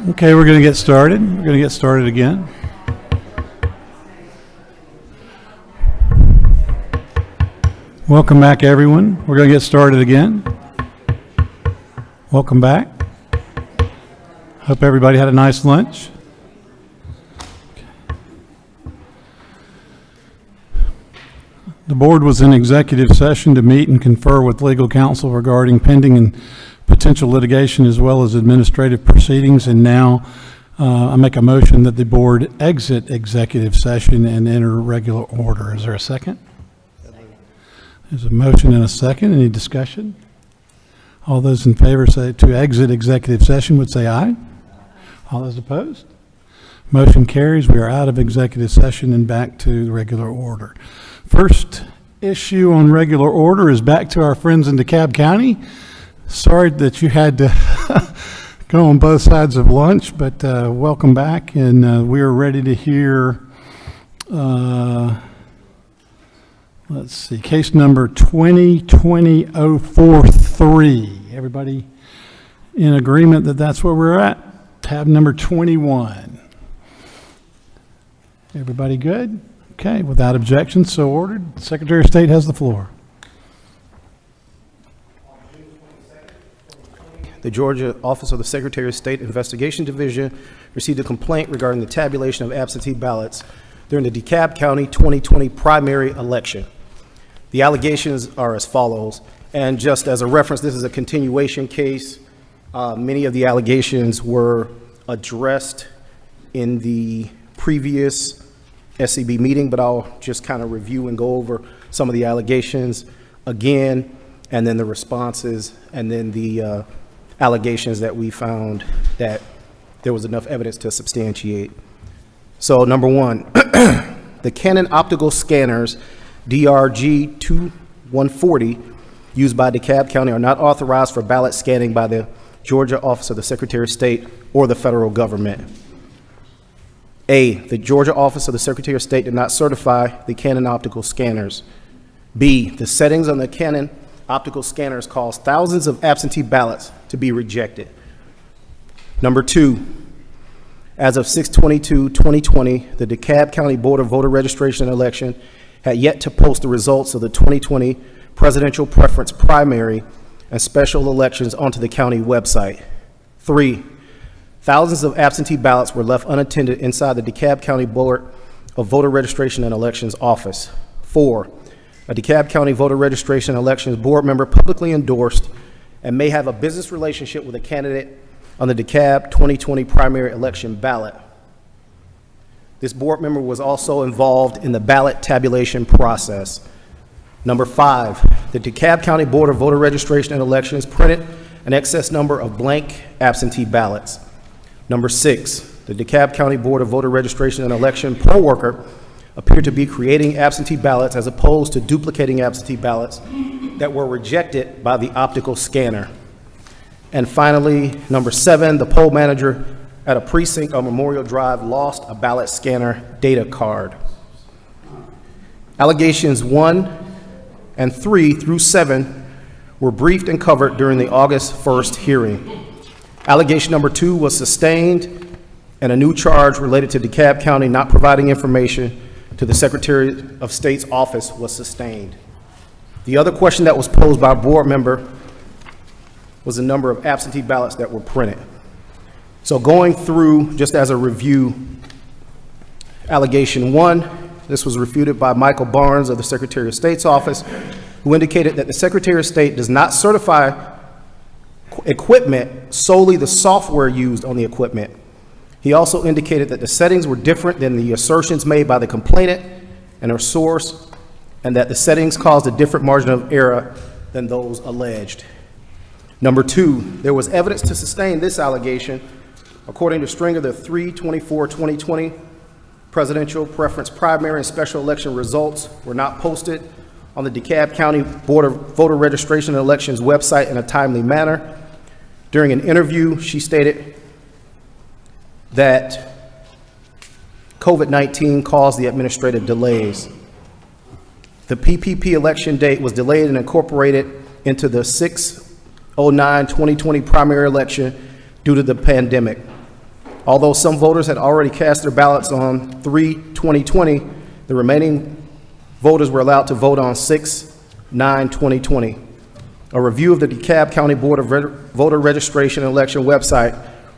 Okay, we're going to get started. We're going to get started again. Welcome back, everyone. We're going to get started again. Welcome back. Hope everybody had a nice lunch. The board was in executive session to meet and confer with legal counsel regarding pending and potential litigation as well as administrative proceedings, and now I make a motion that the board exit executive session and enter regular order. Is there a second? There's a motion and a second. Any discussion? All those in favor say to exit executive session would say aye. All those opposed? Motion carries. We are out of executive session and back to regular order. First issue on regular order is back to our friends in DeKalb County. Sorry that you had to go on both sides of lunch, but welcome back, and we are ready to hear, let's see, case number 2020-043. Everybody in agreement that that's where we're at? Tab number 21. Everybody good? Okay, without objection, so ordered. Secretary of State has the floor. The Georgia Office of the Secretary of State Investigation Division received a complaint regarding the tabulation of absentee ballots during the DeKalb County 2020 primary election. The allegations are as follows, and just as a reference, this is a continuation case. Many of the allegations were addressed in the previous SCB meeting, but I'll just kind of review and go over some of the allegations again, and then the responses, and then the allegations that we found that there was enough evidence to substantiate. So number one, the Canon optical scanners DRG-2140 used by DeKalb County are not authorized for ballot scanning by the Georgia Office of the Secretary of State or the federal government. A, the Georgia Office of the Secretary of State did not certify the Canon optical scanners. B, the settings on the Canon optical scanners caused thousands of absentee ballots to be rejected. Number two, as of 6/22/2020, the DeKalb County Board of Voter Registration and Election had yet to post the results of the 2020 presidential preference primary and special elections onto the county website. Three, thousands of absentee ballots were left unattended inside the DeKalb County Board of Voter Registration and Elections office. 4, a DeKalb County Voter Registration and Elections board member publicly endorsed and may have a business relationship with a candidate on the DeKalb 2020 primary election ballot. This board member was also involved in the ballot tabulation process. Number 5, the DeKalb County Board of Voter Registration and Elections printed an excess number of blank absentee ballots. Number 6, the DeKalb County Board of Voter Registration and Election poll worker appeared to be creating absentee ballots as opposed to duplicating absentee ballots that were rejected by the optical scanner. And finally, number 7, the poll manager at a precinct on Memorial Drive lost a ballot scanner data card. Allegations 1 and 3 through 7 were briefed and covered during the August 1st hearing. Allegation number 2 was sustained, and a new charge related to DeKalb County not providing information to the Secretary of State's office was sustained. The other question that was posed by a board member was the number of absentee ballots that were printed. So going through, just as a review, allegation 1, this was refuted by Michael Barnes of the Secretary of State's office, who indicated that the Secretary of State does not certify equipment, solely the software used on the equipment. He also indicated that the settings were different than the assertions made by the complainant and her source, and that the settings caused a different margin of error than those alleged. Number 2, there was evidence to sustain this allegation. According to Stringer, the 3/24/2020 presidential preference primary and special election results were not posted on the DeKalb County Board of Voter Registration and Elections website in a timely manner. During an interview, she stated that COVID-19 caused the administrative delays. The PPP election date was delayed and incorporated into the 6/09/2020 primary election due to the pandemic. Although some voters had already cast their ballots on 3/2020, the remaining voters were allowed to vote on 6/9/2020. A review of the DeKalb County Board of Voter Registration and Election website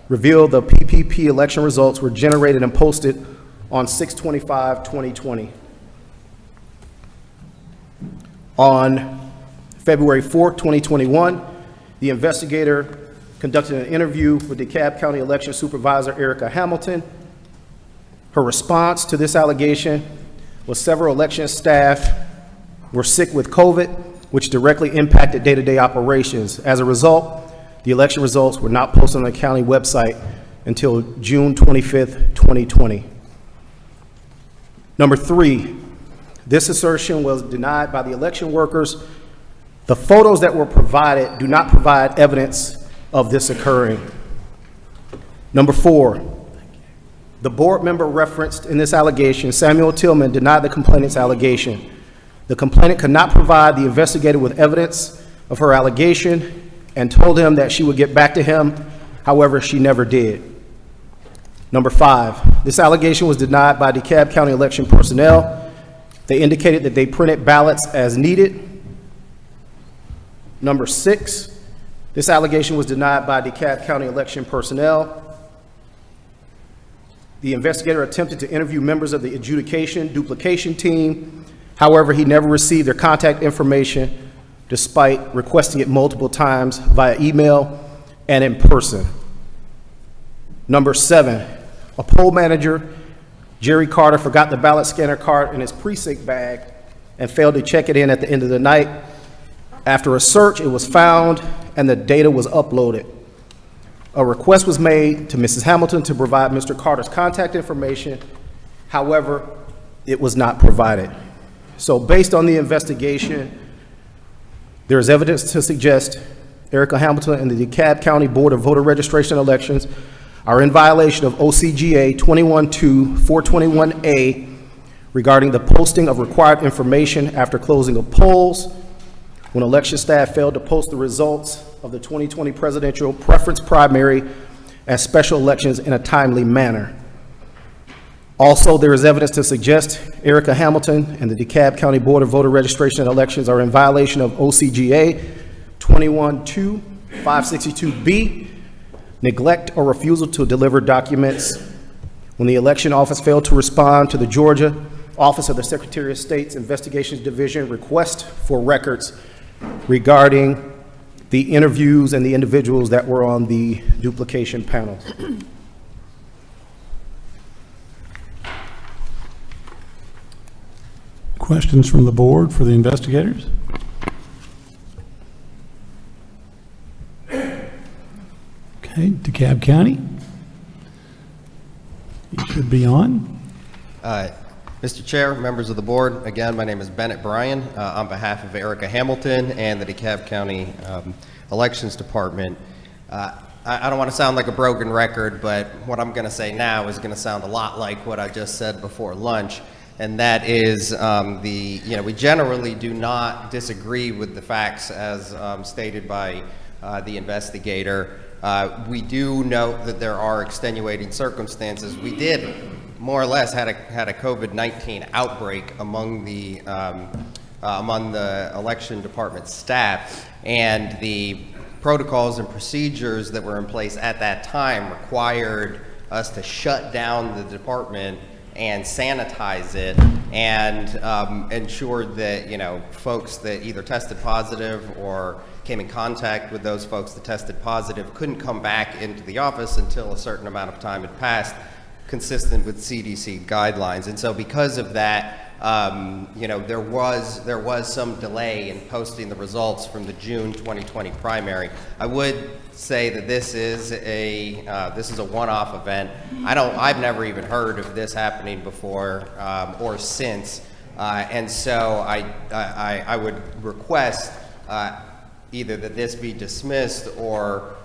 revealed the PPP election results were generated and posted on 6/25/2020. On February 4, 2021, the investigator conducted an interview with DeKalb County Election Supervisor Erica Hamilton. Her response to this allegation was several election staff were sick with COVID, which directly impacted day-to-day operations. As a result, the election results were not posted on the county website until June 25th, 2020. Number 3, this assertion was denied by the election workers. The photos that were provided do not provide evidence of this occurring. Number 4, the board member referenced in this allegation, Samuel Tillman, denied the complainant's allegation. The complainant could not provide the investigator with evidence of her allegation and told him that she would get back to him. However, she never did. Number 5, this allegation was denied by DeKalb County election personnel. They indicated that they printed ballots as needed. Number 6, this allegation was denied by DeKalb County election personnel. The investigator attempted to interview members of the adjudication duplication team. However, he never received their contact information despite requesting it multiple times via email and in person. Number 7, a poll manager, Jerry Carter, forgot the ballot scanner card in his precinct bag and failed to check it in at the end of the night. After a search, it was found and the data was uploaded. A request was made to Mrs. Hamilton to provide Mr. Carter's contact information. However, it was not provided. So based on the investigation, there is evidence to suggest Erica Hamilton and the DeKalb County Board of Voter Registration and Elections are in violation of OCGA 21-421A regarding the posting of required information after closing of polls when election staff failed to post the results of the 2020 presidential preference primary and special elections in a timely manner. Also, there is evidence to suggest Erica Hamilton and the DeKalb County Board of Voter Registration and Elections are in violation of OCGA 21-562B, neglect or refusal to deliver documents when the election office failed to respond to the Georgia Office of the Secretary of State's Investigations Division request for records regarding the interviews and the individuals that were on the duplication panel. Questions from the board for the investigators? Okay, DeKalb County. You should be on. Mr. Chair, members of the board, again, my name is Bennett Bryan on behalf of Erica Hamilton and the DeKalb County Elections Department. I don't want to sound like a broken record, but what I'm going to say now is going to sound a lot like what I just said before lunch, and that is we generally do not disagree with the facts as stated by the investigator. We do note that there are extenuating circumstances. We did more or less had a COVID-19 outbreak among the election department staff, and the protocols and procedures that were in place at that time required us to shut down the department and sanitize it and ensure that folks that either tested positive or came in contact with those folks that tested positive couldn't come back into the office until a certain amount of time had passed, consistent with CDC guidelines. And so because of that, there was some delay in posting the results from the June 2020 primary. I would say that this is a one-off event. I've never even heard of this happening before or since, and so I would request either that this be dismissed or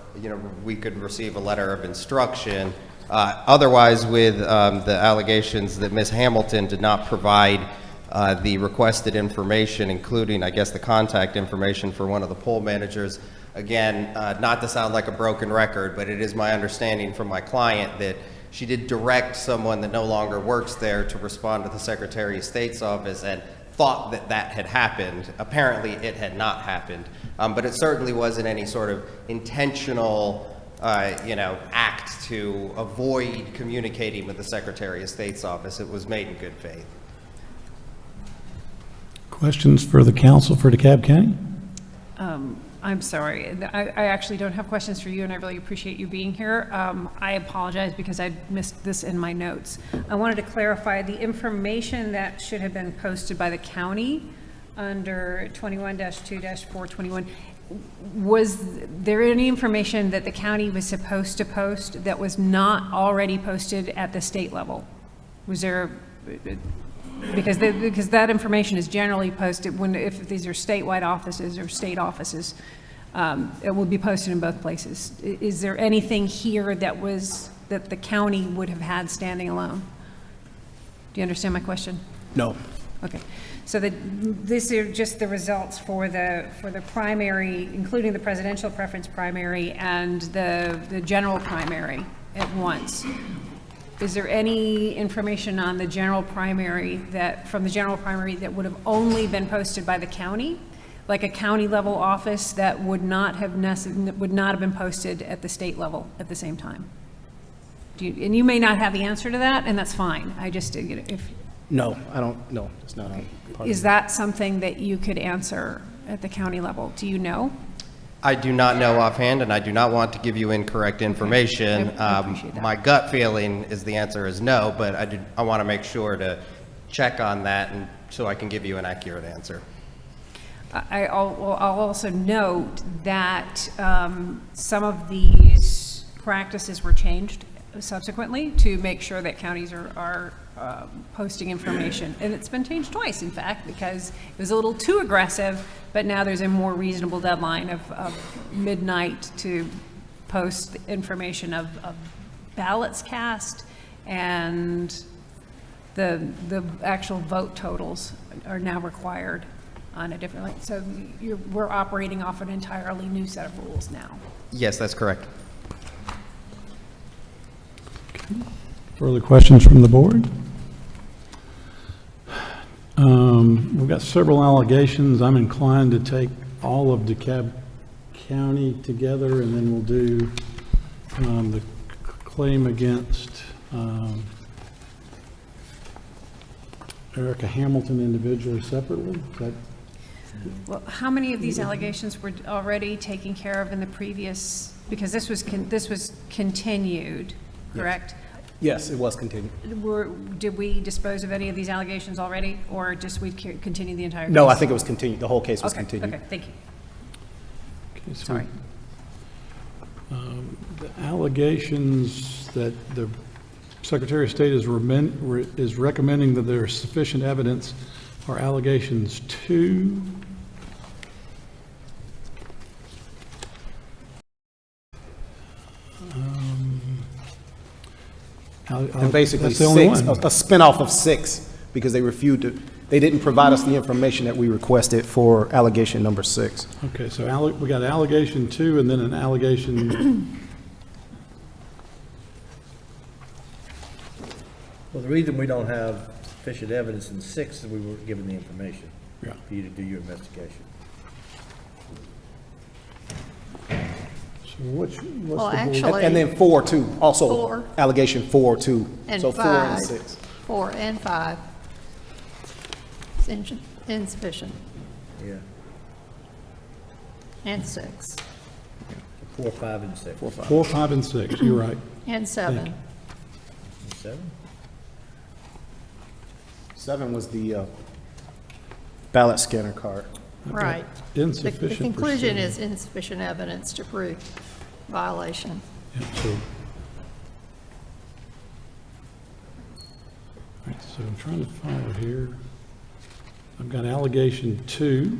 we could receive a letter of instruction. Otherwise, with the allegations that Ms. Hamilton did not provide the requested information, including, I guess, the contact information for one of the poll managers, Again, not to sound like a broken record, but it is my understanding from my client that she did direct someone that no longer works there to respond to the Secretary of State's office and thought that that had happened. Apparently, it had not happened, but it certainly wasn't any sort of intentional act to avoid communicating with the Secretary of State's office. It was made in good faith. Questions for the council for DeKalb County? I'm sorry. I actually don't have questions for you, and I really appreciate you being here. I apologize because I missed this in my notes. I wanted to clarify the information that should have been posted by the county under 21-2-421. Was there any information that the county was supposed to post that was not already posted at the state level? Was there, because that information is generally posted if these are statewide offices or state offices, it will be posted in both places. Is there anything here that the county would have had standing alone? Do you understand my question? No. Okay, so these are just the results for the primary, including the presidential preference primary and the general primary at once. Is there any information on the general primary from the general primary that would have only been posted by the county, like a county level office that would not have been posted at the state level at the same time? And you may not have the answer to that, and that's fine. I just, if. No, I don't, no, it's not on part Is of that something that you could answer at the county level? Do you know? I do not know offhand, and I do not want to give you incorrect information. I appreciate that. My gut feeling is the answer is no, but I want to make sure to check on that and so I can give you an accurate answer. I'll also note that some of these practices were changed subsequently to make sure that counties are posting information. And it's been changed twice, in fact, because it was a little too aggressive, but now there's a more reasonable deadline of midnight to post information of ballots cast, and the actual vote totals are now required on a different, so we're operating off an entirely new set of rules now. Yes, that's correct. Further questions from the board? We've got several allegations. I'm inclined to take all of DeKalb County together, and then we'll do the claim against Erica Hamilton individually separately. Is that? Well, how many of these allegations were already taken care of in the previous, because this was continued, correct? Yes, it was continued. Did we dispose of any of these allegations already, or just we continue the entire case? No, I think it was continued. The whole case was Okay, continued. okay, thank you. Okay, so, Sorry. the allegations that the Secretary of State is recommending that there is sufficient evidence are allegations 2, And basically that's the only 6, one. a spinoff of 6, because they didn't provide us the information that we requested for allegation number 6. Okay, so we got allegation 2 and then an allegation, Well, the reason we don't have sufficient evidence in 6 is we weren't given the information Yeah. for you to do your investigation. so what's the Well, board? actually. And then 4, too, also 4. allegation 4, too. And So 4 5. and 6. 4 and 5. It's insufficient. Yeah. And 6. 4, 5, and 6. 4, 5. 4, 5, and 6, you're right. And 7. And 7? 7 was the ballot scanner card. Right. The Insufficient. the for conclusion 7. is insufficient evidence to prove violation. Yeah, so, all right, so I'm trying to follow here. I've got allegation 2.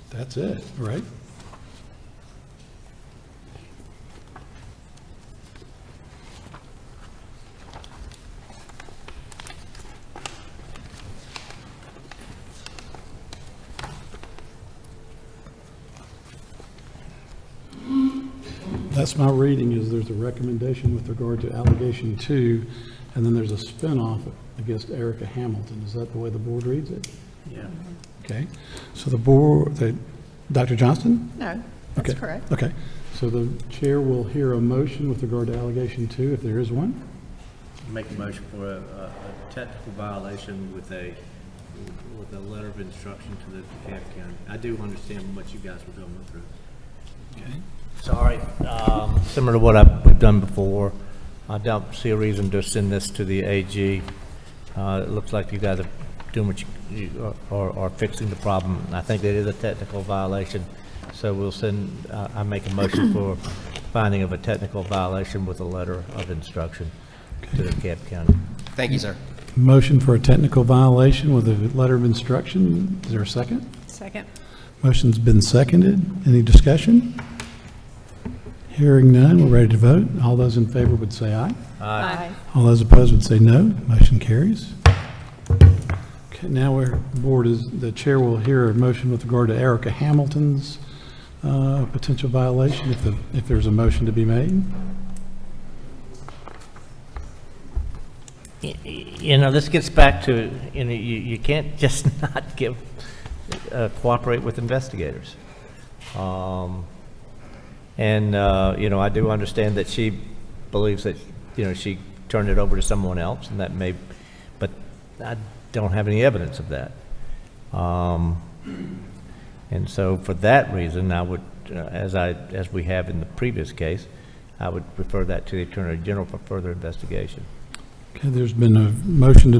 That's it, right? That's my reading, is there's a recommendation with regard to allegation 2, and then there's a spinoff against Erica Hamilton. Is that the way the board reads it? Yeah. Okay, so the board, Dr. Johnston? No, that's Okay. correct. Okay, so the chair will hear a motion with regard to allegation 2, if there is one. Make a motion for a technical violation with a letter of instruction to the DeKalb County. I do understand what you guys were going through. Okay. Sorry, similar to what we've done before, I don't see a reason to send this to the AG. It looks like you guys are doing what you are fixing the problem. I think that is a technical violation, so we'll send, I make a motion for finding of a technical violation with a letter of instruction to the DeKalb County. Thank you, sir. Motion for a technical violation with a letter of instruction. Is there a second? Second. Motion's been seconded. Any discussion? Hearing none, we're ready to vote. All those in favor would say aye. Aye. All those opposed would say no. Motion carries. Okay, now the chair will hear a motion with regard to Erica Hamilton's potential violation, if there's a motion to be made. You know, this gets back to, you know, you can't just not cooperate with investigators. You know, I do understand that she believes that, you know, she turned it over to someone else, and that may, but I don't have any evidence of that. And so for that reason, I would, as we have in the previous case, I would refer that to the Attorney General for further investigation. Okay, there's been a motion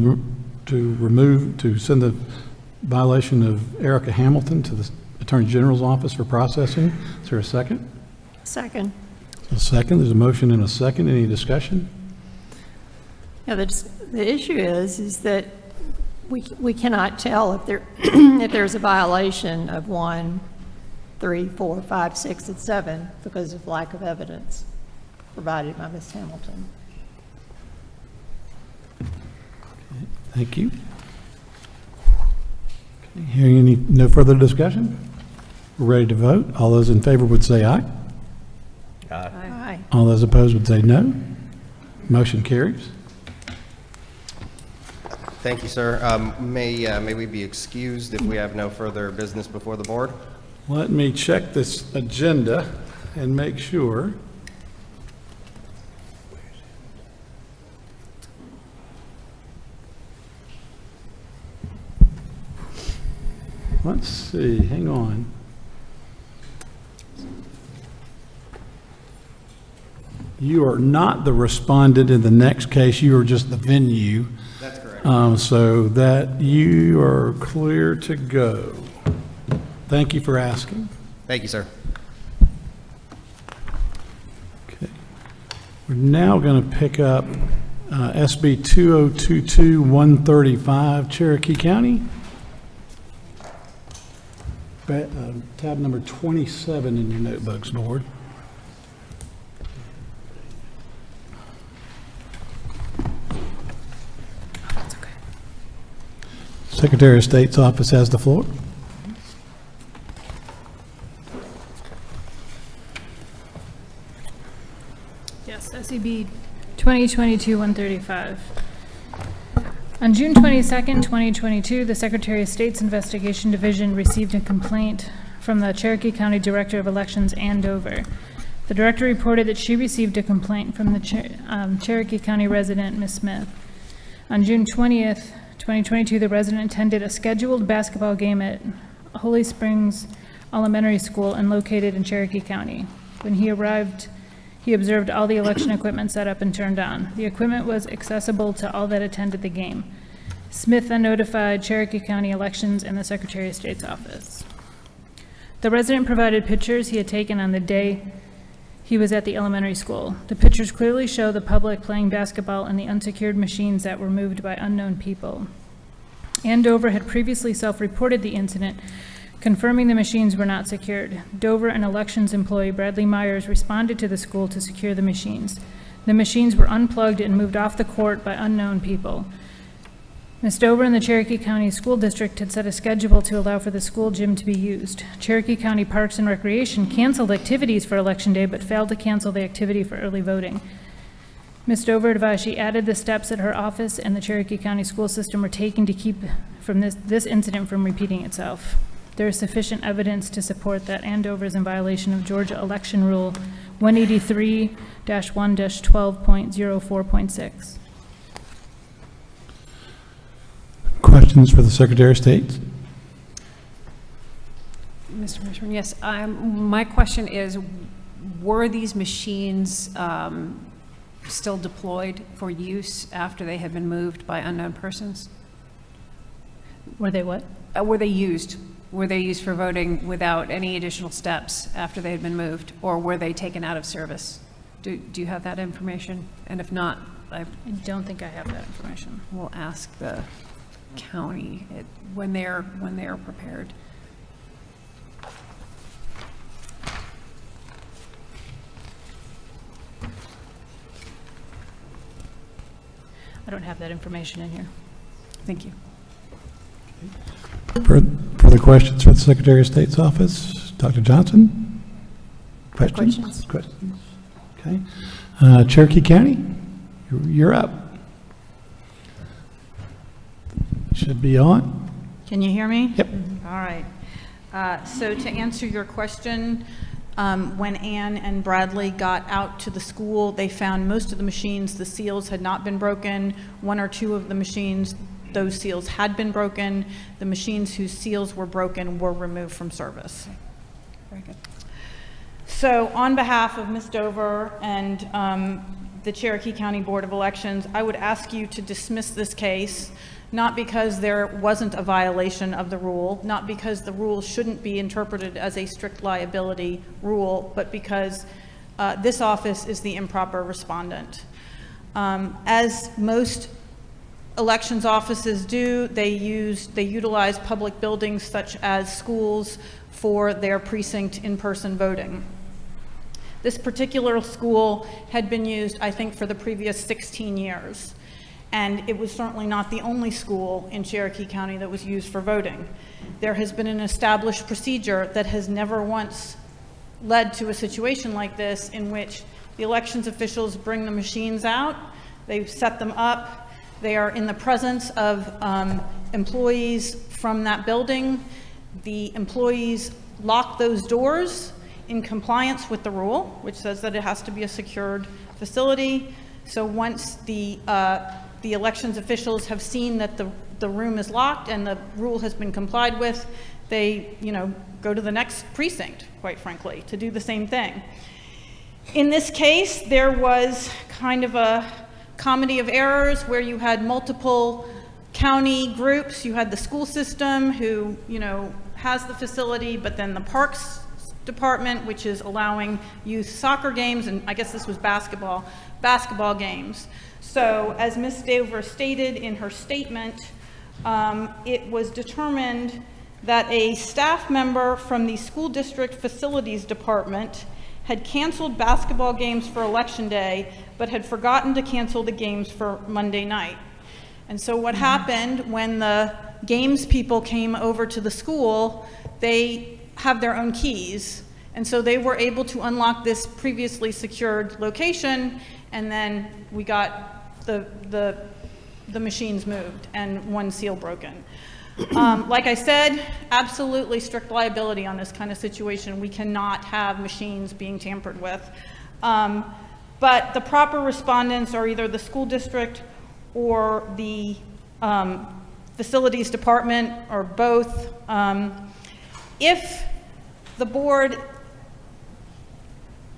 to send the violation of Erica Hamilton to the Attorney General's office for processing. Is there a second? Second. A second. There's a motion and a second. Any discussion? Yeah, the issue is that we cannot tell if if there's a violation of 1, 3, 4, 5, 6, and 7 because of lack of evidence provided by Ms. Hamilton. Thank you. Okay, hearing no further discussion, we're ready to vote. All those in favor would say aye. Aye. All those opposed would say no. Motion carries. Thank you, sir. May we be excused if we have no further business before the board? Let me check this agenda and make sure. Let's see, hang on. You are not the respondent in the next case, you are just the venue. That's correct. So that you are clear to go. Thank you for asking. Thank you, sir. Okay. We're now going to pick up SB 2022-135, Cherokee County. Tab number 27 in your notebooks, board. Secretary of State's office has the floor. Yes, SCB 2022-135. On June 22nd, 2022, the Secretary of State's Investigation Division received a complaint from the Cherokee County Director of Elections, Andover. The director reported that she received a complaint from the Cherokee County resident, Ms. Smith. On June 20th, 2022, the resident attended a scheduled basketball game at Holy Springs Elementary School and located in Cherokee County. When he arrived, he observed all the election equipment set up and turned on. The equipment was accessible to all that attended the game. Smith then notified Cherokee County Elections and the Secretary of State's office. The resident provided pictures he had taken on the day he was at the elementary school. The pictures clearly show the public playing basketball in the unsecured machines that were moved by unknown people. Andover had previously self-reported the incident, confirming the machines were not secured. Dover and elections employee Bradley Myers responded to the school to secure the machines. The machines were unplugged and moved off the court by unknown people. Ms. Dover and the Cherokee County School District had set a schedule to allow for the school gym to be used. Cherokee County Parks and Recreation canceled activities for Election Day but failed to cancel the activity for early voting. Ms. Dover advised she added the steps that her office and the Cherokee County school system were taking to keep from this incident from repeating itself. There is sufficient evidence to support that Andover is in violation of Georgia Election Rule 183-1-12.04.6. Questions for the Secretary of State? Mr. Mishburn, yes, my question is, were these machines still deployed for use after they had been moved by unknown persons? Were they what? Were they used? Were they used for voting without any additional steps after they had been moved, or were they taken out of service? Do you have that information? And if not, I I don't think I have that information. will ask the county when they're prepared. I don't have that information in here. Thank you. Further questions for the Secretary of State's office? Dr. Johnson? Questions? Questions? Okay. Cherokee County, you're up. Should be on. Can you hear me? Yep. All right. So to answer your question, when Ann and Bradley got out to the school, they found most of the machines, the seals had not been broken. One or two of the machines, those seals had been broken. The machines whose seals were broken were removed from service. Very good. So on behalf of Ms. Dover and the Cherokee County Board of Elections, I would ask you to dismiss this case, not because there wasn't a violation of the rule, not because the rule shouldn't be interpreted as a strict liability rule, but because this office is the improper respondent. As most elections offices do, they utilize public buildings such as schools for their precinct in-person voting. This particular school had been used, I think, for the previous 16 years. And it was certainly not the only school in Cherokee County that was used for voting. There has been an established procedure that has never once led to a situation like this in which the elections officials bring the machines out, they set them up, they are in the presence of employees from that building. The employees lock those doors in compliance with the rule, which says that it has to be a secured facility. So once the elections officials have seen that the room is locked and the rule has been complied with, they, go to the next precinct, quite frankly, to do the same thing. In this case, there was kind of a comedy of errors where you had multiple county groups. You had the school system who, has the facility, but then the parks department, which is allowing youth soccer games, and I guess this was basketball games. So as Ms. Dover stated in her statement, it was determined that a staff member from the school district facilities department had canceled basketball games for Election Day, but had forgotten to cancel the games for Monday night. And so what happened when the games people came over to the school, they have their own keys. And so they were able to unlock this previously secured location, and then we got the machines moved and one seal broken. Like I said, absolutely strict liability on this kind of situation. We cannot have machines being tampered with. But the proper respondents are either the school district or the facilities department, or both. If the board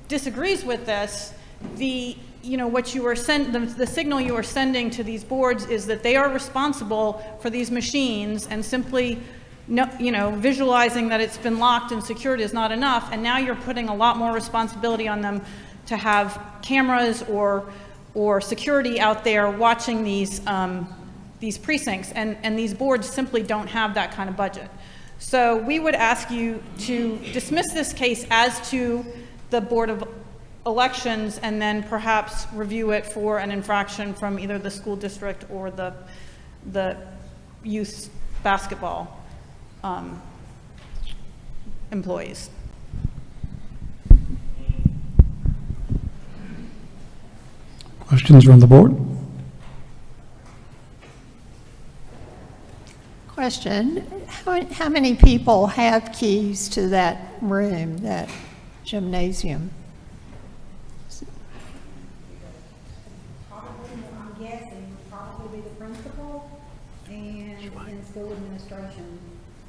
disagrees with this, what you are the signal you are sending to these boards is that they are responsible for these machines, and simply visualizing that it's been locked and secured is not enough, and now you're putting a lot more responsibility on them to have cameras or security out there watching these precincts, and these boards simply don't have that kind of budget. So we would ask you to dismiss this case as to the Board of Elections, and then perhaps review it for an infraction from either the school district or the youth basketball employees. Questions from the board? Question, how many people have keys to that room, that gymnasium? Probably, I'm guessing, would probably be the principal and school administration.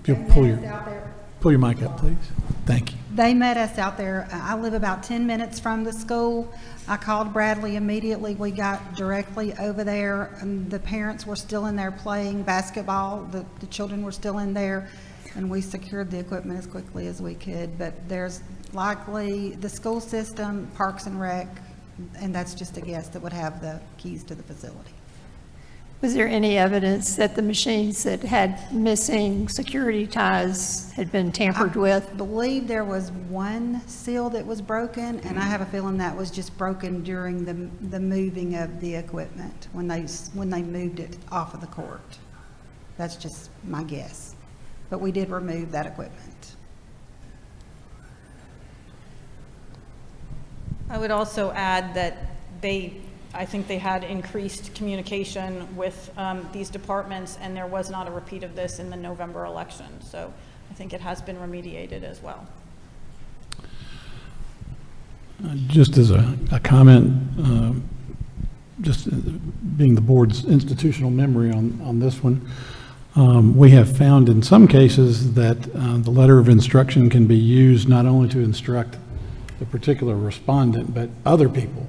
If you'll They pull met your- us out there. Pull your mic up, please. Thank you. They met us out there. I live about 10 minutes from the school. I called Bradley immediately. We got directly over there. The parents were still in there playing basketball. The children were still in there, and we secured the equipment as quickly as we could. But there's likely the school system, Parks and Rec, and that's just a guess, that would have the keys to the facility. Was there any evidence that the machines that had missing security ties had been tampered with? I believe there was one seal that was broken, and I have a feeling that was just broken during the moving of the equipment, when they moved it off of the court. That's just my guess. But we did remove that equipment. I would also add that I think they had increased communication with these departments, and there was not a repeat of this in the November election. So I think it has been remediated as well. Just as a comment, just being the board's institutional memory on this one, we have found in some cases that the letter of instruction can be used not only to instruct the particular respondent, but other people,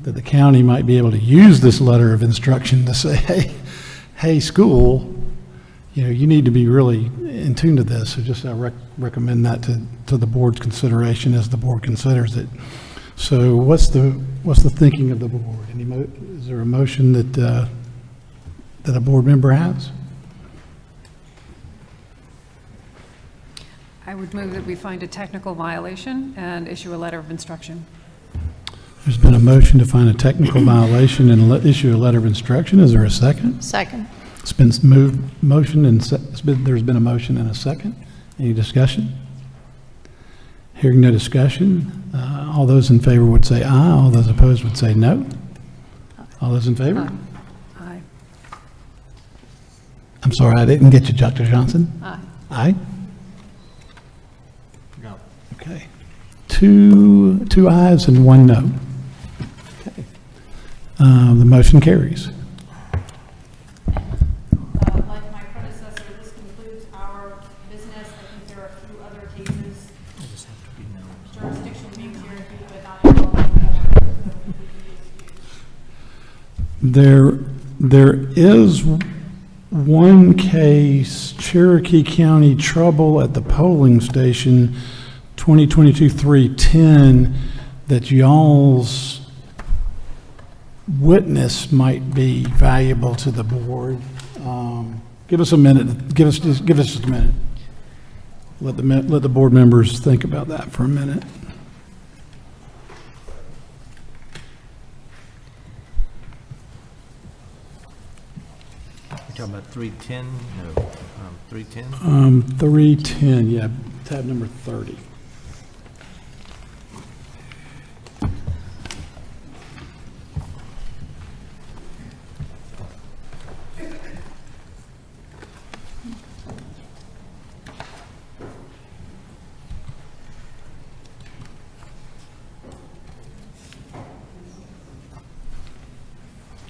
that the county might be able to use this letter of instruction to say, hey, school, you need to be really in tune to this. So just I recommend that to the board's consideration as the board considers it. So what's the thinking of the board? Is there a motion that a board member has? I would move that we find a technical violation and issue a letter of instruction. There's been a motion to find a technical violation and issue a letter of instruction. Is there a second? Second. It's been there's been a motion and a second. Any discussion? Hearing no discussion, all those in favor would say aye. All those opposed would say no. All those in favor? Aye. I'm sorry, I didn't get you, Dr. Johnson. Aye. Aye? No. Okay. Two ayes and one no. Okay. The motion carries. Like my predecessor, this concludes our business. I think there are a few other cases. Jurisdiction being Cherokee, but not involving There is one case, Cherokee County trouble at the polling station, 2022-310, that y'all's witness might be valuable to the board. Give us a minute. Give us just a minute. Let the board members think about that for a minute. You're talking about 310? No, 310? 310, yeah, tab number 30.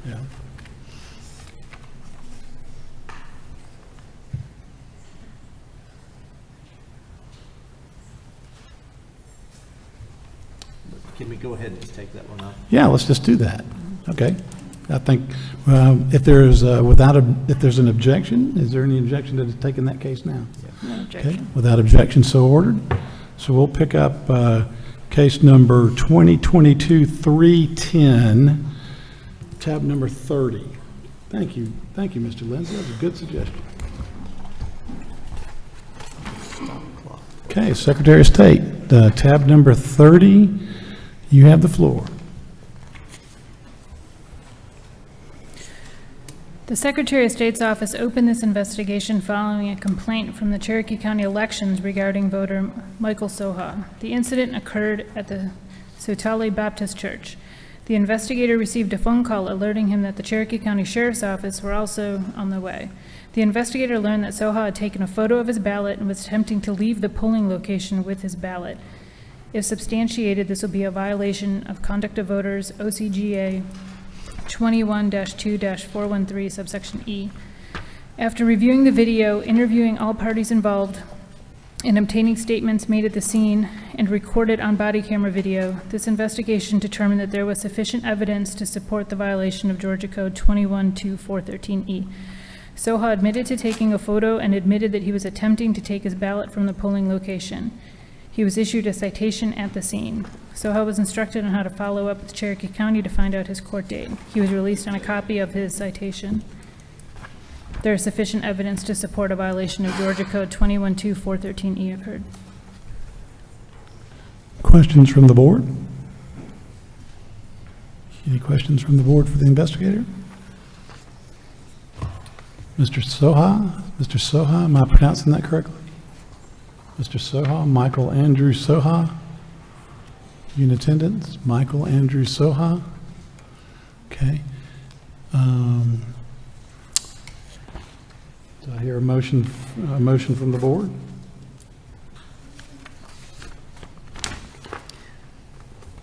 Yeah. Can we go ahead and just take that one up? Yeah, let's just do that. Okay. I think if there's an objection, is there any objection to taking that case now? No Okay, objection. without objection, so ordered. So we'll pick up case number 2022-310, tab number 30. Thank you, Mr. Lindsay, that was a good suggestion. Okay, Secretary of State, tab number 30, you have the floor. The Secretary of State's office opened this investigation following a complaint from the Cherokee County elections regarding voter Michael Soha. The incident occurred at the Sotali Baptist Church. The investigator received a phone call alerting him that the Cherokee County Sheriff's Office were also on the way. The investigator learned that Soha had taken a photo of his ballot and was attempting to leave the polling location with his ballot. If substantiated, this will be a violation of Conduct of Voters, OCGA 21-2-413, subsection E. After reviewing the video, interviewing all parties involved, and obtaining statements made at the scene and recorded on body camera video, this investigation determined that there was sufficient evidence to support the violation of Georgia Code 21-413E. Soha admitted to taking a photo and admitted that he was attempting to take his ballot from the polling location. He was issued a citation at the scene. Soha was instructed on how to follow up with Cherokee County to find out his court date. He was released on a copy of his citation. There is sufficient evidence to support a violation of Georgia Code 21-413E occurred. Questions from the board? Any questions from the board for the investigator? Mr. Soha? Mr. Soha, am I pronouncing that correctly? Mr. Soha, Michael Andrew Soha? You in attendance? Michael Andrew Soha? Okay. Do I hear a motion from the board?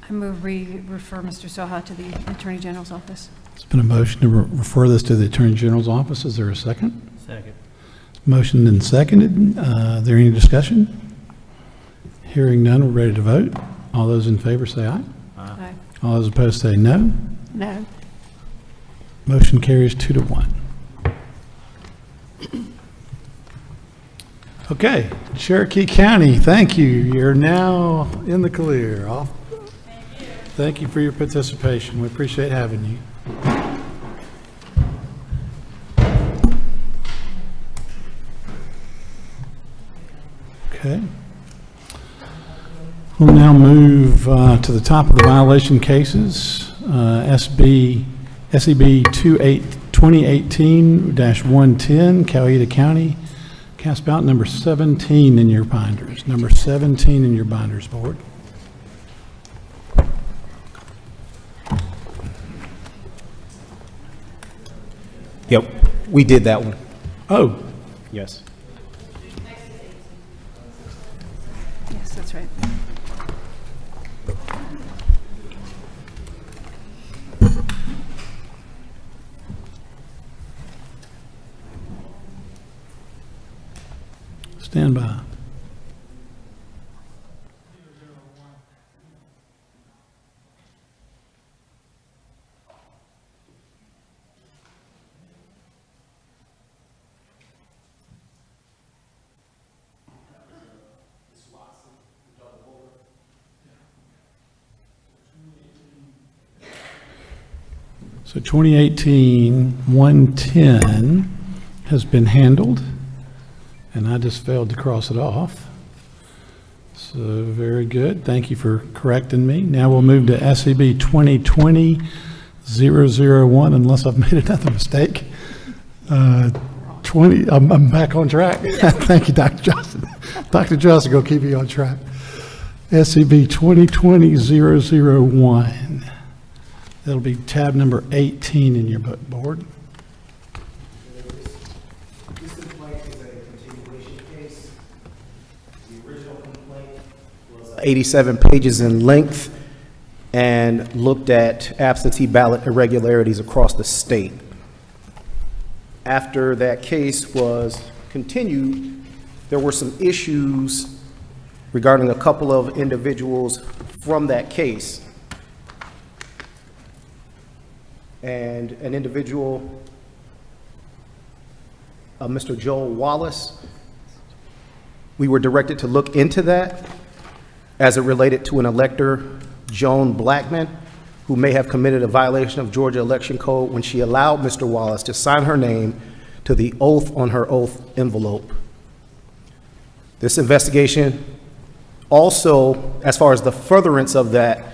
I move we refer Mr. Soha to the Attorney General's office. It's been a motion to refer this to the Attorney General's office. Is there a second? Second. Motion and seconded. Is there any discussion? Hearing none, we're ready to vote. All those in favor say aye. Aye. All those opposed say no. No. Motion carries 2-1. Okay, Cherokee County, thank you. You're now in the clear. Thank you for your participation. We appreciate having you. Okay. We'll now move to the top of the violation cases. SEB 2018-110, Coweta County. Cast ballot number 17 in your binders. Number 17 in your binders, board. Yep, we did that one. Oh, Yes. Yes, that's right. stand by. So 2018-110 has been handled, and I just failed to cross it off. So very good. Thank you for correcting me. Now we'll move to SEB 2020-001, unless I've made another mistake. I'm back on track. Thank you, Dr. Johnson. Dr. Johnson will keep you on track. SEB 2020-001. That'll be tab number 18 in your board. This complaint is a continuation case. The original complaint was 87 pages in length and looked at absentee ballot irregularities across the state. After that case was continued, there were some issues regarding a couple of individuals from that case. And an individual, Mr. Joel Wallace, we were directed to look into that as it related to an elector, Joan Blackman, who may have committed a violation of Georgia Election Code when she allowed Mr. Wallace to sign her name to the oath on her oath envelope. This investigation also, as far as the furtherance of that,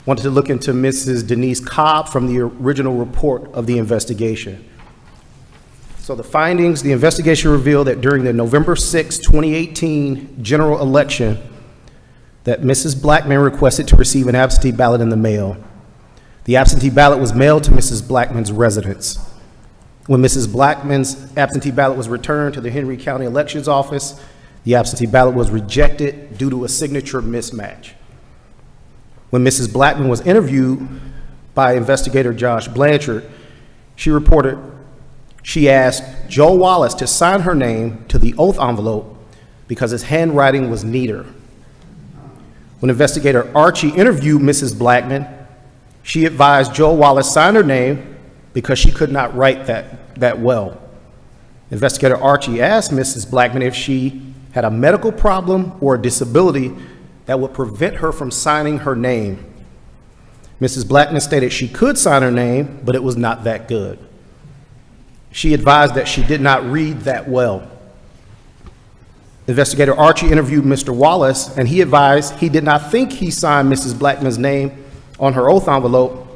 wanted to look into Mrs. Denise Cobb from the original report of the investigation. So the findings, the investigation revealed that during the November 6, 2018 general election, that Mrs. Blackman requested to receive an absentee ballot in the mail. The absentee ballot was mailed to Mrs. Blackman's residence. When Mrs. Blackman's absentee ballot was returned to the Henry County Elections Office, the absentee ballot was rejected due to a signature mismatch. When Mrs. Blackman was interviewed by investigator Josh Blanchard, she reported she asked Joe Wallace to sign her name to the oath envelope because his handwriting was neater. When investigator Archie interviewed Mrs. Blackman, she advised Joe Wallace sign her name because she could not write that well. Investigator Archie asked Mrs. Blackman if she had a medical problem or a disability that would prevent her from signing her name. Mrs. Blackman stated she could sign her name, but it was not that good. She advised that she did not read that well. Investigator Archie interviewed Mr. Wallace, and he advised he did not think he signed Mrs. Blackman's name on her oath envelope.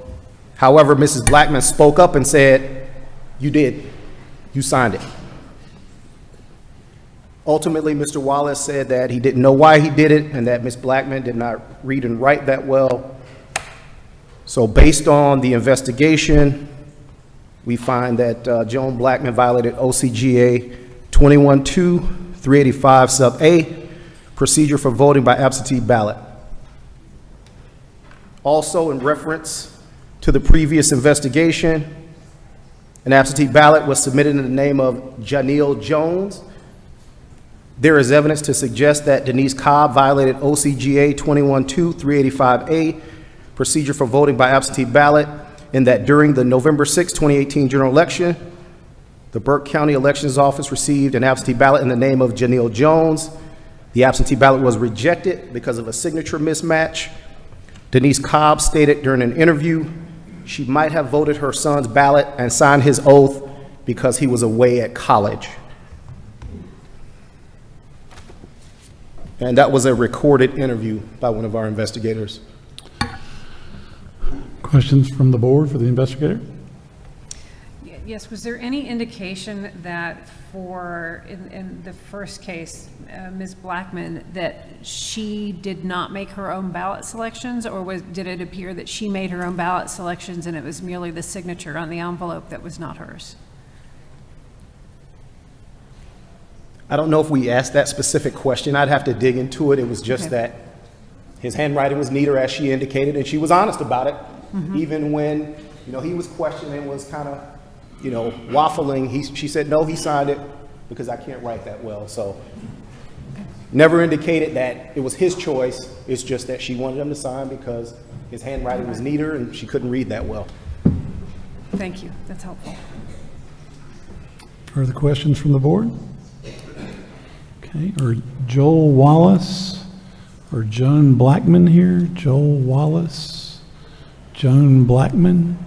However, Mrs. Blackman spoke up and said, "You did. You signed it." Ultimately, Mr. Wallace said that he didn't know why he did it and that Ms. Blackman did not read and write that well. So based on the investigation, we find that Joan Blackman violated OCGA 21-2-385 sub A, procedure for voting by absentee ballot. Also, in reference to the previous investigation, an absentee ballot was submitted in the name of Janelle Jones. There is evidence to suggest that Denise Cobb violated OCGA 21-2-385A, procedure for voting by absentee ballot, in that during the November 6, 2018 general election, the Burke County Elections Office received an absentee ballot in the name of Janelle Jones. The absentee ballot was rejected because of a signature mismatch. Denise Cobb stated during an interview she might have voted her son's ballot and signed his oath because he was away at college. And that was a recorded interview by one of our investigators. Questions from the board for the investigator? Yes, was there any indication that in the first case, Ms. Blackman, that she did not make her own ballot selections, or did it appear that she made her own ballot selections and it was merely the signature on the envelope that was not hers? I don't know if we asked that specific question. I'd have to dig into it. It was just Okay. that his handwriting was neater, as she indicated, and she was honest about it. Even when, he was questioning, was kind of, waffling, she said, no, he signed it because I can't write that well. So never indicated that it was his choice. It's just that she wanted him to sign because his handwriting was neater and she couldn't read that well. Thank you, that's helpful. Further questions from the board? Okay, or Joel Wallace or Joan Blackman here? Joel Wallace, Joan Blackman?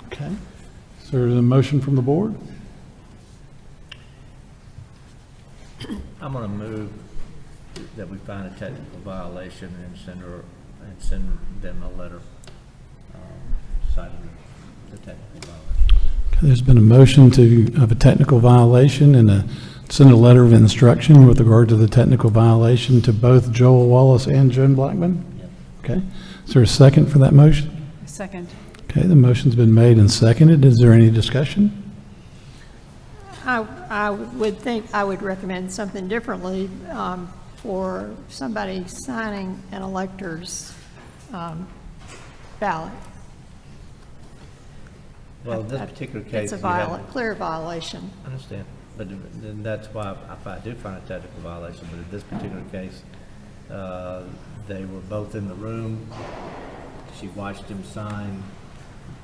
Okay, so there's a motion from the board? I'm gonna move that we find a technical violation and send them a letter, citing the technical violation. Okay, there's been a motion of a technical violation and send a letter of instruction with regard to the technical violation to both Joel Wallace and Joan Blackman? Yep. Okay, is there a second for that motion? Second. Okay, the motion's been made and seconded. Is there any discussion? I would think, I would recommend something differently for somebody signing an elector's ballot. Well, in this particular case, It's a clear violation. I understand, but then that's why if I do find a technical violation, but in this particular case, they were both in the room. She watched him sign.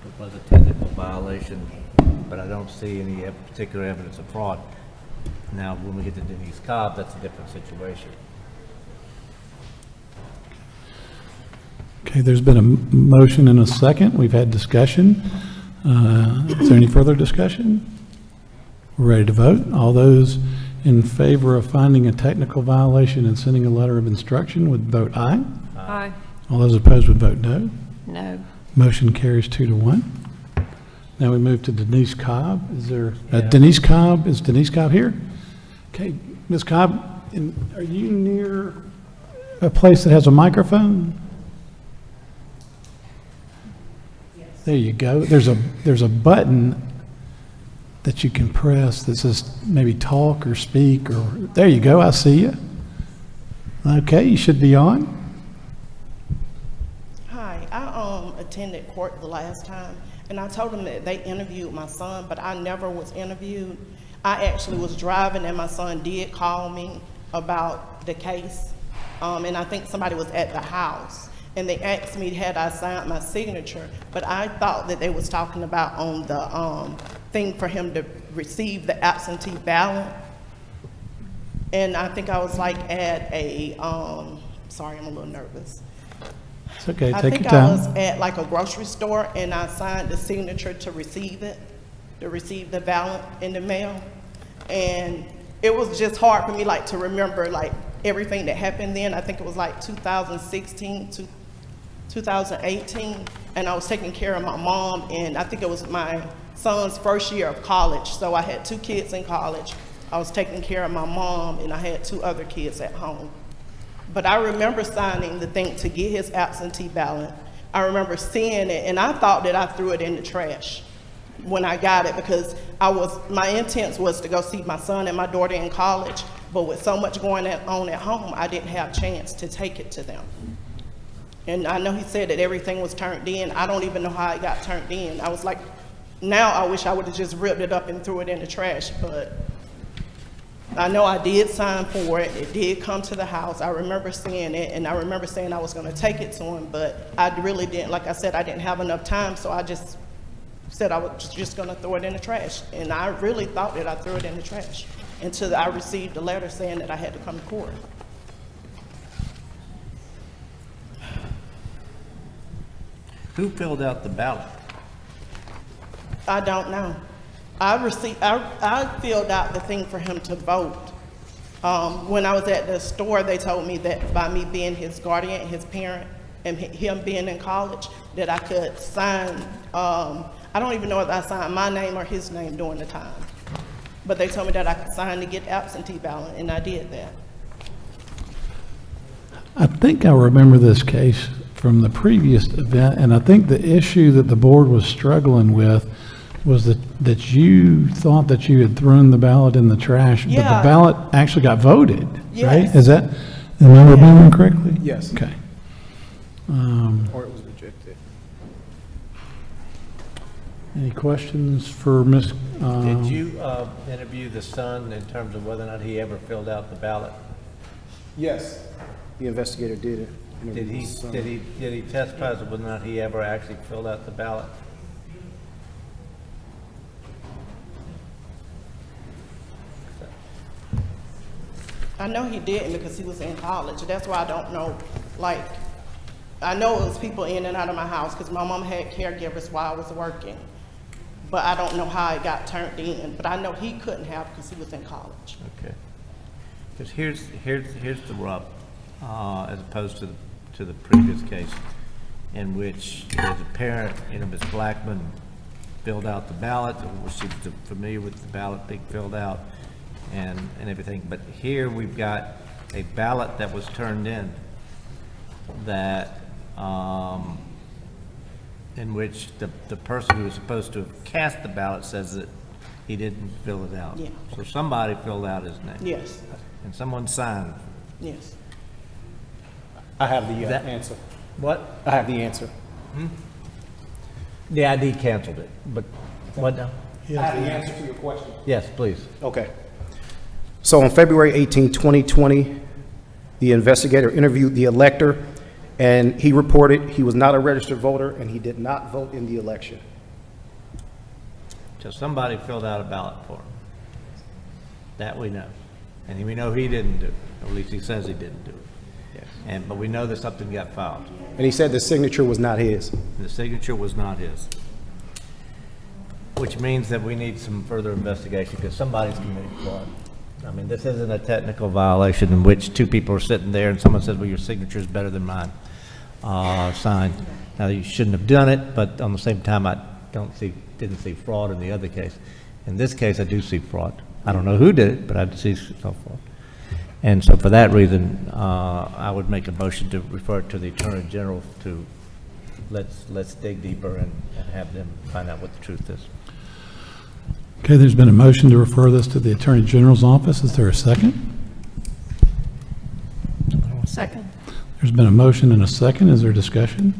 It was a technical violation, but I don't see any particular evidence of fraud. Now, when we get to Denise Cobb, that's a different situation. Okay, there's been a motion and a second. We've had discussion. Is there any further discussion? We're ready to vote. All those in favor of finding a technical violation and sending a letter of instruction would vote aye. Aye. All those opposed would vote no. No. Motion carries 2-1. Now we move to Denise Cobb. Is there, Denise Cobb, is Denise Cobb here? Okay, Ms. Cobb, are you near a place that has a microphone? There you go. There's a button that you can press that says maybe talk or speak, or, there you go, I see you. Okay, you should be on. Hi, I attended court the last time, and I told them that they interviewed my son, but I never was interviewed. I actually was driving, and my son did call me about the case, and I think somebody was at the house, and they asked me had I signed my signature, but I thought that they was talking about on the thing for him to receive the absentee ballot. And I think I was like at a, sorry, I'm a little nervous. It's okay, I take your think I was time. at like a grocery store and I signed the signature to receive it, to receive the ballot in the mail. And it was just hard for me like to remember like everything that happened then. I think it was like 2016 to 2018. And I was taking care of my mom, and I think it was my son's first year of college. So I had 2 kids in college. I was taking care of my mom, and I had 2 other kids at home. But I remember signing the thing to get his absentee ballot. I remember seeing it, and I thought that I threw it in the trash when I got it, because my intent was to go see my son and my daughter in college, but with so much going on at home, I didn't have a chance to take it to them. And I know he said that everything was turned in. I don't even know how it got turned in. I was like, now I wish I would have just ripped it up and threw it in the trash, but I know I did sign for it. It did come to the house. I remember seeing it, and I remember saying I was going to take it to him, but I really didn't. Like I said, I didn't have enough time, so I just said I was just going to throw it in the trash. And I really thought that I threw it in the trash until I received a letter saying that I had to come to court. Who filled out the ballot? I don't know. I filled out the thing for him to vote. When I was at the store, they told me that by me being his guardian, his parent, and him being in college, that I could sign, I don't even know if I signed my name or his name during the time. But they told me that I could sign to get absentee ballot, and I did that. I think I remember this case from the previous event, and I think the issue that the board was struggling with was that you thought that you had thrown the ballot in the trash, but the Yeah. ballot actually got voted, right? Yes. Is that, am I remembering correctly? Yes. Okay. Or it was rejected. Any questions for Ms.? Did you interview the son in terms of whether or not he ever filled out the ballot? Yes. The investigator did it. Did he testify as to whether or not he ever actually filled out the ballot? I know he didn't because he was in college. That's why I don't know, like, I know it was people in and out of my house because my mom had caregivers while I was working. But I don't know how it got turned in. But I know he couldn't have because he was in college. Okay. Because here's the rub, as opposed to the previous case, in which there's a parent, Ms. Blackman filled out the ballot, or she was familiar with the ballot being filled out and everything. But here we've got a ballot that was turned in that, in which the person who was supposed to have cast the ballot says that he didn't fill it out. Yeah. So somebody filled out his name. Yes, And someone signed. yes. I have the That- answer. What? I have the answer. The ID canceled it, but what now? I have the answer to your question. Yes, please. Okay. So on February 18, 2020, the investigator interviewed the elector, and he reported he was not a registered voter and he did not vote in the election. So somebody filled out a ballot for him. That we know. And we know he didn't do it, or at least he says he didn't do it. Yes. But we know that something got filed. And he said the signature was not his. And the signature was not his. Which means that we need some further investigation, because somebody's committed fraud. I mean, this isn't a technical violation in which 2 people are sitting there and someone says, well, your signature is better than mine, signed. Now, you shouldn't have done it, but on the same time, didn't see fraud in the other case. In this case, I do see fraud. I don't know who did it, but I see some fraud. And so for that reason, I would make a motion to refer it to the Attorney General to, let's dig deeper and have them find out what the truth is. Okay, there's been a motion to refer this to the Attorney General's office. Is there a second? Second. There's been a motion and a second. Is there discussion?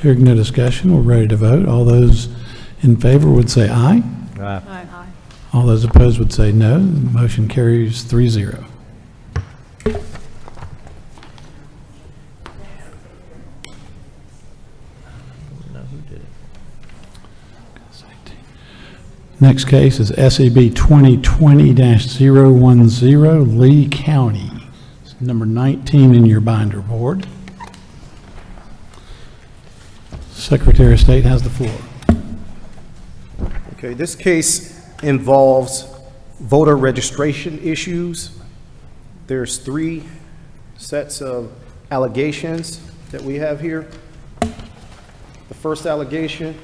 Hearing no discussion, we're ready to vote. All those in favor would say aye. Aye. All those opposed would say no. The motion carries 3-0. No, who did it? Next case is SEB 2020-010, Lee County. It's number 19 in your binder, Board. Secretary of State has the floor. Okay, this case involves voter registration issues. There's 3 sets of allegations that we have here. The first allegation,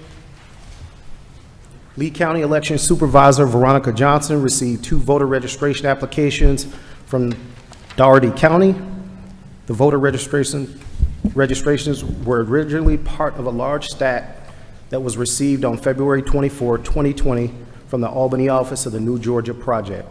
Lee County Election Supervisor Veronica Johnson received 2 voter registration applications from Dougherty County. The voter registrations were originally part of a large stack that was received on February 24, 2020 from the Albany office of the New Georgia Project.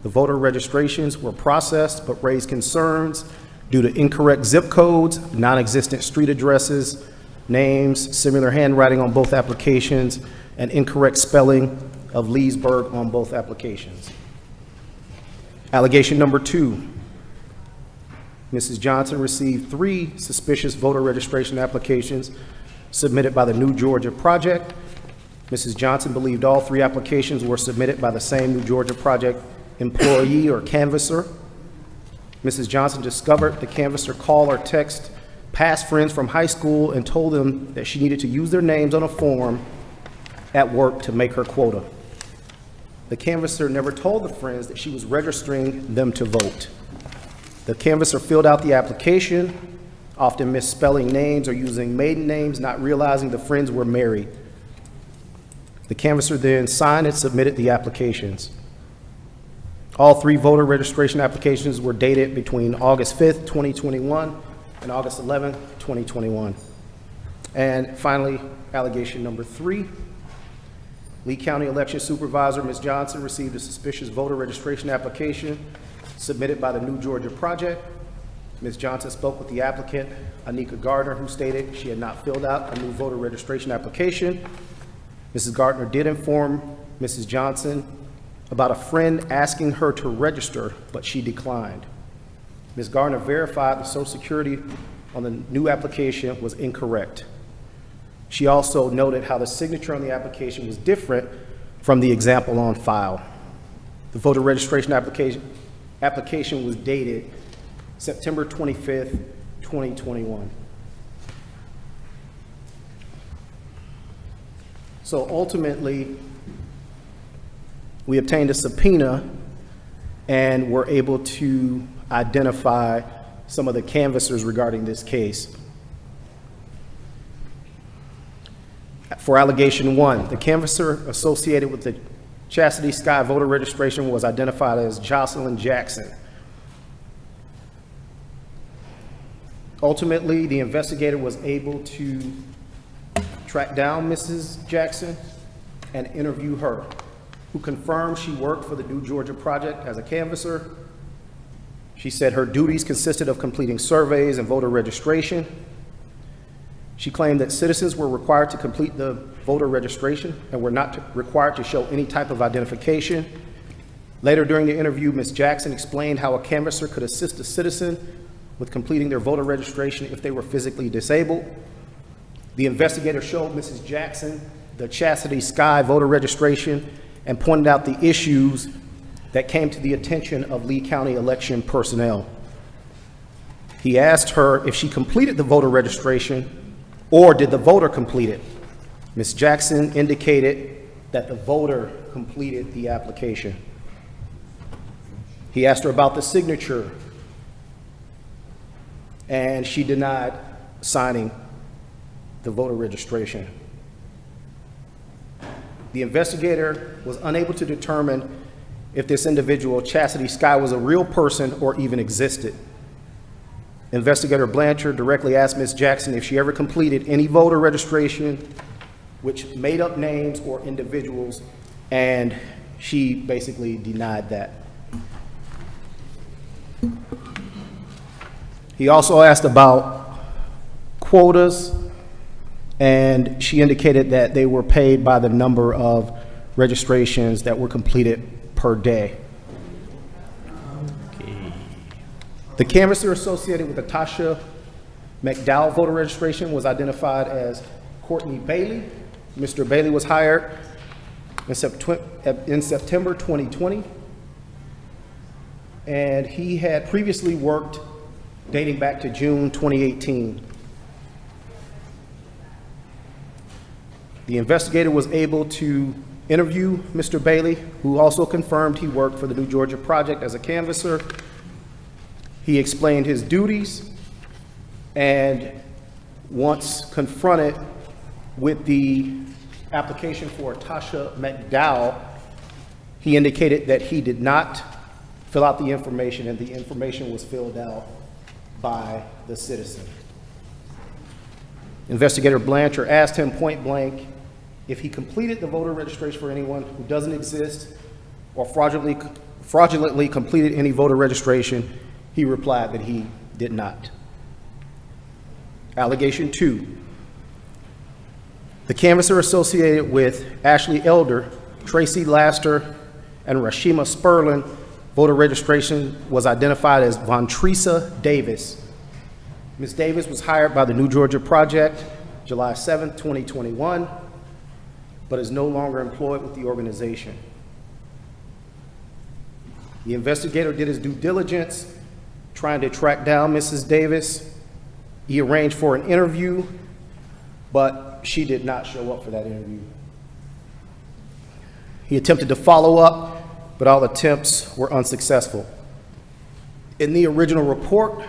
The voter registrations were processed but raised concerns due to incorrect zip codes, non-existent street addresses, names, similar handwriting on both applications, and incorrect spelling of Leesburg on both applications. Allegation number 2, Mrs. Johnson received 3 suspicious voter registration applications submitted by the New Georgia Project. Mrs. Johnson believed all 3 applications were submitted by the same New Georgia Project employee or canvasser. Mrs. Johnson discovered the canvasser call or text past friends from high school and told them that she needed to use their names on a form at work to make her quota. The canvasser never told the friends that she was registering them to vote. The canvasser filled out the application, often misspelling names or using maiden names, not realizing the friends were married. The canvasser then signed and submitted the applications. All 3 voter registration applications were dated between August 5th, 2021 and August 11th, 2021. And finally, allegation number 3, Lee County Election Supervisor Ms. Johnson received a suspicious voter registration application submitted by the New Georgia Project. Ms. Johnson spoke with the applicant, Anika Gardner, who stated she had not filled out a new voter registration application. Mrs. Gardner did inform Mrs. Johnson about a friend asking her to register, but she declined. Ms. Gardner verified the Social Security on the new application was incorrect. She also noted how the signature on the application was different from the example on file. The voter registration application was dated September 25th, 2021. So ultimately, we obtained a subpoena and were able to identify some of the canvassers regarding this case. For allegation 1, the canvasser associated with the Chastity Sky voter registration was identified as Jocelyn Jackson. Ultimately, the investigator was able to track down Mrs. Jackson and interview her, who confirmed she worked for the New Georgia Project as a canvasser. She said her duties consisted of completing surveys and voter registration. She claimed that citizens were required to complete the voter registration and were not required to show any type of identification. Later during the interview, Ms. Jackson explained how a canvasser could assist a citizen with completing their voter registration if they were physically disabled. The investigator showed Mrs. Jackson the Chastity Sky voter registration and pointed out the issues that came to the attention of Lee County election personnel. He asked her if she completed the voter registration or did the voter complete it. Ms. Jackson indicated that the voter completed the application. He asked her about the signature, and she denied signing the voter registration. The investigator was unable to determine if this individual, Chastity Sky, was a real person or even existed. Investigator Blanchard directly asked Ms. Jackson if she ever completed any voter registration which made up names or individuals, and she basically denied that. He also asked about quotas, and she indicated that they were paid by the number of registrations that were completed per day. The canvasser associated with the Tasha McDowell voter registration was identified as Courtney Bailey. Mr. Bailey was hired in September 2020, and he had previously worked dating back to June 2018. The investigator was able to interview Mr. Bailey, who also confirmed he worked for the New Georgia Project as a canvasser. He explained his duties, and once confronted with the application for Tasha McDowell, he indicated that he did not fill out the information, and the information was filled out by the citizen. Investigator Blanchard asked him point blank if he completed the voter registration for anyone who doesn't exist or fraudulently completed any voter registration. He replied that he did not. Allegation 2. The canvasser associated with Ashley Elder, Tracy Laster, and Rashima Sperlin voter registration was identified as Vontresa Davis. Ms. Davis was hired by the New Georgia Project July 7, 2021, but is no longer employed with the organization. The investigator did his due diligence trying to track down Mrs. Davis. He arranged for an interview, but she did not show up for that interview. He attempted to follow up, but all attempts were unsuccessful. In the original report,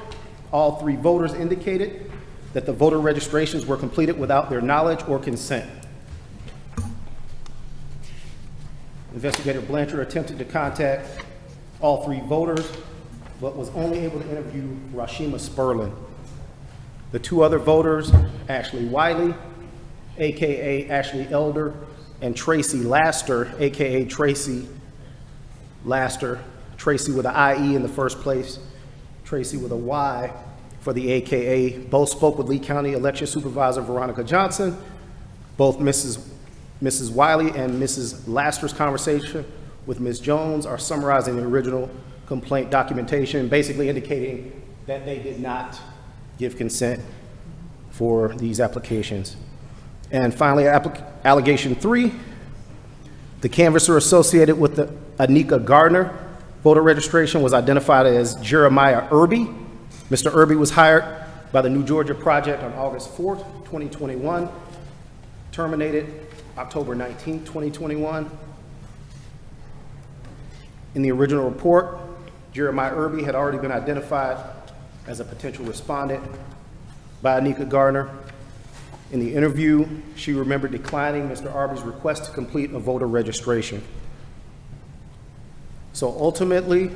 all 3 voters indicated that the voter registrations were completed without their knowledge or consent. Investigator Blanchard attempted to contact all 3 voters, but was only able to interview Rashima Sperlin. The 2 other voters, Ashley Wiley, AKA Ashley Elder, and Tracy Laster, AKA Tracy Laster, Tracy with an IE in the first place, Tracy with a Y for the AKA, both spoke with Lee County Election Supervisor Veronica Johnson. Both Mrs. Wiley and Mrs. Laster's conversation with Ms. Jones are summarizing the original complaint documentation, basically indicating that they did not give consent for these applications. And finally, allegation 3, the canvasser associated with the Anika Gardner voter registration was identified as Jeremiah Irby. Mr. Irby was hired by the New Georgia Project on August 4th, 2021, terminated October 19th, 2021. In the original report, Jeremiah Irby had already been identified as a potential respondent by Anika Gardner. In the interview, she remembered declining Mr. Irby's request to complete a voter registration. So ultimately,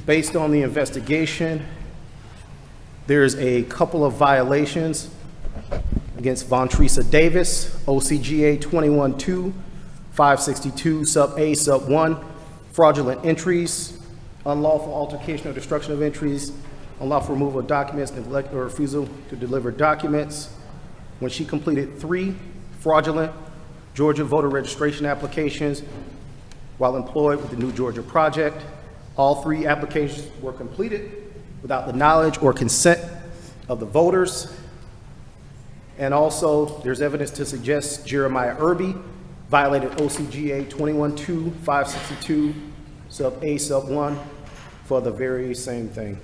based on the investigation, there's a couple of violations against Vontresa Davis, OCGA 21-2, 562 sub A sub 1, fraudulent entries, unlawful altercation or destruction of entries, unlawful removal of documents, neglect or refusal to deliver documents. When she completed 3 fraudulent Georgia voter registration applications while employed with the New Georgia Project, all 3 applications were completed without the knowledge or consent of the voters. And also, there's evidence to suggest Jeremiah Irby violated OCGA 21-2, 562 sub A sub 1 for the very same thing.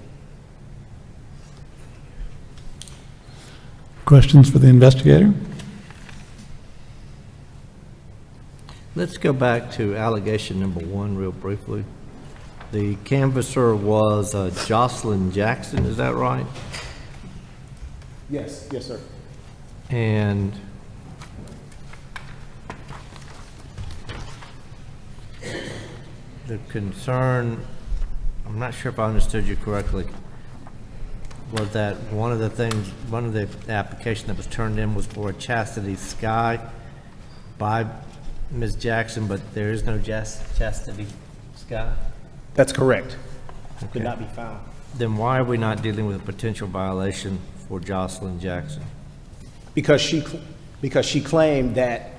Questions for the investigator? Let's go back to allegation number 1 real briefly. The canvasser was Jocelyn Jackson, is that right? Yes, yes, sir. And the concern, I'm not sure if I understood you correctly, was that one of the application that was turned in was for a Chastity Sky by Ms. Jackson, but there is no Chastity Sky? That's correct. Okay. Could not be found. Then why are we not dealing with a potential violation for Jocelyn Jackson? Because she claimed that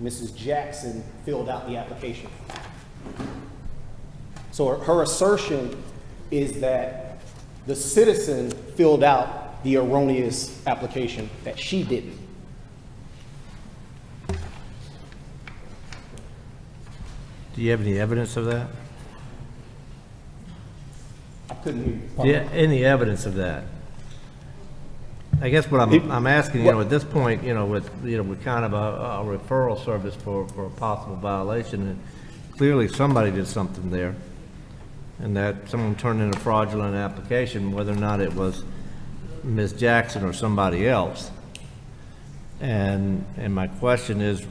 Mrs. Jackson filled out the application. So her assertion is that the citizen filled out the erroneous application, that she didn't. Do you have any evidence of that? I couldn't hear you. Yeah, any evidence of that? I guess what I'm asking, at this point, with kind of a referral service for a possible violation, and clearly somebody did something there, and that someone turned in a fraudulent application, whether or not it was Ms. Jackson or somebody else. And my question is,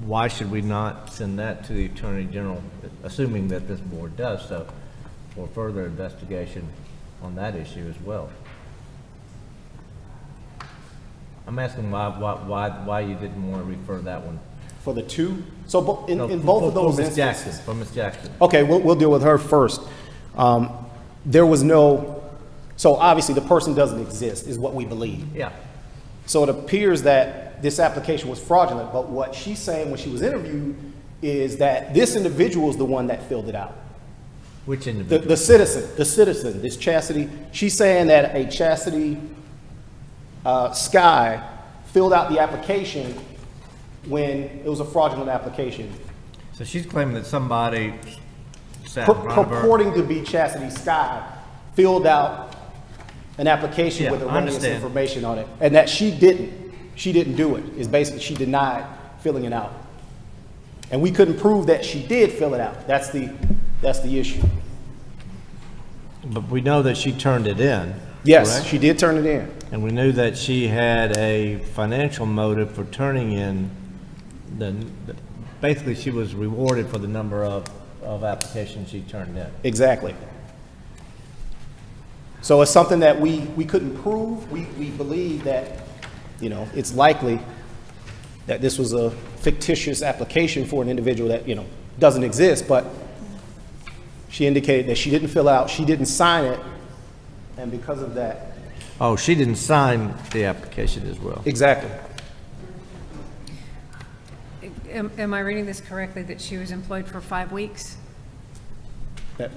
why should we not send that to the Attorney General, assuming that this board does so, for further investigation on that issue as well? I'm asking why you didn't want to refer that one. For the two? So in No, both of those for Ms. instances. Jackson, for Ms. Jackson. Okay, we'll deal with her first. There was no, so obviously the person doesn't exist, is what we believe. Yeah. So it appears that this application was fraudulent, but what she's saying when she was interviewed is that this individual is the one that filled it out. Which individual? The citizen, this Chastity, she's saying that a Chastity Sky filled out the application when it was a fraudulent application. So she's claiming that somebody sat in front of her. Purporting to be Chastity Sky filled out an application Yeah, with I erroneous understand. information on it, and that she didn't do it, is basically, she denied filling it out. And we couldn't prove that she did fill it out. That's the issue. But we know that she turned it in. Yes, correct? she did turn it in. And we knew that she had a financial motive for turning in basically she was rewarded for the number of applications she turned in. Exactly. So it's something that we couldn't prove. We believe that, it's likely that this was a fictitious application for an individual that, doesn't exist, but she indicated that she didn't fill out, she didn't sign it, and because of that. Oh, she didn't sign the application as well. Exactly. Am I reading this correctly, that she was employed for 5 weeks? That-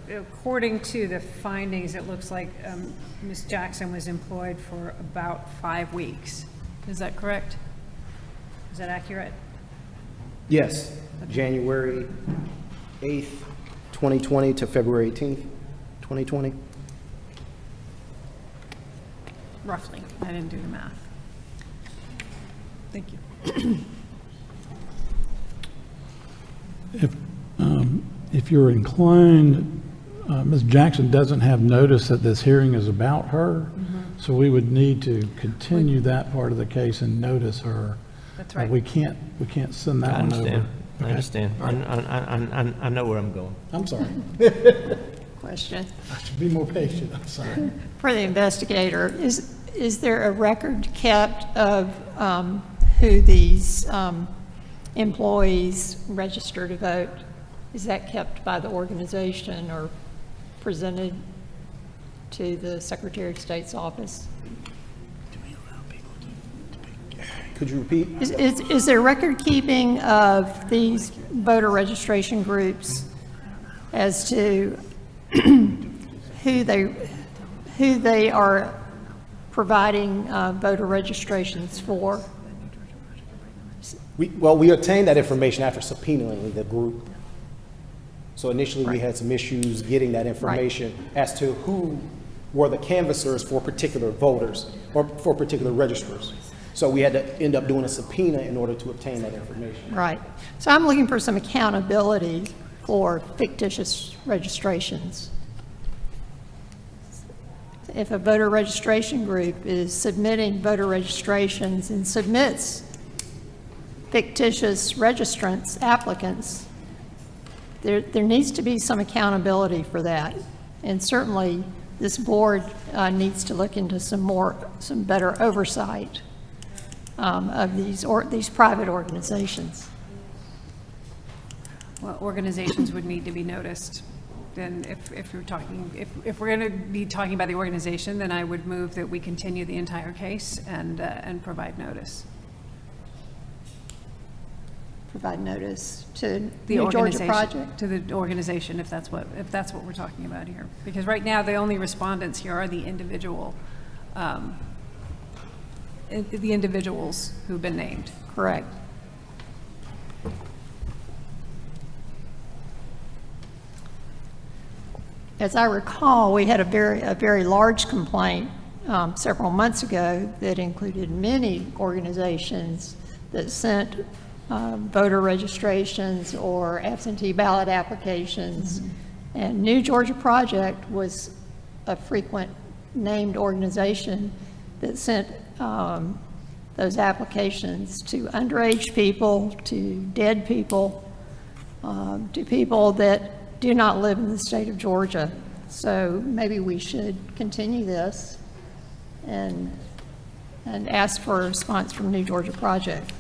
According to the findings, it looks like Ms. Jackson was employed for about 5 weeks. Is that correct? Is that accurate? Yes, January 8th, 2020 to February 18th, 2020. Roughly. I didn't do the math. Thank you. If you're inclined, Ms. Jackson doesn't have notice that this hearing is about her, so we would need to continue that part of the case and notice her. That's right. We can't send that I one over. understand. I Okay. understand. I know where I'm going. I'm sorry. Question. I should be more patient. I'm sorry. For the investigator, is there a record kept of who these employees register to vote? Is that kept by the organization or presented to the Secretary of State's office? Could you repeat? Is there record keeping of these voter registration groups as to who they are providing voter registrations for? We obtained that information after subpoenaing the group. So initially, we had some issues getting that information as to who were the canvassers for particular voters or for particular registrars. So we had to end up doing a subpoena in order to obtain that information. Right. So I'm looking for some accountability for fictitious registrations. if a voter registration group is submitting voter registrations and submits fictitious registrants, applicants, there needs to be some accountability for that. And certainly, this board needs to look into some better oversight of these private organizations. Well, organizations would need to be noticed. Then if we're going to be talking about the organization, then I would move that we continue the entire case and provide notice. Provide notice to The New Georgia organization, Project. to the organization, if that's what we're talking about here. Because right now, the only respondents here are the individuals who've been named. Correct. As I recall, we had a very large complaint several months ago that included many organizations that sent voter registrations or absentee ballot applications. And New Georgia Project was a frequent named organization that sent those applications to underage people, to dead people, to people that do not live in the state of Georgia. So maybe we should continue this and ask for a response from New Georgia Project.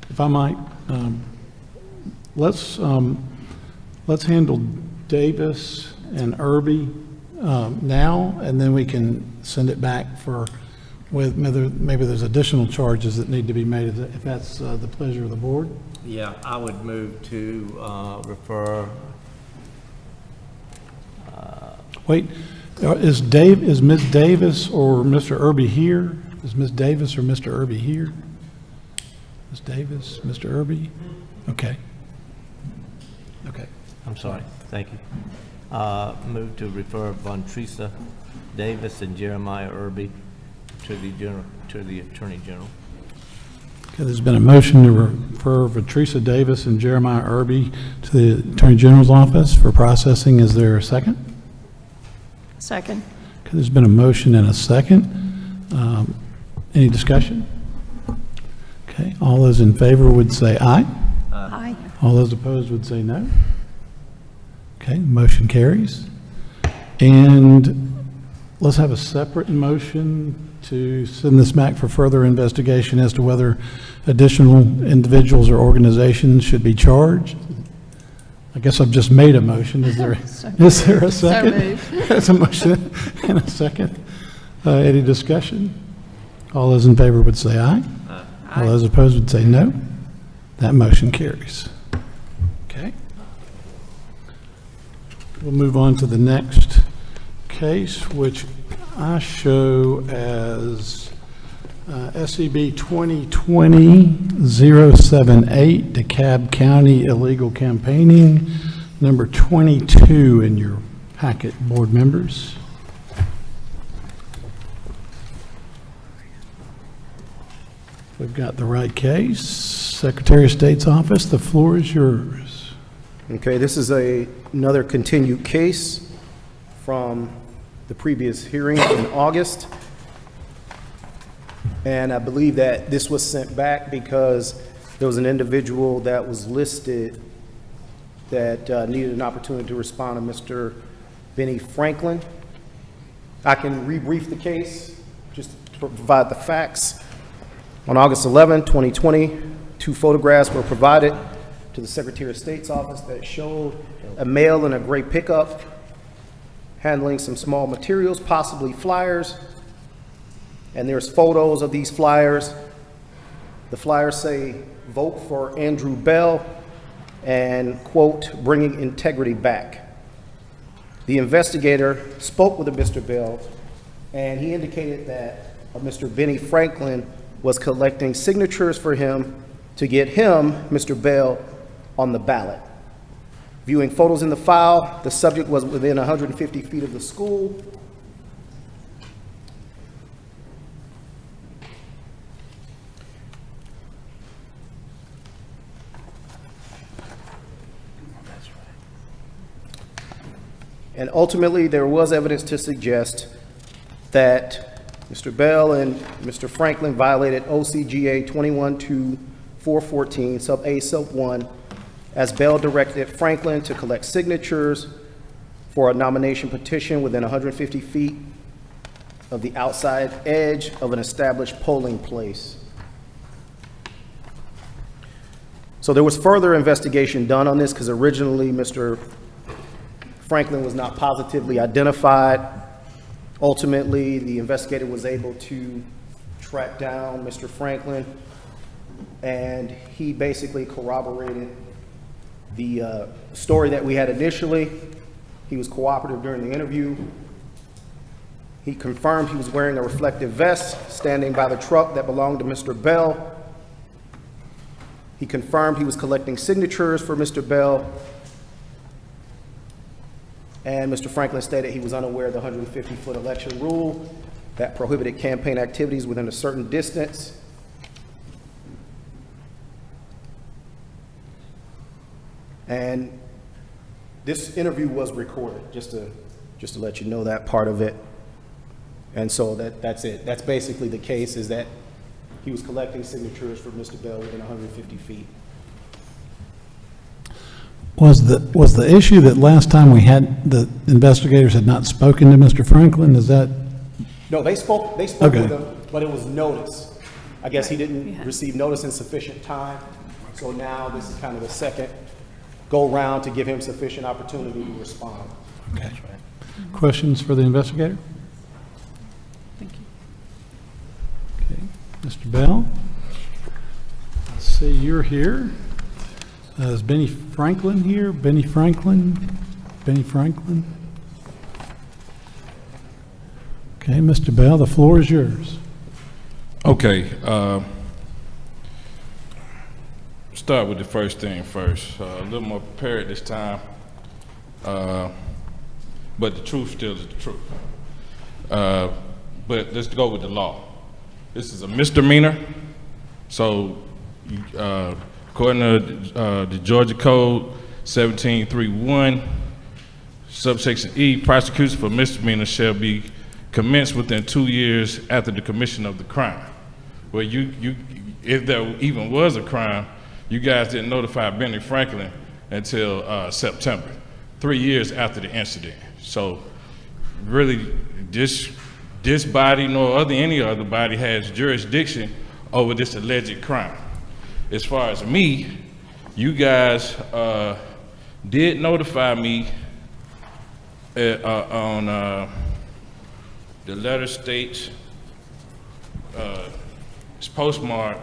If I might, let's handle Davis and Irby now, and then we can send it back with maybe there's additional charges that need to be made, if that's the pleasure of the board. Yeah, I would move to refer. Wait, is Ms. Davis or Mr. Irby here? Is Ms. Davis or Mr. Irby here? Ms. Davis, Mr. Irby? Okay. Okay. I'm sorry, thank you. Move to refer Von Teresa Davis and Jeremiah Irby to the Attorney General. Okay, there's been a motion to refer Teresa Davis and Jeremiah Irby to the Attorney General's office for processing. Is there a second? Second. Okay, there's been a motion and a second. Any discussion? Okay, all those in favor would say aye. Aye. All those opposed would say no. Okay, motion carries. And let's have a separate motion to send this back for further investigation as to whether additional individuals or organizations should be charged. I guess I've just made a motion. Is there a second? So moved. There's a motion and a second. Any discussion? All those in favor would say aye. All those opposed would say no. That motion carries. Okay. We'll move on to the next case, which I show as SCB 2020-078, DeKalb County illegal campaigning, number 22 in your packet, board members. We've got the right case. Secretary of State's office, the floor is yours. Okay, this is another continued case from the previous hearing in August. And I believe that this was sent back because there was an individual that was listed that needed an opportunity to respond to Mr. Benny Franklin. I can rebrief the case, just to provide the facts. On August 11, 2020, 2 photographs were provided to the Secretary of State's office that showed a male in a gray pickup handling some small materials, possibly flyers. And there's photos of these flyers. The flyers say, "Vote for Andrew Bell," and quote, "bringing integrity back." The investigator spoke with Mr. Bell, and he indicated that Mr. Benny Franklin was collecting signatures for him to get him, Mr. Bell, on the ballot. Viewing photos in the file, the subject was within 150 feet of the school. And ultimately, there was evidence to suggest that Mr. Bell and Mr. Franklin violated OCGA 21-414, sub A, sub 1, as Bell directed Franklin to collect signatures for a nomination petition within 150 feet of the outside edge of an established polling place. So there was further investigation done on this because originally Mr. Franklin was not positively identified. Ultimately, the investigator was able to track down Mr. Franklin, and he basically corroborated the story that we had initially. He was cooperative during the interview. He confirmed he was wearing a reflective vest, standing by the truck that belonged to Mr. Bell. He confirmed he was collecting signatures for Mr. Bell. And Mr. Franklin stated he was unaware of the 150-foot election rule that prohibited campaign activities within a certain distance. And this interview was recorded, just to let you know that part of it. And so that's it. That's basically the case, is that he was collecting signatures for Mr. Bell within 150 feet. Was the issue that last time we had, the investigators had not spoken to Mr. Franklin? Is that? No, they spoke Okay. with him, but it was notice. I guess he didn't receive notice in sufficient time. So now this is kind of a second go-round to give him sufficient opportunity to respond. Okay. Questions for the investigator? Thank you. Okay. Mr. Bell? Let's see, you're here. Is Benny Franklin here? Benny Franklin? Benny Franklin? Okay, Mr. Bell, the floor is yours. Okay, start with the first thing first. A little more prepared this time, but the truth still is the truth. But let's go with the law. This is a misdemeanor, so according to the Georgia Code 1731, subsection E, prosecution for misdemeanor shall be commenced within 2 years after the commission of the crime. Well, if there even was a crime, you guys didn't notify Benny Franklin until September, 3 years after the incident. So really, this body nor any other body has jurisdiction over this alleged crime. As far as me, you guys did notify me on the letter states, it's postmarked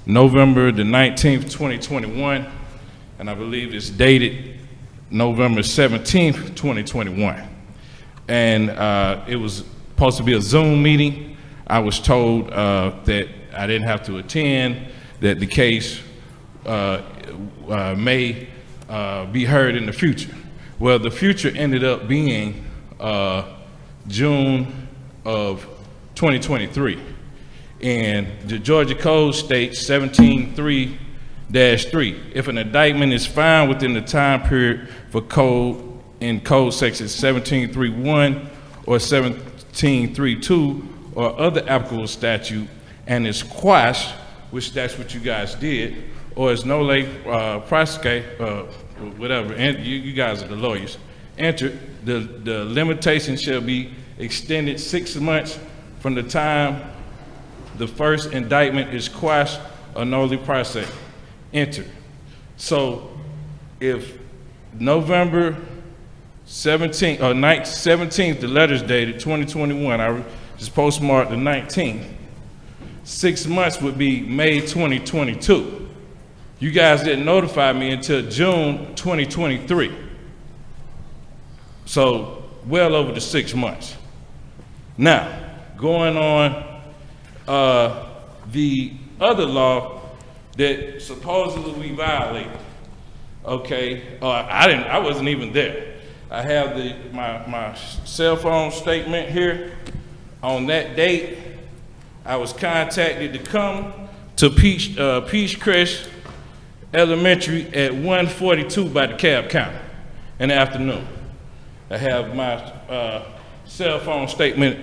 November the 19th, 2021, and I believe it's dated November 17th, 2021. And it was supposed to be a Zoom meeting. I was told that I didn't have to attend, that the case may be heard in the future. Well, the future ended up being June of 2023. And the Georgia Code states 17.3-3, if an indictment is found within the time period for code sections 17.3.1 or 17.3.2 or other applicable statute and is quashed, which that's what you guys did, or is no late prosecute, whatever, and you guys are the lawyers, entered, the limitation shall be extended 6 months from the time the first indictment is quashed or nolly prosecuted, entered. So if November 17th, or 17th, the letter's dated 2021, I just postmarked the 19th, 6 months would be May 2022. You guys didn't notify me until June 2023. So well over the 6 months. Now, going on the other law that supposedly we violated, okay, I wasn't even there. I have my cell phone statement here. On that date, I was contacted to come to Peachcrest Elementary at 1:42 by DeKalb County in the afternoon. I have my cell phone statement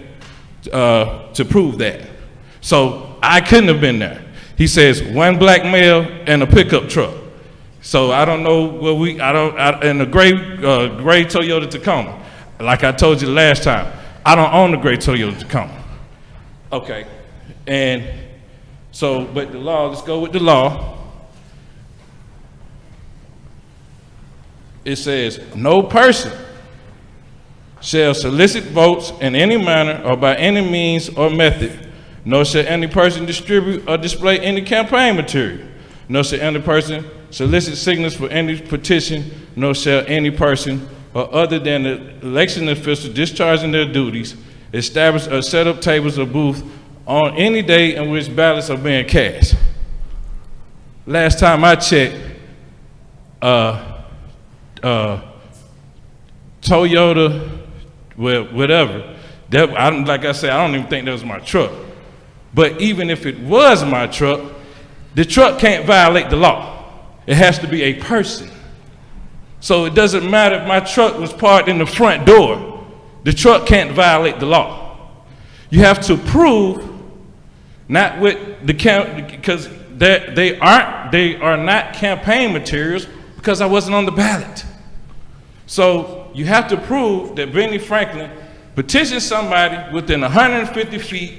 to prove that. So I couldn't have been there. He says one black male and a pickup truck. So I don't know where and a gray Toyota Tacoma. Like I told you the last time, I don't own the gray Toyota Tacoma. Okay, and so, but the law, let's go with the law. It says, no person shall solicit votes in any manner or by any means or method, nor shall any person distribute or display any campaign material, nor shall any person solicit signatures for any petition, nor shall any person or other than the election official discharging their duties establish or set up tables or booths on any day in which ballots are being cast. Last time I checked, Toyota, well, whatever, like I said, I don't even think that was my truck. But even if it was my truck, the truck can't violate the law. It has to be a person. So it doesn't matter if my truck was parked in the front door, the truck can't violate the law. You have to prove, not with the because they are not campaign materials because I wasn't on the ballot. So you have to prove that Benny Franklin petitioned somebody within 150 feet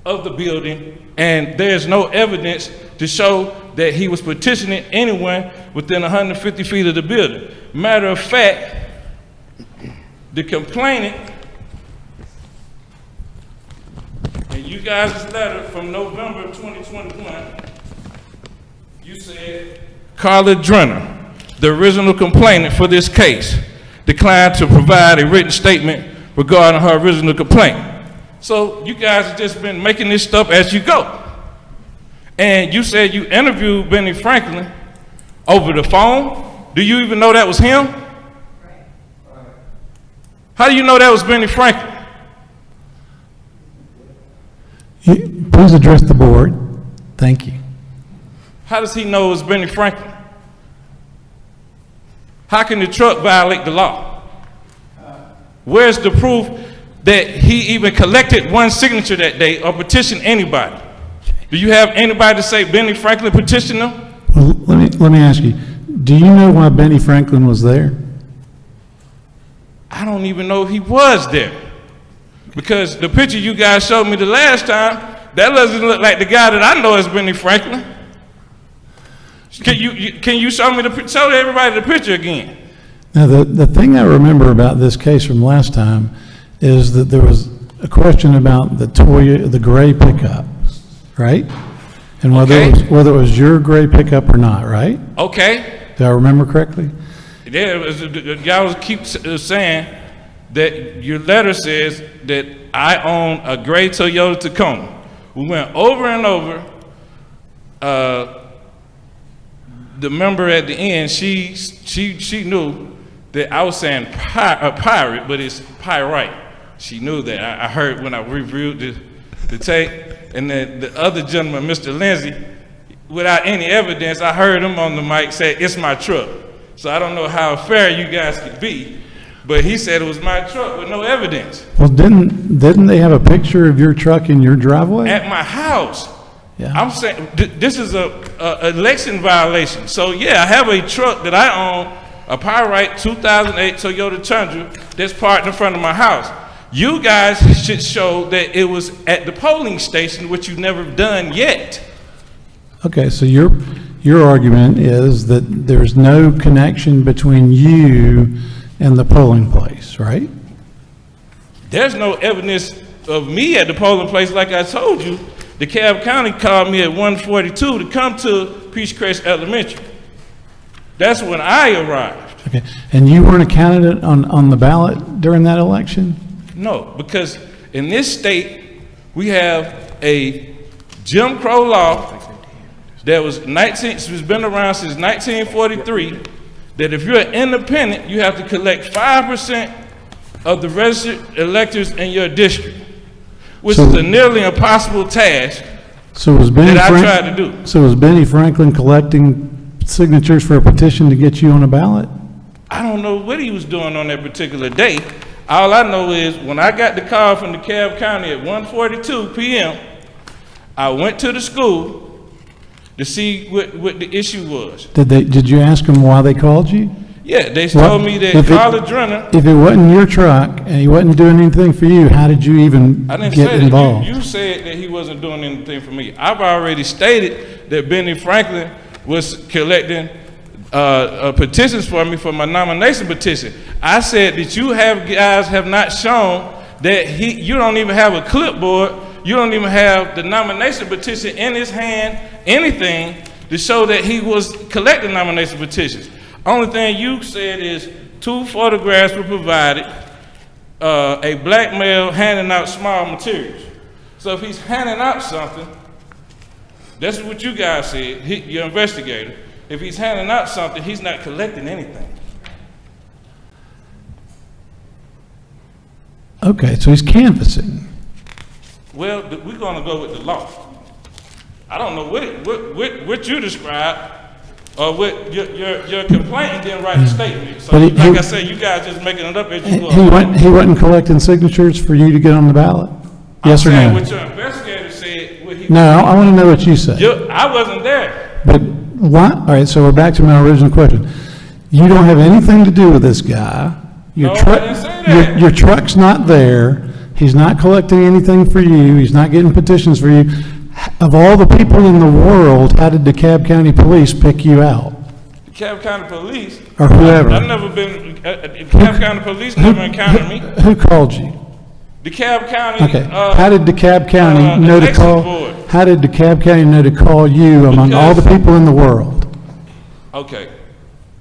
of the building, and there's no evidence to show that he was petitioning anyone within 150 feet of the building. Matter of fact, the complainant, in you guys' letter from November 2021, you said, Carla Drenner, the original complainant for this case, declined to provide a written statement regarding her original complaint. So you guys have just been making this stuff as you go. And you said you interviewed Benny Franklin over the phone. Do you even know that was him? How do you know that was Benny Franklin? Please address the board. Thank you. How does he know it was Benny Franklin? How can the truck violate the law? Where's the proof that he even collected one signature that day or petitioned anybody? Do you have anybody to say Benny Franklin petitioned them? Well, let me ask you, do you know why Benny Franklin was there? I don't even know if he was there. Because the picture you guys showed me the last time, that doesn't look like the guy that I know as Benny Franklin. Can you show everybody the picture again? Now, the thing I remember about this case from last time is that there was a question about the gray pickup, right? And whether it was your gray pickup or not, right? Okay. Do I remember correctly? Y'all keep saying that your letter says that I own a gray Toyota Tacoma. We went over and over. The member at the end, she knew that I was saying pirate, but it's pyrite. She knew that. I heard when I reviewed the tape, and then the other gentleman, Mr. Lindsay, without any evidence, I heard him on the mic say, it's my truck. So I don't know how fair you guys could be, but he said it was my truck with no evidence. Well, didn't they have a picture of your truck in your driveway? At my house. Yeah. I'm saying, this is a election violation. So yeah, I have a truck that I own, a Pyrite 2008 Toyota Tundra that's parked in front of my house. You guys should show that it was at the polling station, which you've never done yet. Okay, so your argument is that there's no connection between you and the polling place, right? There's no evidence of me at the polling place. Like I told you, DeKalb County called me at 1:42 to come to Peachcrest Elementary. That's when I arrived. Okay, and you weren't a candidate on the ballot during that election? No, because in this state, we have a Jim Crow law that has been around since 1943, that if you're an independent, you have to collect 5% of the registered electors in your district, which is a nearly impossible task that I tried to do. So was Benny Franklin collecting signatures for a petition to get you on a ballot? I don't know what he was doing on that particular day. All I know is when I got the call from DeKalb County at 1:42 p.m., I went to the school to see what the issue was. Did you ask them why they called you? Yeah, they What- told me that if it- Carla Drenner, If it wasn't your truck and he wasn't doing anything for you, how did you even I didn't get say that. involved? You said that he wasn't doing anything for me. I've already stated that Benny Franklin was collecting petitions for me for my nomination petition. I said that you guys have not shown that you don't even have a clipboard, you don't even have the nomination petition in his hand, anything to show that he was collecting nomination petitions. Only thing you said is 2 photographs were provided, a black male handing out small materials. So if he's handing out something, that's what you guys said, your investigator. If he's handing out something, he's not collecting anything. Okay, so he's canvassing. Well, we're gonna go with the law. I don't know what you described, or what your complaint didn't write the statement. So But like I said, you guys just making it up as you go. He wasn't collecting signatures for you to get on the ballot? Yes or I'm saying no? what your investigator said, what he. No, I want to know what you said. I wasn't there. But why, all right, so we're back to my original question. You don't have anything to do with this guy. Your No, I truck- didn't say that. Your truck's not there. He's not collecting anything for you. He's not getting petitions for you. Of all the people in the world, how did DeKalb County Police pick you out? DeKalb County Police. Or whoever. I've never been, DeKalb County Police never encountered me. Who called you? DeKalb County. Okay, how did DeKalb County know to election call? board. How did DeKalb County know to call you among all the Because- people in the world? Okay,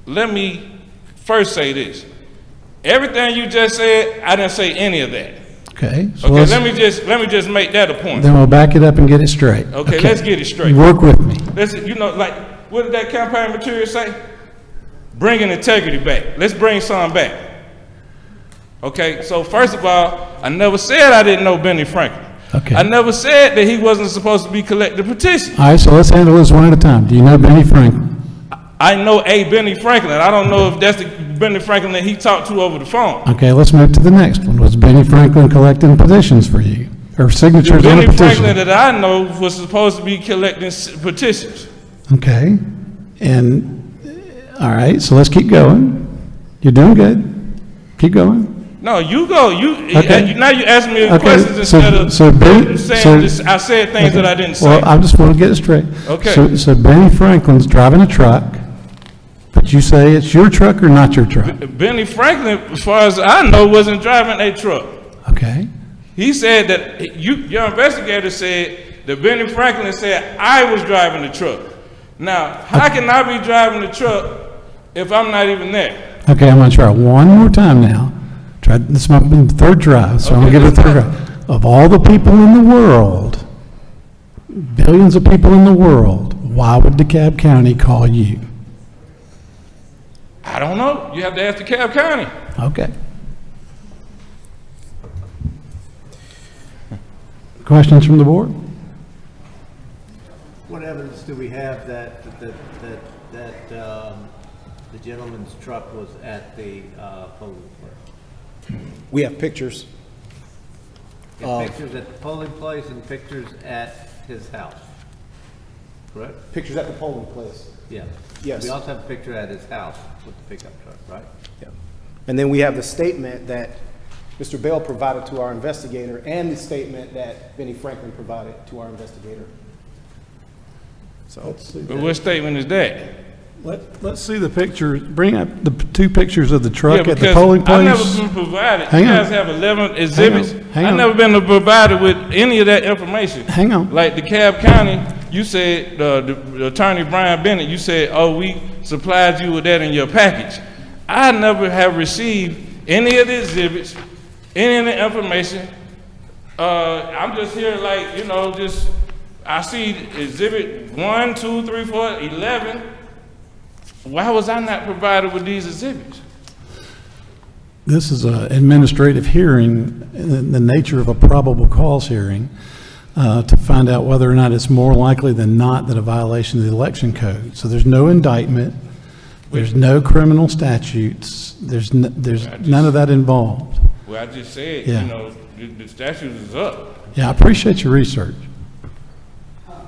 let me first say this. Everything you just said, I didn't say any of that. Okay, so Okay, let's, let me just make that a point. then we'll back it up and get it straight. Okay, let's get it straight. Work with me. Listen, like, what did that campaign material say? Bringing integrity back. Let's bring some back. Okay, so first of all, I never said I didn't know Benny Franklin. Okay. I never said that he wasn't supposed to be collecting petitions. All right, so let's handle this one at a time. Do you know Benny Franklin? I know a Benny Franklin. I don't know if that's the Benny Franklin that he talked to over the phone. Okay, let's move to the next one. Was Benny Franklin collecting petitions for you? Or signatures on a Benny Franklin petition? that I know was supposed to be collecting petitions. Okay, and, all right, so let's keep going. You're doing good. Keep going. No, you go. Okay. Now you ask me Okay, questions so- instead of so Benny- saying so- this, I said things that I didn't say. Well, I just want to get it straight. Okay. So Benny Franklin's driving a truck, but you say it's your truck or not your truck? Benny Franklin, as far as I know, wasn't driving a truck. Okay, He said that your investigator said that Benny Franklin said I was driving the truck. Now, how can I be driving the truck if I'm not even there? okay, I'm going to try one more time now. This is my third try, so I'm going to give it a third try. Of all the people in the world, billions of people in the world, why would DeKalb County call you? I don't know. You have to ask DeKalb County. Okay. Questions from the board? What evidence do we have that the gentleman's truck was at the polling place? We have pictures. And pictures at the polling place and pictures at his house, correct? Pictures at the polling place. Yeah. Yes. We also have a picture at his house with the pickup truck, right? Yeah. And then we have the statement that Mr. Bell provided to our investigator and the statement that Benny Franklin provided to our investigator. So, But what statement is that? Let's see the pictures. Bring up the two pictures of the Yeah, truck at the because polling I've never place. been provided. Hang You on. guys have 11 exhibits. Hang I've on. never been provided with any of that information. Hang on. Like DeKalb County, you said, the attorney Brian Bennett, you said, oh, we supplied you with that in your package. I never have received any of the exhibits, any of the information. I'm just here like, I see exhibit 1, 2, 3, 4, 11. Why was I not provided with these exhibits? This is an administrative hearing in the nature of a probable cause hearing to find out whether or not it's more likely than not that a violation of the election code. So there's no indictment, there's no criminal statutes, there's none of that involved. Well, I just said, Yeah. you know, the statute is up. Yeah, I appreciate your research.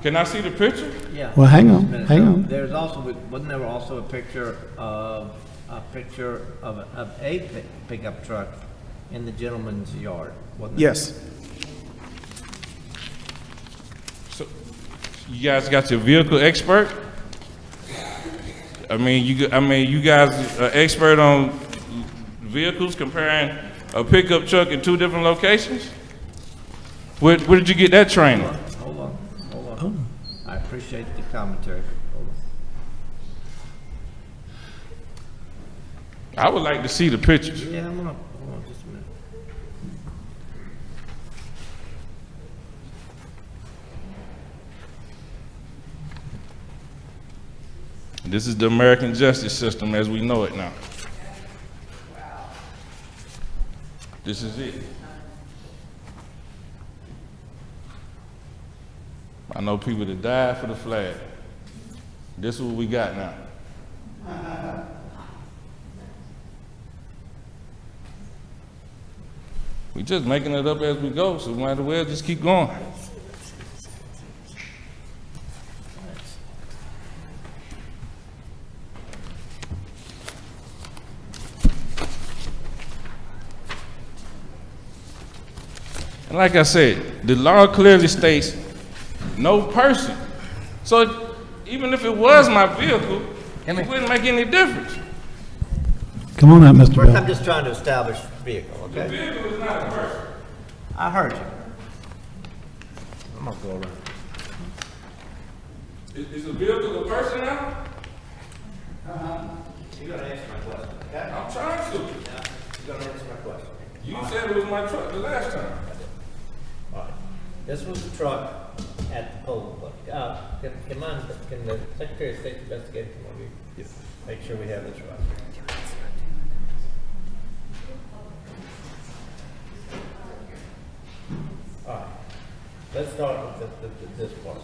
Can I see the picture? Yeah. Well, hang on, Just a minute. hang on. There's also, wasn't there also a picture of a pickup truck in the gentleman's yard? Wasn't there? Yes. So, you guys got your vehicle expert? I mean, you guys are expert on vehicles, comparing a pickup truck in two different locations? Where did you get that training? Hold on. I appreciate the commentary. Hold on. I would like to see the pictures. Yeah, hold on just a minute. This is the American justice system as we know it now. This is it. I know people that died for the flag. This is what we got now. We just making it up as we go, so might as well just keep going. And like I said, the law clearly states no person. So even if it was my vehicle, it wouldn't make any difference. Come on out, Mr. First, I'm Bell. just trying to establish vehicle, The okay? vehicle is not a person. I heard you. I'm gonna go around. Is a vehicle a person now? You gotta answer my question, okay? I'm trying to. You gotta answer my question. You said it was my truck the last time. All right. This was the truck at the polling place. Can the Secretary of State investigate it for you? Yes. Make sure we have this right. All right. Let's start with this part.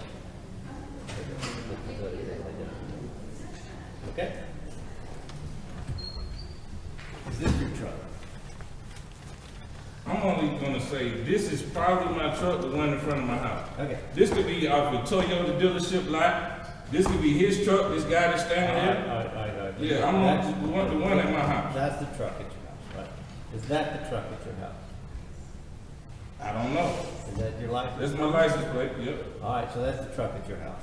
Okay? Is this your truck? I'm only gonna say, this is probably my truck, the one in front of my house. Okay. This could be off the Toyota dealership lot. This could be his truck, this guy that's standing here. All right. Yeah, I'm on the one at my house. That's the truck at your house, right? Is that the truck at your house? I don't know. Is that your license? That's my license plate, yep. All right, so that's the truck at your house.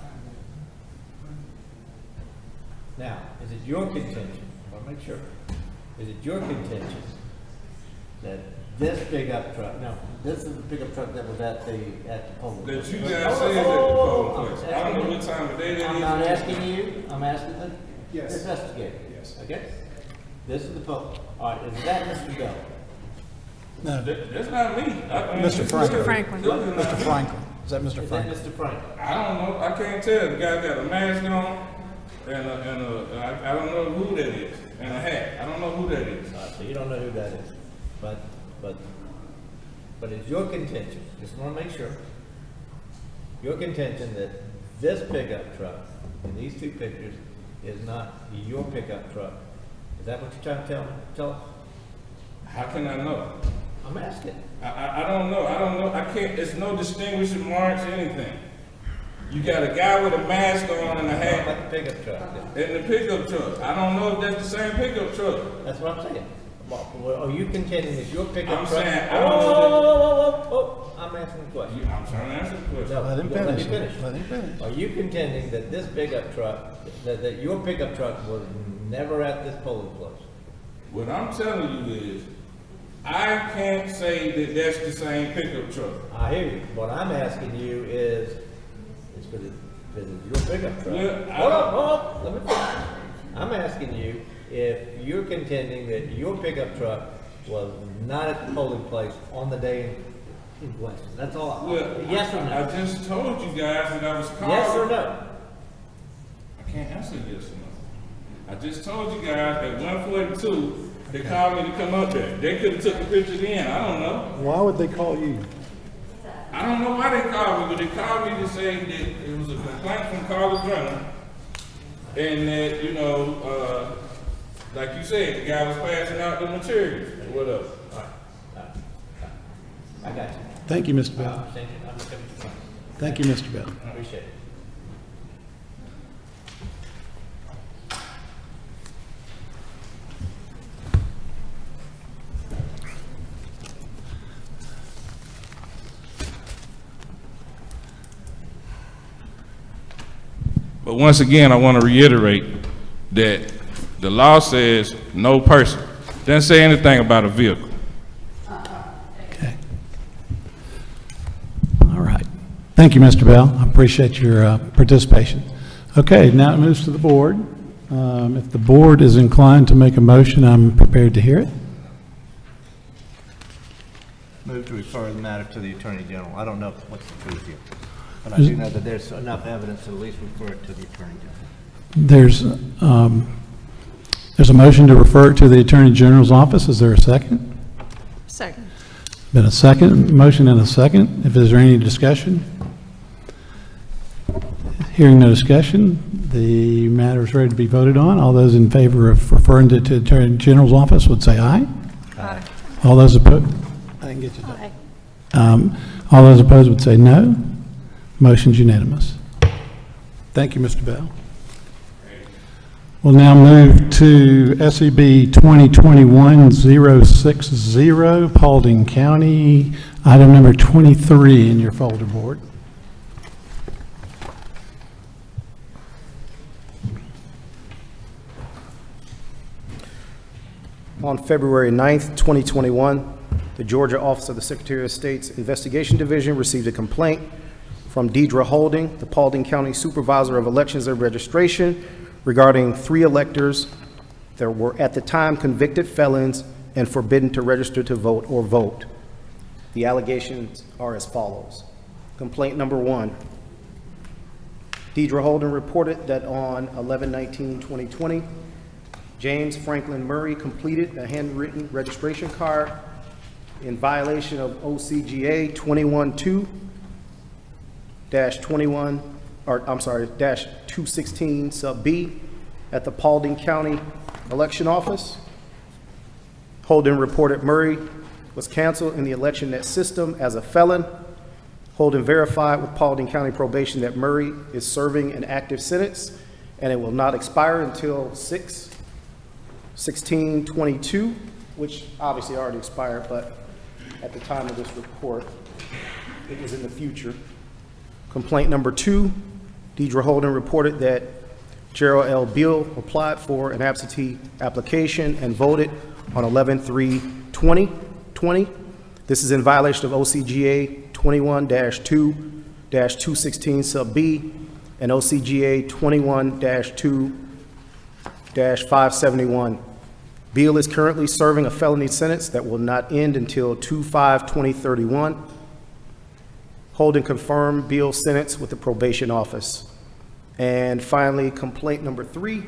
Now, is it your contention, I want to make sure, is it your contention that this pickup truck, no, this is the pickup truck that was at the polling That place? you guys said at the polling place. I don't know what time of day that is. I'm not asking you, I'm asking the investigator. Yes. Okay? This is the poll. All right, is that Mr. Bell? That's not me. Mr. Franklin. Franklin. Mr. Franklin. Is that Mr. Is that Franklin? Mr. Franklin? I don't know. I can't tell. The guy got a mask on and I don't know who that is, and a hat. I don't know who that is. All right, so you don't know who that is, but it's your contention, just want to make sure, your contention that this pickup truck in these two pictures is not your pickup truck. Is that what you're trying to tell us? How can I know? I'm asking. I don't know. I can't. It's no distinguishing marks, anything. You got a guy with a mask on and a hat Like the pickup truck. in the pickup truck. I don't know if that's the same pickup truck. That's what I'm saying. Well, are you contending that your pickup I'm truck? saying, I don't know Oh, I'm asking a question. I'm trying to answer the question. No, Let him let me finish. finish. Let him finish. Are you contending that this pickup truck, that your pickup truck was never at this polling place? What I'm telling you is, I can't say that that's the same pickup truck. I hear you. What I'm asking you is it your pickup truck? Well, Hold on, let me finish. I'm asking you if you're contending that your pickup truck was not at the polling place on the day in question. That's all. Well, Yes or I no? just told you guys that I was called. Yes or no? I can't answer yes or no. I just told you guys at 1:42, they called me to come up there. They could have took the picture then. I don't know. Why would they call you? I don't know why they called me, but they called me to say that it was a complaint from Carla Brenner, and that, you know, like you said, the guy was passing out the materials or whatever. All right. Thank you, Mr. Bell. Thank you, Mr. Bell. Appreciate it. But once again, I want to reiterate that the law says no person. Doesn't say anything about a vehicle. Okay. All right. Thank you, Mr. Bell. I appreciate your participation. Okay, now it moves to the board. If the board is inclined to make a motion, I'm prepared to hear it. Move to refer the matter to the Attorney General. I don't know what's the truth here, but I do know that there's enough evidence to at least refer it to the Attorney General. There's a motion to refer it to the Attorney General's office. Is there a second? Second. Been a second, motion and a second. If there's any discussion? Hearing no discussion, the matter is ready to be voted on. All those in favor of referring to the Attorney General's office would say aye. Aye. All those opposed? I didn't get you. Aye. All those opposed would say no. Motion's unanimous. Thank you, Mr. Bell. We'll now move to SEB 2021-060, Paulding County, item number 23 in your folder board. On February 9th, 2021, the Georgia Office of the Secretary of State's Investigation Division received a complaint from Deidre Holding, the Paulding County Supervisor of Elections and Registration, regarding 3 electors that were at the time convicted felons and forbidden to register to vote or vote. The allegations are as follows. Complaint number 1. Deidre Holden reported that on 11/19/2020, James Franklin Murray completed a handwritten registration card in violation of OCGA 216 sub B at the Paulding County Election Office. Holden reported Murray was canceled in the ElectionNet system as a felon. Holden verified with Paulding County Probation that Murray is serving an active sentence and it will not expire until 6/16/22, which obviously already expired, but at the time of this report, it was in the future. Complaint number 2, Deidre Holden reported that Gerald L. Beal applied for an absentee application and voted on 11/3/2020. This is in violation of OCGA 21-2-216 sub B and OCGA 21-2-571. Beal is currently serving a felony sentence that will not end until 2/5/2031. Holden confirmed Beal's sentence with the probation office. And finally, complaint number 3,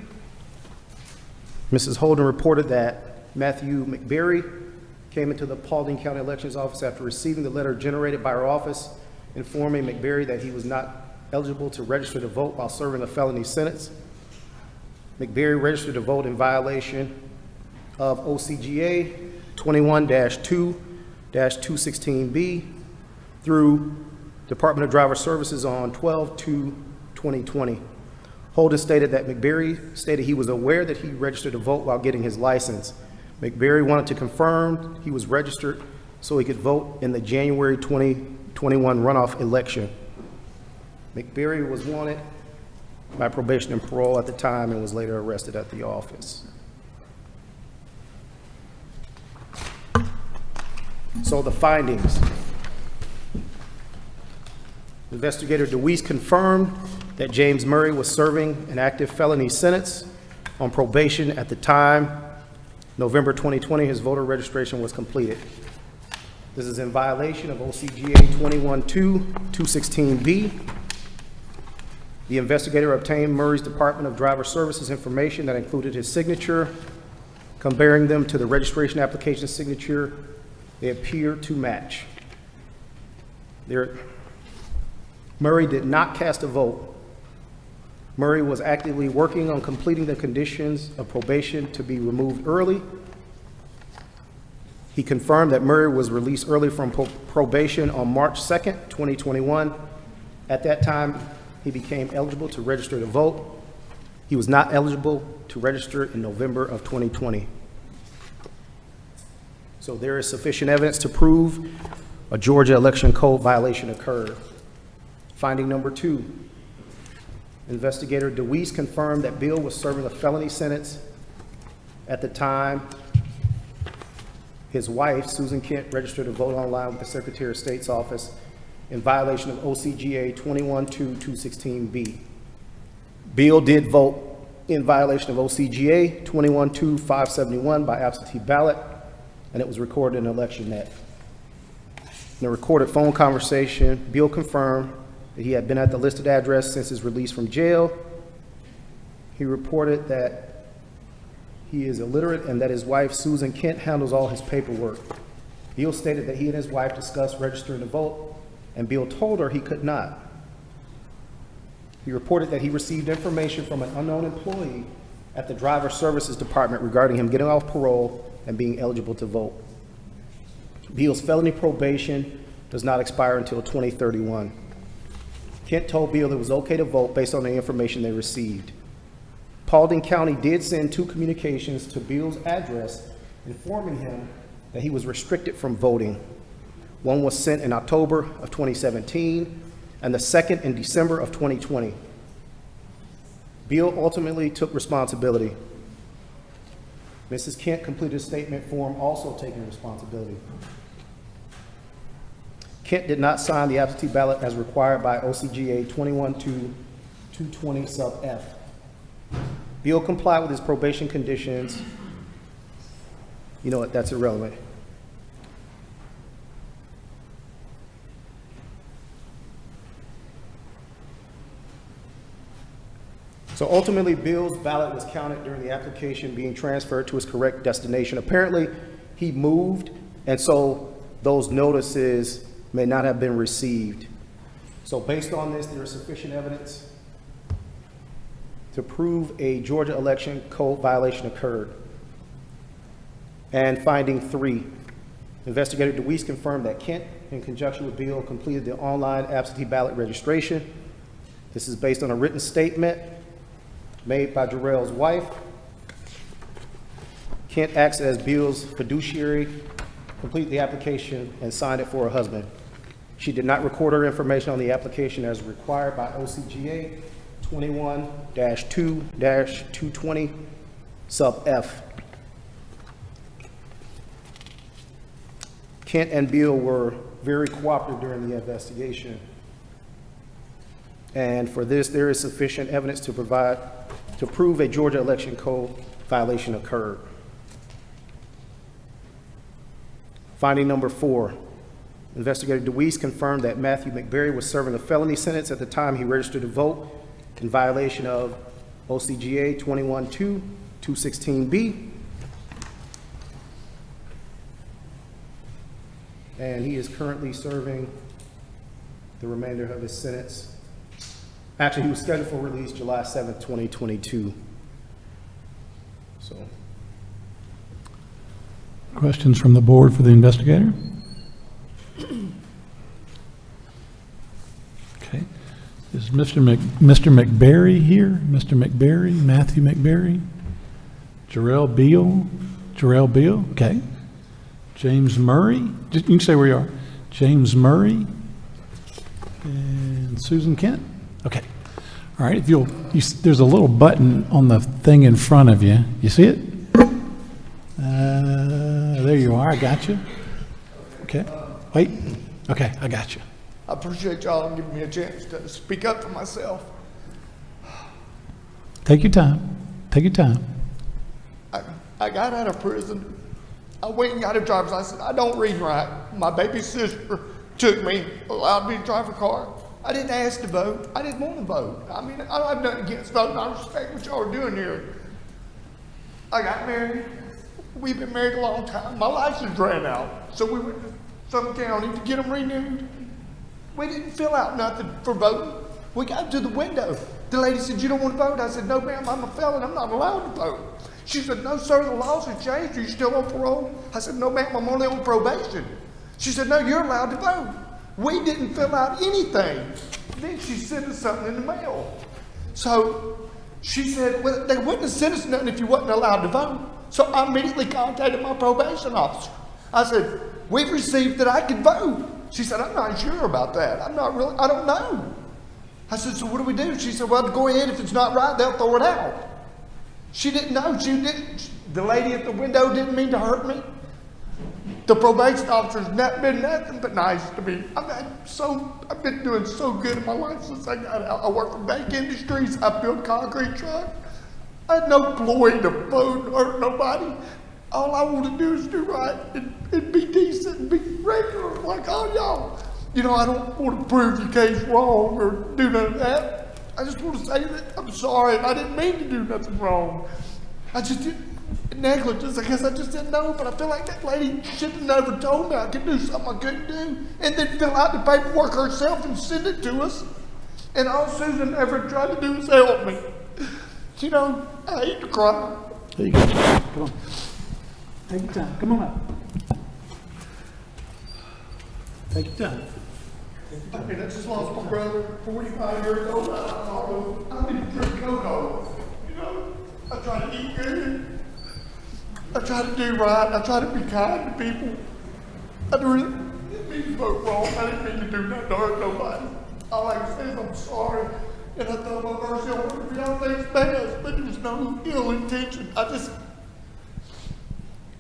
Mrs. Holden reported that Matthew McBerry came into the Paulding County Elections Office after receiving the letter generated by her office informing McBerry that he was not eligible to register to vote while serving a felony sentence. McBerry registered to vote in violation of OCGA 21-2-216B through Department of Driver Services on 12/2/2020. Holden stated that McBerry stated he was aware that he registered to vote while getting his license. McBerry wanted to confirm he was registered so he could vote in the January 2021 runoff election. McBerry was wanted by probation and parole at the time and was later arrested at the office. So the findings. Investigator DeWeese confirmed that James Murray was serving an active felony sentence on probation at the time November 2020 his voter registration was completed. This is in violation of OCGA 21-2-216B. The investigator obtained Murray's Department of Driver Services information that included his signature. Comparing them to the registration application signature, they appear to match. Murray did not cast a vote. Murray was actively working on completing the conditions of probation to be removed early. He confirmed that Murray was released early from probation on March 2nd, 2021. At that time, he became eligible to register to vote. He was not eligible to register in November of 2020. So there is sufficient evidence to prove a Georgia Election Code violation occurred. Finding number 2, Investigator DeWeese confirmed that Bill was serving a felony sentence at the time his wife, Susan Kent, registered to vote online with the Secretary of State's office in violation of OCGA 21-2-216B. Bill did vote in violation of OCGA 21-2-571 by absentee ballot, and it was recorded in ElectionNet. In a recorded phone conversation, Bill confirmed that he had been at the listed address since his release from jail. He reported that he is illiterate and that his wife, Susan Kent, handles all his paperwork. Bill stated that he and his wife discussed registering to vote, and Bill told her he could not. He reported that he received information from an unknown employee at the Driver Services Department regarding him getting off parole and being eligible to vote. Bill's felony probation does not expire until 2031. Kent told Bill it was okay to vote based on the information they received. Paulding County did send 2 communications to Bill's address informing him that he was restricted from voting. One was sent in October of 2017 and the second in December of 2020. Bill ultimately took responsibility. Mrs. Kent completed a statement form also taking responsibility. Kent did not sign the absentee ballot as required by OCGA 21-2-220 sub F. Bill complied with his probation conditions. You know what, that's irrelevant. So ultimately, Bill's ballot was counted during the application being transferred to his correct destination. Apparently, he moved, and so those notices may not have been received. So based on this, there is sufficient evidence to prove a Georgia Election Code violation occurred. And finding 3, Investigator DeWeese confirmed that Kent, in conjunction with Bill, completed the online absentee ballot registration. This is based on a written statement made by Jarrell's wife. Kent acts as Bill's fiduciary, completed the application, and signed it for her husband. She did not record her information on the application as required by OCGA 21-2-220 sub F. Kent and Bill were very cooperative during the investigation. And for this, there is sufficient evidence to prove a Georgia Election Code violation occurred. Finding number 4, Investigator DeWeese confirmed that Matthew McBerry was serving a felony sentence at the time he registered to vote in violation of OCGA 21-2-216B. And he is currently serving the remainder of his sentence. Actually, he was scheduled for release July 7th, 2022. So, Questions from the board for the investigator? Okay. Is Mr. McBerry here? Mr. McBerry, Matthew McBerry? Jarrell Beal? Okay. James Murray? You can say where you are. James Murray and Susan Kent? Okay. All right. If there's a little button on the thing in front of you. You see it? There you are. I got you. Okay. Wait. Okay. I got you. I appreciate y'all giving me a chance to speak up for myself. Take your time. Take your time. I got out of prison. I went and got a driver's license. I don't read right. My baby sister took me, allowed me to drive a car. I didn't ask to vote. I didn't want to vote. I mean, I don't have nothing against voting. I respect what y'all are doing here. I got married. We've been married a long time. My license ran out. So we went to Suffolk County to get them renewed. We didn't fill out nothing for voting. We got to the window. The lady said, "You don't want to vote?" I said, "No, ma'am, I'm a felon. I'm not allowed to vote." She said, no, sir, the laws have changed. Are you still on parole? I said, no, ma'am, I'm only on probation. She said, no, you're allowed to vote. We didn't fill out anything. Then she sent us something in the mail. So she said, well, they wouldn't have sent us nothing if you wasn't allowed to vote. So I immediately contacted my probation officer. I said, we've received that I can vote. She said, I'm not sure about that. I don't know. I said, so what do we do? She said, well, go ahead. If it's not right, they'll throw it out. She didn't know. The lady at the window didn't mean to hurt me. The probation officer's not been nothing but nice to me. I've been doing so good in my life since I got out. I work for bank industries. I build concrete trucks. I had no ploy to vote or hurt nobody. All I want to do is do right and be decent and be regular like all y'all. You know, I don't want to prove your case wrong or do none of that. I just want to say that I'm sorry. I didn't mean to do nothing wrong. I just did negligence. I guess I just didn't know, but I feel like that lady should have never told me I could do something I couldn't do, and then fill out the paperwork herself and send it to us. And all Susan ever tried to do was help me. You know, I hate to cry. There you go. Come on. Take your time. Come on up. Take your time. I mean, I just lost my brother, 45 years old. I need to drink cocoa. You know, I try to eat good. I try to do right. I try to be kind to people. I didn't mean to vote wrong. I didn't mean to do nothing to hurt nobody. All I can say is I'm sorry. And I thought my mercy on her for y'all things best, but there was no ill intention.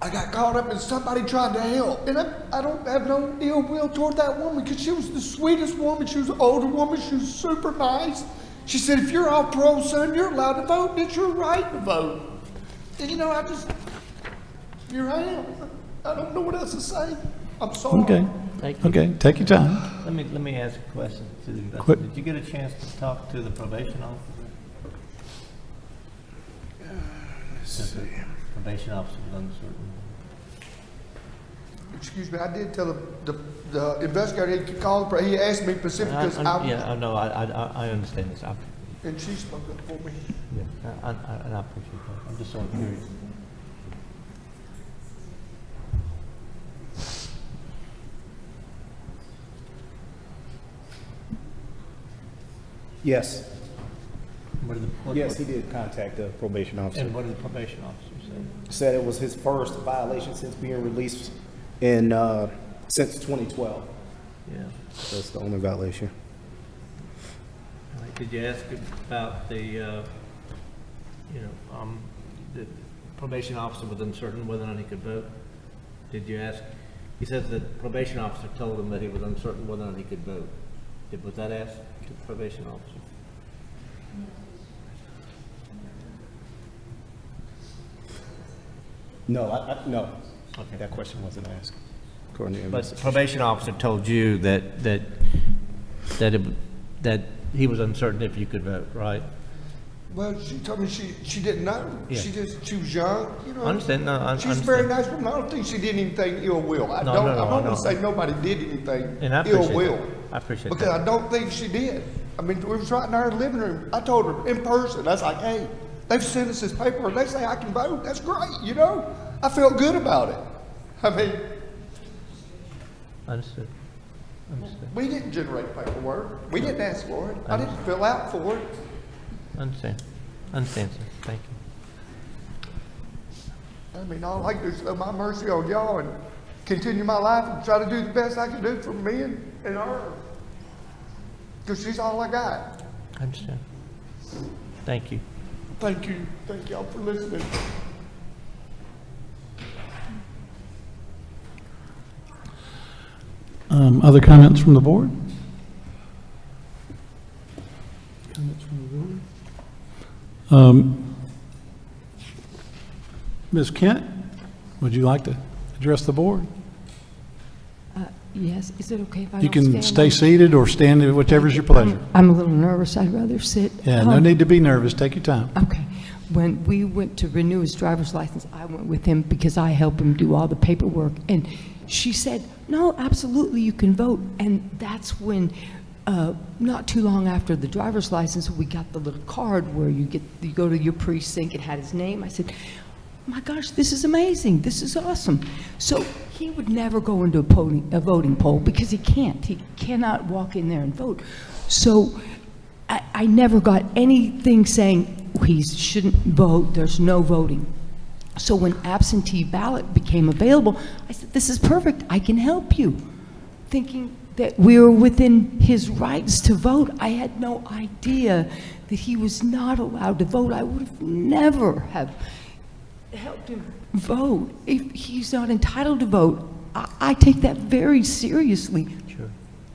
I got caught up in somebody trying to help. And I don't have no ill will toward that woman because she was the sweetest woman. She was an older woman. She was super nice. She said, if you're off parole, son, you're allowed to vote. And it's your right to vote. And you know, here I am. I don't know what else to say. I'm sorry. Okay. Thank you. Okay, take your time. Let me ask a question to the investor. Quick. Did you get a chance to talk to the probation officer? Let's see. Probation officer was uncertain. Excuse me, I did tell the investigator he could call. He asked me specifically because Yeah, I know, I understand this. and she spoke up for me. Yeah, and I appreciate that. I'm just so curious. Yes. What Yes, he did contact the probation officer. And what did the probation officer say? Said it was his first violation since being released in, since 2012. Yeah. That's the only violation. All right, did you ask about the probation officer was uncertain whether or not he could vote? Did you ask? He says that the probation officer told him that he was uncertain whether or not he could vote. Was that asked to the probation officer? No, no. Okay. That question wasn't asked. According to the But the investigation. probation officer told you that he was uncertain if you could vote, right? Well, she told me she didn't know. Yeah. She was young, you know. I understand. No, I She's a very understand. nice woman. I don't think she did anything ill will. I No, don't. no, no, I'm not no. going to say nobody did anything And I ill appreciate will. that. I appreciate because that. I don't think she did. I mean, we was right in our living room. I told her in person. I was like, "Hey, they've sent us this paper. They say I can vote. That's great." You know, I felt good about it. I mean, Understood. Understood. we didn't generate paperwork. We didn't ask for it. I didn't fill out for it. Understand. Understand, sir. Thank you. I mean, all I can do is show my mercy on y'all and continue my life and try to do the best I can do for me and her. Because she's all I got. I understand. Thank you. Thank you. Thank y'all for listening. Other comments from the board? Comments from the board? Ms. Kent, would you like to address the board? Yes, is it okay if I You don't can stand stay on- seated or stand, whichever's your pleasure. I'm a little nervous, I'd rather sit. Yeah, no need to be nervous, take your time. Okay. When we went to renew his driver's license, I went with him because I help him do all the paperwork. And she said, no, absolutely, you can vote. And that's when, not too long after the driver's license, we got the little card where you go to your precinct, it had his name. I said, my gosh, this is amazing, this is awesome. So he would never go into a voting poll because he can't. He cannot walk in there and vote. So I never got anything saying he shouldn't vote, there's no voting. So when absentee ballot became available, I said, this is perfect, I can help you. Thinking that we were within his rights to vote. I had no idea that he was not allowed to vote. I would have never have helped him vote if he's not entitled to vote. I take that very seriously. Sure.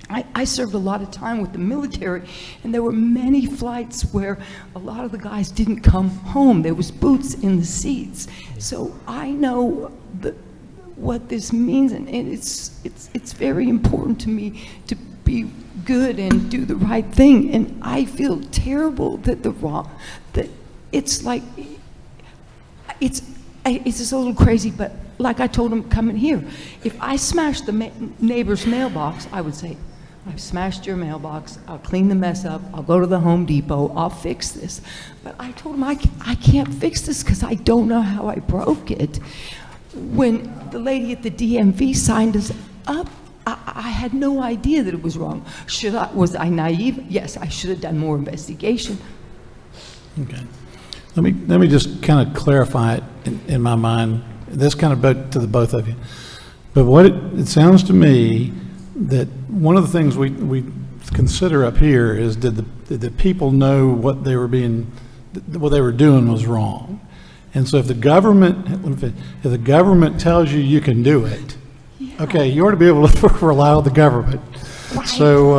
I served a lot of time with the military, and there were many flights where a lot of the guys didn't come home. There was boots in the seats. So I know what this means, and it's very important to me to be good and do the right thing. And I feel terrible that that it's like, it's just a little crazy, but like I told him coming here, if I smashed the neighbor's mailbox, I would say, I've smashed your mailbox, I'll clean the mess up, I'll go to the Home Depot, I'll fix this. But I told him I can't fix this because I don't know how I broke it. When the lady at the DMV signed us up, I had no idea that it was wrong. Was I naive? Yes, I should have done more investigation. Okay. Let me just kind of clarify it in my mind. This kind of to the both of you. But what it sounds to me that one of the things we consider up here is did the people know what they were doing was wrong? And so if the government tells you can do it, okay, you ought to be able to rely on the government. Right. So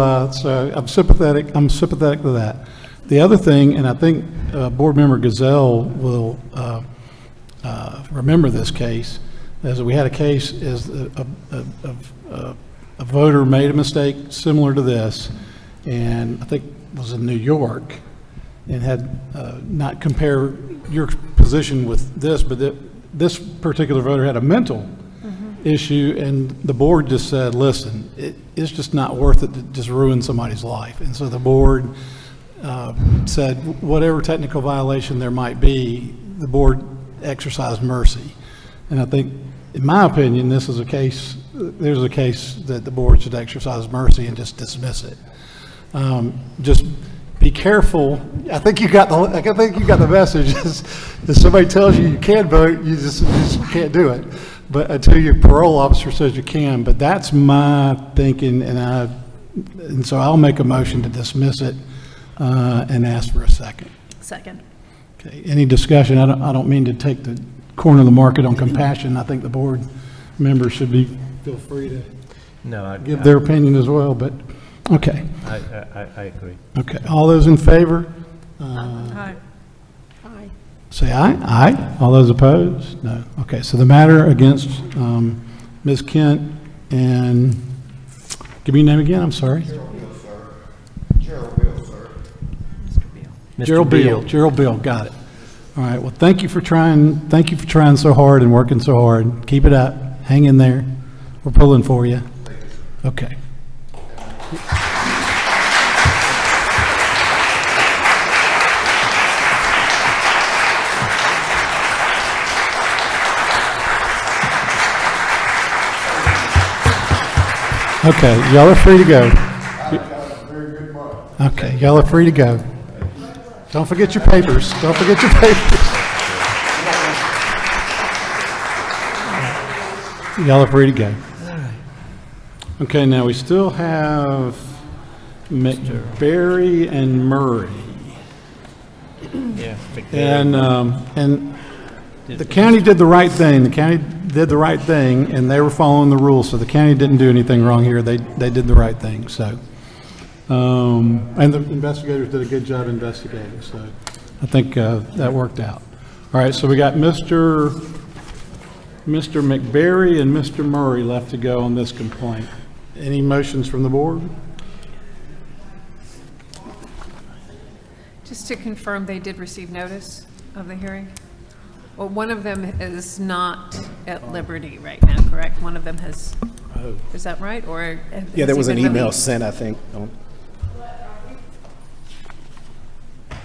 I'm sympathetic to that. The other thing, and I think Board Member Gazelle will remember this case, is that we had a case is a voter made a mistake similar to this, and I think it was in New York, and had not compare your position with this, but this particular voter had a mental issue, and the board just said, listen, it's just not worth it to just ruin somebody's life. And so the board said whatever technical violation there might be, the board exercised mercy. And I think, in my opinion, there's a case that the board should exercise mercy and just dismiss it. Just be careful. I think you got the message. If somebody tells you can vote, you just can't do it. But until your parole officer says you can. But that's my thinking, and so I'll make a motion to dismiss it and ask for a second. Second. Okay. Any discussion? I don't mean to take the corner of the market on compassion. I think the board members should feel free to give their opinion as well. But okay. I agree. Okay. All those in favor? Aye. Aye. Say aye. Aye. All those opposed? No. Okay. So the matter against Ms. Kent and give me your name again. I'm sorry. Gerald Beal, sir. Gerald Beal, sir. Gerald Beal. Gerald Beal. Got it. All right. Well, thank you for trying so hard and working so hard. Keep it up. Hang in there. We're pulling for you. Okay. Okay, y'all are free to go. Okay, y'all are free to go. Don't forget your papers. Don't forget your papers. Y'all are free to go. Okay, now we still have McBarry and Murray. Yeah. And the county did the right thing. The county did the right thing, and they were following the rules. So the county didn't do anything wrong here. They did the right thing. So, and the investigators did a good job investigating. So, I think that worked out. All right. So we got Mr. McBarry and Mr. Murray left to go on this complaint. Any motions from the board? Just to confirm, they did receive notice of the hearing? Well, one of them is not at liberty right now, correct? One of them has, is that right? Or Yeah, there was an email sent, I think.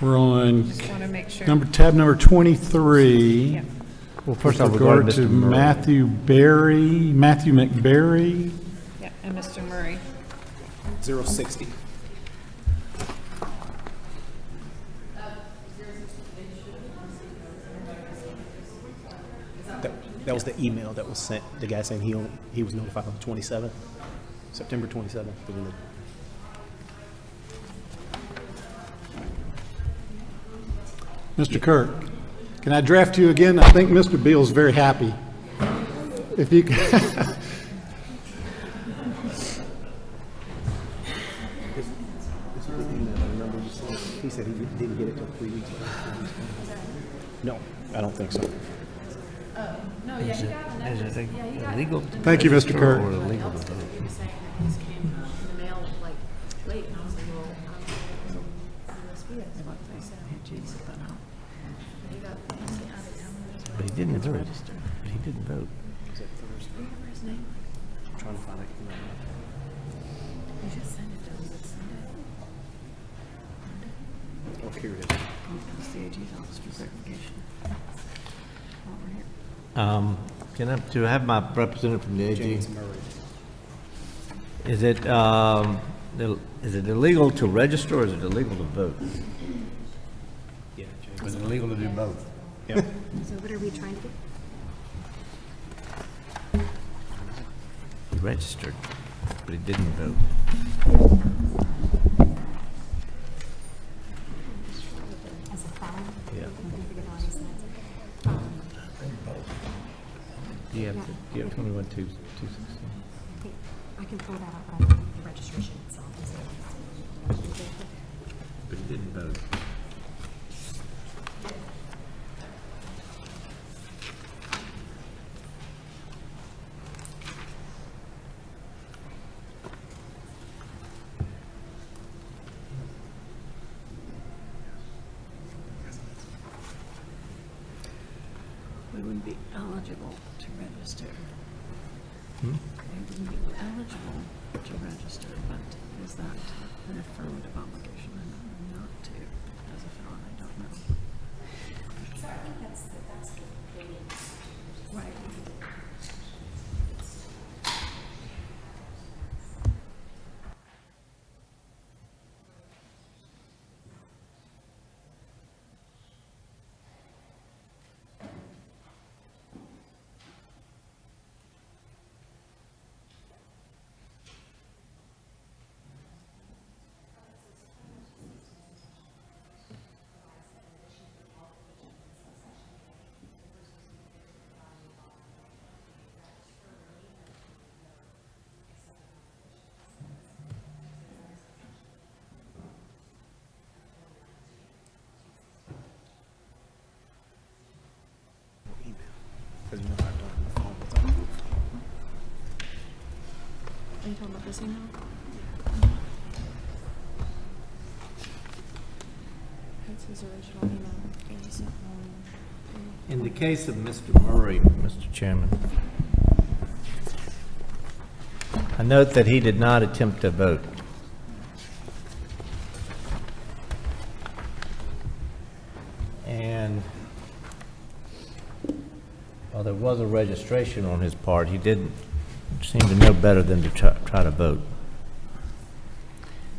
We're on Just want to make sure. tab number 23. Yeah. Well, first with off, regarding regard to Mr. Murray. Matthew McBarry. Yeah, and Mr. Murray. 060. That was the email that was sent, the guy saying he was notified on the 27th, September 27th. Mr. Kirk, can I draft you again? I think Mr. Beal's very happy. If you can. He said he didn't get it till 3 weeks ago. No, I don't think so. No, yeah, he got it. Is it illegal? to Thank you, Mr. register Kirk. Or illegal to vote? He was saying that these came in the mail like late, and I was like, well, USB, that's what they said. He got, But he didn't vote. But he didn't vote. remember his name? I'm trying to find it. You just sent it to him, but Sunday. Oh, here it is. It's the AG's office for clarification. Can I, to have my representative from the AG? James Murray. Is it illegal to register or is it illegal to vote? Yeah, James. Is it illegal to do both? Yep. So what are we trying to do? He registered, but he didn't vote. As a felon? Yeah. I forget how he said it. Do you have 21-216? I can pull that up, but I don't think the registration itself is. But he didn't vote. We wouldn't be eligible to register. We wouldn't be eligible to register, but is that an affirmative obligation or not to, as a felon? I don't know. So I think that's the right. Because you know I've done it on the phone with them. Are you talking about this email? That's his original email. And he sent one. In the case of Mr. Murray, Mr. Chairman, I note that he did not attempt to vote. And while there was a registration on his part, he didn't seem to know better than to try to vote.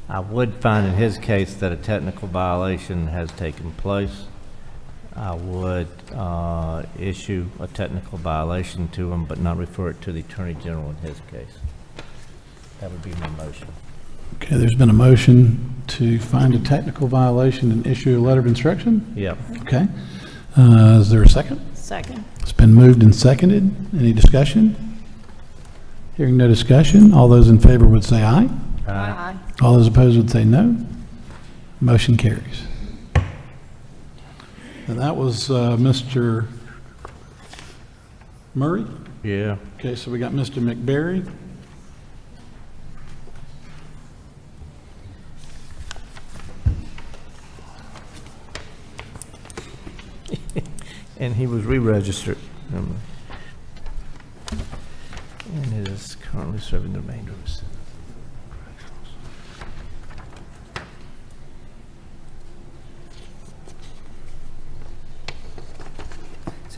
I would find in his case that a technical violation has taken place. I would issue a technical violation to him, but not refer it to the Attorney General in his case. That would be my motion. Okay, there's been a motion to find a technical violation and issue a letter of instruction? Yep. Okay. Is there a second? Second. It's been moved and seconded. Any discussion? Hearing no discussion, all those in favor would say aye. Aye. All those opposed would say no. Motion carries. And that was Mr. Murray? Yeah. Okay, so we got Mr. McBarry. And he was re-registered. And is currently serving the remainder of his corrections.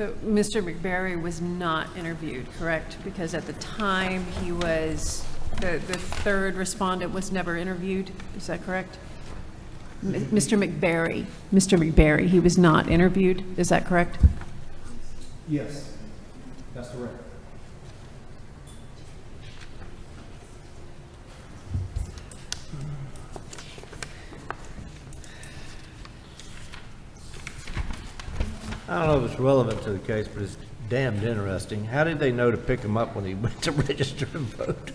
So Mr. McBarry was not interviewed, correct? Because at the time he was, the third respondent was never interviewed, is that correct? Mr. McBarry, he was not interviewed, is that correct? Yes, that's correct. I don't know if it's relevant to the case, but it's damned interesting. How did they know to pick him up when he went to register to vote?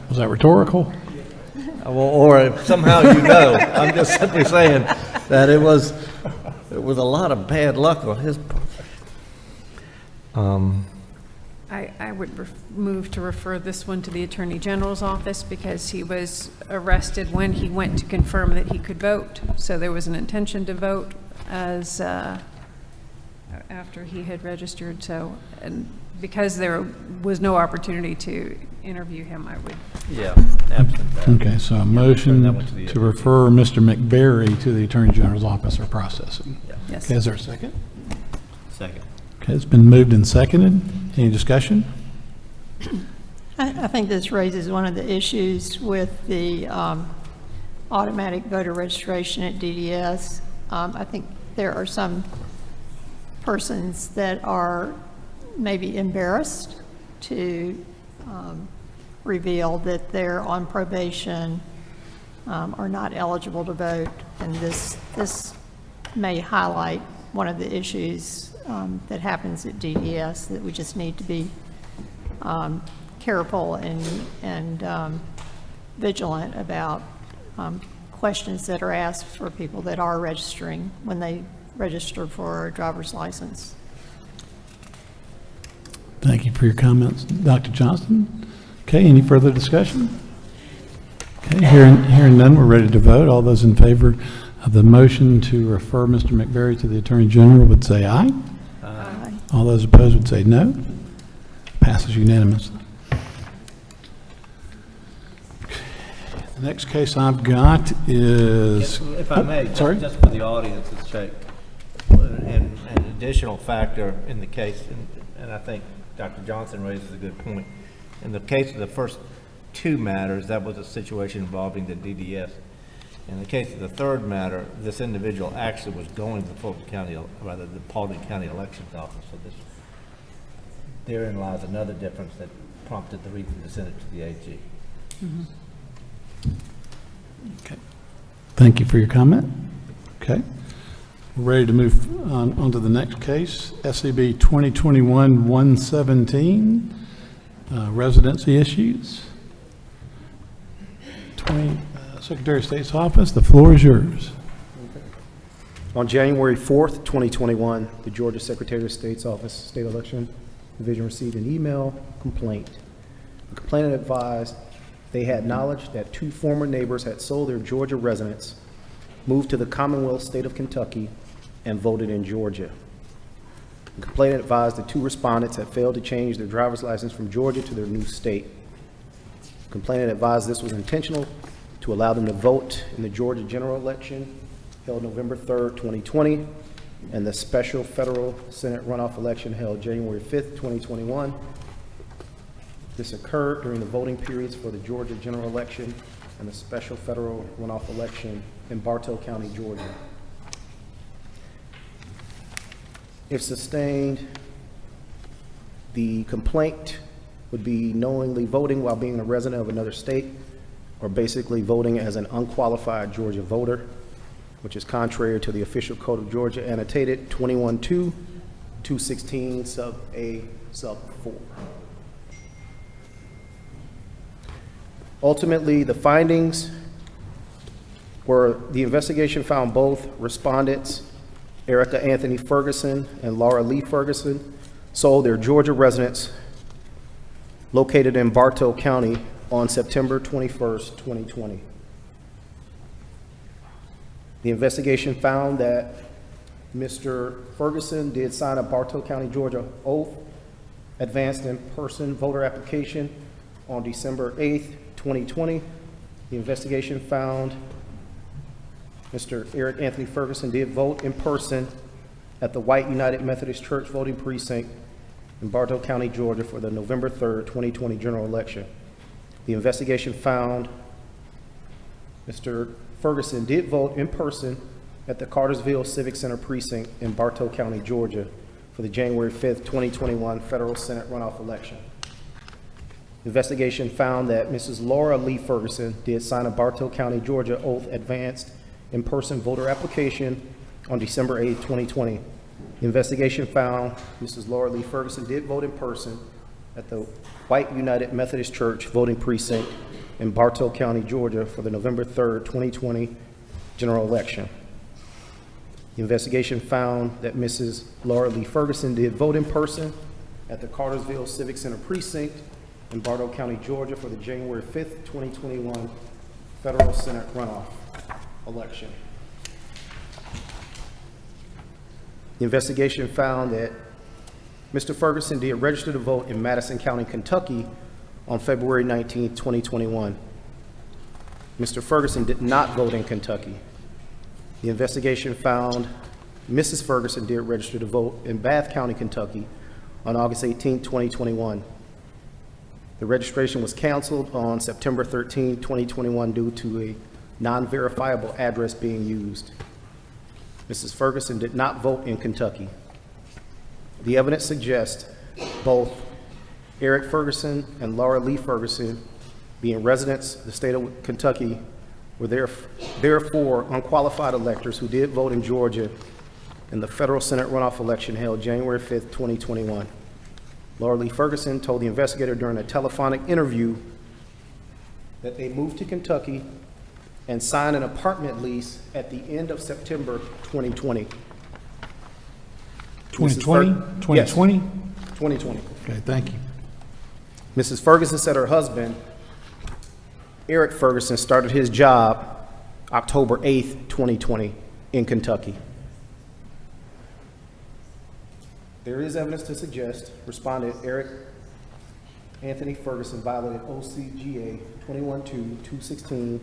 Was that rhetorical? Or if somehow you know. I'm just simply saying that it was a lot of bad luck on his part. I would move to refer this one to the Attorney General's office because he was arrested when he went to confirm that he could vote. So there was an intention to vote as after he had registered. So, and because there was no opportunity to interview him, I would. Yeah, absent that. Okay, so a motion that one to the to refer Mr. McBarry to the Attorney General's office for processing. Yes. Okay, is there a second? Second. Okay, it's been moved and seconded. Any discussion? I think this raises one of the issues with the automatic voter registration at DDS. I think there are some persons that are maybe embarrassed to reveal that they're on probation, are not eligible to vote, and this may highlight one of the issues that happens at DDS that we just need to be careful and vigilant about questions that are asked for people that are registering when they register for a driver's license. Thank you for your comments, Dr. Johnston. Okay, any further discussion? Okay, hearing none, we're ready to vote. All those in favor of the motion to refer Mr. McBarry to the Attorney General would say aye. Aye. All those opposed would say no. Passes unanimously. The next case I've got is... If I may, sorry? just for the audience's sake, and an additional factor in the case, and I think Dr. Johnson raises a good point. In the case of the first two matters, that was a situation involving the DDS. In the case of the third matter, this individual actually was going to the Fulton County, rather the Paulding County Elections Office. So therein lies another difference that prompted the reason to send it to the AG. Mm-hmm. Okay. Thank you for your comment. Okay. We're ready to move on to the next case, SCB 2021-117, residency issues. Secretary of State's office, the floor is yours. On January 4th, 2021, the Georgia Secretary of State's office, State Election Division, received an email complaint. The complainant advised they had knowledge that two former neighbors had sold their Georgia residence, moved to the Commonwealth State of Kentucky, and voted in Georgia. The complainant advised the two respondents had failed to change their driver's license from Georgia to their new state. The complainant advised this was intentional to allow them to vote in the Georgia general election held November 3rd, 2020, and the special federal Senate runoff election held January 5th, 2021. This occurred during the voting periods for the Georgia general election and the special federal runoff election in Bartow County, Georgia. If sustained, the complaint would be knowingly voting while being a resident of another state, or basically voting as an unqualified Georgia voter, which is contrary to the official code of Georgia annotated 21-2-216 sub A sub 4. Ultimately, the findings were the investigation found both respondents, Erica Anthony Ferguson and Laura Lee Ferguson, sold their Georgia residence located in Bartow County on September 21st, 2020. The investigation found that Mr. Ferguson did sign a Bartow County, Georgia oath, advanced in-person voter application on December 8th, 2020, The investigation found Mr. Eric Anthony Ferguson did vote in person at the White United Methodist Church voting precinct in Bartow County, Georgia for the November 3rd, 2020 general election. The investigation found Mr. Ferguson did vote in person at the Cartersville Civic Center precinct in Bartow County, Georgia for the January 5th, 2021 federal Senate runoff election. The investigation found that Mrs. Laura Lee Ferguson did sign a Bartow County, Georgia oath advanced in-person voter application on December 8, 2020. The investigation found Mrs. Laura Lee Ferguson did vote in person at the White United Methodist Church voting precinct in Bartow County, Georgia for the November 3rd, 2020 general election. The investigation found that Mrs. Laura Lee Ferguson did vote in person at the Cartersville Civic Center precinct in Bartow County, Georgia for the January 5th, 2021 federal Senate runoff election. The investigation found that Mr. Ferguson did register to vote in Madison County, Kentucky on February 19, 2021. Mr. Ferguson did not vote in Kentucky. The investigation found Mrs. Ferguson did register to vote in Bath County, Kentucky on August 18, 2021. The registration was canceled on September 13, 2021 due to a non-verifiable address being used. Mrs. Ferguson did not vote in Kentucky. The evidence suggests both Eric Ferguson and Laura Lee Ferguson, being residents of the state of Kentucky, were therefore unqualified electors who did vote in Georgia in the federal Senate runoff election held January 5th, 2021. Laura Lee Ferguson told the investigator during a telephonic interview that they moved to Kentucky and signed an apartment lease at the end of September 2020. 2020? Yes. 2020? 2020. Okay, thank you. Mrs. Ferguson said her husband, Eric Ferguson, started his job October 8th, 2020 in Kentucky. There is evidence to suggest respondent Eric Anthony Ferguson violated OCGA 21-2-216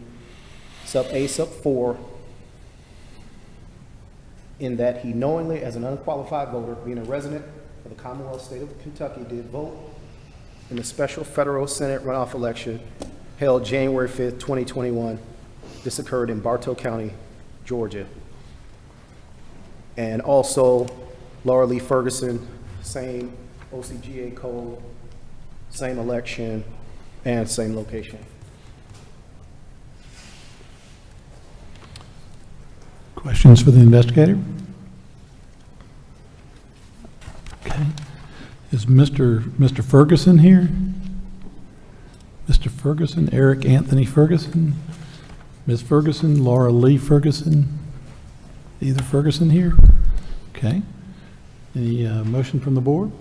sub A sub 4 in that he knowingly, as an unqualified voter, being a resident of the Commonwealth State of Kentucky, did vote in the special federal Senate runoff election held January 5th, 2021. This occurred in Bartow County, Georgia. And also, Laura Lee Ferguson, same OCGA code, same election, and same location. Questions for the investigator? Okay. Is Mr. Ferguson here? Mr. Ferguson, Eric Anthony Ferguson? Ms. Ferguson, Laura Lee Ferguson? Either Ferguson here? Okay. Any motion from the board?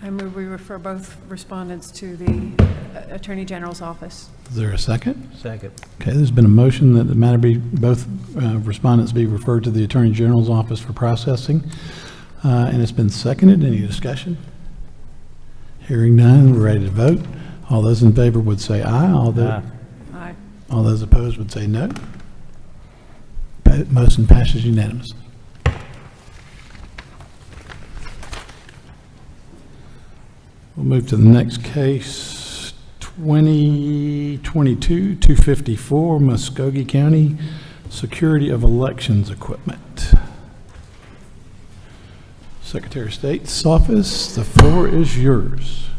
I move we refer both respondents to the Attorney General's office. Is there a second? Second. Okay, there's been a motion that the matter be, both respondents be referred to the Attorney General's office for processing, and it's been seconded. Any discussion? Hearing none, we're ready to vote. All those in favor would say aye. Aye. All those opposed would say no. Motion passes unanimously. We'll move to the next case, 2022-254, Muskogee County Security of Elections Equipment. Secretary of State's office, the floor is yours.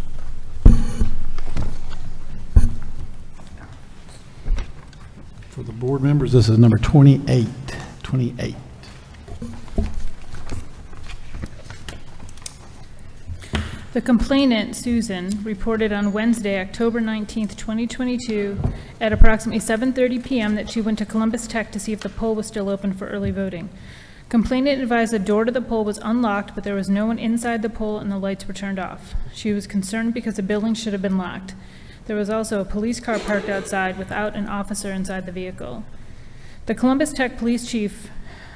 For the board members, this is number 28. The complainant, Susan, reported on Wednesday, October 19th, 2022, at approximately 7:30 p.m. that she went to Columbus Tech to see if the poll was still open for early voting. Complainant advised the door to the poll was unlocked, but there was no one inside the poll and the lights were turned off. She was concerned because the building should have been locked. There was also a police car parked outside without an officer inside the vehicle. The Columbus Tech Police Chief,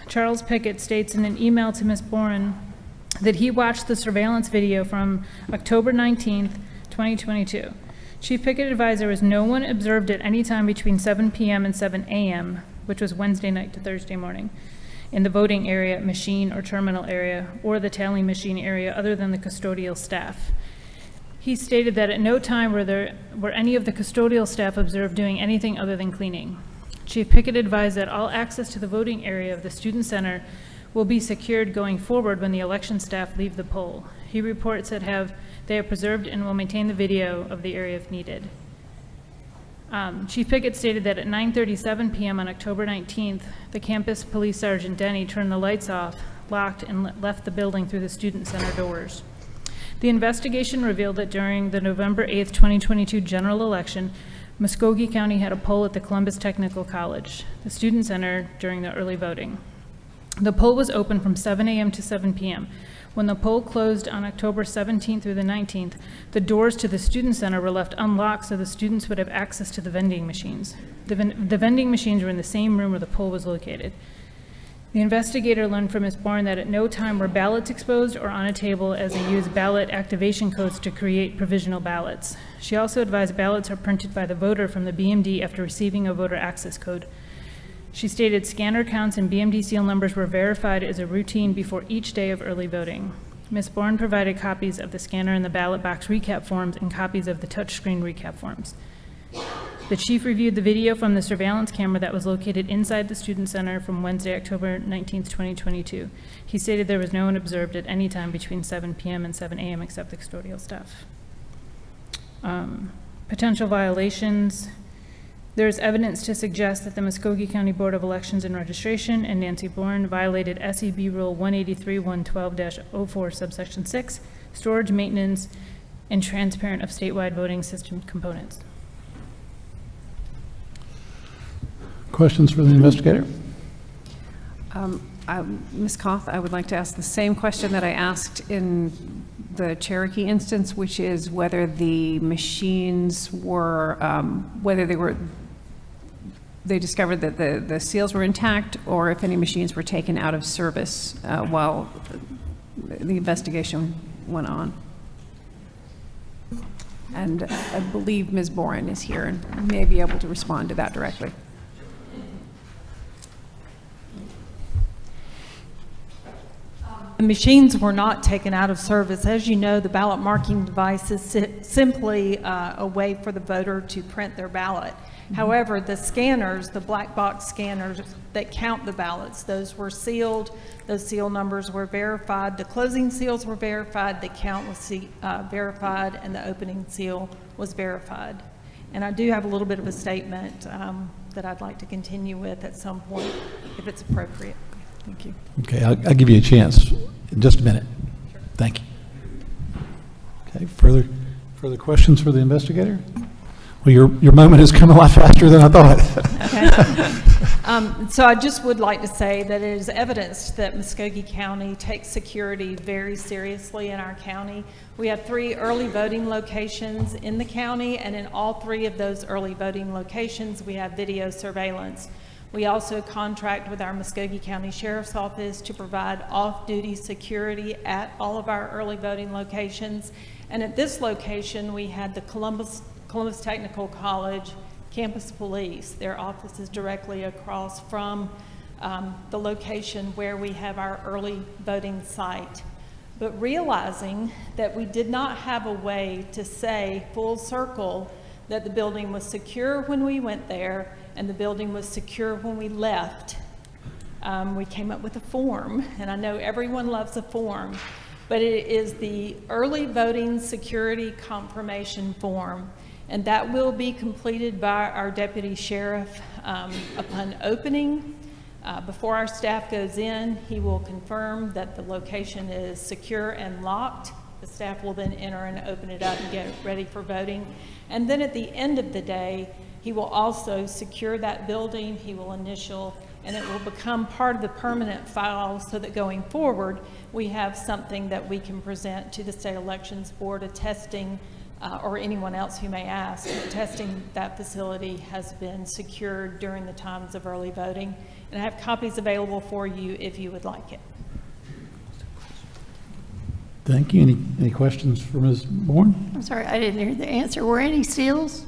Charles Pickett, states in an email to Ms. Boren that he watched the surveillance video from October 19th, 2022. Chief Pickett advised there was no one observed at any time between 7 p.m. and 7 a.m., which was Wednesday night to Thursday morning, in the voting area, machine, or terminal area, or the tallying machine area other than the custodial staff. He stated that at no time were any of the custodial staff observed doing anything other than cleaning. Chief Pickett advised that all access to the voting area of the Student Center will be secured going forward when the election staff leave the poll. He reports that they have preserved and will maintain the video of the area if needed. Chief Pickett stated that at 9:37 p.m. on October 19th, the campus police sergeant Denny turned the lights off, locked, and left the building through the Student Center doors. The investigation revealed that during the November 8th, 2022 general election, Muskogee County had a poll at the Columbus Technical College, the Student Center, during the early voting. The poll was open from 7 a.m. to 7 p.m. When the poll closed on October 17th through the 19th, the doors to the Student Center were left unlocked so the students would have access to the vending machines. The vending machines were in the same room where the poll was located. The investigator learned from Ms. Bourne that at no time were ballots exposed or on a table, as they use ballot activation codes to create provisional ballots. She also advised ballots are printed by the voter from the BMD after receiving a voter access code. She stated scanner counts and BMD seal numbers were verified as a routine before each day of early voting. Ms. Bourne provided copies of the scanner and the ballot box recap forms and copies of the touchscreen recap forms. The chief reviewed the video from the surveillance camera that was located inside the Student Center from Wednesday, October 19th, 2022. He stated there was no one observed at any time between 7 p.m. and 7 a.m. except the custodial staff. Potential violations. There is evidence to suggest that the Muskogee County Board of Elections and Registration and Nancy Bourne violated SEB Rule 183-112-04, subsection 6, storage, maintenance, and transparent of statewide voting system components. Questions for the investigator? Ms. Koth, I would like to ask the same question that I asked in the Cherokee instance, which is whether the machines were, they discovered that the seals were intact, or if any machines were taken out of service while the investigation went on. And I believe Ms. Boren is here and may be able to respond to that directly. The machines were not taken out of service. As you know, the ballot marking device is simply a way for the voter to print their ballot. However, the scanners, the black box scanners that count the ballots, those were sealed, those seal numbers were verified, the closing seals were verified, the count was verified, and the opening seal was verified. And I do have a little bit of a statement that I'd like to continue with at some point, if it's appropriate. Thank you. Okay, I'll give you a chance in just a minute. Sure. Thank you. Okay, further questions for the investigator? Well, your moment has come a lot faster than I thought. Okay. So I just would like to say that it is evidenced that Muskogee County takes security very seriously in our county. We have 3 early voting locations in the county, and in all 3 of those early voting locations, we have video surveillance. We also contract with our Muskogee County Sheriff's Office to provide off-duty security at all of our early voting locations. And at this location, we had the Columbus Technical College Campus Police. Their office is directly across from the location where we have our early voting site. But realizing that we did not have a way to say full circle that the building was secure when we went there and the building was secure when we left, we came up with a form, and I know everyone loves a form, but it is the early voting security confirmation form, and that will be completed by our deputy sheriff upon opening. Before our staff goes in, he will confirm that the location is secure and locked. The staff will then enter and open it up and get ready for voting. And then at the end of the day, he will also secure that building, he will initial, and it will become part of the permanent file so that going forward, we have something that we can present to the State Elections Board attesting, or anyone else who may ask, attesting that facility has been secured during the times of early voting. And I have copies available for you if you would like it. Thank you. Any questions for Ms. Bourne? I'm sorry, I didn't hear the answer. Were any seals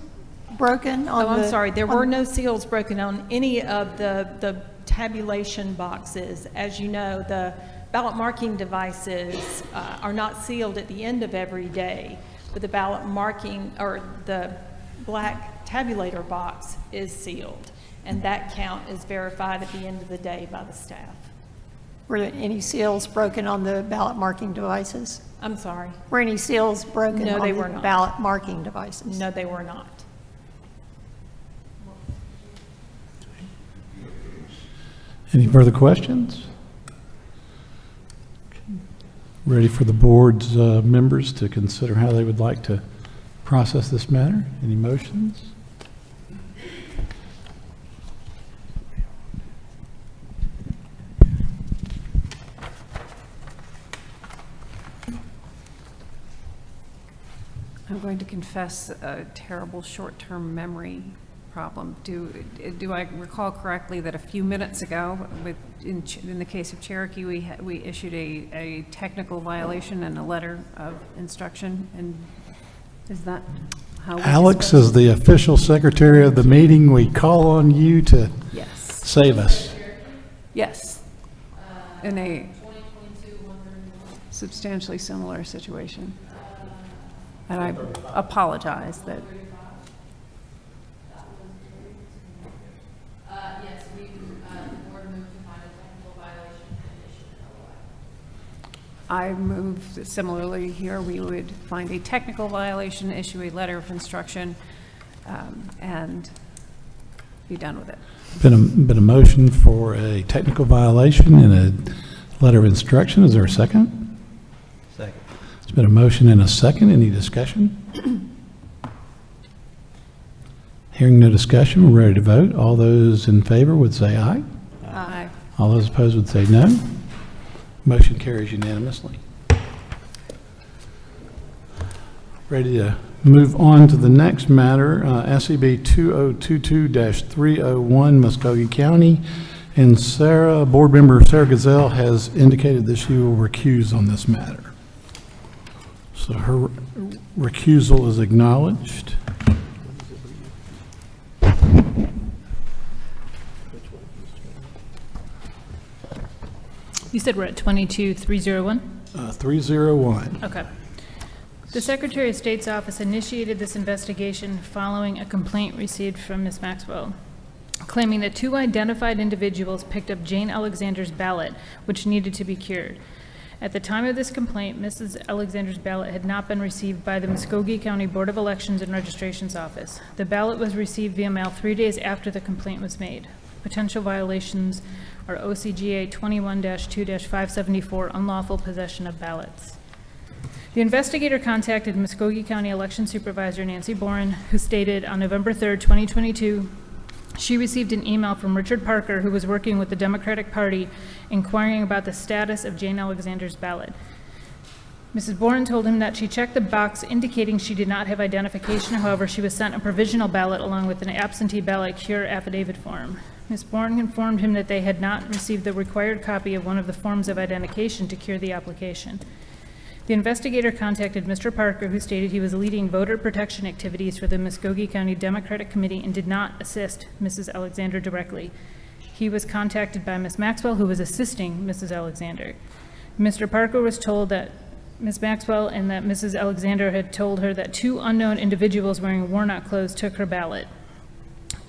broken on Oh, I'm the- sorry, there on- were no seals broken on any of the tabulation boxes. As you know, the ballot marking devices are not sealed at the end of every day, but the ballot marking, or the black tabulator box is sealed, and that count is verified at the end of the day by the staff. Were there any seals broken on the ballot marking devices? I'm sorry. Were any seals broken No, on they the were not. ballot marking devices? No, they were not. Any further questions? Ready for the board's members to consider how they would like to process this matter? Any motions? I'm going to confess a terrible short-term memory problem. Do I recall correctly that a few minutes ago, in the case of Cherokee, we issued a technical violation and a letter of instruction? And is that how we Alex, disposed- as the official secretary of the meeting, we call on you to Yes. save us. Yes. In a substantially similar situation. And I apologize that. Yes, the board moved to find a technical violation and issue an LOI. I move that similarly here, we would find a technical violation, issue a letter of instruction, and be done with it. Been a motion for a technical violation and a letter of instruction. Is there a second? Second. It's been a motion and a second. Any discussion? Hearing no discussion, we're ready to vote. All those in favor would say aye. Aye. All those opposed would say no. Motion carries unanimously. Ready to move on to the next matter, SCB 2022-301, Muskogee County. And Board Member Sarah Gazelle has indicated that she will recuse on this matter. So her recusal is acknowledged. You said we're at 22301? 301. Okay. The Secretary of State's office initiated this investigation following a complaint received from Ms. Maxwell, claiming that two identified individuals picked up Jane Alexander's ballot, which needed to be cured. At the time of this complaint, Mrs. Alexander's ballot had not been received by the Muskogee County Board of Elections and Registrations Office. The ballot was received via mail 3 days after the complaint was made. Potential violations are OCGA 21-2-574, unlawful possession of ballots. The investigator contacted Muskogee County Election Supervisor Nancy Boren, who stated on November 3rd, 2022, she received an email from Richard Parker, who was working with the Democratic Party, inquiring about the status of Jane Alexander's ballot. Mrs. Boren told him that she checked the box indicating she did not have identification. However, she was sent a provisional ballot along with an absentee ballot cure affidavit form. Ms. Boren informed him that they had not received the required copy of one of the forms of identification to cure the application. The investigator contacted Mr. Parker, who stated he was leading voter protection activities for the Muskogee County Democratic Committee and did not assist Mrs. Alexander directly. He was contacted by Ms. Maxwell, who was assisting Mrs. Alexander. Mr. Parker was told that Ms. Maxwell and that Mrs. Alexander had told her that two unknown individuals wearing Warnock clothes took her ballot.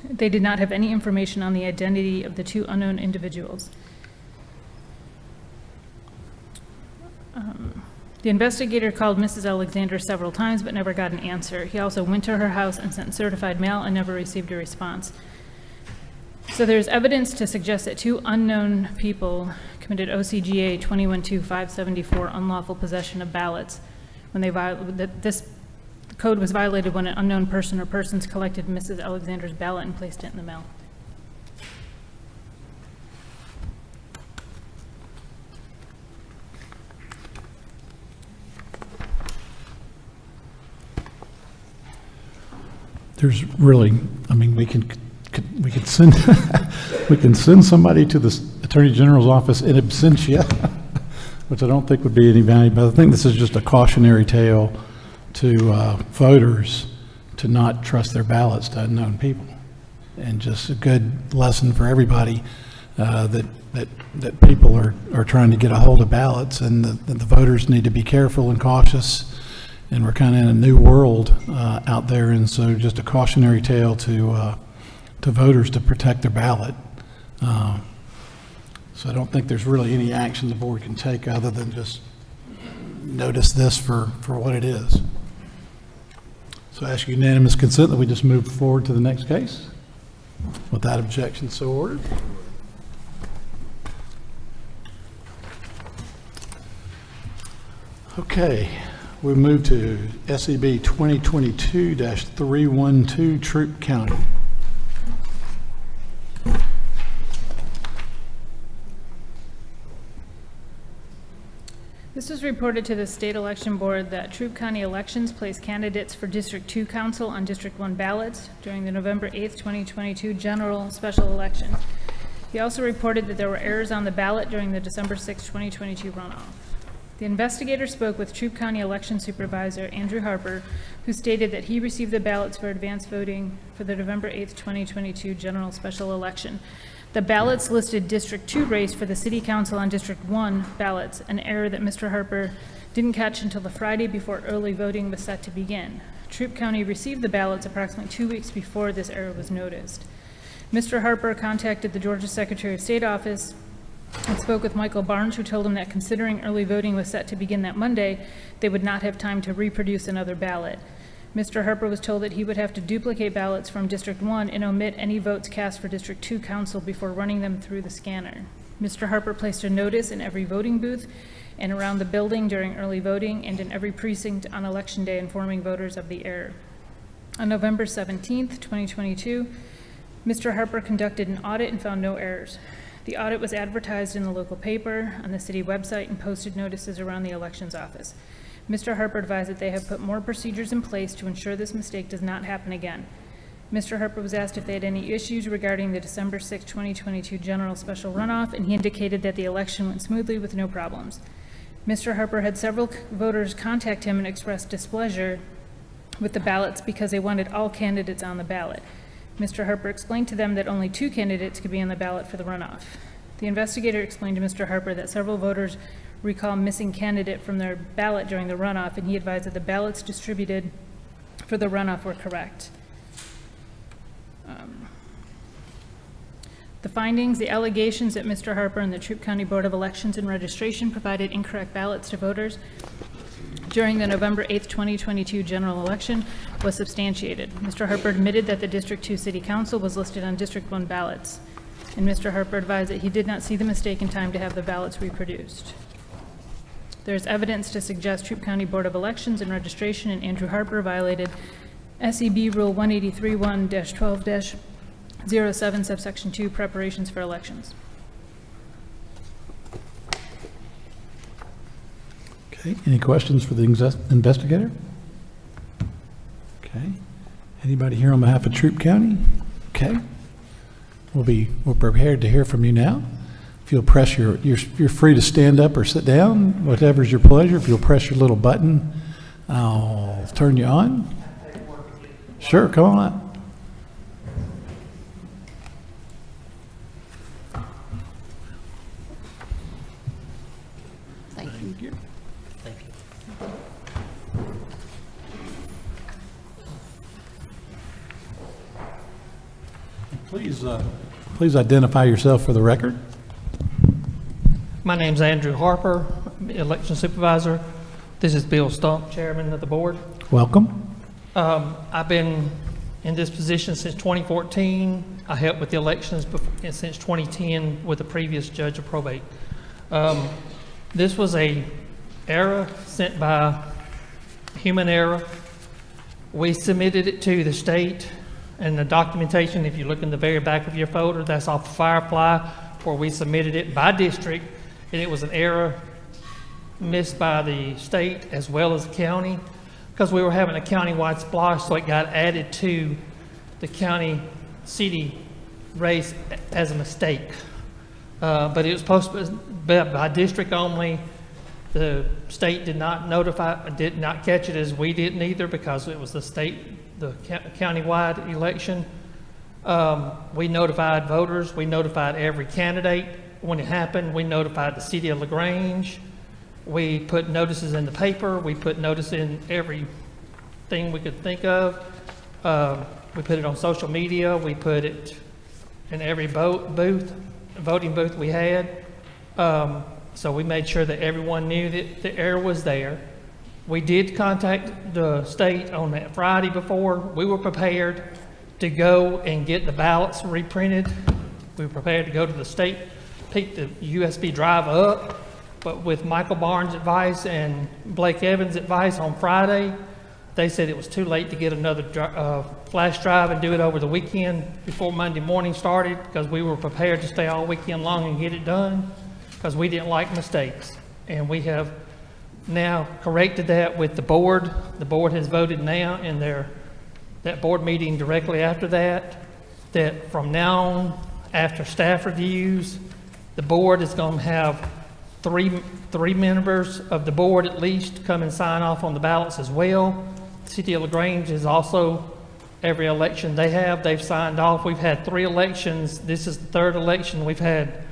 They did not have any information on the identity of the two unknown individuals. The investigator called Mrs. Alexander several times but never got an answer. He also went to her house and sent certified mail and never received a response. So there's evidence to suggest that two unknown people committed OCGA 21-574, unlawful possession of ballots, when that this code was violated when an unknown person or persons collected Mrs. Alexander's ballot and placed it in the mail. There's really, I mean, we can send, we can send somebody to the Attorney General's office in absentia. which I don't think would be any value, but I think this is just a cautionary tale to voters to not trust their ballots to unknown people. And just a good lesson for everybody that people are trying to get a hold of ballots, and the voters need to be careful and cautious. And we're kind of in a new world out there, and so just a cautionary tale to voters to protect their ballot. So I don't think there's really any action the board can take other than just notice this for what it is. So I ask unanimous consent that we just move forward to the next case. Without objection, so ordered. Okay, we move to SEB 2022-312, Troup County. This was reported to the State Election Board that Troup County elections placed candidates for District 2 Council on District 1 ballots during the November 8th, 2022 general special election. He also reported that there were errors on the ballot during the December 6, 2022 runoff. The investigator spoke with Troup County Election Supervisor Andrew Harper, who stated that he received the ballots for advance voting for the November 8th, 2022 general special election. The ballots listed District 2 race for the City Council on District 1 ballots, an error that Mr. Harper didn't catch until the Friday before early voting was set to begin. Troup County received the ballots approximately 2 weeks before this error was noticed. Mr. Harper contacted the Georgia Secretary of State office and spoke with Michael Barnes, who told him that considering early voting was set to begin that Monday, they would not have time to reproduce another ballot. Mr. Harper was told that he would have to duplicate ballots from District 1 and omit any votes cast for District 2 Council before running them through the scanner. Mr. Harper placed a notice in every voting booth and around the building during early voting and in every precinct on Election Day informing voters of the error. On November 17th, 2022, Mr. Harper conducted an audit and found no errors. The audit was advertised in the local paper, on the city website, and posted notices around the elections office. Mr. Harper advised that they have put more procedures in place to ensure this mistake does not happen again. Mr. Harper was asked if they had any issues regarding the December 6, 2022 general special runoff, and he indicated that the election went smoothly with no problems. Mr. Harper had several voters contact him and express displeasure with the ballots because they wanted all candidates on the ballot. Mr. Harper explained to them that only 2 candidates could be on the ballot for the runoff. The investigator explained to Mr. Harper that several voters recall missing candidate from their ballot during the runoff, and he advised that the ballots distributed for the runoff were correct. The findings, the allegations that Mr. Harper and the Troup County Board of Elections and Registration provided incorrect ballots to voters during the November 8th, 2022 general election was substantiated. Mr. Harper admitted that the District 2 City Council was listed on District 1 ballots, and Mr. Harper advised that he did not see the mistake in time to have the ballots reproduced. There's evidence to suggest Troup County Board of Elections and Registration and Andrew Harper violated SEB Rule 183-1-12-07, subsection 2, preparations for elections. Okay, any questions for the investigator? Okay, anybody here on behalf of Troup County? Okay, we're prepared to hear from you now. If you'll press you're free to stand up or sit down, whatever's your pleasure. If you'll press your little button, I'll turn you on. Sure, come on up. Thank you. Thank you. Please identify yourself for the record. My name's Andrew Harper, election supervisor. This is Bill Stump, chairman of the board. Welcome. I've been in this position since 2014. I helped with the elections since 2010 with the previous judge of probate. This was a error sent by human error. We submitted it to the state, and the documentation, if you look in the very back of your folder, that's off Firefly, where we submitted it by district, and it was an error missed by the state as well as the county, because we were having a county-wide splosh, so it got added to the county-city race as a mistake. But it was supposed to be by district only, The state did not catch it as we didn't either because it was the countywide election. We notified voters, we notified every candidate when it happened, we notified the city of LaGrange, we put notices in the paper, we put notice in everything we could think of. We put it on social media, we put it in every voting booth we had. So we made sure that everyone knew that the error was there. We did contact the state on that Friday before. We were prepared to go and get the ballots reprinted. We were prepared to go to the state, pick the USB drive up, but with Michael Barnes' advice and Blake Evans' advice on Friday, they said it was too late to get another flash drive and do it over the weekend before Monday morning started because we were prepared to stay all weekend long and get it done because we didn't like mistakes. And we have now corrected that with the board. The board has voted now in that board meeting directly after that from now on, after staff reviews, the board is going to have three members of the board at least come and sign off on the ballots as well. City of LaGrange is also, every election they've signed off. We've had 3 elections. This is the 3rd election. We've had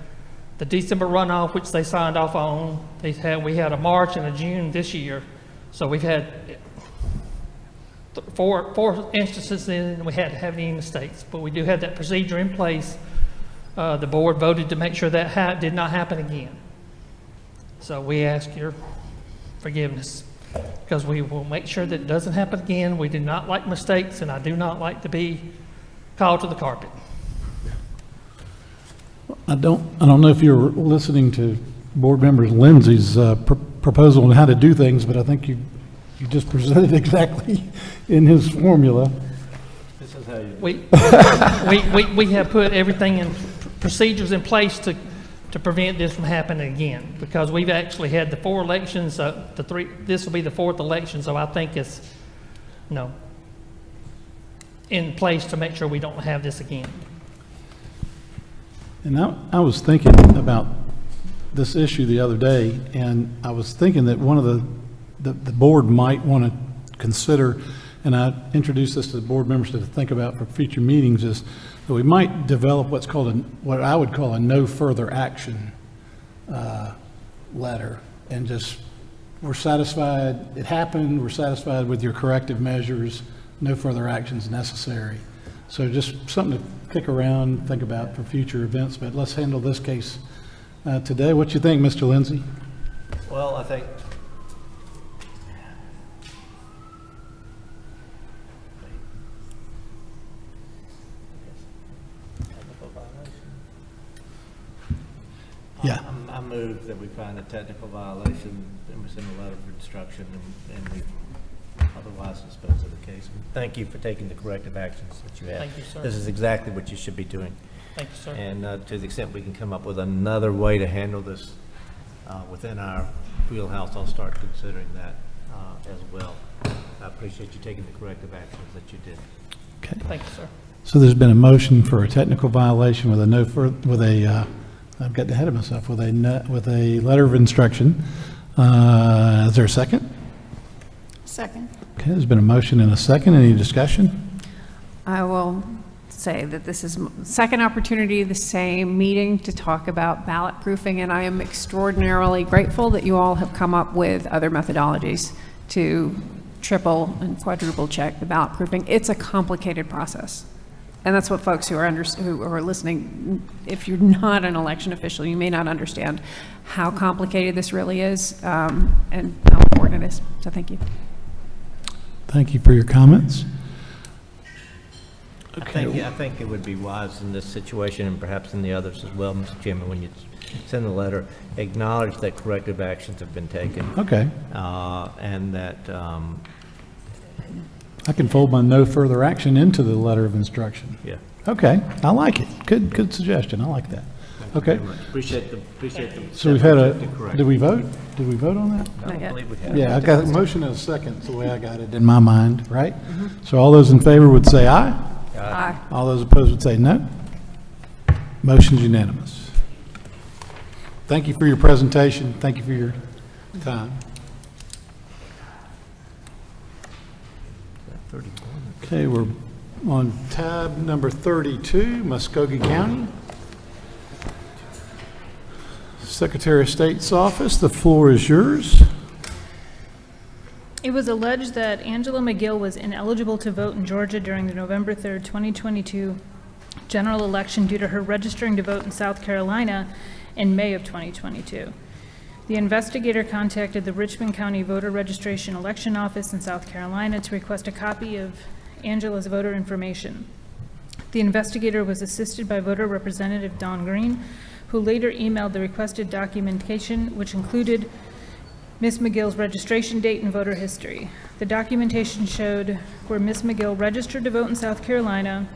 the December runoff, which they signed off on. We had a March and a June this year. So we've had four instances in, we hadn't had any mistakes, but we do have that procedure in place. The board voted to make sure that did not happen again. So we ask your forgiveness because we will make sure that it doesn't happen again. We do not like mistakes, and I do not like to be called to the carpet. I don't know if you were listening to Board Member Lindsay's proposal on how to do things, but I think you just presented exactly in his formula. This is how you do it. We have put everything in procedures in place to prevent this from happening again, because we've actually had the 4 elections, this will be the 4th election, so I think it's, in place to make sure we don't have this again. And I was thinking about this issue the other day, and I was thinking that one of the board might want to consider, and I introduced this to the board members to think about for future meetings, is that we might develop what I would call a no further action letter, and just, we're satisfied, it happened, we're satisfied with your corrective measures, no further actions necessary. So just something to kick around, think about for future events, but let's handle this case today. What you think, Mr. Lindsay? Well, I think Yeah. I move that we find a technical violation and we send a letter of instruction and we otherwise dispose of the case. Thank you for taking the corrective actions that you have. Thank you, sir. This is exactly what you should be doing. Thank you, sir. And to the extent we can come up with another way to handle this within our wheelhouse, I'll start considering that as well. I appreciate you taking the corrective actions that you did. Okay. Thank you, sir. So there's been a motion for a technical violation with I've got ahead of myself, with a letter of instruction. Is there a second? Second. Okay, there's been a motion and a second. Any discussion? I will say that this is second opportunity, the same meeting to talk about ballot proofing, and I am extraordinarily grateful that you all have come up with other methodologies to triple and quadruple check the ballot proofing. It's a complicated process. And that's what folks who are listening, if you're not an election official, you may not understand how complicated this really is and how important it is. So thank you. Thank you for your comments. Okay. I think it would be wise in this situation and perhaps in the others as well, Mr. Chairman, when you send the letter, acknowledge that corrective actions have been taken. Okay. And that I can fold my no further action into the letter of instruction. Yeah. Okay, I like it. Good suggestion. I like that. Okay. Appreciate the. So we've had did we vote? Did we vote on that? I don't believe we have. Yeah, I got a motion and a second. It's the way I got it in my mind, right? So all those in favor would say aye. Aye. All those opposed would say no. Motion's unanimous. Thank you for your presentation. Thank you for your Time. Okay, we're on tab number 32, Muskogee County. Secretary of State's office, the floor is yours. It was alleged that Angela McGill was ineligible to vote in Georgia during the November 3rd, 2022 general election due to her registering to vote in South Carolina in May of 2022. The investigator contacted the Richmond County Voter Registration Election Office in South Carolina to request a copy of Angela's voter information. The investigator was assisted by voter representative Don Green, who later emailed the requested documentation, which included Ms. McGill's registration date and voter history. The documentation showed where Ms. McGill registered to vote in South Carolina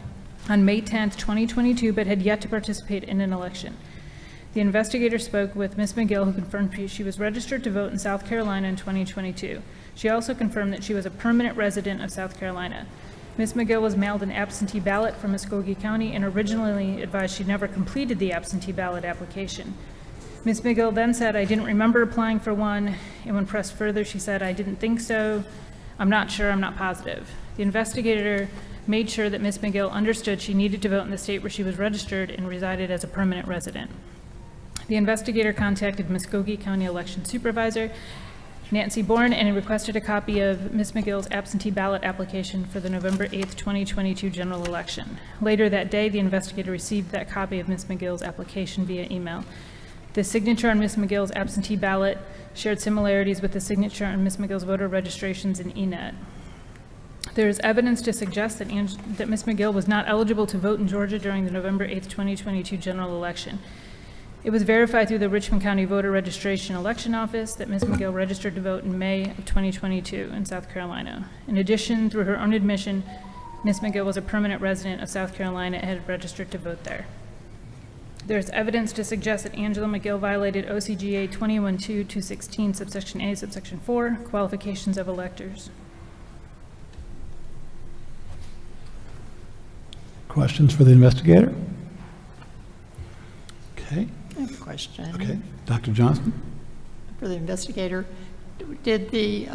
on May 10th, 2022, but had yet to participate in an election. The investigator spoke with Ms. McGill, who confirmed she was registered to vote in South Carolina in 2022. She also confirmed that she was a permanent resident of South Carolina. Ms. McGill was mailed an absentee ballot from Muskogee County and originally advised she never completed the absentee ballot application. Ms. McGill then said, "I didn't remember applying for one," and when pressed further, she said, "I didn't think so. I'm not sure, I'm not positive." The investigator made sure that Ms. McGill understood she needed to vote in the state where she was registered and resided as a permanent resident. The investigator contacted Muskogee County Election Supervisor Nancy Bourne and requested a copy of Ms. McGill's absentee ballot application for the November 8th, 2022 general election. Later that day, the investigator received that copy of Ms. McGill's application via email. The signature on Ms. McGill's absentee ballot shared similarities with the signature on Ms. McGill's voter registrations in ENET. There is evidence to suggest that Ms. McGill was not eligible to vote in Georgia during the November 8th, 2022 general election. It was verified through the Richmond County Voter Registration Election Office that Ms. McGill registered to vote in May of 2022 in South Carolina. In addition, through her own admission, Ms. McGill was a permanent resident of South Carolina and had registered to vote there. There is evidence to suggest that Angela McGill violated OCGA 21-2-216 subsection A, subsection 4, qualifications of electors. Questions for the investigator? Okay. I have a question. Okay. Dr. Johnston? For the investigator, did the,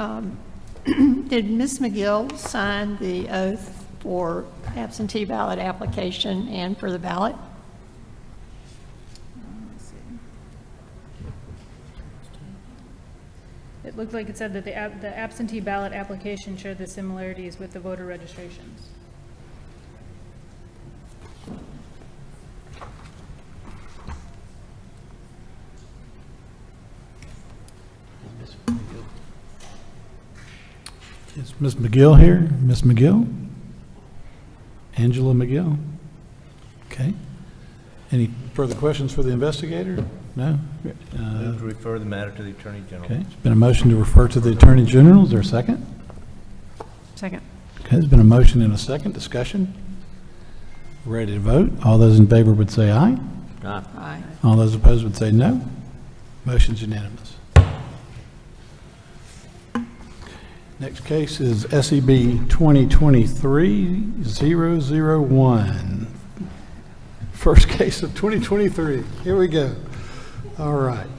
did Ms. McGill sign the oath for absentee ballot application and for the ballot? It looked like it said that the absentee ballot application shared the similarities with the voter registrations. Is Ms. McGill here? Ms. McGill? Angela McGill? Okay. Any further questions for the investigator? No? Move to refer the matter to the Attorney General. Okay, there's been a motion to refer to the Attorney General. Is there a second? Second. Okay, there's been a motion and a second. Discussion? Ready to vote? All those in favor would say aye. Aye. Aye. All those opposed would say no. Motion's unanimous. Next case is SEB 2023-001. First case of 2023. Here we go. All right.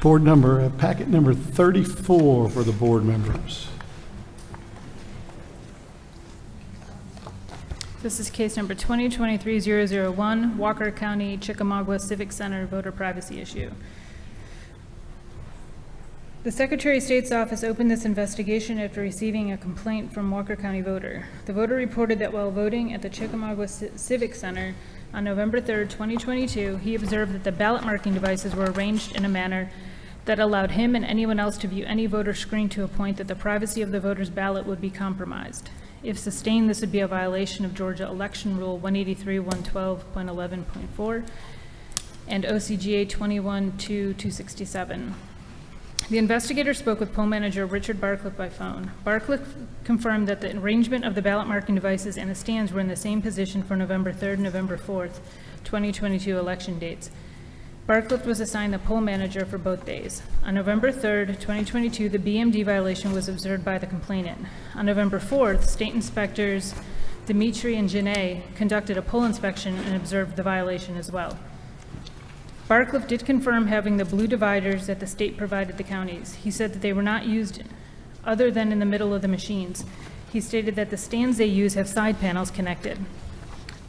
Board number, packet number 34 for the board members. This is case number 2023-001, Walker County, Chickamauga Civic Center voter privacy issue. The Secretary of State's office opened this investigation after receiving a complaint from Walker County voter. The voter reported that while voting at the Chickamauga Civic Center on November 3rd, 2022, he observed that the ballot marking devices were arranged in a manner that allowed him and anyone else to view any voter screen to a point that the privacy of the voter's ballot would be compromised. If sustained, this would be a violation of Georgia Election Rule 183.112.11.4 and OCGA 21-2-267. The investigator spoke with poll manager Richard Barcliffe by phone. Barcliffe confirmed that the arrangement of the ballot marking devices and the stands were in the same position for November 3rd and November 4th, 2022 election dates. Barcliffe was assigned the poll manager for both days. On November 3rd, 2022, the BMD violation was observed by the complainant. On November 4th, state inspectors Dimitri and Janae conducted a poll inspection and observed the violation as well. Barcliffe did confirm having the blue dividers that the state provided the counties. He said that they were not used other than in the middle of the machines. He stated that the stands they use have side panels connected.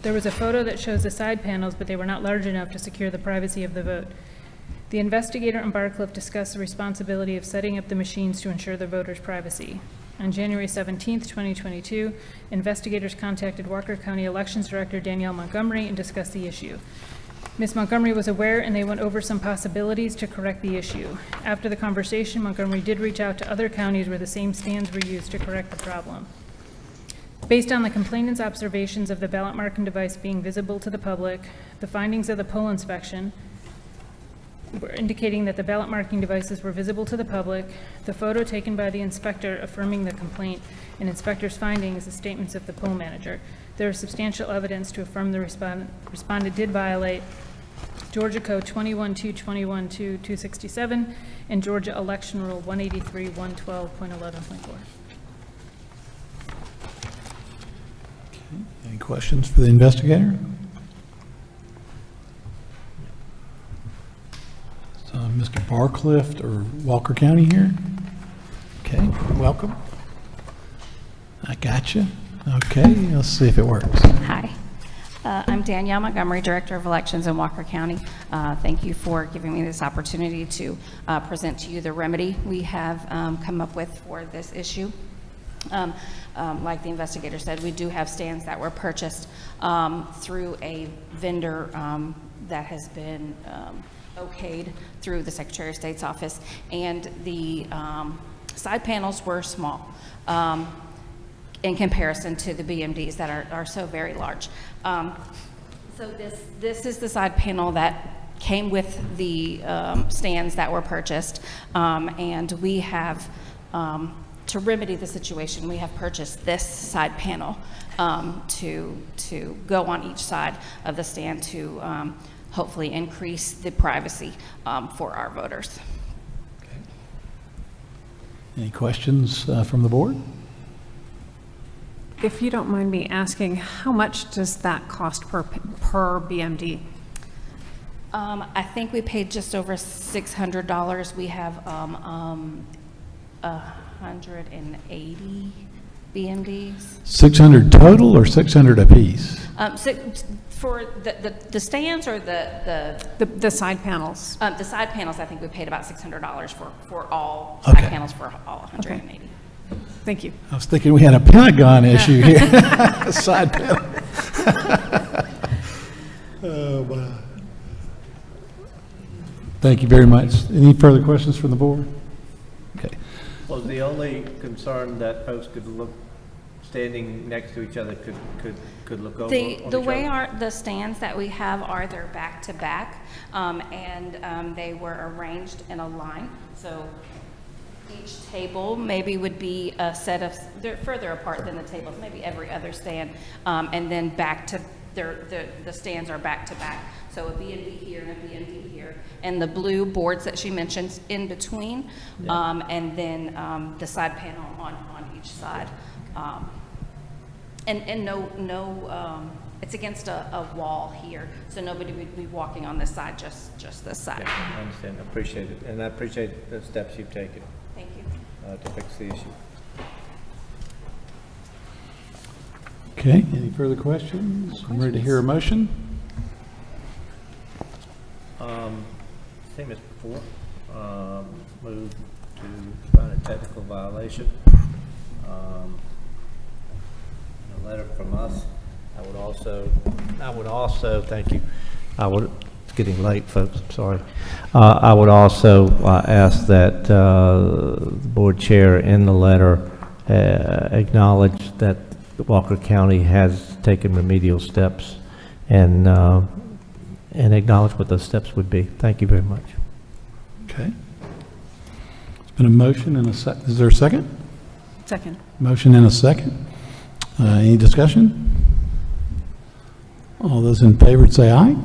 There was a photo that shows the side panels, but they were not large enough to secure the privacy of the vote. The investigator and Barcliffe discussed the responsibility of setting up the machines to ensure the voters' privacy. On January 17th, 2022, investigators contacted Walker County Elections Director Danielle Montgomery and discussed the issue. Ms. Montgomery was aware, and they went over some possibilities to correct the issue. After the conversation, Montgomery did reach out to other counties where the same stands were used to correct the problem. Based on the complainant's observations of the ballot marking device being visible to the public, the findings of the poll inspection were indicating that the ballot marking devices were visible to the public, the photo taken by the inspector affirming the complaint, and inspector's findings, the statements of the poll manager, there is substantial evidence to affirm the respondent did violate Georgia Code 21-221-267 and Georgia Election Rule 183-112.11.4. Any questions for the investigator? Mr. Barcliffe or Walker County here? Okay, welcome. I got you. Okay, let's see if it works. Hi. I'm Danielle Montgomery, Director of Elections in Walker County. Thank you for giving me this opportunity to present to you the remedy we have come up with for this issue. Like the investigator said, we do have stands that were purchased through a vendor that has been okayed through the Secretary of State's office, and the side panels were small in comparison to the BMDs that are so very large. So this is the side panel that came with the stands that were purchased, and we have, to remedy the situation, we have purchased this side panel to go on each side of the stand to hopefully increase the privacy for our voters. Any questions from the board? If you don't mind me asking, how much does that cost per BMD? I think we paid just over $600. We have 180 BMDs. 600 total or 600 apiece? For the stands or the side panels? The side panels, I think we paid about $600 for all Okay. side panels for all 180. Okay. Thank you. I was thinking we had a Pentagon issue here. Side panel. Oh, wow. Thank you very much. Any further questions from the board? Okay. Was the only concern that folks could look, standing next to each other, could look over on The each way other? the stands that we have are, they're back to back, and they were arranged in a line. So each table maybe would be a set of, they're further apart than the tables, maybe every other stand, and then back to, the stands are back to back. So a BMD here and a BMD here, and the blue boards that she mentions in between, and then the side panel on each side. And no, it's against a wall here, so nobody would be walking on this side, just this side. Yeah, I understand, I appreciate it, and I appreciate the steps you've taken Thank you. to fix the issue. Okay, any further questions? I'm ready to hear a motion. Same as before, move to find a technical violation. A letter from us. I would also, thank you. It's getting late, folks, I'm sorry. I would also ask that the board chair in the letter acknowledge that Walker County has taken remedial steps and acknowledge what those steps would be. Thank you very much. Okay. It's been a motion and is there a second? Second. Motion and a second. Any discussion? All those in favor would say aye.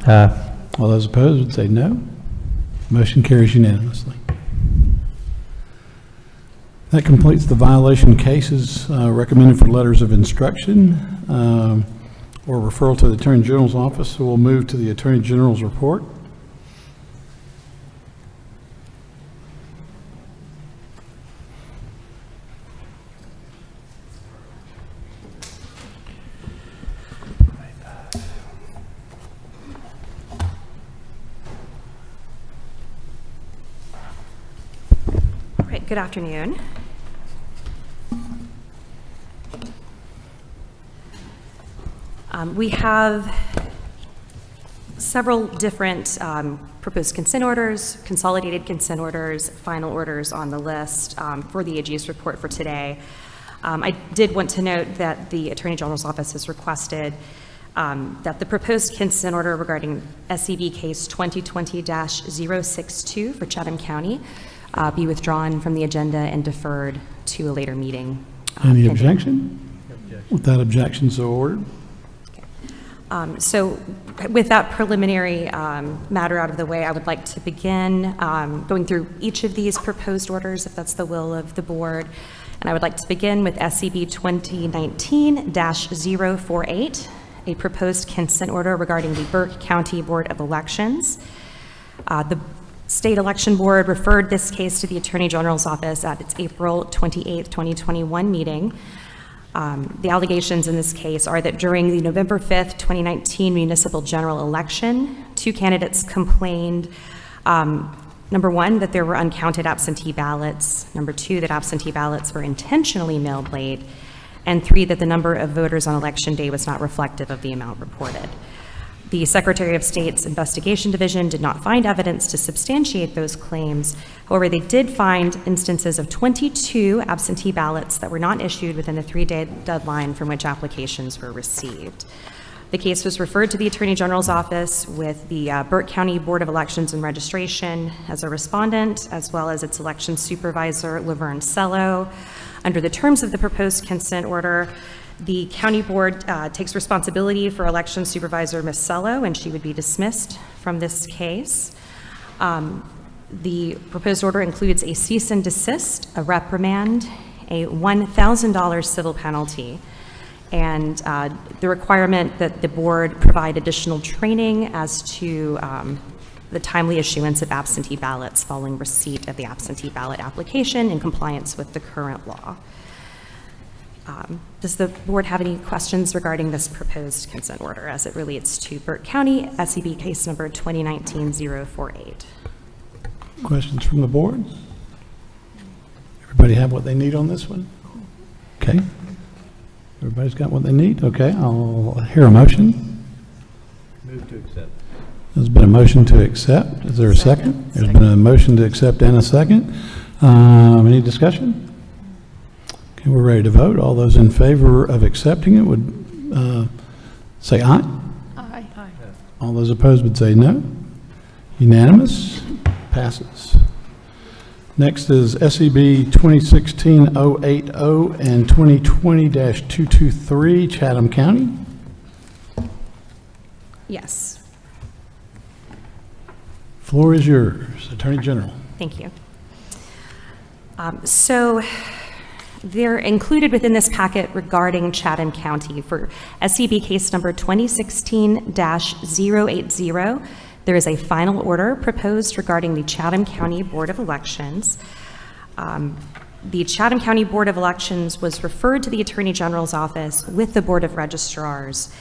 Aye. All those opposed would say no. Motion carries unanimously. That completes the violation cases recommended for letters of instruction or referral to the Attorney General's office. So we'll move to the Attorney General's report. Good afternoon. We have several different proposed consent orders, consolidated consent orders, final orders on the list for the AG's report for today. I did want to note that the Attorney General's Office has requested that the proposed consent order regarding SCB case 2020-062 for Chatham County be withdrawn from the agenda and deferred to a later meeting. Any objection? Without objection, so ordered. So with that preliminary matter out of the way, I would like to begin going through each of these proposed orders, if that's the will of the board. And I would like to begin with SCB 2019-048, a proposed consent order regarding the Burke County Board of Elections. The State Election Board referred this case to the Attorney General's Office at its April 28, 2021 meeting. The allegations in this case are that during the November 5th, 2019 municipal general election, 2 candidates complained, number 1, that there were uncounted absentee ballots, number 2, that absentee ballots were intentionally mailed late, and 3, that the number of voters on election day was not reflective of the amount reported. The Secretary of State's Investigation Division did not find evidence to substantiate those claims. However, they did find instances of 22 absentee ballots that were not issued within the 3-day deadline from which applications were received. The case was referred to the Attorney General's Office with the Burke County Board of Elections and Registration as a respondent, as well as its election supervisor, Laverne Sello. Under the terms of the proposed consent order, the county board takes responsibility for election supervisor Ms. Sello, and she would be dismissed from this case. The proposed order includes a cease and desist, a reprimand, a $1,000 civil penalty, and the requirement that the board provide additional training as to the timely issuance of absentee ballots following receipt of the absentee ballot application in compliance with the current law. Does the board have any questions regarding this proposed consent order as it relates to Burke County, SCB case number 2019-048? Questions from the board? Everybody have what they need on this one? Okay. Everybody's got what they need? Okay, I'll hear a motion. Move to accept. There's been a motion to accept. Is there a second? There's been a motion to accept and a second. Any discussion? Okay, we're ready to vote. All those in favor of accepting it would say aye. Aye. All those opposed would say no. Unanimous. Passes. Next is SCB 2016-080 and 2020-223, Chatham County. Yes. Floor is yours, Attorney General. Thank you. So they're included within this packet regarding Chatham County for SCB case number 2016-080. There is a final order proposed regarding the Chatham County Board of Elections. The Chatham County Board of Elections was referred to the Attorney General's Office with the Board of Registrars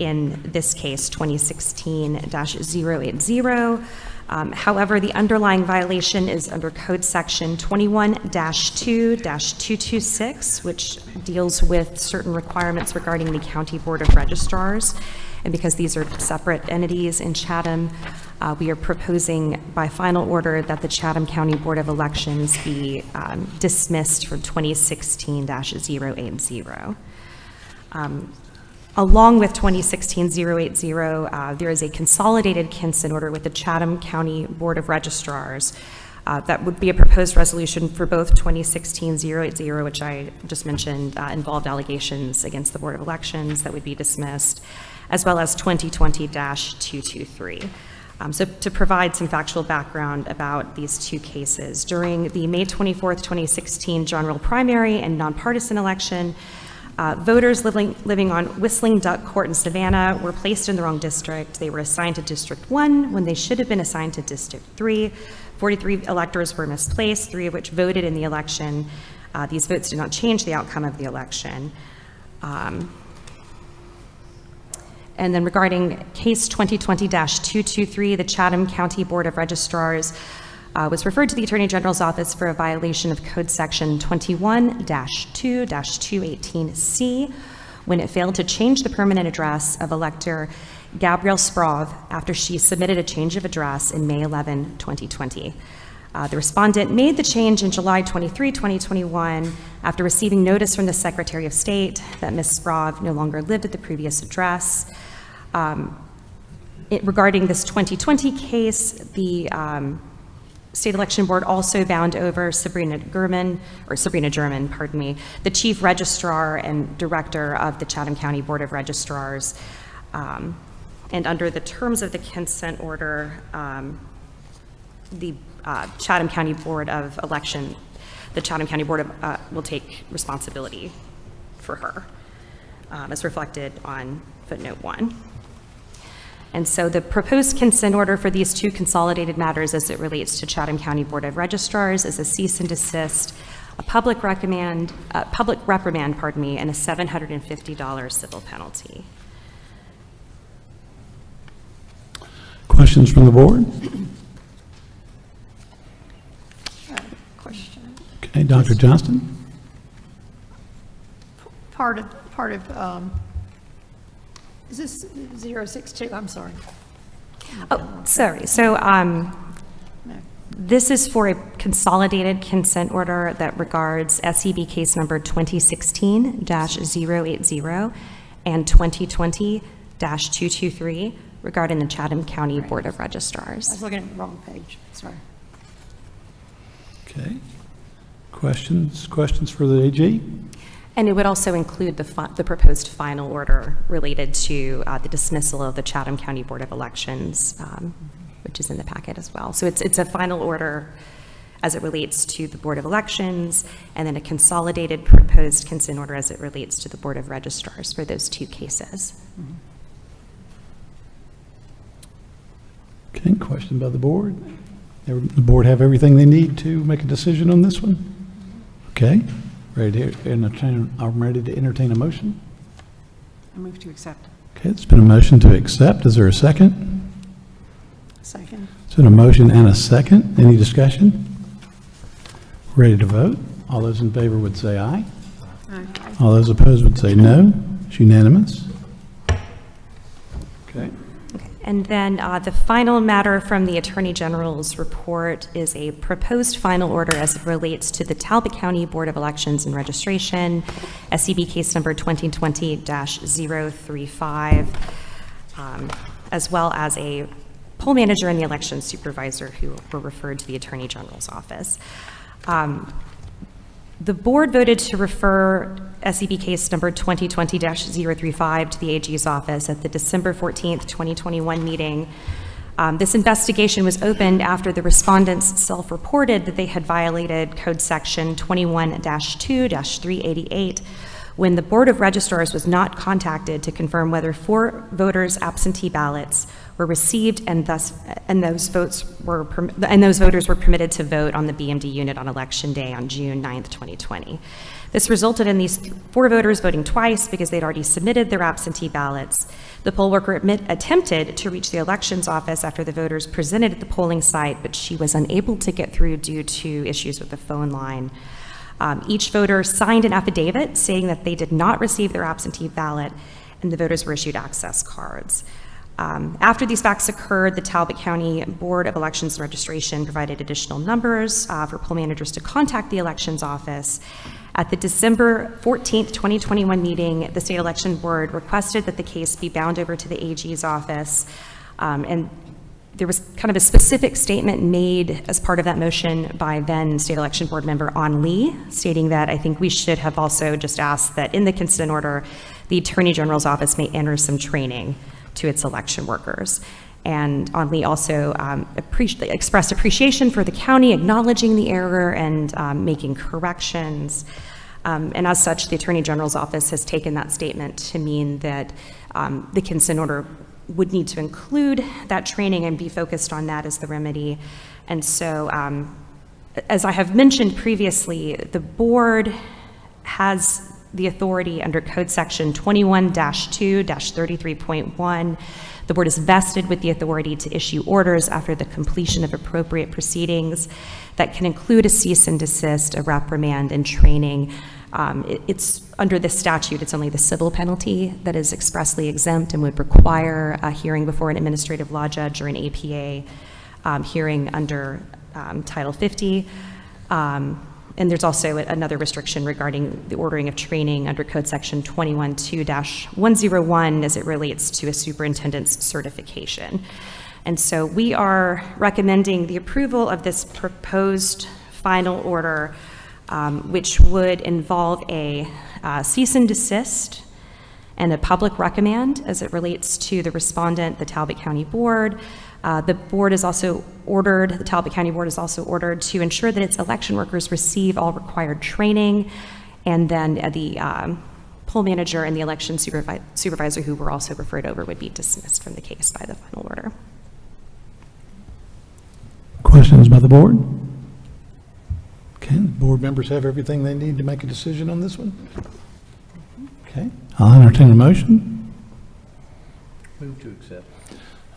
in this case, 2016-080. However, the underlying violation is under Code Section 21-2-226, which deals with certain requirements regarding the County Board of Registrars. And because these are separate entities in Chatham, we are proposing by final order that the Chatham County Board of Elections be dismissed for 2016-080. Along with 2016-080, there is a consolidated consent order with the Chatham County Board of Registrars that would be a proposed resolution for both 2016-080, which I just mentioned involved allegations against the Board of Elections that would be dismissed, as well as 2020-223. So to provide some factual background about these two cases, during the May 24th, 2016 general primary and nonpartisan election, voters living on Whistling Duck Court in Savannah were placed in the wrong district. They were assigned to District 1 when they should have been assigned to District 3. 43 electors were misplaced, 3 of which voted in the election. These votes did not change the outcome of the election. And then regarding case 2020-223, the Chatham County Board of Registrars was referred to the Attorney General's office for a violation of Code Section 21-2-218C when it failed to change the permanent address of elector Gabrielle Sprov after she submitted a change of address in May 11, 2020. The respondent made the change in July 23, 2021, after receiving notice from the Secretary of State that Ms. Sprov no longer lived at the previous address. Regarding this 2020 case, the State Election Board also bound over Sabrina German, the Chief Registrar and Director of the Chatham County Board of Registrars. And under the terms of the consent order, the Chatham County Board of Election, the Chatham County Board of, will take responsibility for her, as reflected on footnote 1. And so the proposed consent order for these two consolidated matters as it relates to Chatham County Board of Registrars is a cease and desist, a public reprimand, and a $750 civil penalty. Questions from the board? Question. Okay, Dr. Johnston? Part of, is this 062? I'm sorry. Oh, sorry. So this is for a consolidated consent order that regards SEB case number 2016-080 and 2020-223 regarding the Chatham County Board of Registrars. I was looking at the wrong page. Sorry. Okay. Questions for the AG? And it would also include the proposed final order related to the dismissal of the Chatham County Board of Elections, which is in the packet as well. So it's a final order as it relates to the Board of Elections, and then a consolidated proposed consent order as it relates to the Board of Registrars for those two cases. Okay, question by the board. The board have everything they need to make a decision on this one? Okay. I'm ready to entertain a motion. I move to accept. Okay, it's been a motion to accept. Is there a second? Second. It's been a motion and a second. Any discussion? Ready to vote? All those in favor would say aye. Aye. All those opposed would say no. It's unanimous. Okay. And then the final matter from the Attorney General's report is a proposed final order as it relates to the Talbot County Board of Elections and Registration, SEB case number 2020-035, as well as a poll manager and the election supervisor who were referred to the Attorney General's office. The board voted to refer SEB case number 2020-035 to the AG's office at the December 14th, 2021 meeting. This investigation was opened after the respondents self-reported that they had violated Code Section 21-2-388 when the Board of Registrars was not contacted to confirm whether 4 voters' absentee ballots were received and those voters were permitted to vote on the BMD unit on Election Day on June 9th, 2020. This resulted in these 4 voters voting twice because they'd already submitted their absentee ballots. The poll worker attempted to reach the elections office after the voters presented at the polling site, but she was unable to get through due to issues with the phone line. Each voter signed an affidavit saying that they did not receive their absentee ballot, and the voters were issued access cards. After these facts occurred, the Talbot County Board of Elections and Registration provided additional numbers for poll managers to contact the elections office. At the December 14th, 2021 meeting, the State Election Board requested that the case be bound over to the AG's office, and there was kind of a specific statement made as part of that motion by then State Election Board member On Lee, stating that I think we should have also just asked that in the consent order, the Attorney General's office may enter some training to its election workers. And On Lee also expressed appreciation for the county acknowledging the error and making corrections. And as such, the Attorney General's office has taken that statement to mean that the consent order would need to include that training and be focused on that as the remedy. And so, as I have mentioned previously, the board has the authority under Code Section 21-2-33.1. The board is vested with the authority to issue orders after the completion of appropriate proceedings that can include a cease and desist, a reprimand, and training. It's under this statute, it's only the civil penalty that is expressly exempt and would require a hearing before an administrative law judge or an APA hearing under Title 50. And there's also another restriction regarding the ordering of training under Code Section 21-2-101 as it relates to a superintendent's certification. And so we are recommending the approval of this proposed final order, which would involve a cease and desist and a public reprimand as it relates to the respondent, the Talbot County Board. The board is also ordered, the Talbot County Board is also ordered to ensure that its election workers receive all required training, and then the poll manager and the election supervisor who were also referred over would be dismissed from the case by the final order. Questions by the board? Okay, the board members have everything they need to make a decision on this one? Okay, I'll entertain a motion. Move to accept.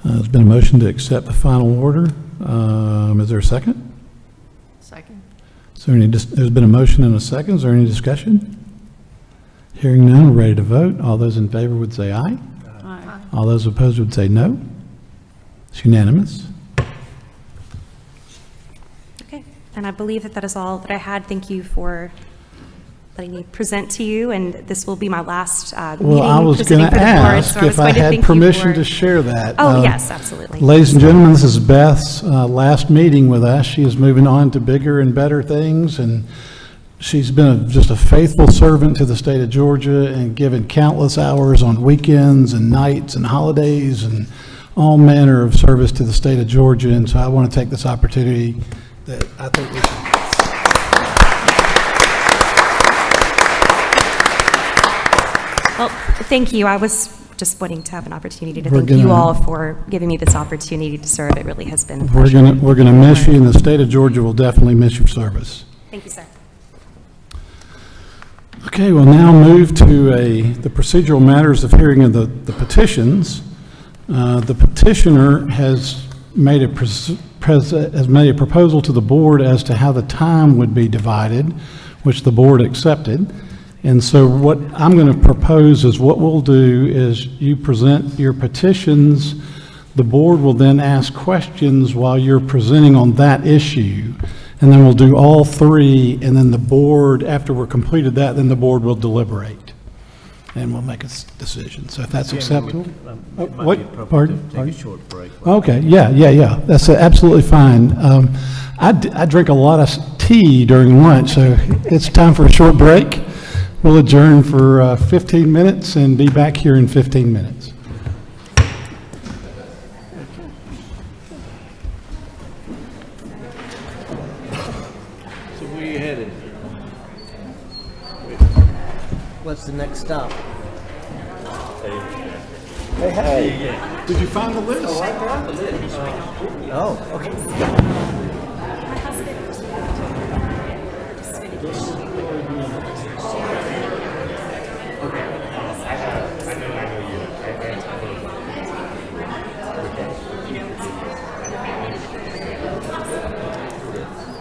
There's been a motion to accept the final order. Is there a second? Second. There's been a motion and a second. Is there any discussion? Hearing none, we're ready to vote. All those in favor would say aye. Aye. All those opposed would say no. It's unanimous. Okay, and I believe that is all that I had. Thank you for letting me present to you, and this will be my last meeting. Well, I was going to ask if I had permission to share that. Oh, yes, absolutely. Ladies and gentlemen, this is Beth's last meeting with us. She is moving on to bigger and better things, and she's been just a faithful servant to the state of Georgia and given countless hours on weekends and nights and holidays and all manner of service to the state of Georgia. And so I want to take this opportunity that I think we should. Well, thank you. I was just wanting to have an opportunity to thank you all for giving me this opportunity to serve. It really has been a pleasure. We're going to miss you, and the state of Georgia will definitely miss your service. Thank you, sir. Okay, we'll now move to the procedural matters of hearing of the petitions. The petitioner has made a proposal to the board as to how the time would be divided, which the board accepted. And so what I'm going to propose is what we'll do is you present your petitions. The board will then ask questions while you're presenting on that issue. And then we'll do all three, and then the board, after we're completed that, then the board will deliberate. And we'll make a decision. So if that's acceptable. Pardon? Take a short break. Okay, yeah. That's absolutely fine. I drink a lot of tea during lunch, so it's time for a short break. We'll adjourn for 15 minutes and be back here in 15 minutes. So where you headed? What's the next stop? Hey, did you find the list? Oh, I found the list. Oh, okay.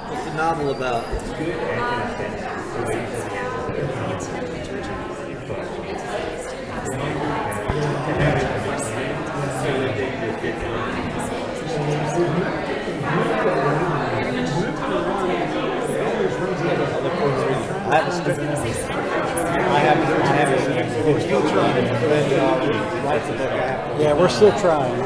What's the novel about? Yeah, we're still trying.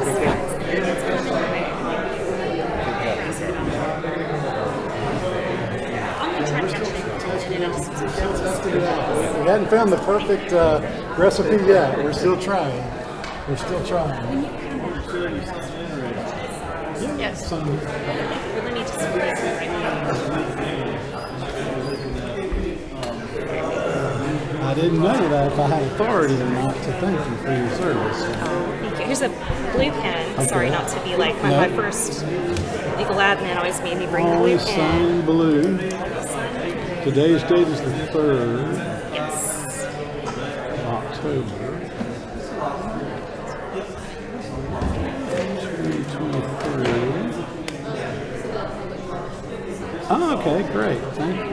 We hadn't found the perfect recipe yet. We're still trying. Yes. I didn't know that if I had authority or not to thank you for your service. Thank you. Here's a blue pen. Okay. Sorry not to be like my first legal admin always made me bring the blue Always pen. sign blue. Today's date is the 3rd. Yes. October 2023. Oh, okay, great, thank you.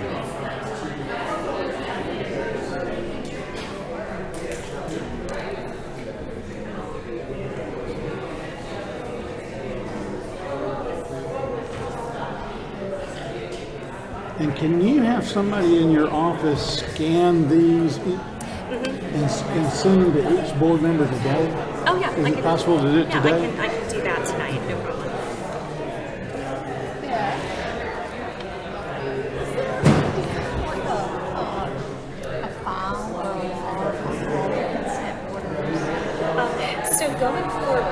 And can you have somebody in your office scan these and send them to each board member today? Oh, yeah. Is it possible to do it Yeah, today? I can do that tonight, no problem. So going forward,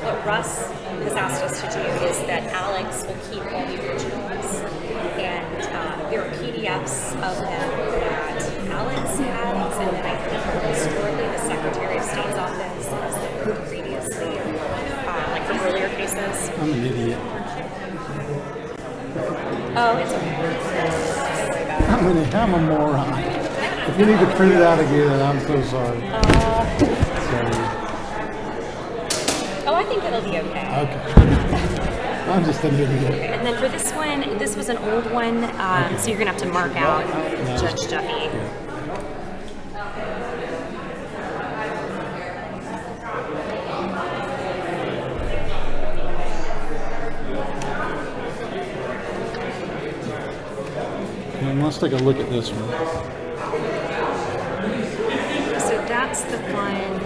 what Russ has asked us to do is that Alex will keep all the originals, and there are PDFs of them that Alex has, and then I think historically the Secretary of State's office has them previously, like from earlier cases. I'm an idiot. Oh, it's okay. Don't worry about it. I'm a moron. If you need to print it out again, I'm so sorry. Sorry. Oh, I think it'll be okay. Okay. I'm just an idiot. Okay. And then for this one, this was an old one, so you're gonna have to mark out Judge Duffy. And let's take a look at this one. So that's the one,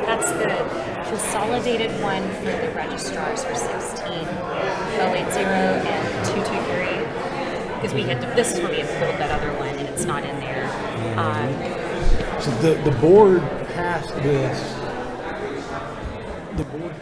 that's the consolidated one for the registrars for 16080 and 223. Because we had, this is where we had pulled that other one and it's not in there. So the board passed this. The board.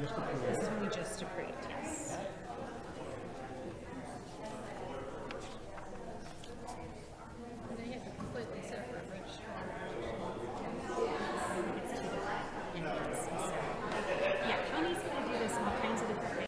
This one we just approved, yes. Completely separate registrar. Yeah, counties can do this in all kinds of different ways.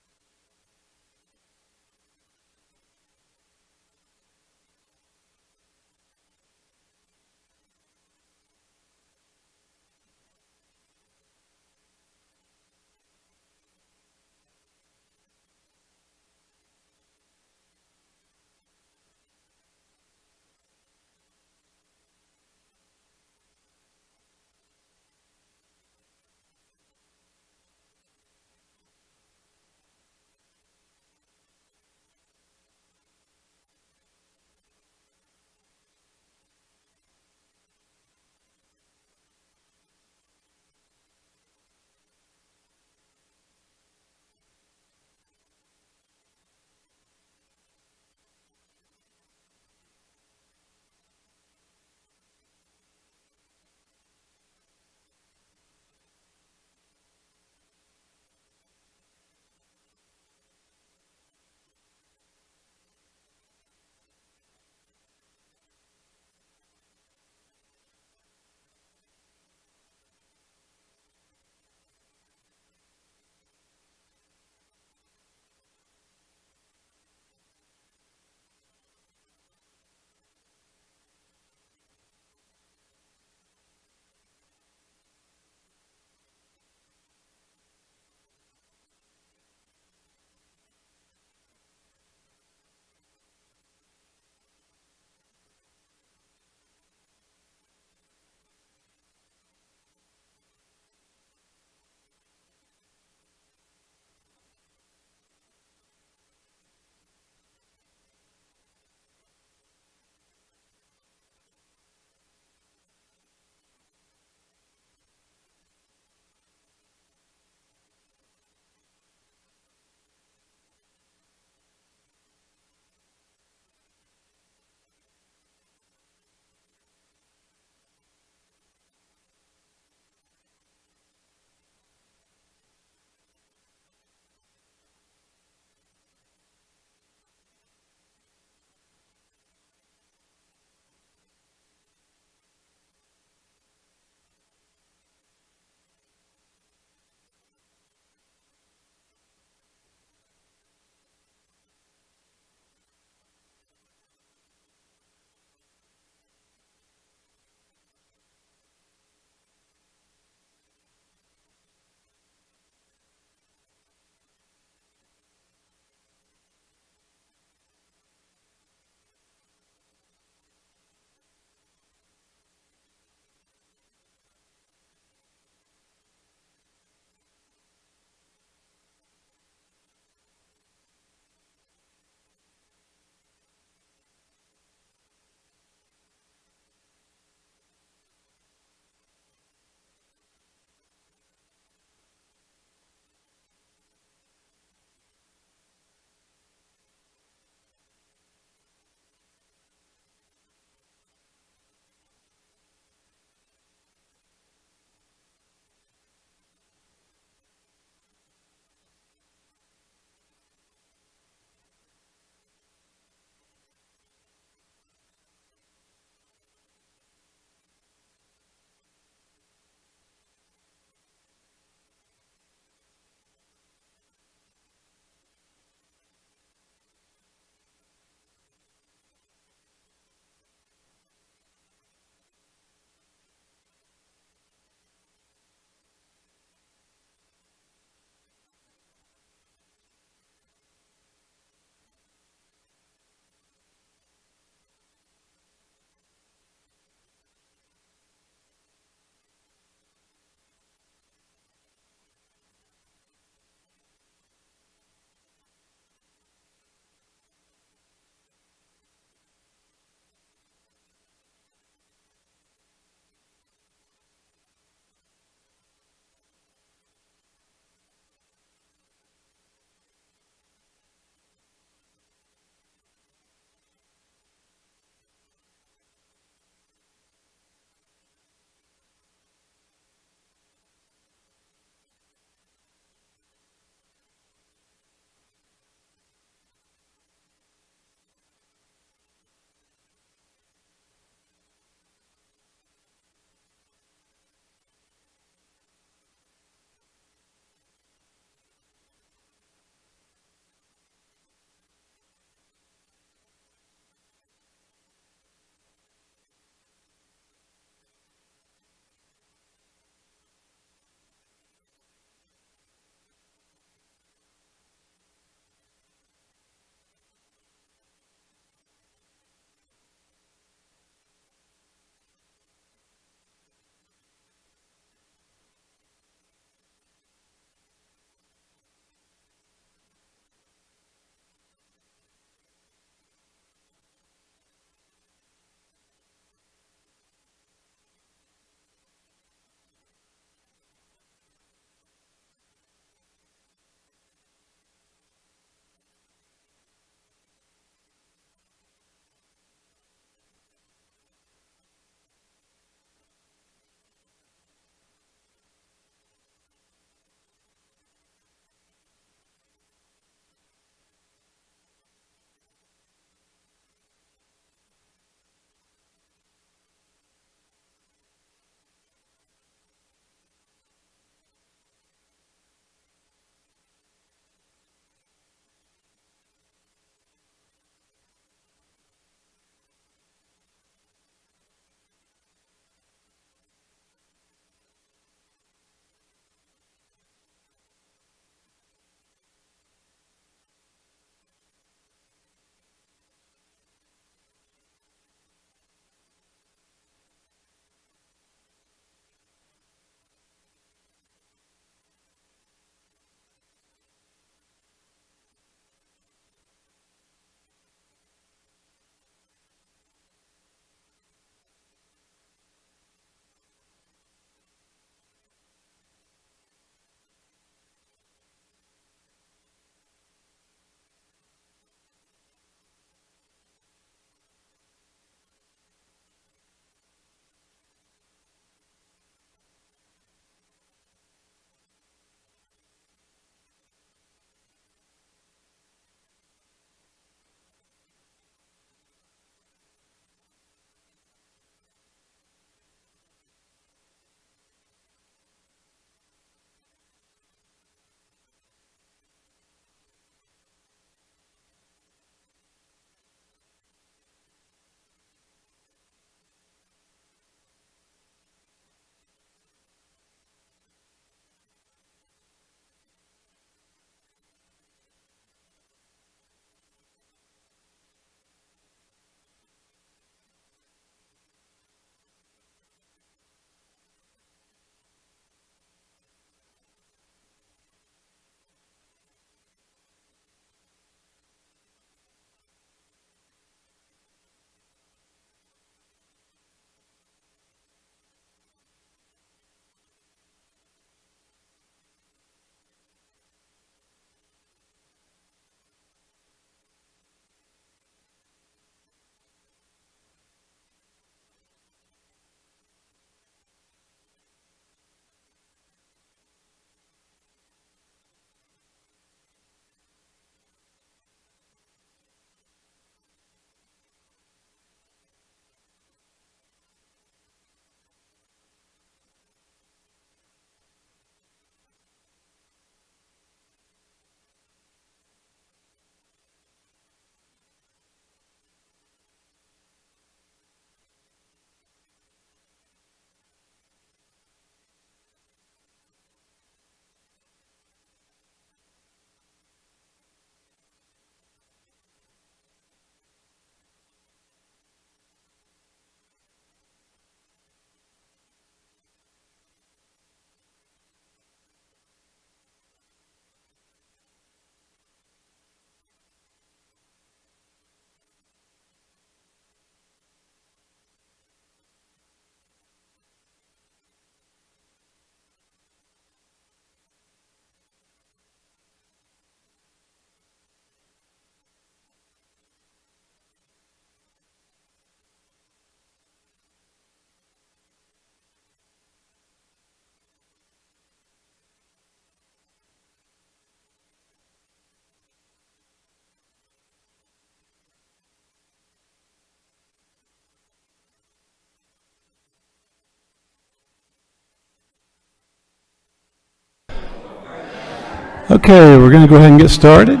Okay, we're going to go ahead and get started.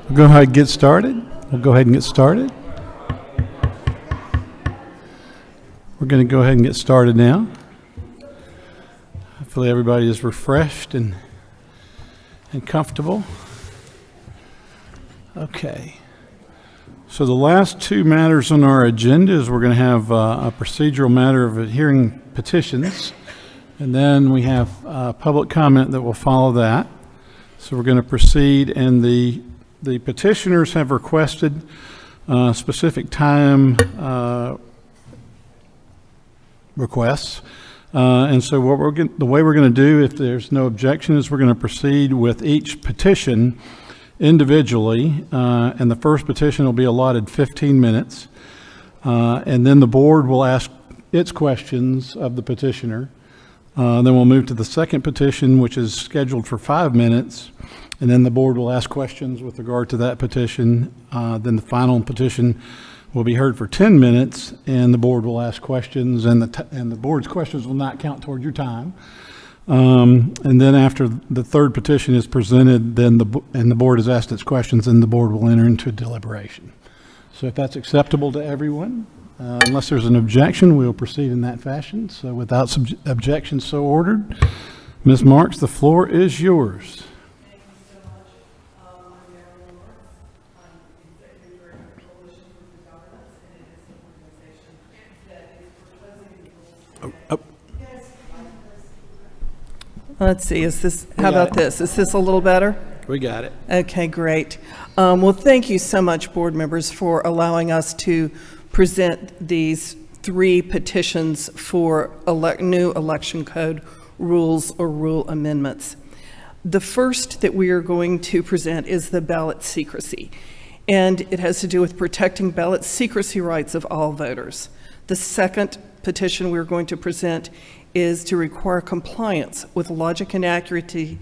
We'll go ahead and get started. We'll go ahead and get started. We're going to go ahead and get started now. Hopefully everybody is refreshed and comfortable. Okay. So the last two matters on our agenda is we're going to have a procedural matter of hearing petitions, and then we have public comment that will follow that. So we're going to proceed, and the petitioners have requested specific time requests. And so the way we're going to do, if there's no objection, is we're going to proceed with each petition individually, and the first petition will be allotted 15 minutes, and then the board will ask its questions of the petitioner. Then we'll move to the second petition, which is scheduled for 5 minutes, and then the board will ask questions with regard to that petition. Then the final petition will be heard for 10 minutes, and the board will ask questions, and the board's questions will not count toward your time. And then after the third petition is presented, then the board has asked its questions, then the board will enter into deliberation. So if that's acceptable to everyone, unless there's an objection, we'll proceed in that fashion. So without objection so ordered, Ms. Marks, the floor is yours. Let's see, how about this? Is this a little better? We got it. Okay, great. Well, thank you so much, board members, for allowing us to present these 3 petitions for new election code rules or rule amendments. The first that we are going to present is the ballot secrecy, and it has to do with protecting ballot secrecy rights of all voters. The second petition we're going to present is to require compliance with logic and accuracy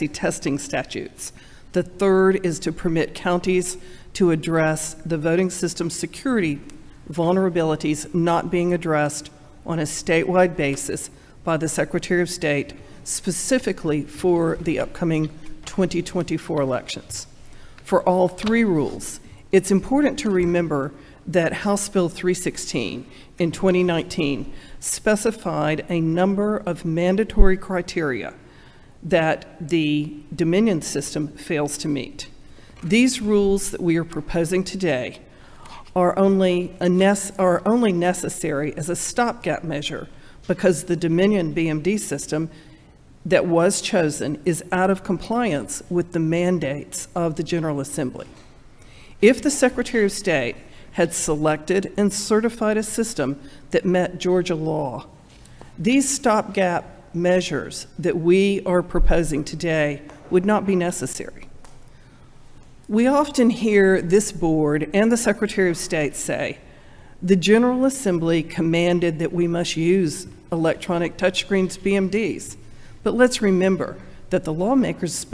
testing statutes. The third is to permit counties to address the voting system security vulnerabilities not being addressed on a statewide basis by the Secretary of State, specifically for the upcoming 2024 elections. For all 3 rules, it's important to remember that House Bill 316 in 2019 specified a number of mandatory criteria that the Dominion system fails to meet. These rules that we are proposing today are only necessary as a stopgap measure because the Dominion BMD system that was chosen is out of compliance with the mandates of the General Assembly. If the Secretary of State had selected and certified a system that met Georgia law, these stopgap measures that we are proposing today would not be necessary. We often hear this board and the Secretary of State say, the General Assembly commanded that we must use electronic touchscreens BMDs. But let's remember that the lawmakers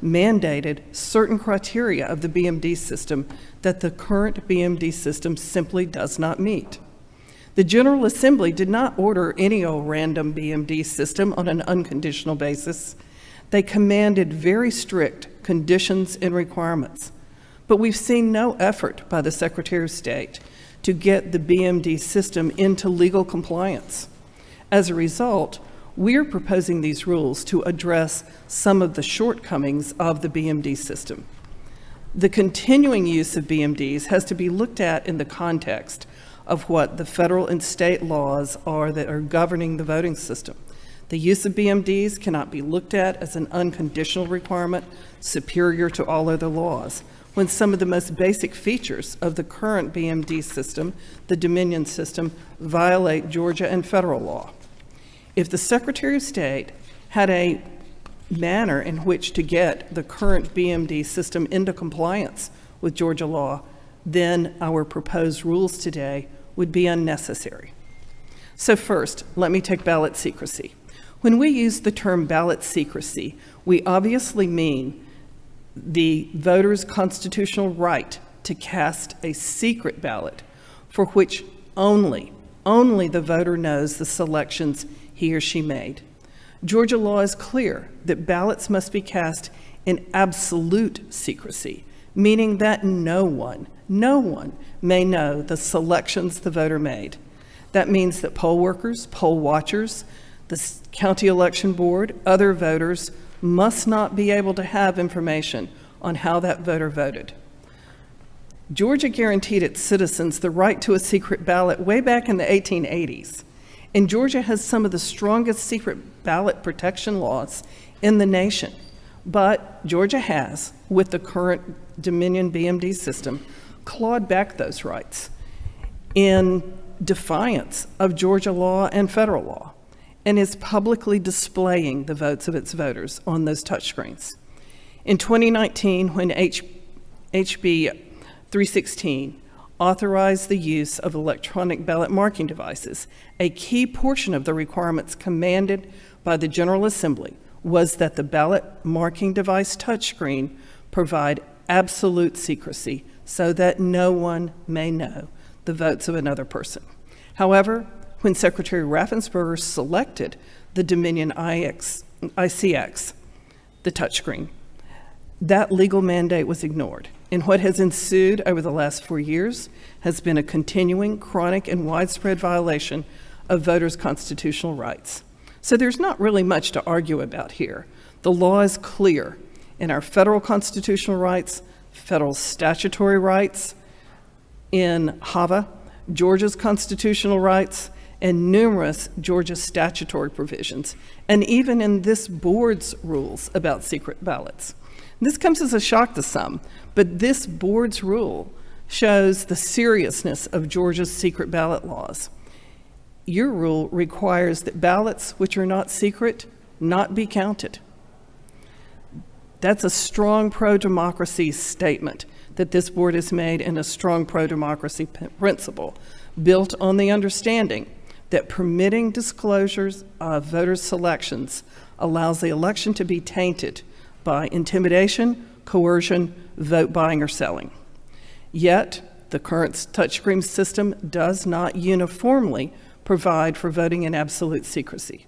mandated certain criteria of the BMD system that the current BMD system simply does not meet. The General Assembly did not order any old random BMD system on an unconditional basis. They commanded very strict conditions and requirements. But we've seen no effort by the Secretary of State to get the BMD system into legal compliance. As a result, we're proposing these rules to address some of the shortcomings of the BMD system. The continuing use of BMDs has to be looked at in the context of what the federal and state laws are that are governing the voting system. The use of BMDs cannot be looked at as an unconditional requirement superior to all other laws, when some of the most basic features of the current BMD system, the Dominion system, violate Georgia and federal law. If the Secretary of State had a manner in which to get the current BMD system into compliance with Georgia law, then our proposed rules today would be unnecessary. So first, let me take ballot secrecy. When we use the term ballot secrecy, we obviously mean the voter's constitutional right to cast a secret ballot for which only the voter knows the selections he or she made. Georgia law is clear that ballots must be cast in absolute secrecy, meaning that no one may know the selections the voter made. That means that poll workers, poll watchers, the county election board, other voters must not be able to have information on how that voter voted. Georgia guaranteed its citizens the right to a secret ballot way back in the 1880s. And Georgia has some of the strongest secret ballot protection laws in the nation. But Georgia has, with the current Dominion BMD system, clawed back those rights in defiance of Georgia law and federal law, and is publicly displaying the votes of its voters on those touchscreens. In 2019, when HB 316 authorized the use of electronic ballot marking devices, a key portion of the requirements commanded by the General Assembly was that the ballot marking device touchscreen provide absolute secrecy so that no one may know the votes of another person. However, when Secretary Raffensperger selected the Dominion ICX, the touchscreen, that legal mandate was ignored. And what has ensued over the last 4 years has been a continuing, chronic, and widespread violation of voters' constitutional rights. So there's not really much to argue about here. The law is clear in our federal constitutional rights, federal statutory rights, in HAVA, Georgia's constitutional rights, and numerous Georgia statutory provisions, and even in this board's rules about secret ballots. This comes as a shock to some, but this board's rule shows the seriousness of Georgia's secret ballot laws. Your rule requires that ballots which are not secret not be counted. That's a strong pro-democracy statement that this board has made, and a strong pro-democracy principle built on the understanding that permitting disclosures of voters' selections allows the election to be tainted by intimidation, coercion, vote buying, or selling. Yet, the current touchscreen system does not uniformly provide for voting in absolute secrecy.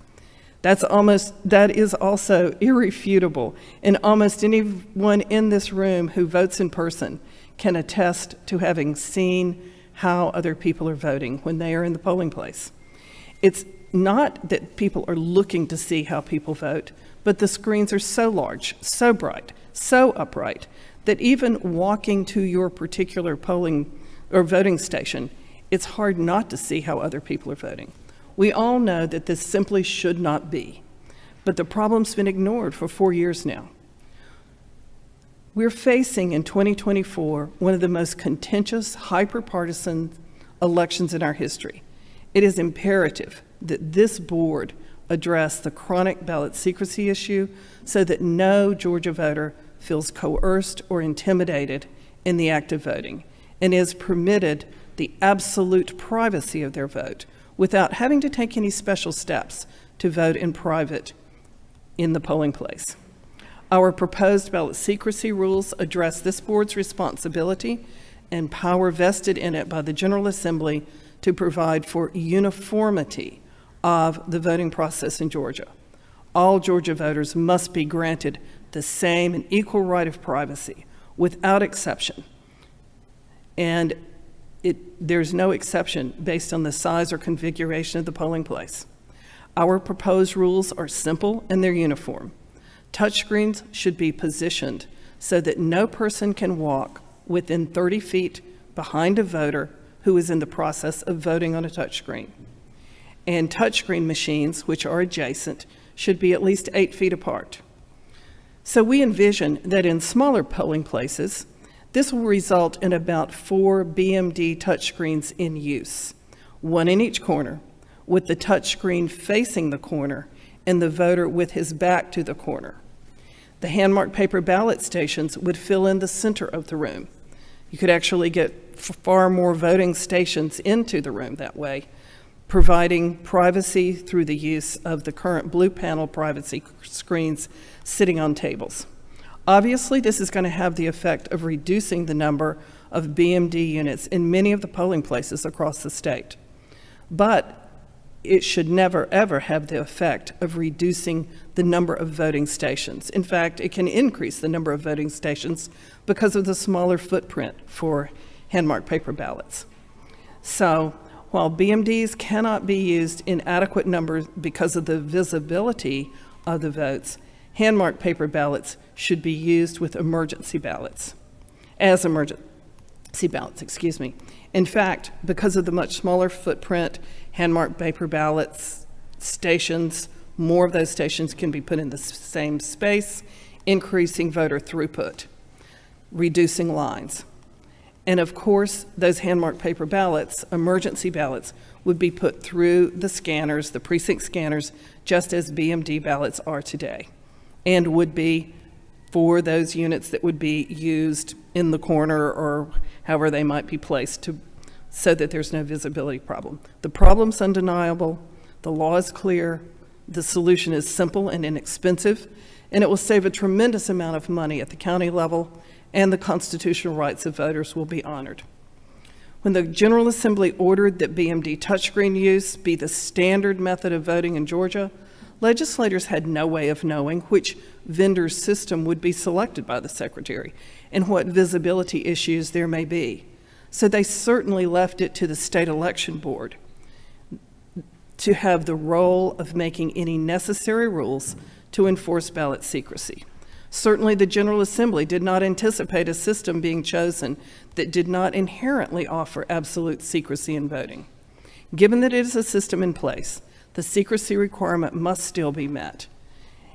That is also irrefutable, and almost anyone in this room who votes in person can attest to having seen how other people are voting when they are in the polling place. It's not that people are looking to see how people vote, but the screens are so large, so bright, so upright, that even walking to your particular polling or voting station, it's hard not to see how other people are voting. We all know that this simply should not be, but the problem's been ignored for 4 years now. We're facing in 2024 one of the most contentious, hyper-partisan elections in our history. It is imperative that this board address the chronic ballot secrecy issue so that no Georgia voter feels coerced or intimidated in the act of voting, and is permitted the absolute privacy of their vote without having to take any special steps to vote in private in the polling place. Our proposed ballot secrecy rules address this board's responsibility and power vested in it by the General Assembly to provide for uniformity of the voting process in Georgia. All Georgia voters must be granted the same and equal right of privacy without exception. And there's no exception based on the size or configuration of the polling place. Our proposed rules are simple and they're uniform. Touchscreens should be positioned so that no person can walk within 30 feet behind a voter who is in the process of voting on a touchscreen. And touchscreen machines, which are adjacent, should be at least 8 feet apart. So we envision that in smaller polling places, this will result in about 4 BMD touchscreens in use, one in each corner, with the touchscreen facing the corner and the voter with his back to the corner. The hand-marked paper ballot stations would fill in the center of the room. You could actually get far more voting stations into the room that way, providing privacy through the use of the current blue panel privacy screens sitting on tables. Obviously, this is going to have the effect of reducing the number of BMD units in many of the polling places across the state. But it should never, ever have the effect of reducing the number of voting stations. In fact, it can increase the number of voting stations because of the smaller footprint for hand-marked paper ballots. So while BMDs cannot be used in adequate numbers because of the visibility of the votes, hand-marked paper ballots should be used with emergency ballots, as emergency ballots, excuse me. In fact, because of the much smaller footprint, hand-marked paper ballots stations, more of those stations can be put in the same space, increasing voter throughput, reducing lines. And of course, those hand-marked paper ballots, emergency ballots, would be put through the scanners, the precinct scanners, just as BMD ballots are today, and would be for those units that would be used in the corner or however they might be placed so that there's no visibility problem. The problem's undeniable, the law is clear, the solution is simple and inexpensive, and it will save a tremendous amount of money at the county level, and the constitutional rights of voters will be honored. When the General Assembly ordered that BMD touchscreen use be the standard method of voting in Georgia, legislators had no way of knowing which vendor's system would be selected by the Secretary and what visibility issues there may be. So they certainly left it to the State Election Board to have the role of making any necessary rules to enforce ballot secrecy. Certainly the General Assembly did not anticipate a system being chosen that did not inherently offer absolute secrecy in voting. Given that it is a system in place, the secrecy requirement must still be met.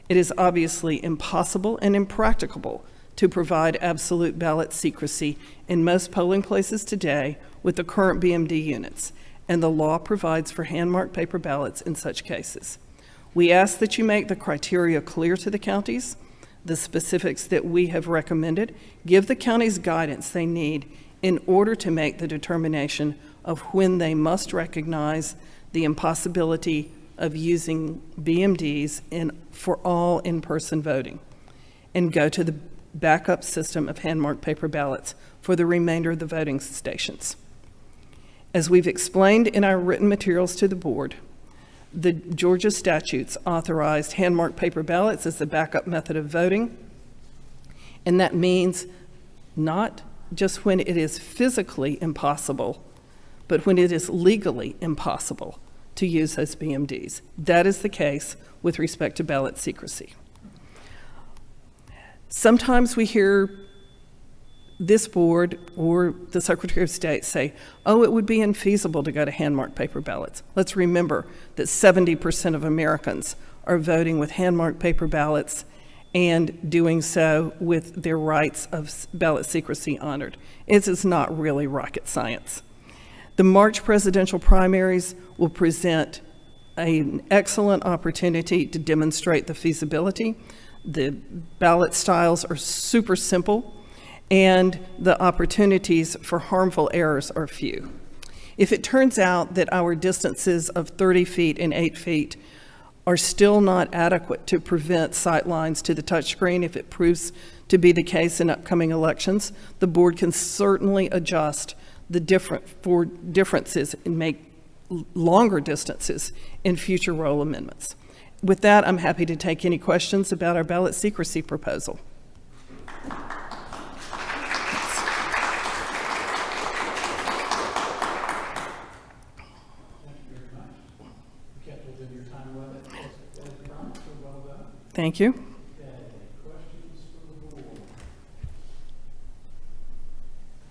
It is obviously impossible and impracticable to provide absolute ballot secrecy in most polling places today with the current BMD units, and the law provides for hand-marked paper ballots in such cases. We ask that you make the criteria clear to the counties, the specifics that we have recommended, give the counties guidance they need in order to make the determination of when they must recognize the impossibility of using BMDs for all in-person voting, and go to the backup system of hand-marked paper ballots for the remainder of the voting stations. As we've explained in our written materials to the board, the Georgia statutes authorized hand-marked paper ballots as the backup method of voting, and that means not just when it is physically impossible, but when it is legally impossible to use those BMDs. That is the case with respect to ballot secrecy. Sometimes we hear this board or the Secretary of State say, oh, it would be infeasible to go to hand-marked paper ballots. Let's remember that 70% of Americans are voting with hand-marked paper ballots and doing so with their rights of ballot secrecy honored. It is not really rocket science. The March presidential primaries will present an excellent opportunity to demonstrate the feasibility. The ballot styles are super simple, and the opportunities for harmful errors are few. If it turns out that our distances of 30 feet and 8 feet are still not adequate to prevent sight lines to the touchscreen, if it proves to be the case in upcoming elections, the board can certainly adjust the differences and make longer distances in future roll amendments. With that, I'm happy to take any questions about our ballot secrecy proposal. Thank you.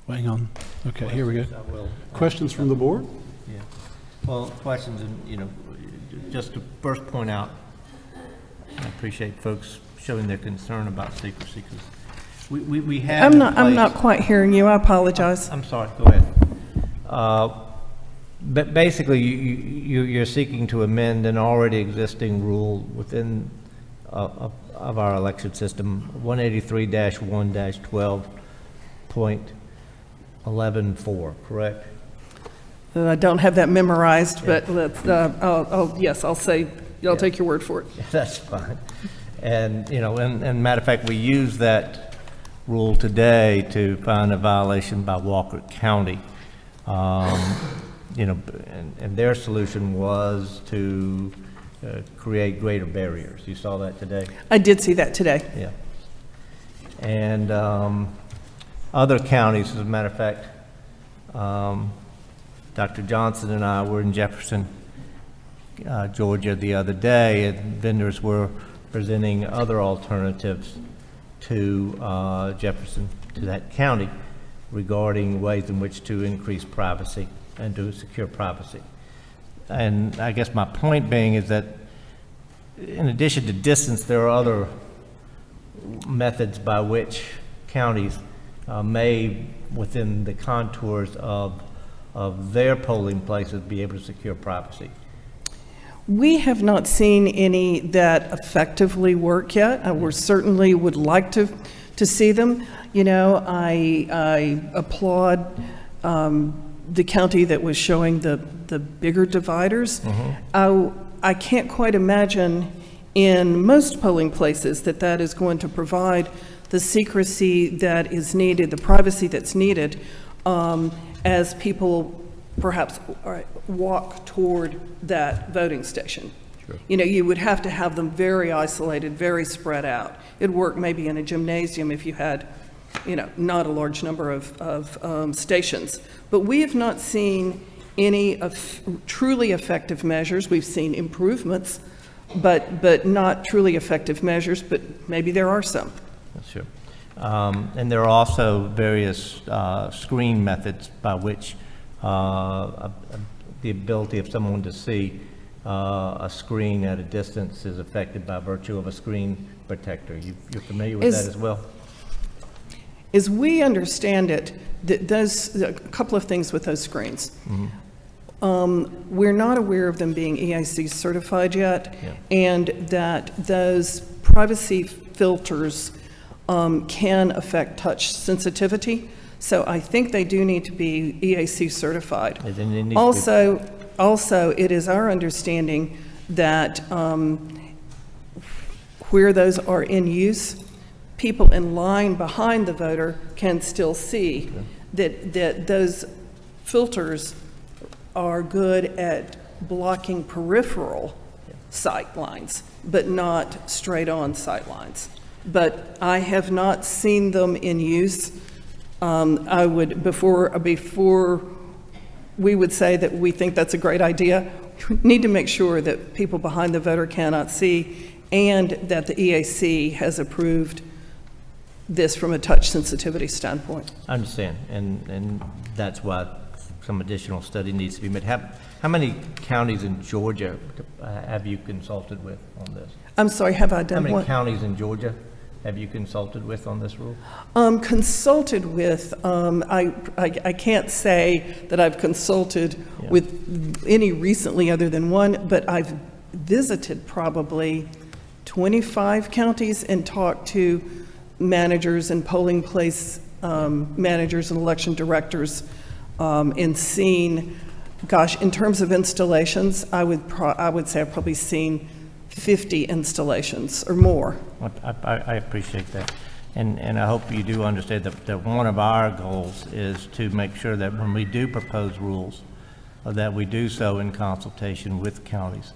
Hang on. Okay, here we go. Questions from the board? Yeah. Well, questions, and just to first point out, I appreciate folks showing their concern about secrecy, because we have. I'm not quite hearing you. I apologize. I'm sorry. Go ahead. But basically, you're seeking to amend an already existing rule within of our election system, 183-1-12.11.4, correct? I don't have that memorized, but I'll take your word for it. That's fine. And, and matter of fact, we use that rule today to find a violation by Walker County. you know, and their solution was to create greater barriers. You saw that today? I did see that today. Yeah. And other counties, as a matter of fact, Dr. Johnson and I were in Jefferson, Georgia the other day, and vendors were presenting other alternatives to Jefferson, to that county, regarding ways in which to increase privacy and to secure privacy. And I guess my point being is that in addition to distance, there are other methods by which counties may, within the contours of their polling places, be able to secure privacy. We have not seen any that effectively work yet. We certainly would like to see them. You know, I applaud the county that was showing the bigger dividers. I can't quite imagine in most polling places that is going to provide the secrecy that is needed, the privacy that's needed, as people perhaps walk toward that voting station. Sure. You know, you would have to have them very isolated, very spread out. It'd work maybe in a gymnasium if you had, you know, not a large number of stations. But we have not seen any truly effective measures. We've seen improvements, but not truly effective measures, but maybe there are some. Sure. And there are also various screen methods by which the ability of someone to see a screen at a distance is affected by virtue of a screen protector. You're familiar with that as well? As we understand it, there's a couple of things with those screens. We're not aware of them being EIC certified yet, and that those privacy filters can affect touch sensitivity. So I think they do need to be EAC certified. Also, it is our understanding that where those are in use, people in line behind the voter can still see that those filters are good at blocking peripheral sight lines, but not straight-on sight lines. But I have not seen them in use. I would, before we would say that we think that's a great idea, we need to make sure that people behind the voter cannot see, and that the EAC has approved this from a touch sensitivity standpoint. I understand, and that's why some additional study needs to be made. How many counties in Georgia have you consulted with on this? I'm sorry, have I done what? How many counties in Georgia have you consulted with on this rule? Consulted with, I can't say that I've consulted with any recently other than one, but I've visited probably 25 counties and talked to managers and polling place managers and election directors, and seen, gosh, in terms of installations, I would say I've probably seen 50 installations or more. I appreciate that. And I hope you do understand that one of our goals is to make sure that when we do propose rules, that we do so in consultation with counties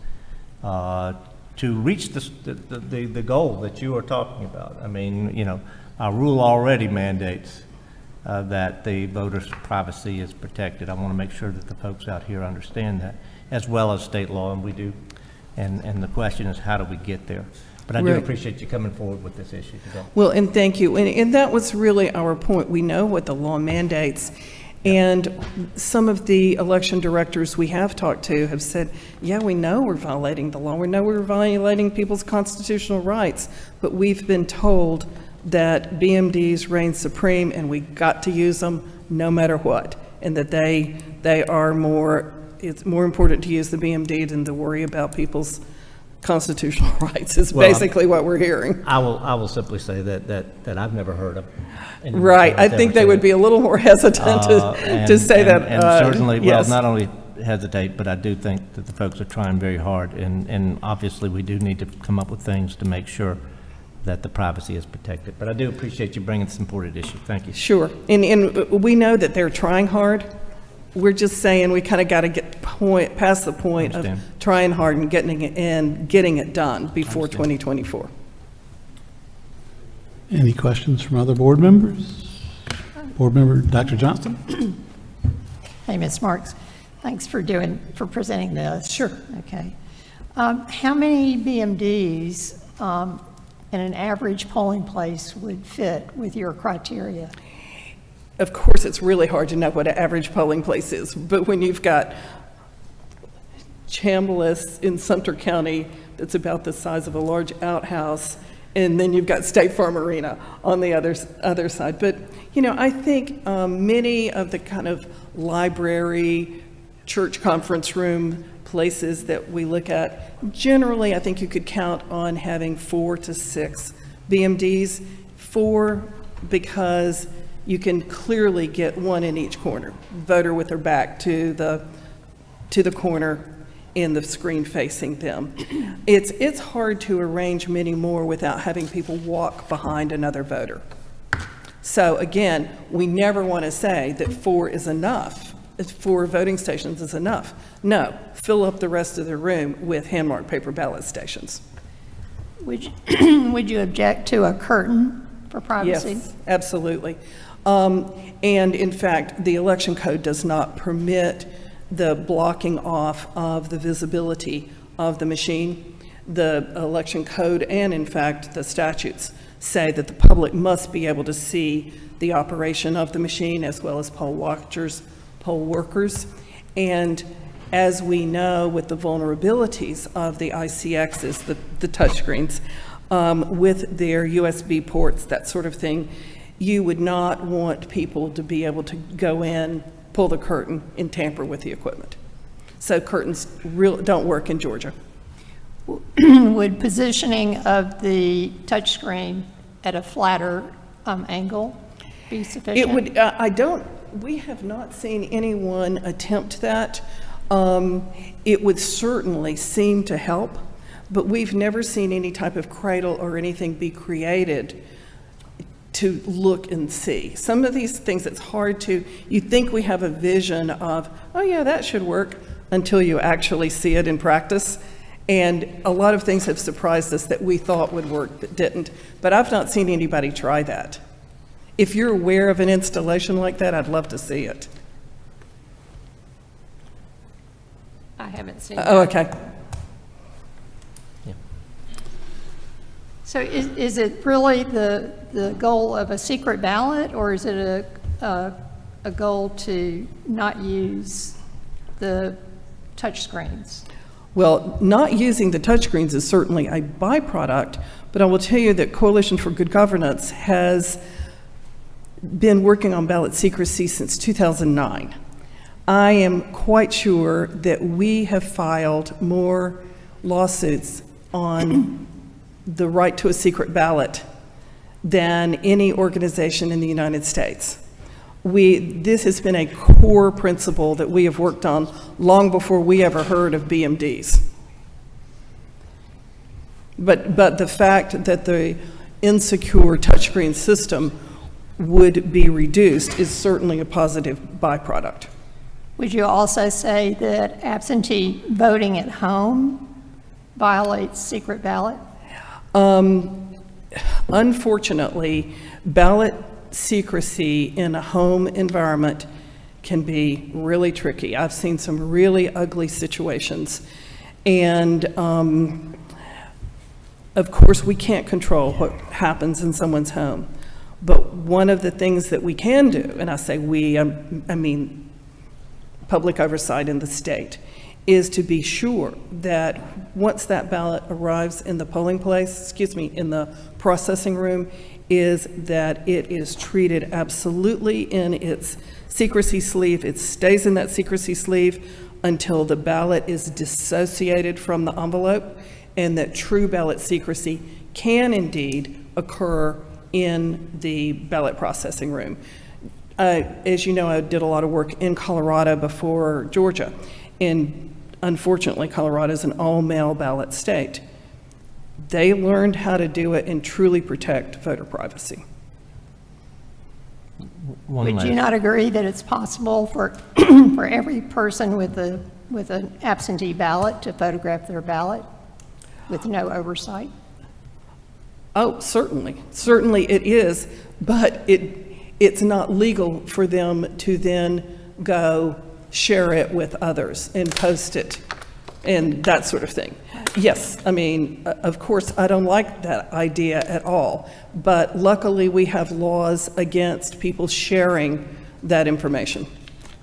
to reach the goal that you are talking about. I mean, you know, our rule already mandates that the voters' privacy is protected. I want to make sure that the folks out here understand that, as well as state law, and we do. And the question is, how do we get there? But I do appreciate you coming forward with this issue today. Well, and thank you. And that was really our point. We know what the law mandates. And some of the election directors we have talked to have said, yeah, we know we're violating the law. We know we're violating people's constitutional rights. But we've been told that BMDs reign supreme and we got to use them no matter what. And that they are more, it's more important to use the BMD than to worry about people's constitutional rights is basically what we're hearing. I will simply say that I've never heard of. Right. I think they would be a little more hesitant to say that. And certainly, yes. well, not only hesitate, but I do think that the folks are trying very hard. And obviously, we do need to come up with things to make sure that the privacy is protected. But I do appreciate you bringing this important issue. Thank you. Sure. And we know that they're trying hard. We're just saying we kind of got to get past the point of Understand. trying hard and getting it done before 2024. Any questions from other board members? Board member Dr. Johnston? Hey, Ms. Marks, thanks for presenting this. Sure. Okay. How many BMDs in an average polling place would fit with your criteria? Of course, it's really hard to know what an average polling place is, but when you've got Chambliss in Sumter County that's about the size of a large outhouse, and then you've got State Farm Arena on the other side. But, you know, I think many of the kind of library, church conference room places that we look at, generally, I think you could count on having 4 to 6 BMDs. 4 because you can clearly get one in each corner, voter with their back to the corner in the screen facing them. It's hard to arrange many more without having people walk behind another voter. So again, we never want to say that 4 is enough, 4 voting stations is enough. No, fill up the rest of the room with hand-marked paper ballot stations. Would you object to a curtain for privacy? Yes, absolutely. And in fact, the election code does not permit the blocking off of the visibility of the machine. The election code and in fact the statutes say that the public must be able to see the operation of the machine as well as poll watchers, poll workers. And as we know with the vulnerabilities of the ICXs, the touchscreens, with their USB ports, that sort of thing, you would not want people to be able to go in, pull the curtain, and tamper with the equipment. So curtains don't work in Georgia. Would positioning of the touchscreen at a flatter angle be sufficient? It would, we have not seen anyone attempt that. It would certainly seem to help, but we've never seen any type of cradle or anything be created to look and see. Some of these things, it's hard to, you think we have a vision of, oh yeah, that should work, until you actually see it in practice. And a lot of things have surprised us that we thought would work that didn't. But I've not seen anybody try that. If you're aware of an installation like that, I'd love to see it. I haven't seen Oh, that. okay. So is it really the goal of a secret ballot, or is it a goal to not use the touchscreens? Well, not using the touchscreens is certainly a byproduct, but I will tell you that Coalition for Good Governance has been working on ballot secrecy since 2009. I am quite sure that we have filed more lawsuits on the right to a secret ballot than any organization in the United States. This has been a core principle that we have worked on long before we ever heard of BMDs. But the fact that the insecure touchscreen system would be reduced is certainly a positive byproduct. Would you also say that absentee voting at home violates secret ballot? Unfortunately, ballot secrecy in a home environment can be really tricky. I've seen some really ugly situations. And of course, we can't control what happens in someone's home. But one of the things that we can do, and I say we, I mean public oversight in the state, is to be sure that once that ballot arrives in the polling place, in the processing room, is that it is treated absolutely in its secrecy sleeve. It stays in that secrecy sleeve until the ballot is dissociated from the envelope, and that true ballot secrecy can indeed occur in the ballot processing room. As you know, I did a lot of work in Colorado before Georgia, and unfortunately, Colorado is an all-mail ballot state. They learned how to do it and truly protect voter privacy. Would you not agree that it's possible for, for every person with an absentee ballot to photograph their ballot with no oversight? Oh, certainly. Certainly it is, but it's not legal for them to then go share it with others and post it and that sort of thing. Yes, I mean, of course, I don't like that idea at all, but luckily we have laws against people sharing that information.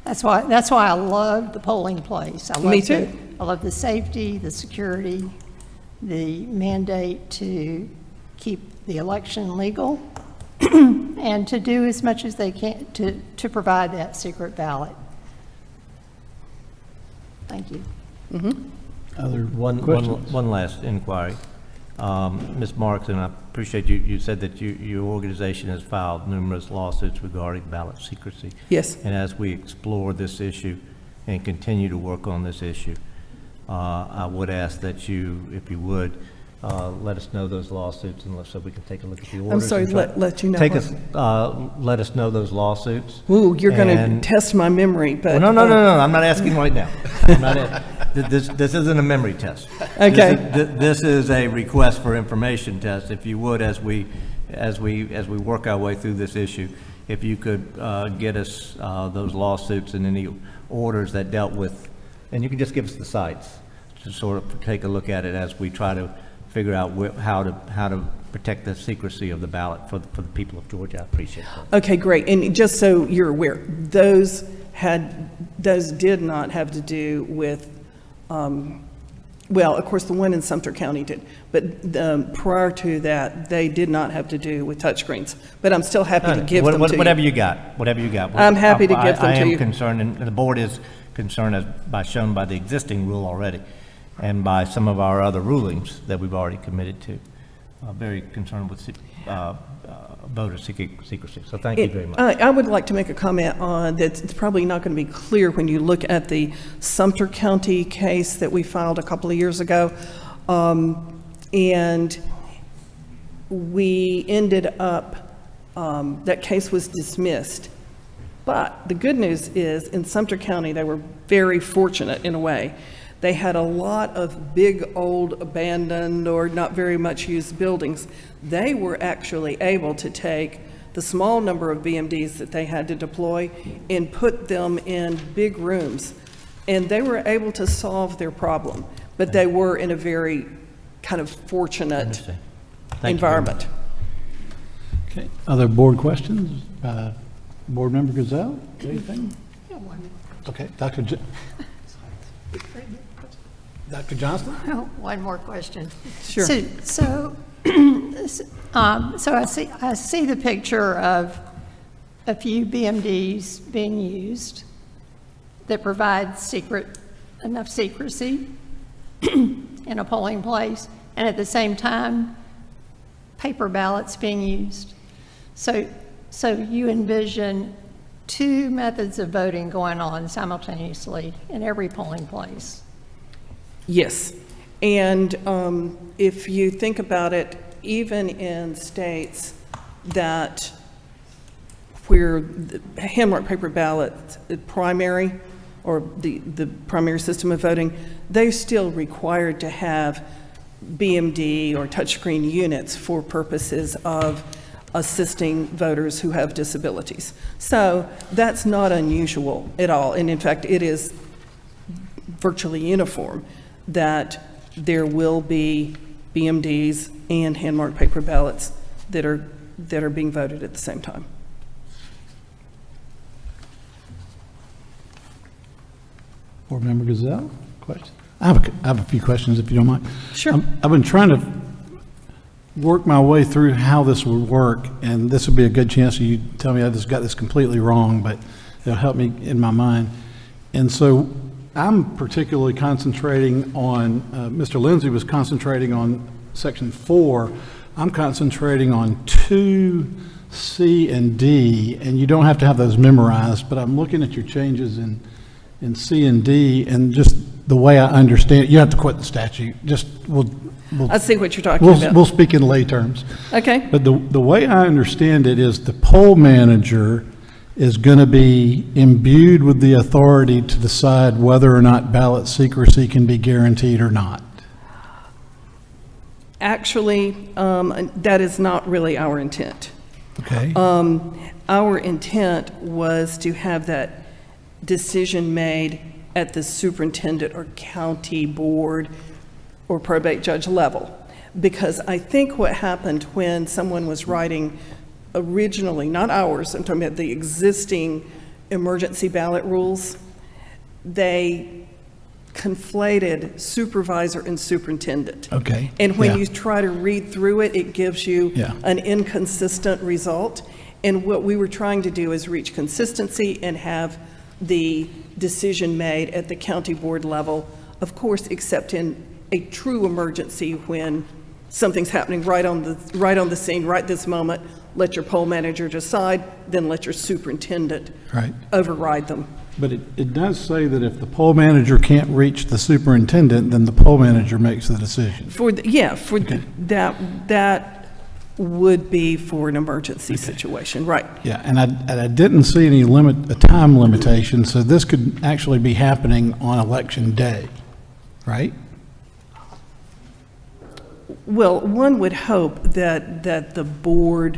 That's why I love the polling place. Me too. I love the safety, the security, the mandate to keep the election legal, and to do as much as they can to provide that secret ballot. Thank you. Other One last inquiry. Ms. Marks, and I appreciate you said that your organization has filed numerous lawsuits regarding ballot secrecy. Yes. And as we explore this issue and continue to work on this issue, I would ask that you, if you would, let us know those lawsuits, and so we can take a look at the orders. I'm sorry, and try- let you know Take what? us, let us know those lawsuits. Ooh, you're going to And- test my memory, but. Well, no, I'm not asking right now. I'm not this isn't a memory test. Okay. This is a request for information test, if you would, as we work our way through this issue. If you could get us those lawsuits and any orders that dealt with, and you can just give us the sites to sort of take a look at it as we try to figure out how to protect the secrecy of the ballot for the people of Georgia. I appreciate that. Okay, great. And just so you're aware, those did not have to do with, well, of course, the one in Sumter County did, but prior to that, they did not have to do with touchscreens. But I'm still happy to give them to you. Whatever you got. I'm happy to give them to you. I am concerned, and the board is concerned, as shown by the existing rule already, and by some of our other rulings that we've already committed to. Very concerned with voter secrecy. So thank you very much. I would like to make a comment on that. It's probably not going to be clear when you look at the Sumter County case that we filed a couple of years ago. And we ended up, that case was dismissed. But the good news is, in Sumter County, they were very fortunate in a way. They had a lot of big, old, abandoned, or not very much used buildings. They were actually able to take the small number of BMDs that they had to deploy and put them in big rooms. And they were able to solve their problem. But they were in a very kind of fortunate environment. Okay, other board questions? Board Member Gazelle, anything? Yeah, one. Okay, Dr. Johnston? One more question. Sure. So I see the picture of a few BMDs being used that provide enough secrecy in a polling place, and at the same time, paper ballots being used. So you envision two methods of voting going on simultaneously in every polling place. Yes. And if you think about it, even in states that where the hand-marked paper ballot primary, or the primary system of voting, they're still required to have BMD or touchscreen units for purposes of assisting voters who have disabilities. So that's not unusual at all. And in fact, it is virtually uniform that there will be BMDs and hand-marked paper ballots that are being voted at the same time. Board Member Gazelle, question? I have a few questions, if you don't mind. Sure. I've been trying to work my way through how this would work, and this would be a good chance for you to tell me I just got this completely wrong, but it'll help me in my mind. And so I'm particularly concentrating on, Mr. Lindsay was concentrating on Section 4. I'm concentrating on 2, C, and D, and you don't have to have those memorized, but I'm looking at your changes in C and D, and just the way I understand, you have to quote the statute, just, we'll I see what you're talking about. We'll speak in lay terms. Okay. But the way I understand it is the poll manager is going to be imbued with the authority to decide whether or not ballot secrecy can be guaranteed or not? Actually, that is not really our intent. Okay. Our intent was to have that decision made at the superintendent or county board or probate judge level. Because I think what happened when someone was writing originally, not ours, I'm talking about the existing emergency ballot rules, they conflated supervisor and superintendent. Okay. And when Yeah. you try to read through it, it gives you Yeah. an inconsistent result. And what we were trying to do is reach consistency and have the decision made at the county board level, of course, except in a true emergency when something's happening right on the scene, right this moment. Let your poll manager decide, then let your superintendent Right. override them. But it does say that if the poll manager can't reach the superintendent, then the poll manager makes the decision. That would be for an emergency situation, right? Yeah, and I didn't see any a time limitation, so this could actually be happening on election day, right? Well, one would hope that the board,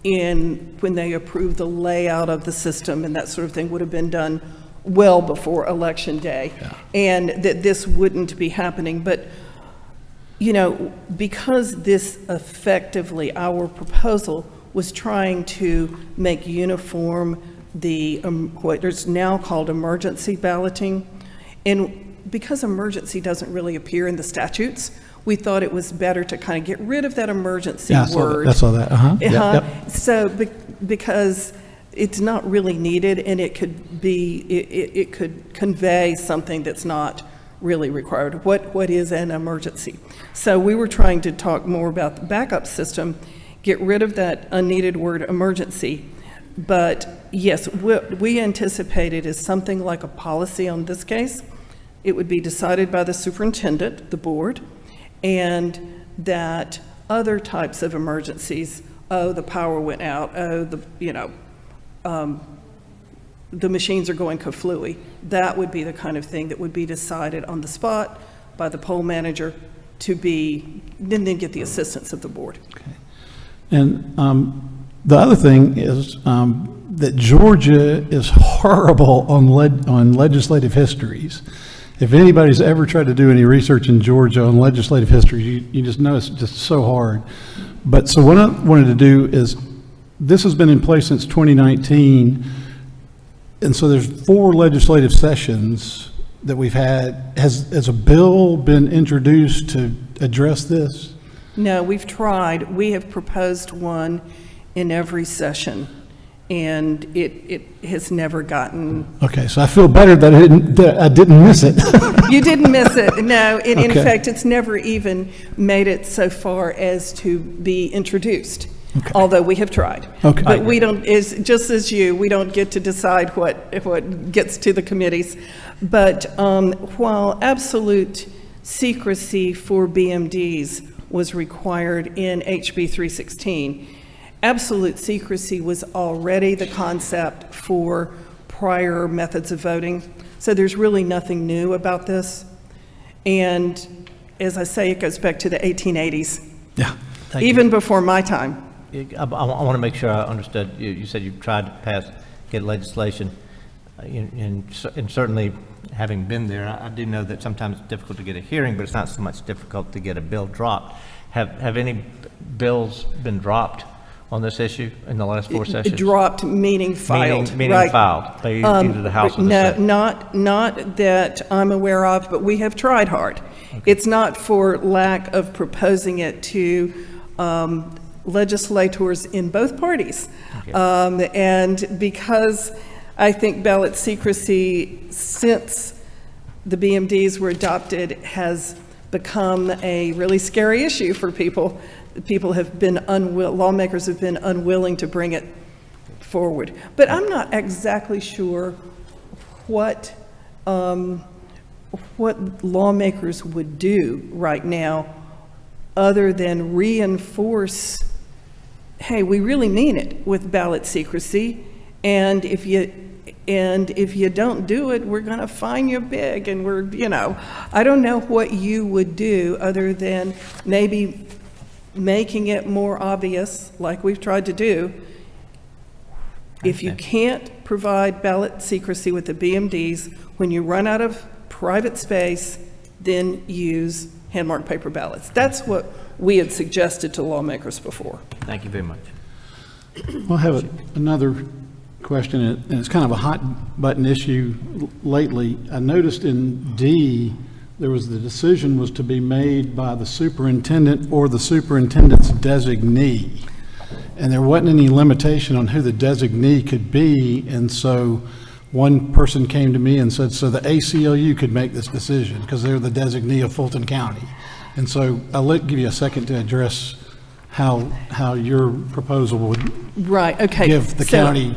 when they approve the layout of the system and that sort of thing, would have been done well before election day, and that this wouldn't be happening. But, you know, because this effectively, our proposal was trying to make uniform the what is now called emergency balloting, and because emergency doesn't really appear in the statutes, we thought it was better to kind of get rid of that emergency word. I saw that. Yep, yep. So because it's not really needed, and it could be, it could convey something that's not really required. What is an emergency? So we were trying to talk more about the backup system, get rid of that unneeded word emergency. But yes, what we anticipated is something like a policy on this case. It would be decided by the superintendent, the board, and that other types of emergencies, the power went out, the machines are going kaflooey, that would be the kind of thing that would be decided on the spot by the poll manager then get the assistance of the board. Okay. And the other thing is that Georgia is horrible on legislative histories. If anybody's ever tried to do any research in Georgia on legislative history, you just know it's just so hard. But so what I wanted to do is, this has been in place since 2019, and so there's 4 legislative sessions that we've had. Has a bill been introduced to address this? No, we've tried. We have proposed one in every session, and it has never gotten. Okay, so I feel better that I didn't miss it. You didn't miss it, no. In Okay. fact, it's never even made it so far as to be introduced, although we have tried. Okay. But we don't, just as you, we don't get to decide what gets to the committees. But while absolute secrecy for BMDs was required in HB 316, absolute secrecy was already the concept for prior methods of voting. So there's really nothing new about this. And as I say, it goes back to the 1880s. Yeah. Even before my time. I want to make sure I understood. You said you've tried to get legislation, and certainly having been there, I do know that sometimes it's difficult to get a hearing, but it's not so much difficult to get a bill dropped. Have any bills been dropped on this issue in the last 4 sessions? Dropped, meaning filed. Meaning right. filed by either the House or the Senate? Not that I'm aware of, but we have tried hard. Okay. It's not for lack of proposing it to legislators in both parties. Okay. And because I think ballot secrecy, since the BMDs were adopted, has become a really scary issue for people. People have been lawmakers have been unwilling to bring it forward. But I'm not exactly sure what lawmakers would do right now other than reinforce, hey, we really mean it with ballot secrecy, And if you don't do it, we're going to fine you big, and I don't know what you would do other than maybe making it more obvious, like we've tried to do. If you can't provide ballot secrecy with the BMDs, when you run out of private space, then use hand-marked paper ballots. That's what we had suggested to lawmakers before. Thank you very much. We'll have another question, and it's kind of a hot button issue lately. I noticed in D, the decision was to be made by the superintendent or the superintendent's designee. And there wasn't any limitation on who the designee could be. And so one person came to me and said, so the ACLU could make this decision because they're the designee of Fulton County. And so I'll give you a second to address how your proposal would give the county,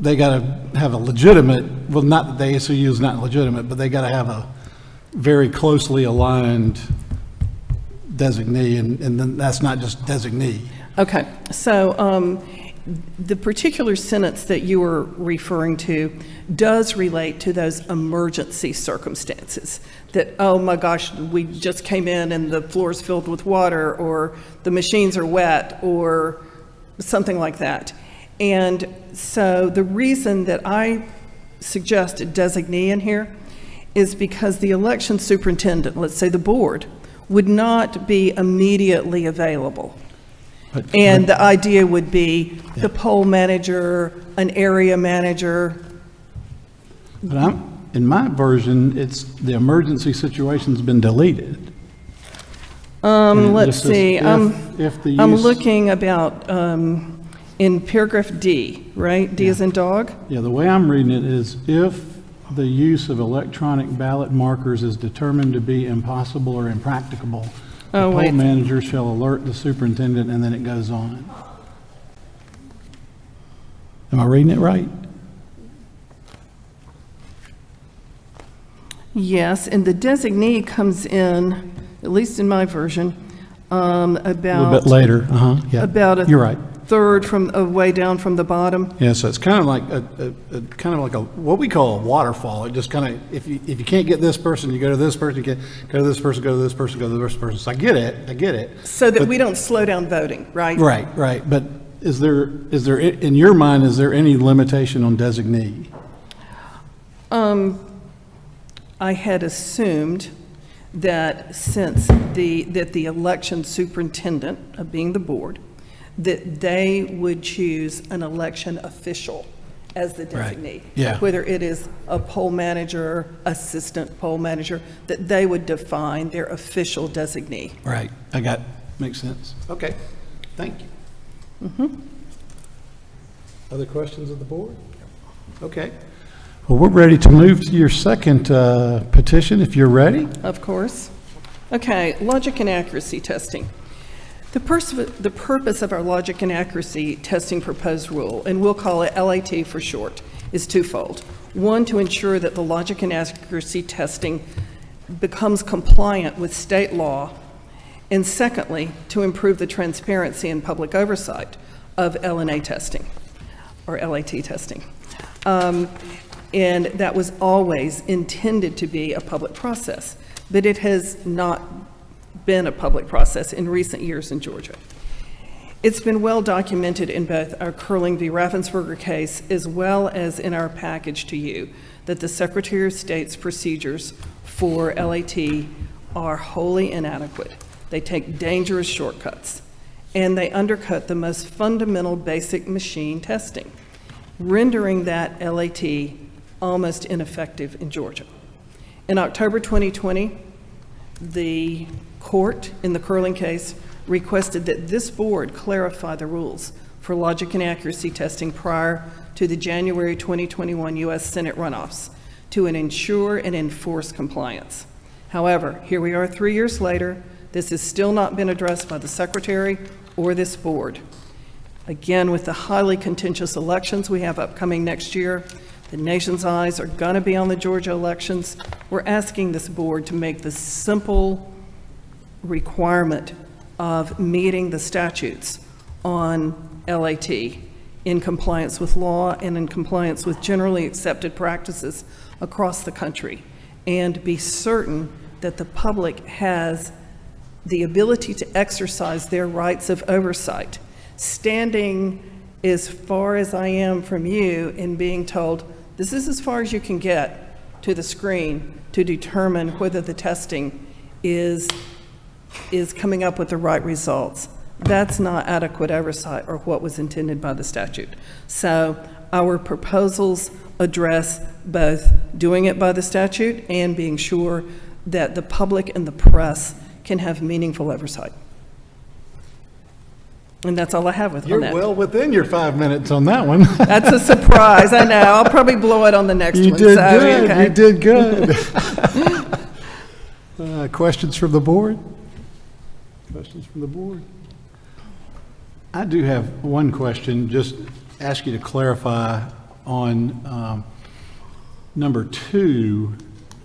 they got to have a legitimate, well, not that the ACLU is not legitimate, but they got to have a very closely aligned designee, and then that's not just designee. Okay, so the particular sentence that you were referring to does relate to those emergency circumstances that, oh my gosh, we just came in and the floor's filled with water, or the machines are wet, or something like that. And so the reason that I suggest a designee in here is because the election superintendent, let's say the board, would not be immediately available. And the idea would be the poll manager, an area manager. But in my version, it's the emergency situation's been deleted. Let's see. If the I'm use- looking about in paragraph D, right? D as in dog? Yeah, the way I'm reading it is if the use of electronic ballot markers is determined to be impossible or impracticable, the Oh, poll wait. manager shall alert the superintendent, and then it goes on. Am I reading it right? Yes, and the designee comes in, at least in my version, about. A little bit later, yeah. About You're right. third from, way down from the bottom. Yeah, so it's kind of like what we call a waterfall. It just kind of, if you can't get this person, you go to this person, go to this person, go to this person, go to this person. So I get it. So that But- we don't slow down voting, right? Right. But is there, in your mind, is there any limitation on designee? I had assumed that since the election superintendent, being the board, that they would choose an election official as the Right. designee. Yeah. Whether it is a poll manager, assistant poll manager, that they would define their official designee. Right, makes sense. Okay, thank you. Other questions of the board? Okay. Well, we're ready to move to your second petition, if you're ready. Of course. Okay, logic and accuracy testing. The purpose of our logic and accuracy testing proposed rule, and we'll call it LAT for short, is twofold. One, to ensure that the logic and accuracy testing becomes compliant with state law, and secondly, to improve the transparency and public oversight of LNA testing, or LAT testing. And that was always intended to be a public process, but it has not been a public process in recent years in Georgia. It's been well documented in both our Curling v. Raffensperger case as well as in our package to you that the Secretary of State's procedures for LAT are wholly inadequate. They take dangerous shortcuts, and they undercut the most fundamental basic machine testing, rendering that LAT almost ineffective in Georgia. In October 2020, the court in the Curling case requested that this board clarify the rules for logic and accuracy testing prior to the January 2021 U.S. Senate runoffs to ensure and enforce compliance. However, here we are 3 years later. This has still not been addressed by the Secretary or this board. Again, with the highly contentious elections we have upcoming next year, the nation's eyes are going to be on the Georgia elections. We're asking this board to make the simple requirement of meeting the statutes on LAT in compliance with law and in compliance with generally accepted practices across the country, and be certain that the public has the ability to exercise their rights of oversight. Standing as far as I am from you and being told, this is as far as you can get to the screen to determine whether the testing is coming up with the right results. That's not adequate oversight or what was intended by the statute. So our proposals address both doing it by the statute and being sure that the public and the press can have meaningful oversight. And that's all I have on You're that. well within your 5 minutes on that one. That's a surprise, I know. I'll probably blow it on the next You one. did so, good, okay. you did good. Questions from the board? Questions from the board? I do have one question, just ask you to clarify on number 2,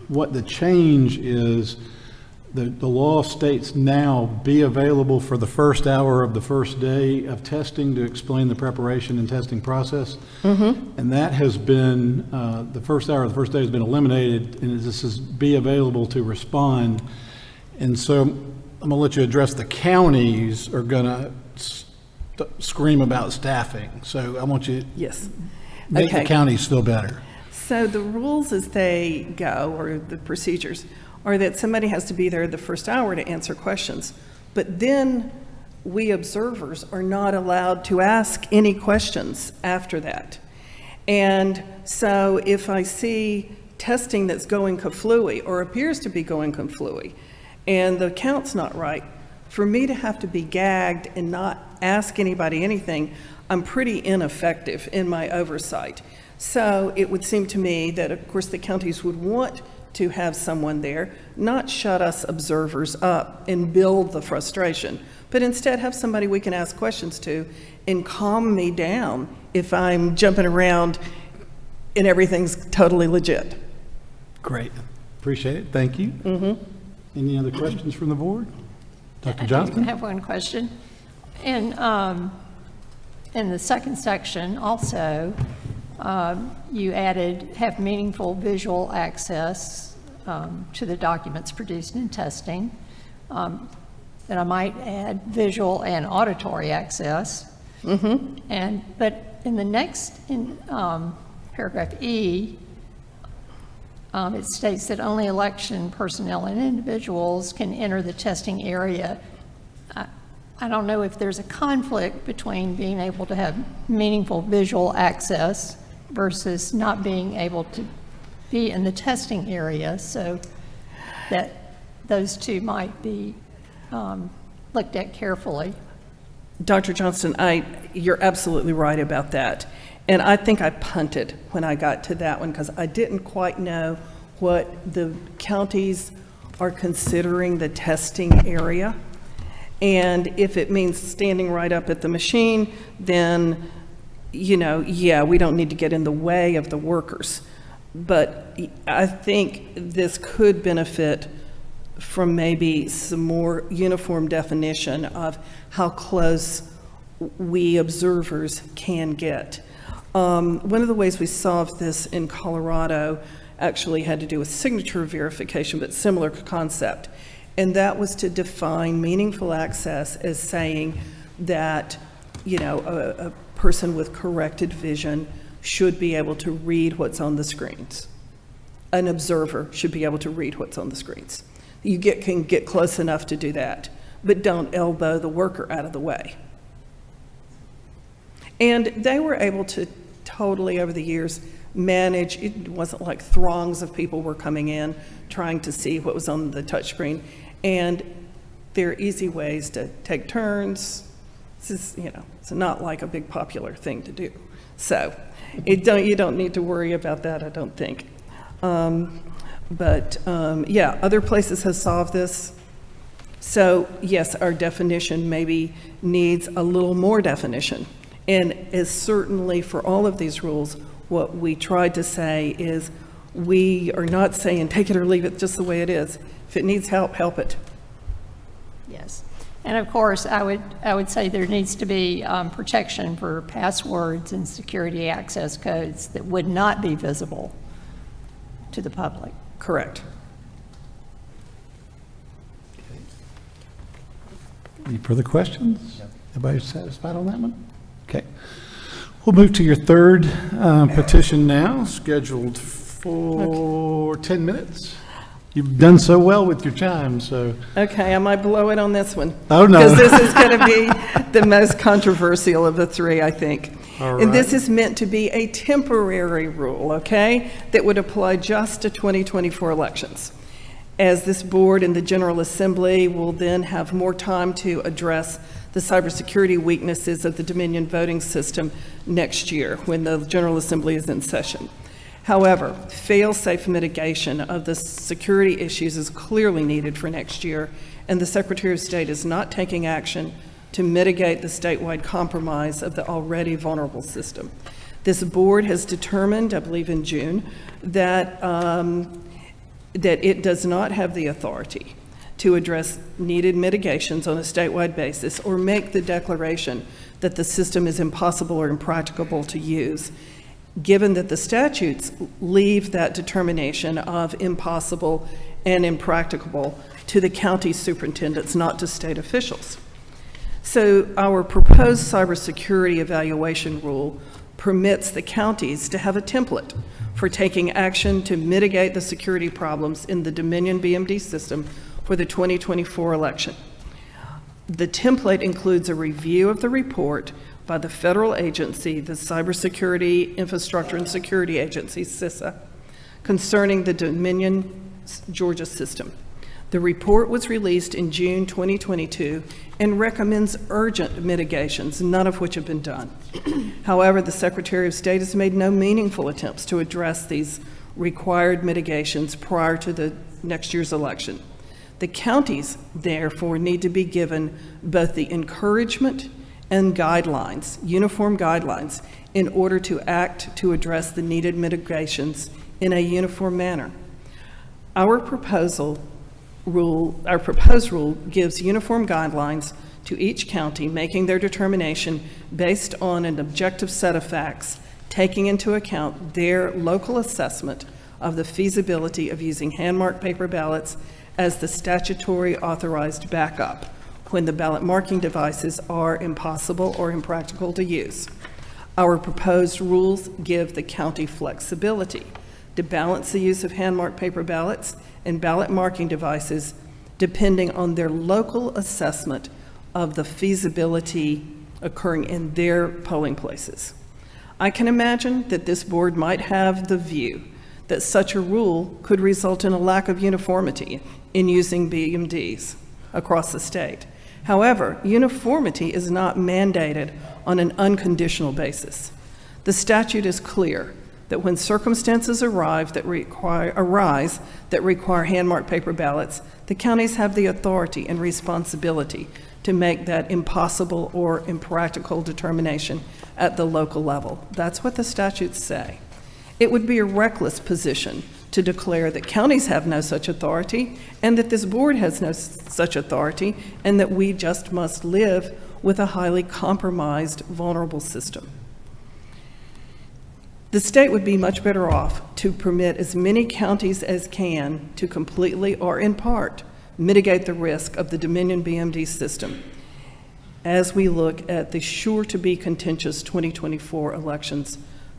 what the change is. The law states now be available for the first hour of the first day of testing to explain the preparation and testing process. And that has been, the first hour of the first day has been eliminated, and this is be available to respond. And so I'm gonna let you address the counties are gonna scream about staffing. So I want you to Yes. make the Okay. counties feel better. So the rules as they go, or the procedures, are that somebody has to be there the first hour to answer questions. But then we observers are not allowed to ask any questions after that. And so if I see testing that's going kaflooey or appears to be going kaflooey and the count's not right, for me to have to be gagged and not ask anybody anything, I'm pretty ineffective in my oversight. So it would seem to me that, of course, the counties would want to have someone there, not shut us observers up and build the frustration, but instead have somebody we can ask questions to and calm me down if I'm jumping around and everything's totally legit. Great, appreciate it, thank you. Any other questions from the board? Dr. Johnston? I have one question. In the second section also, you added have meaningful visual access to the documents produced in testing. And I might add visual and auditory access. But in the next, in paragraph E, it states that only election personnel and individuals can enter the testing area. I don't know if there's a conflict between being able to have meaningful visual access versus not being able to be in the testing area, so that those two might be looked at carefully. Dr. Johnston, you're absolutely right about that. And I think I punted when I got to that one because I didn't quite know what the counties are considering the testing area. And if it means standing right up at the machine, then, you know, yeah, we don't need to get in the way of the workers. But I think this could benefit from maybe some more uniform definition of how close we observers can get. One of the ways we solved this in Colorado actually had to do with signature verification, but similar concept. And that was to define meaningful access as saying that, you know, a person with corrected vision should be able to read what's on the screens. An observer should be able to read what's on the screens. You can get close enough to do that, but don't elbow the worker out of the way. And they were able to totally, over the years, manage. It wasn't like throngs of people were coming in trying to see what was on the touchscreen. And there are easy ways to take turns. This is, you know, it's not like a big popular thing to do. So you don't need to worry about that, I don't think. Yeah, other places have solved this. So yes, our definition maybe needs a little more definition. And as certainly for all of these rules, what we tried to say is we are not saying take it or leave it just the way it is. If it needs help, help it. Yes. And of course, I would say there needs to be protection for passwords and security access codes that would not be visible to the public. Correct. Any further questions? Everybody satisfied on that one? Okay. We'll move to your third petition now, scheduled for 10 minutes. You've done so well with your time, so. Okay, I might blow it on this one. Oh, no. Because this is going to be the most controversial of the three, I think. All And this right. is meant to be a temporary rule, okay, that would apply just to 2024 elections. As this board and the General Assembly will then have more time to address the cybersecurity weaknesses of the Dominion voting system next year when the General Assembly is in session. However, fail-safe mitigation of the security issues is clearly needed for next year, and the Secretary of State is not taking action to mitigate the statewide compromise of the already vulnerable system. This board has determined, I believe in June, that it does not have the authority to address needed mitigations on a statewide basis or make the declaration that the system is impossible or impracticable to use, given that the statutes leave that determination of impossible and impracticable to the county superintendents, not to state officials. So our proposed cybersecurity evaluation rule permits the counties to have a template for taking action to mitigate the security problems in the Dominion BMD system for the 2024 election. The template includes a review of the report by the federal agency, the Cybersecurity Infrastructure and Security Agency, CISA, concerning the Dominion Georgia system. The report was released in June 2022 and recommends urgent mitigations, none of which have been done. However, the Secretary of State has made no meaningful attempts to address these required mitigations prior to the next year's election. The counties, therefore, need to be given both the encouragement and guidelines, uniform guidelines, in order to act to address the needed mitigations in a uniform manner. Our proposed rule gives uniform guidelines to each county, making their determination based on an objective set of facts, taking into account their local assessment of the feasibility of using hand-marked paper ballots as the statutory authorized backup when the ballot marking devices are impossible or impractical to use. Our proposed rules give the county flexibility to balance the use of hand-marked paper ballots and ballot marking devices depending on their local assessment of the feasibility occurring in their polling places. I can imagine that this board might have the view that such a rule could result in a lack of uniformity in using BMDs across the state. However, uniformity is not mandated on an unconditional basis. The statute is clear that when circumstances arise that require hand-marked paper ballots, the counties have the authority and responsibility to make that impossible or impractical determination at the local level. That's what the statutes say. It would be a reckless position to declare that counties have no such authority and that this board has no such authority and that we just must live with a highly compromised, vulnerable system. The state would be much better off to permit as many counties as can to completely or in part mitigate the risk of the Dominion BMD system as we look at the sure-to-be contentious 2024 elections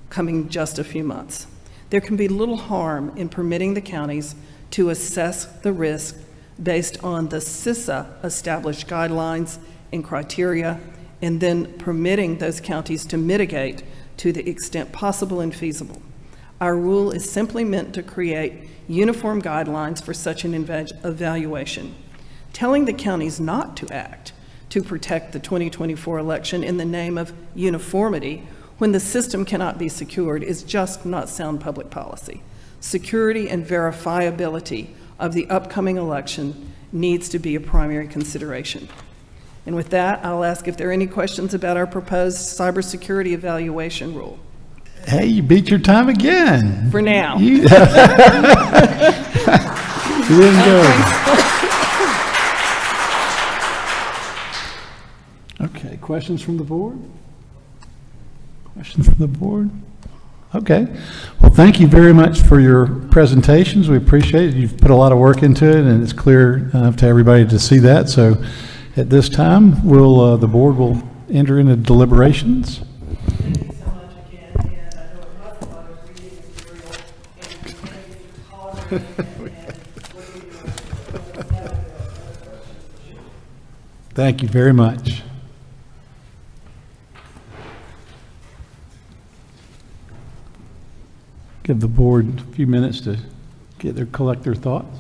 coming just a few months. There can be little harm in permitting the counties to assess the risk based on the CISA established guidelines and criteria, and then permitting those counties to mitigate to the extent possible and feasible. Our rule is simply meant to create uniform guidelines for such an evaluation. Telling the counties not to act to protect the 2024 election in the name of uniformity when the system cannot be secured is just not sound public policy. Security and verifiability of the upcoming election needs to be a primary consideration. And with that, I'll ask if there are any questions about our proposed cybersecurity evaluation rule. Hey, you beat your time again. For now. You didn't go. Okay, questions from the board? Questions from the board? Okay. Well, thank you very much for your presentations. We appreciate it. You've put a lot of work into it, and it's clear to everybody to see that. So at this time, the board will enter into deliberations. Thank you very much. Give the board a few minutes to collect their thoughts.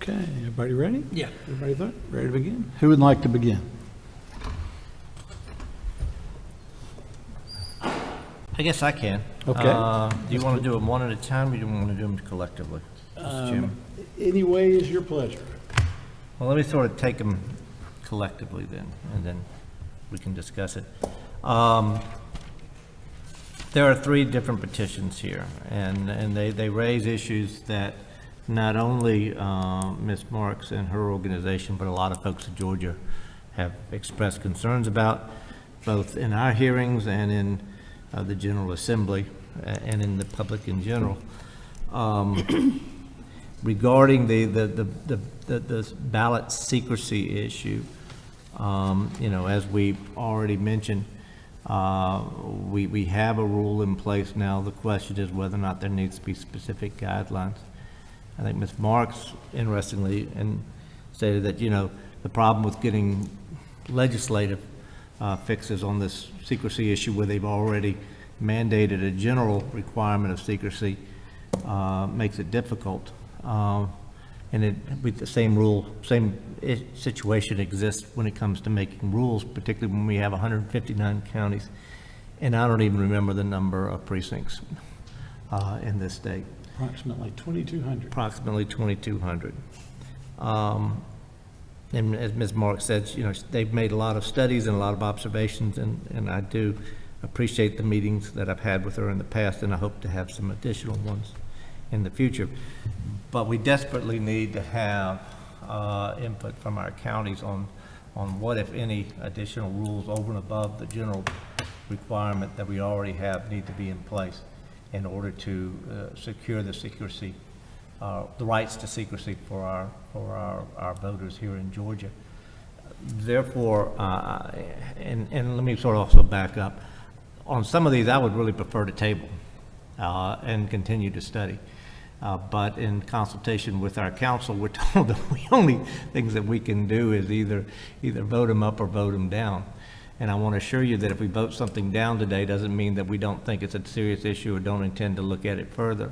Okay, everybody ready? Yeah. Everybody ready to begin? Who would like to begin? I guess I can. Okay. Do you want to do them one at a time, or do you want to do them collectively, Mr. Chairman? Any way is your pleasure. Well, let me sort of take them collectively then, and then we can discuss it. There are 3 different petitions here, and they raise issues that not only Ms. Marks and her organization, but a lot of folks in Georgia have expressed concerns about, both in our hearings and in the General Assembly and in the public in general. Regarding the ballot secrecy issue, you know, as we already mentioned, we have a rule in place now. The question is whether or not there needs to be specific guidelines. I think Ms. Marks, interestingly, and stated that, the problem with getting legislative fixes on this secrecy issue where they've already mandated a general requirement of secrecy makes it difficult. With the same rule, situation exists when it comes to making rules, particularly when we have 159 counties. And I don't even remember the number of precincts in this state. Approximately 2,200. Approximately 2,200. And as Ms. Mark said, they've made a lot of studies and a lot of observations, and I do appreciate the meetings that I've had with her in the past, and I hope to have some additional ones in the future. But we desperately need to have input from our counties on what, if any, additional rules over and above the general requirement that we already have need to be in place in order to secure the secrecy, the rights to secrecy for our voters here in Georgia. Therefore, and let me sort of also back up. On some of these, I would really prefer to table and continue to study. But in consultation with our council, we're told that the only things that we can do is either vote them up or vote them down. And I want to assure you that if we vote something down today, doesn't mean that we don't think it's a serious issue or don't intend to look at it further.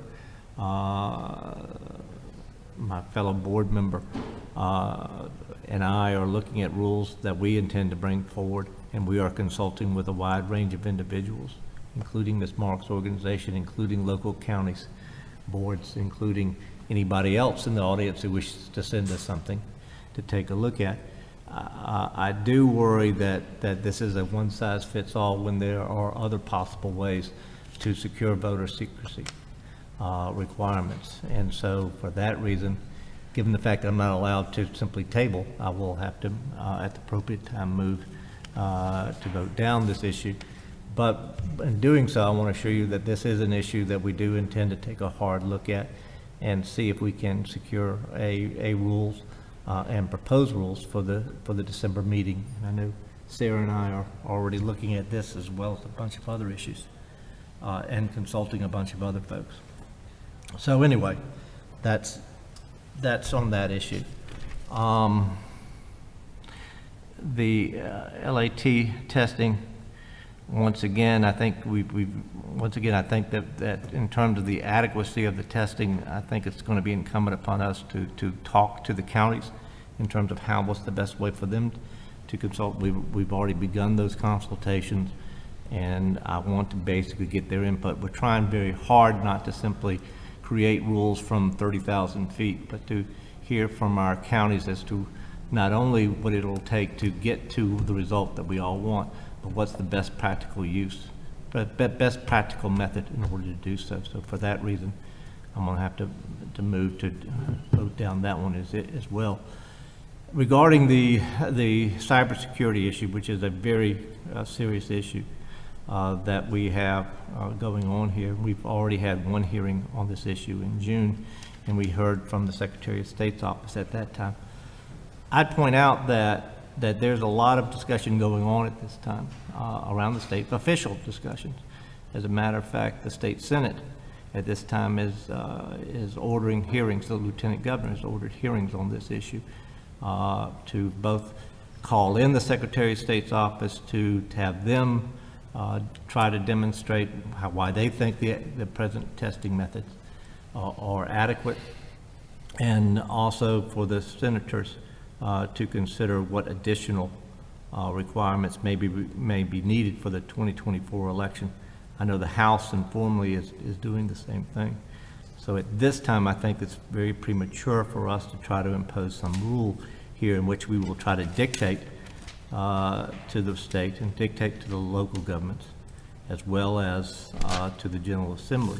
My fellow board member and I are looking at rules that we intend to bring forward, and we are consulting with a wide range of individuals, including Ms. Marks' organization, including local counties, boards, including anybody else in the audience who wishes to send us something to take a look at. I do worry that this is a one-size-fits-all when there are other possible ways to secure voter secrecy requirements. And so for that reason, given the fact that I'm not allowed to simply table, I will have to, at the appropriate time, move to vote down this issue. But in doing so, I want to assure you that this is an issue that we do intend to take a hard look at and see if we can secure a rules and propose rules for the December meeting. And I know Sarah and I are already looking at this as well as a bunch of other issues and consulting a bunch of other folks. So anyway, that's on that issue. The LAT testing, once again, I think I think that in terms of the adequacy of the testing, I think it's going to be incumbent upon us to talk to the counties in terms of what's the best way for them to consult. We've already begun those consultations, and I want to basically get their input. We're trying very hard not to simply create rules from 30,000 feet, but to hear from our counties as to not only what it'll take to get to the result that we all want, but what's the best practical use, best practical method in order to do so. So for that reason, I'm going to have to move to vote down that one as well. Regarding the cybersecurity issue, which is a very serious issue that we have going on here, we've already had one hearing on this issue in June, and we heard from the Secretary of State's office at that time. I'd point out that there's a lot of discussion going on at this time around the state, official discussions. As a matter of fact, the state Senate at this time is ordering hearings. The Lieutenant Governor has ordered hearings on this issue to both call in the Secretary of State's office to have them try to demonstrate why they think the present testing methods are adequate, and also for the senators to consider what additional requirements may be needed for the 2024 election. I know the House informally is doing the same thing. So at this time, I think it's very premature for us to try to impose some rule here in which we will try to dictate to the state and dictate to the local governments, as well as to the General Assembly,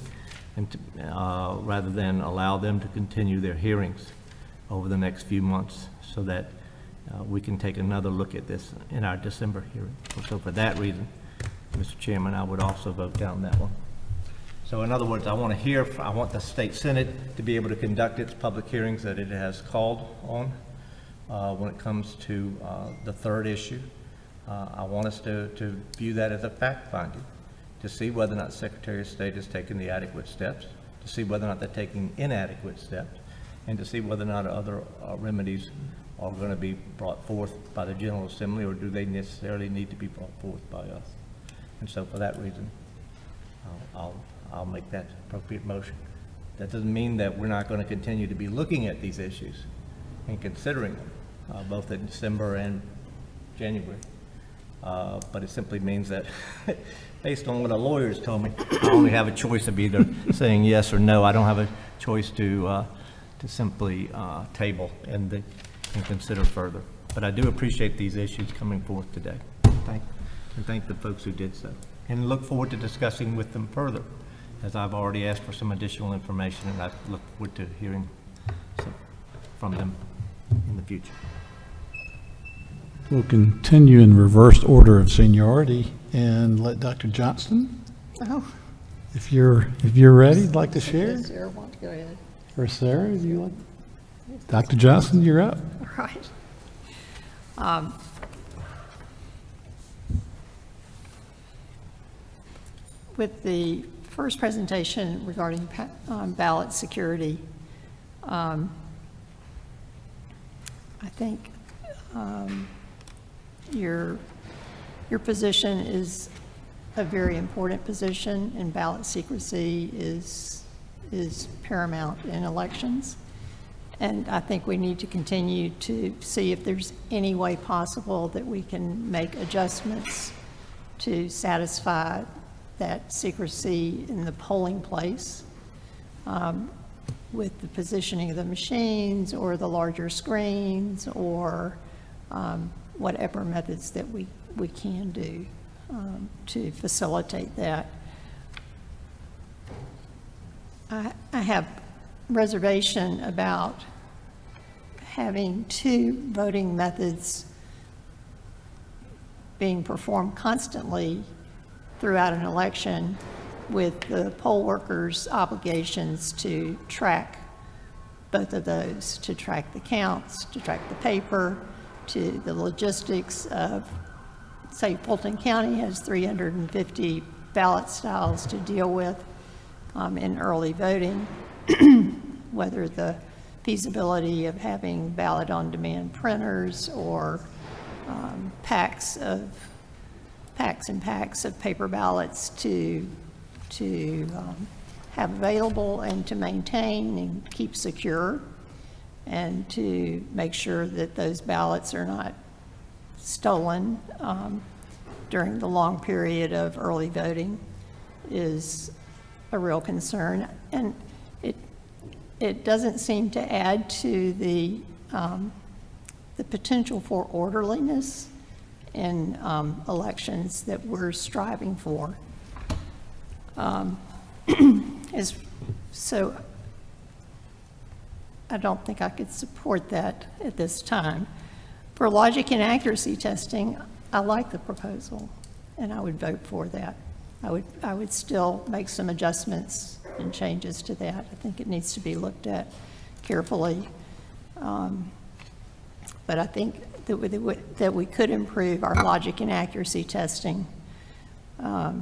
and rather than allow them to continue their hearings over the next few months, so that we can take another look at this in our December hearing. So for that reason, Mr. Chairman, I would also vote down that one. So in other words, I want the state Senate to be able to conduct its public hearings that it has called on when it comes to the third issue. I want us to view that as a fact finding, to see whether or not the Secretary of State has taken the adequate steps, to see whether or not they're taking inadequate steps, and to see whether or not other remedies are going to be brought forth by the General Assembly, or do they necessarily need to be brought forth by us? And so for that reason, I'll make that appropriate motion. That doesn't mean that we're not going to continue to be looking at these issues and considering them, both in December and January. But it simply means that, based on what our lawyers told me, I only have a choice of either saying yes or no. I don't have a choice to simply table and consider further. But I do appreciate these issues coming forth today. Thank the folks who did so. And look forward to discussing with them further, as I've already asked for some additional information, and I look forward to hearing from them in the future. We'll continue in reverse order of seniority and let Dr. Johnston, Oh. if you're ready, like to share. Does Sarah want to go ahead? Or Sarah, do you want? Dr. Johnston, you're up. All right. With the first presentation regarding ballot security, I think your position is a very important position, and ballot secrecy is paramount in elections. And I think we need to continue to see if there's any way possible that we can make adjustments to satisfy that secrecy in the polling place, with the positioning of the machines or the larger screens, or whatever methods that we can do to facilitate that. I have reservation about having two voting methods being performed constantly throughout an election, with the poll workers' obligations to track both of those, to track the counts, to track the paper, to the logistics of, say, Fulton County has 350 ballot styles to deal with in early voting, whether the feasibility of having ballot-on-demand printers or packs and packs of paper ballots to have available and to maintain and keep secure, and to make sure that those ballots are not stolen during the long period of early voting is a real concern. And it doesn't seem to add to the potential for orderliness in elections that we're striving for. So I don't think I could support that at this time. For logic and accuracy testing, I like the proposal, and I would vote for that. I would still make some adjustments and changes to that. I think it needs to be looked at carefully. But I think that we could improve our logic and accuracy testing. I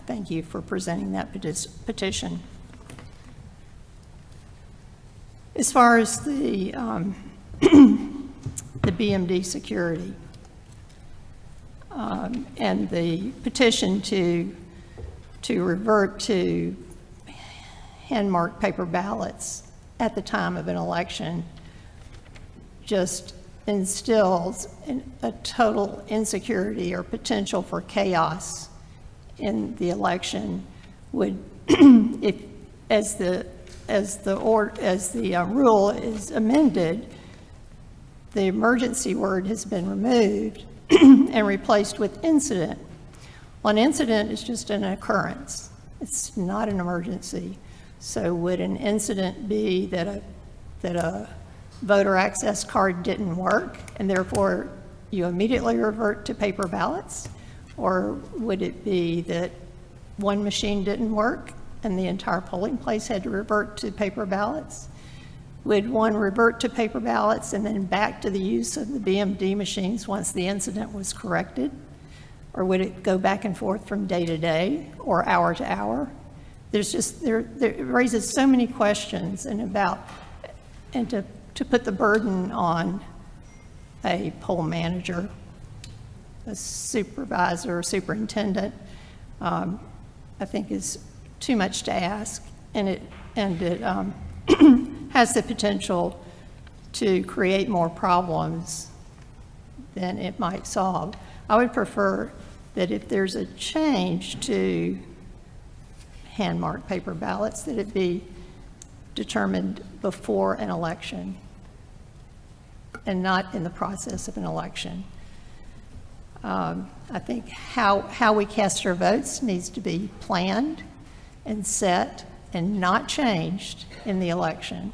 thank you for presenting that petition. As far as the BMD security and the petition to revert to hand-marked paper ballots at the time of an election just instills a total insecurity or potential for chaos in the election. Would, if as the rule is amended, the emergency word has been removed and replaced with incident. Well, an incident is just an occurrence. It's not an emergency. So would an incident be that a voter access card didn't work and therefore you immediately revert to paper ballots? Or would it be that one machine didn't work and the entire polling place had to revert to paper ballots? Would one revert to paper ballots and then back to the use of the BMD machines once the incident was corrected? Or would it go back and forth from day to day or hour to hour? there's just, there it raises so many questions and to put the burden on a poll manager, a supervisor, superintendent, I think is too much to ask, and it has the potential to create more problems than it might solve. I would prefer that if there's a change to hand-marked paper ballots, that it be determined before an election and not in the process of an election. I think how we cast our votes needs to be planned and set and not changed in the election.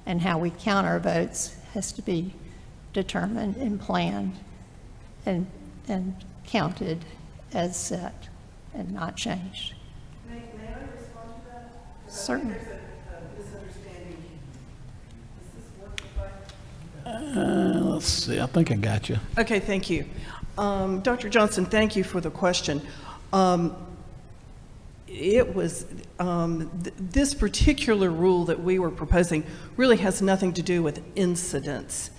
And how we count our votes has to be determined and planned and counted as set and not changed. May I respond to that? Certainly. There's a misunderstanding. Does this work? Let's see, I think I got you. Okay, thank you. Dr. Johnson, thank you for the question. It was, this particular rule that we were proposing really has nothing to do with incidents.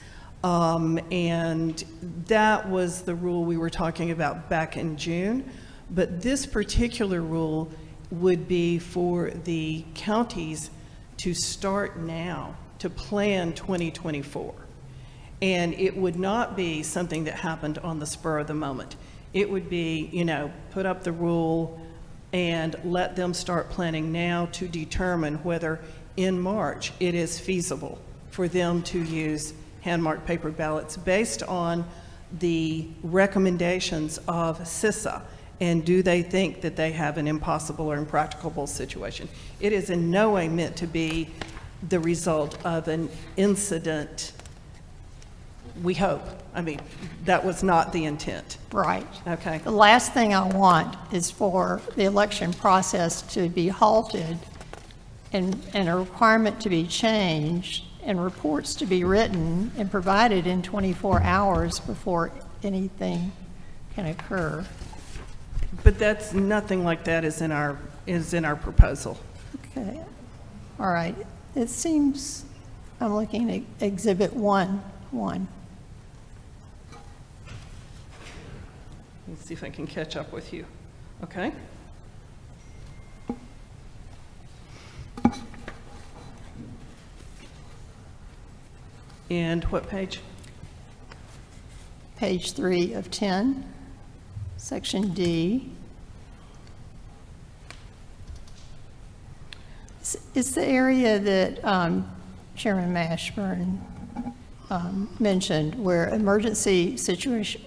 And that was the rule we were talking about back in June. But this particular rule would be for the counties to start now to plan 2024. And it would not be something that happened on the spur of the moment. It would be, you know, put up the rule and let them start planning now to determine whether in March it is feasible for them to use hand-marked paper ballots based on the recommendations of CISA. And do they think that they have an impossible or impracticable situation? It is in no way meant to be the result of an incident, we hope. I mean, that was not the intent. Right. Okay. The last thing I want is for the election process to be halted and a requirement to be changed and reports to be written and provided in 24 hours before anything can occur. But that's, nothing like that is in our proposal. Okay. All right. It seems, I'm looking at Exhibit 1. Let's see if I can catch up with you. Okay? And what page? Page 3 of 10, Section D. It's the area that Chairman Mashburn mentioned, where emergency situation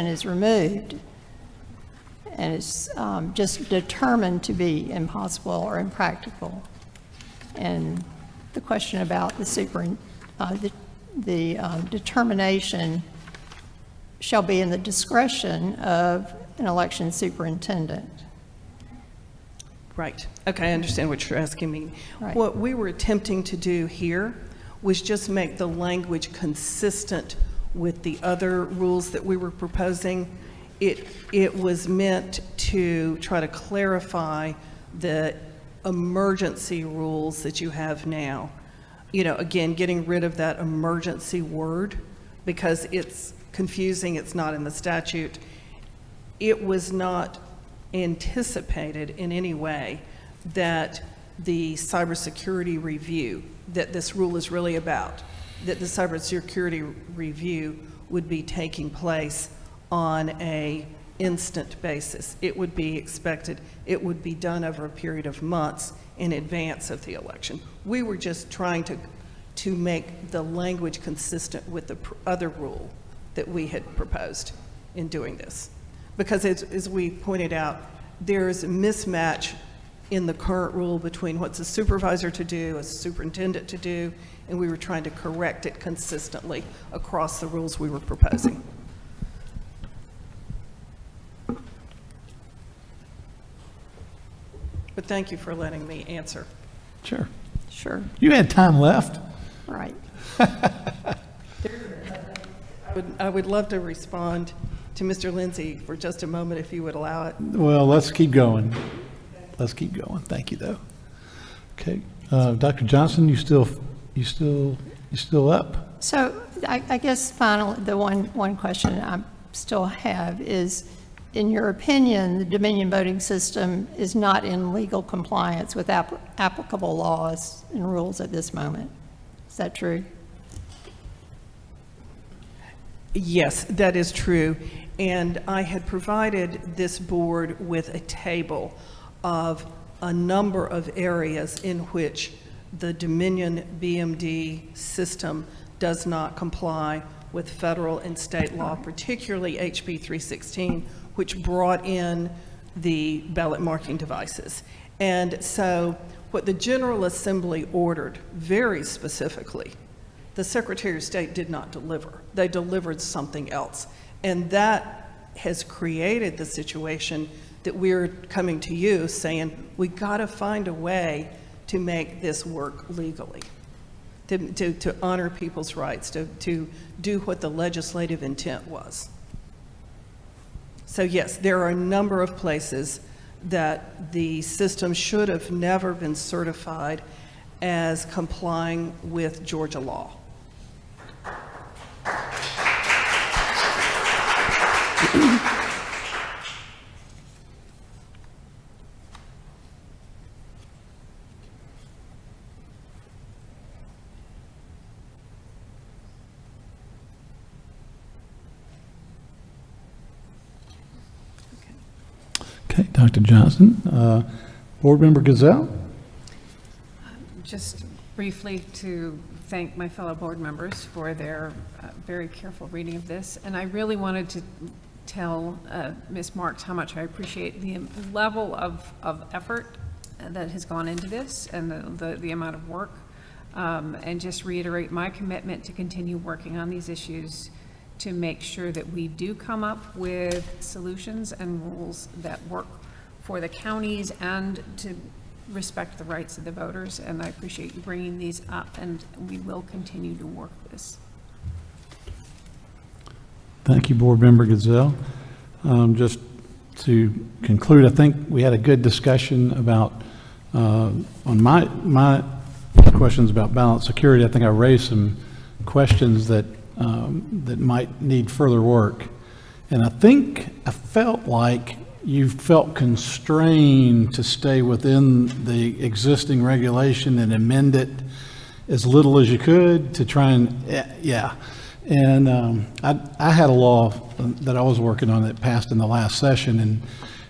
is removed and it's just determined to be impossible or impractical. And the question about the determination shall be in the discretion of an election superintendent. Right. Okay, I understand what you're asking me. Right. What we were attempting to do here was just make the language consistent with the other rules that we were proposing. It was meant to try to clarify the emergency rules that you have now. You know, again, getting rid of that emergency word because it's confusing, it's not in the statute. It was not anticipated in any way that the cybersecurity review that this rule is really about, that the cybersecurity review would be taking place on a instant basis. It would be expected, it would be done over a period of months in advance of the election. We were just trying to make the language consistent with the other rule that we had proposed in doing this. Because as we pointed out, there's a mismatch in the current rule between what's a supervisor to do, a superintendent to do, and we were trying to correct it consistently across the rules we were proposing. But thank you for letting me answer. Sure. Sure. You had time left. Right. I would love to respond to Mr. Lindsay for just a moment, if you would allow it. Well, let's keep going. Let's keep going. Thank you, though. Okay, Dr. Johnson, you still up? So I guess finally, the one question I still have is, in your opinion, the Dominion voting system is not in legal compliance with applicable laws and rules at this moment. Is that true? Yes, that is true. And I had provided this board with a table of a number of areas in which the Dominion BMD system does not comply with federal and state law, particularly HB 316, which brought in the ballot marking devices. And so what the General Assembly ordered very specifically, the Secretary of State did not deliver. They delivered something else. And that has created the situation that we're coming to you saying, we got to find a way to make this work legally, to honor people's rights, to do what the legislative intent was. So yes, there are a number of places that the system should have never been certified as complying with Georgia law. Okay, Dr. Johnson. Board Member Gazelle? Just briefly to thank my fellow board members for their very careful reading of this. And I really wanted to tell Ms. Marks how much I appreciate the level of effort that has gone into this and the amount of work. And just reiterate my commitment to continue working on these issues to make sure that we do come up with solutions and rules that work for the counties and to respect the rights of the voters. And I appreciate you bringing these up, and we will continue to work this. Thank you, Board Member Gazelle. Just to conclude, I think we had a good discussion about, on my questions about ballot security, I think I raised some questions that might need further work. And I felt like you felt constrained to stay within the existing regulation and amend it as little as you could to try and, yeah. And I had a law that I was working on that passed in the last session,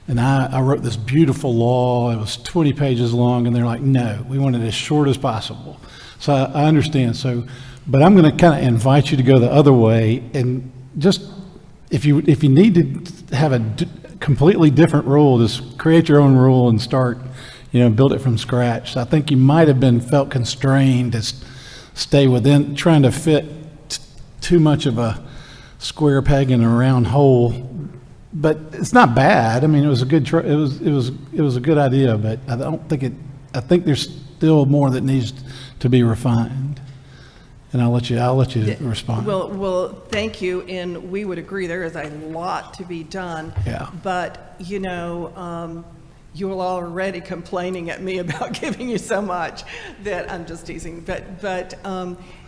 and I wrote this beautiful law. It was 20 pages long, and they're like, no, we want it as short as possible. So I understand. So, but I'm going to kind of invite you to go the other way, and just if you need to have a completely different rule, just create your own rule and start, build it from scratch. So I think you might have felt constrained to stay within, trying to fit too much of a square peg in a round hole. But it's not bad. I mean, it was a good it was a good idea, but I think there's still more that needs to be refined. And I'll let you respond. Well, thank you, and we would agree there is a lot to be done. Yeah. But, you're already complaining at me about giving you so much that I'm just teasing. But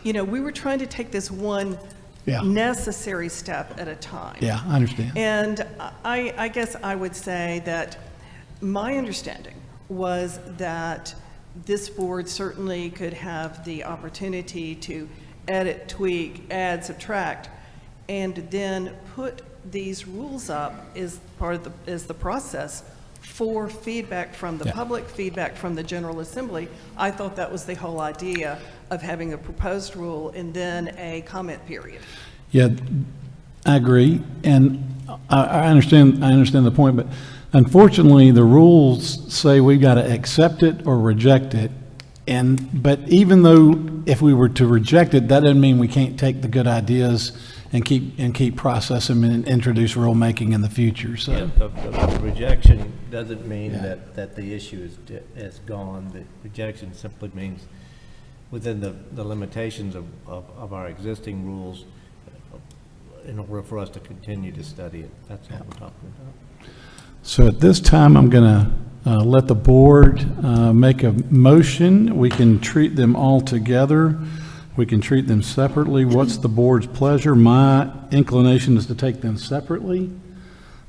we were trying to take this one necessary step at a time. Yeah, I understand. And I guess I would say that my understanding was that this board certainly could have the opportunity to edit, tweak, add, subtract, and then put these rules up as the process for feedback from the public, feedback from the General Assembly. I thought that was the whole idea of having a proposed rule and then a comment period. Yeah, I agree, and I understand the point, but unfortunately, the rules say we've got to accept it or reject it. But even though if we were to reject it, that doesn't mean we can't take the good ideas and keep processing them and introduce rulemaking in the future. So yeah, the rejection doesn't mean that the issue is gone. The rejection simply means within the limitations of our existing rules, in order for us to continue to study it. That's all we're talking about. So at this time, I'm going to let the board make a motion. We can treat them all together. We can treat them separately. What's the board's pleasure? My inclination is to take them separately.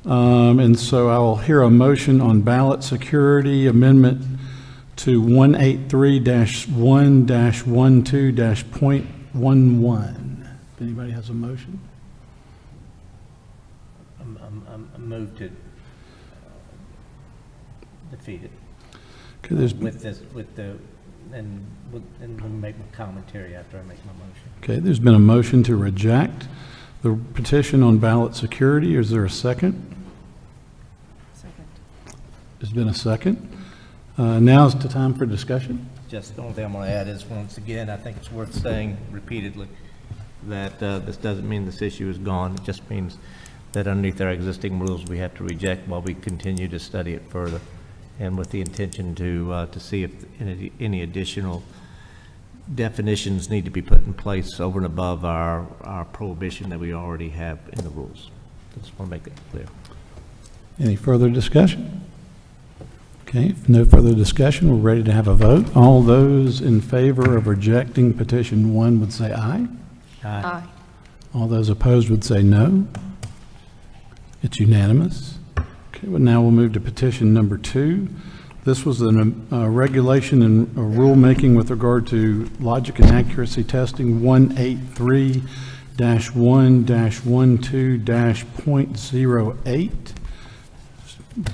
And so I will hear a motion on ballot security amendment to 183-1-12-.11. If anybody has a motion? I moved to defeat it. Okay, there's, and we'll make my commentary after I make my motion. okay, there's been a motion to reject the petition on ballot security. Is there a second? Second. There's been a second. Now's the time for discussion. Just the only thing I'm going to add is, once again, I think it's worth saying repeatedly that this doesn't mean this issue is gone. It just means that underneath our existing rules, we have to reject while we continue to study it further, and with the intention to see if any additional definitions need to be put in place over and above our prohibition that we already have in the rules. I just want to make that clear. Any further discussion? Okay, if no further discussion, we're ready to have a vote. All those in favor of rejecting petition 1 would say aye. Aye. All those opposed would say no. It's unanimous. Okay, well, now we'll move to petition number 2. This was a regulation and a rulemaking with regard to logic and accuracy testing 183-1-12-.08.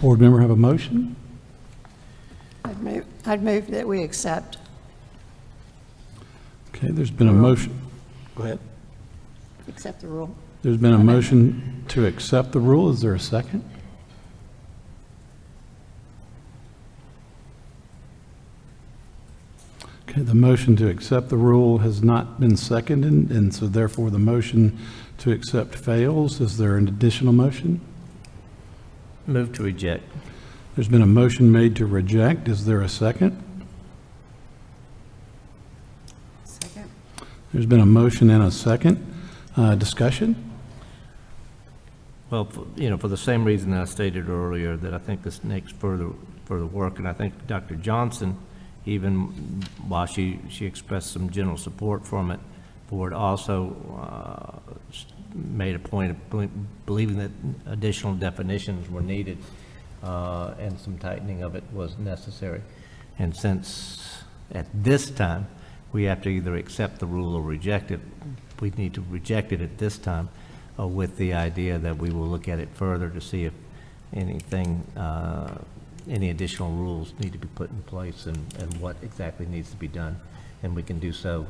Board member have a motion? I'd move that we accept. Okay, there's been a motion. Go ahead. Accept the rule. There's been a motion to accept the rule. Is there a second? Okay, the motion to accept the rule has not been seconded, and so therefore the motion to accept fails. Is there an additional motion? Move to reject. There's been a motion made to reject. Is there a second? Second. There's been a motion and a second. Discussion? Well, for the same reason that I stated earlier, that I think this needs further work, and I think Dr. Johnson, even while she expressed some general support for it, also made a point of believing that additional definitions were needed, and some tightening of it was necessary. And since at this time we have to either accept the rule or reject it, we need to reject it at this time, with the idea that we will look at it further to see if anything, any additional rules need to be put in place, and what exactly needs to be done. And we can do so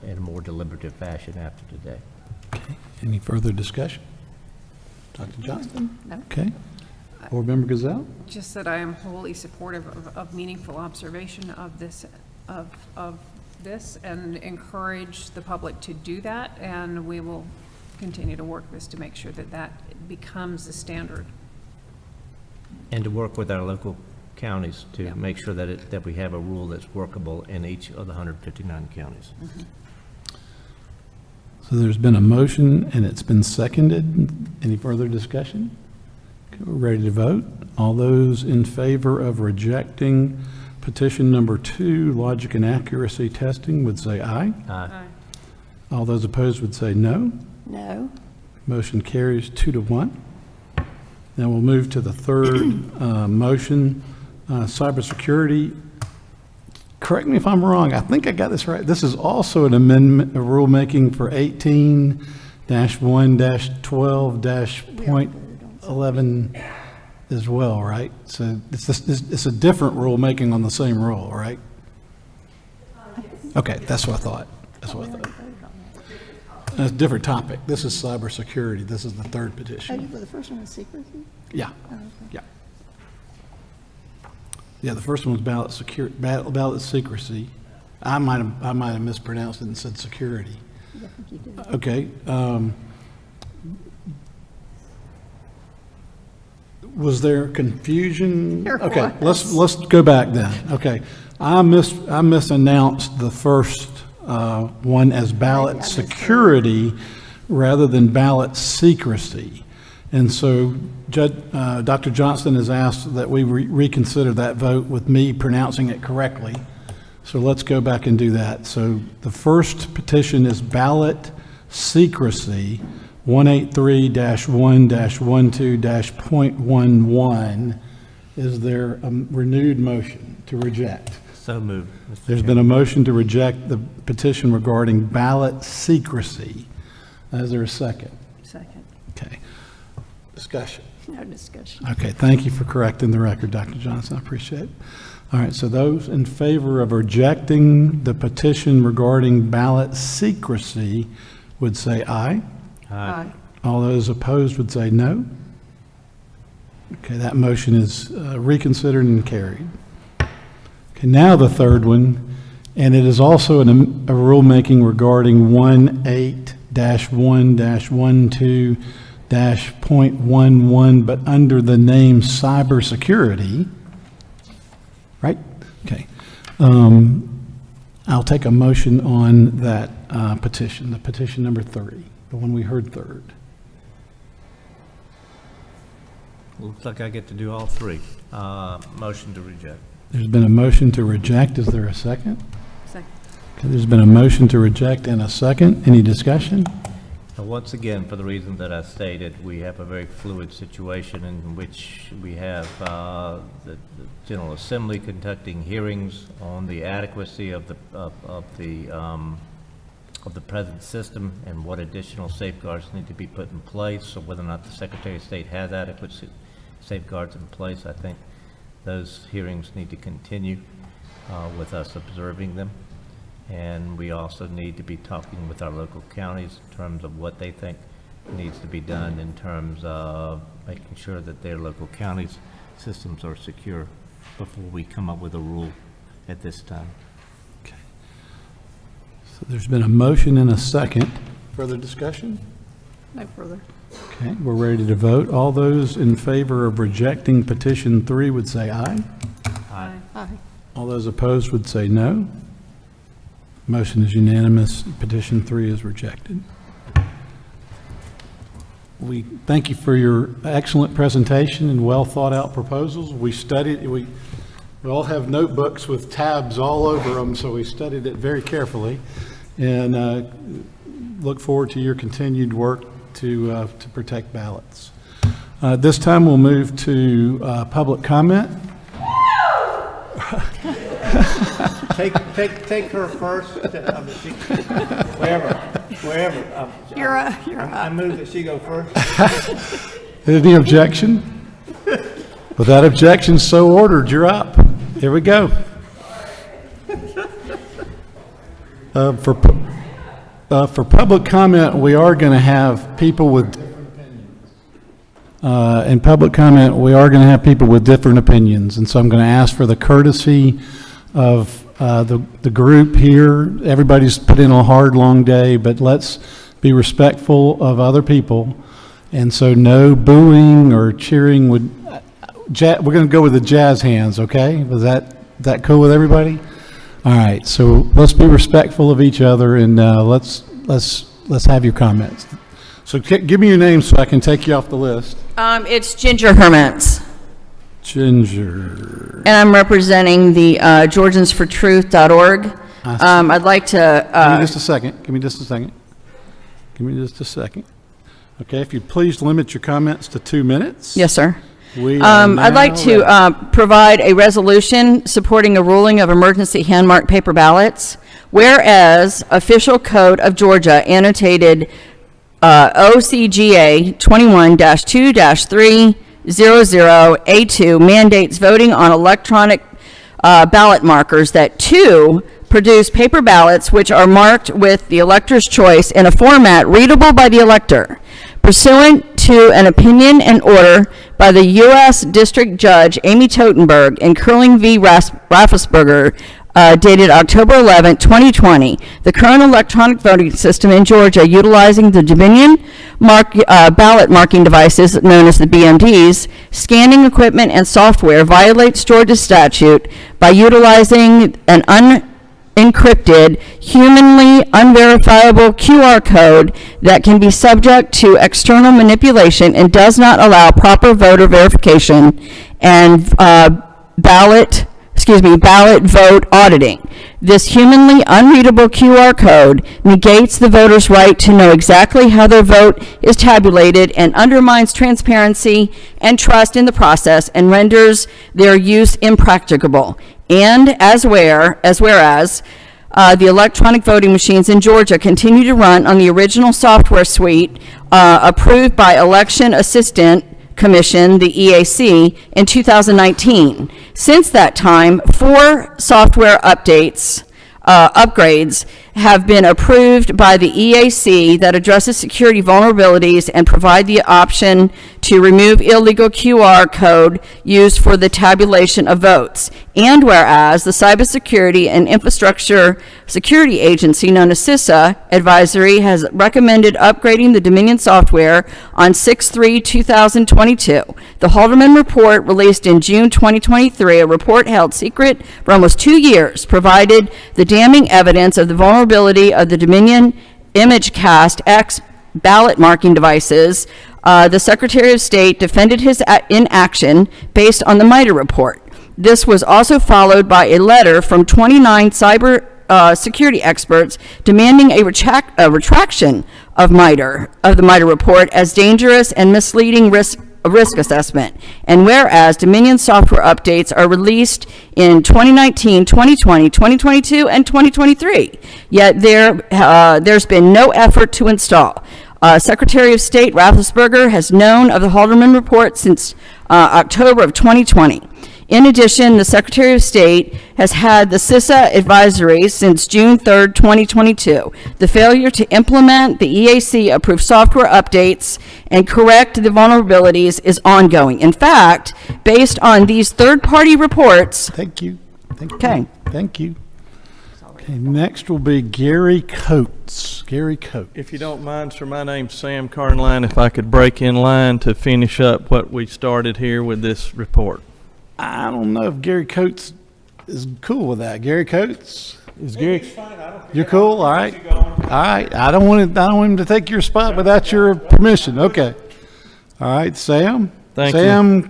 in a more deliberative fashion after today. Okay. Any further discussion? Dr. Johnston? No. Okay. Board Member Gazelle? Just that I am wholly supportive of meaningful observation of this, of this, and encourage the public to do that, and we will continue to work this to make sure that that becomes the standard. And to work with our local counties to make sure that we have a rule that's workable in each of the 159 counties. Mm-hmm. So there's been a motion and it's been seconded. Any further discussion? Okay, we're ready to vote. All those in favor of rejecting petition number 2, logic and accuracy testing, would say aye. Aye. All those opposed would say no. No. Motion carries 2-1. Now we'll move to the third motion, cybersecurity. Correct me if I'm wrong. I think I got this right. This is also an amendment, a rulemaking for 18-1-12-.11 as well, right? So it's a different rulemaking on the same rule, right? Okay, that's what I thought. That's what I thought. That's a different topic. This is cybersecurity. This is the third petition. The first one was secrecy? Yeah, Oh, okay. yeah. Yeah, the first one was ballot secrecy. I might have mispronounced it and said security. Yeah, I think you did. Okay. Was there confusion? There Okay, was. let's go back then. Okay, I misannounced the first one as ballot security rather than ballot secrecy. And so Dr. Johnston has asked that we reconsider that vote with me pronouncing it correctly. So let's go back and do that. So the first petition is ballot secrecy, 183-1-12-.11. Is there a renewed motion to reject? So moved. There's been a motion to reject the petition regarding ballot secrecy. Is there a second? Second. Okay. Discussion. No discussion. Okay, thank you for correcting the record, Dr. Johnson. I appreciate it. All right, so those in favor of rejecting the petition regarding ballot secrecy would say aye. Aye. All those opposed would say no. Okay, that motion is reconsidered and carried. Okay, now the third one, and it is also a rulemaking regarding 18-1-12-.11, but under the name cybersecurity. Right? Okay. I'll take a motion on that petition, the petition number 3, the one we heard third. Looks like I get to do all three. Motion to reject. There's been a motion to reject. Is there a second? Second. Okay, there's been a motion to reject and a second. Any discussion? Now, once again, for the reason that I stated, we have a very fluid situation in which we have the General Assembly conducting hearings on the adequacy of the present system and what additional safeguards need to be put in place, or whether or not the Secretary of State has adequate safeguards in place. I think those hearings need to continue with us observing them. And we also need to be talking with our local counties in terms of what they think needs to be done in terms of making sure that their local counties' systems are secure before we come up with a rule at this time. Okay. So there's been a motion and a second. Further discussion? No further. Okay, we're ready to vote. All those in favor of rejecting petition 3 would say aye. Aye. Aye. All those opposed would say no. Motion is unanimous. Petition 3 is rejected. We thank you for your excellent presentation and well thought out proposals. We studied, we all have notebooks with tabs all over them, so we studied it very carefully and look forward to your continued work to protect ballots. This time we'll move to public comment. Take her first. Wherever. You're up. I move that she go first. Any objection? Without objection, so ordered. You're up. Here we go. For public comment, we are going to have people with different opinions. In public comment, we are going to have people with different opinions, and so I'm going to ask for the courtesy of the group here. Everybody's put in a hard, long day, but let's be respectful of other people. And so no booing or cheering would, we're going to go with the jazz hands, okay? Was that cool with everybody? All right, so let's be respectful of each other, and let's have your comments. So give me your name so I can take you off the list. It's Ginger Hermans. Ginger. And I'm representing the GeorgiansForTruth.org. I'd like to... Give me just a second. Okay, if you'd please limit your comments to 2 minutes. Yes, sir. I'd like to provide a resolution supporting a ruling of emergency hand-marked paper ballots, whereas Official Code of Georgia annotated OCGA 21-2-300A2 mandates voting on electronic ballot markers that 2 produce paper ballots which are marked with the elector's choice in a format readable by the elector. Pursuant to an opinion and order by the U.S. District Judge Amy Totenberg in Curling v. Raffensperger, dated October 11, 2020, the current electronic voting system in Georgia utilizing the Dominion ballot marking devices known as the BMDs, scanning equipment and software violates Georgia statute by utilizing an encrypted, humanly unverifiable QR code that can be subject to external manipulation and does not allow proper voter verification and ballot vote auditing. This humanly unreadable QR code negates the voter's right to know exactly how their vote is tabulated and undermines transparency and trust in the process and renders their use impracticable. And whereas the electronic voting machines in Georgia continue to run on the original software suite approved by Election Assistant Commission, the EAC, in 2019. Since that time, 4 software upgrades have been approved by the EAC that addresses security vulnerabilities and provide the option to remove illegal QR code used for the tabulation of votes. And whereas the Cybersecurity and Infrastructure Security Agency, known as CISA Advisory, has recommended upgrading the Dominion software on 6/3/2022. The Haldeman Report, released in June 2023, a report held secret for almost 2 years, provided the damning evidence of the vulnerability of the Dominion ImageCast X ballot marking devices. The Secretary of State defended his inaction based on the MITRE report. This was also followed by a letter from 29 cyber security experts demanding a retraction of the MITRE report as dangerous and misleading risk assessment. And whereas Dominion software updates are released in 2019, 2020, 2022, and 2023, yet there's been no effort to install. Secretary of State Raffensperger has known of the Haldeman Report since October of 2020. In addition, the Secretary of State has had the CISA advisory since June 3rd, 2022. The failure to implement the EAC-approved software updates and correct the vulnerabilities is ongoing. In fact, based on these third-party reports... Thank you. Okay. Thank you. Okay, next will be Gary Coates. Gary Coates. If you don't mind, sir, my name's Sam Carnline. If I could break in line to finish up what we started here with this report. I don't know if Gary Coates is cool with that. Gary Coates? Is Gary? You're cool? All right. All right. I don't want him to take your spot without your permission. Okay. All right, Sam? Thank Sam you.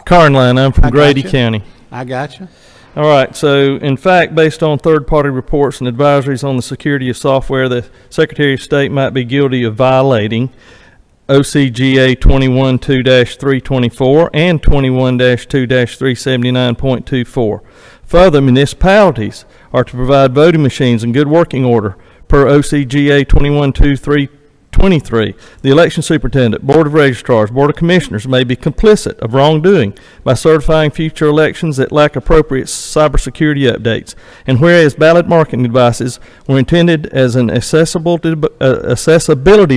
Carnline, I'm from Grady County. I got you. All right, so in fact, based on third-party reports and advisories on the security of software, the Secretary of State might be guilty of violating OCGA 21-2-324 and 21-2-379.24. Further, municipalities are to provide voting machines in good working order per OCGA 21-2-323. The election superintendent, board of registrars, board of commissioners may be complicit of wrongdoing by certifying future elections that lack appropriate cybersecurity updates. And whereas ballot marking devices were intended as an accessibility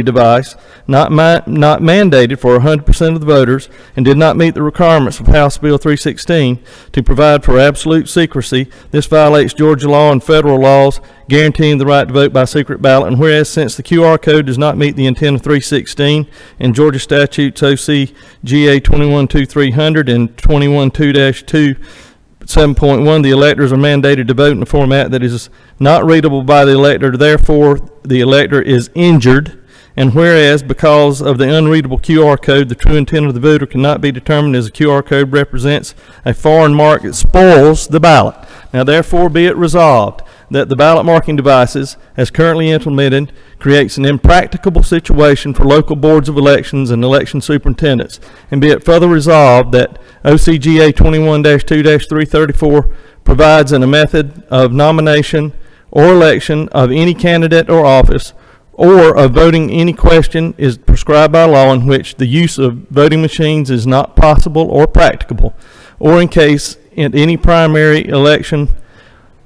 device, not mandated for 100% of the voters, and did not meet the requirements of House Bill 316 to provide for absolute secrecy, this violates Georgia law and federal laws guaranteeing the right to vote by secret ballot. And whereas since the QR code does not meet the intent of 316 and Georgia statutes OCGA 21-2300 and 21-2-7.1, the electors are mandated to vote in a format that is not readable by the elector, therefore the elector is injured. And whereas because of the unreadable QR code, the true intent of the voter cannot be determined as the QR code represents a foreign mark that spoils the ballot. Now therefore be it resolved that the ballot marking devices, as currently implemented, creates an impracticable situation for local boards of elections and election superintendents. And be it further resolved that OCGA 21-2-334 provides in a method of nomination or election of any candidate or office or of voting any question is prescribed by law in which the use of voting machines is not possible or practicable, or in case in any primary election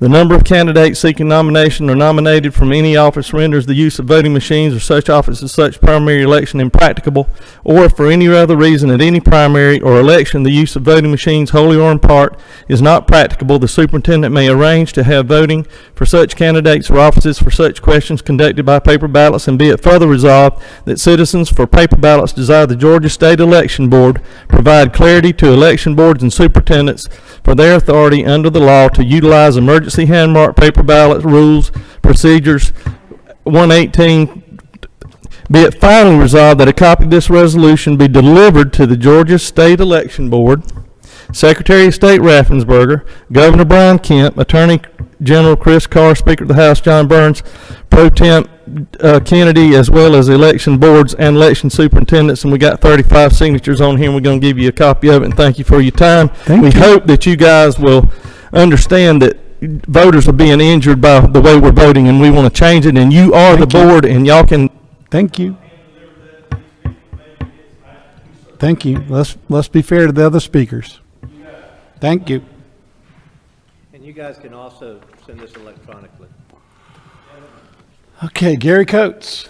the number of candidates seeking nomination or nominated from any office renders the use of voting machines or such office as such primary election impracticable, or if for any other reason at any primary or election the use of voting machines wholly or in part is not practicable, the superintendent may arrange to have voting for such candidates or offices for such questions conducted by paper ballots. And be it further resolved that citizens for paper ballots desire the Georgia State Election Board provide clarity to election boards and superintendents for their authority under the law to utilize emergency emergency hand-marked paper ballot rules, procedures 118. Be it finally resolved that a copy of this resolution be delivered to the Georgia State Election Board, Secretary of State Raffensperger, Governor Brian Kemp, Attorney General Chris Carr, Speaker of the House John Burns, Pro Temp Kennedy, as well as election boards and election superintendents. And we got 35 signatures on here, and we're going to give you a copy of it. And thank you for your time. We hope that you guys will understand that voters are being injured by the way we're voting, and we want to change it. And you are the board, and y'all can. Thank you. Thank you. Let's be fair to the other speakers. Thank you. And you guys can also send this electronically. Okay, Gary Coates.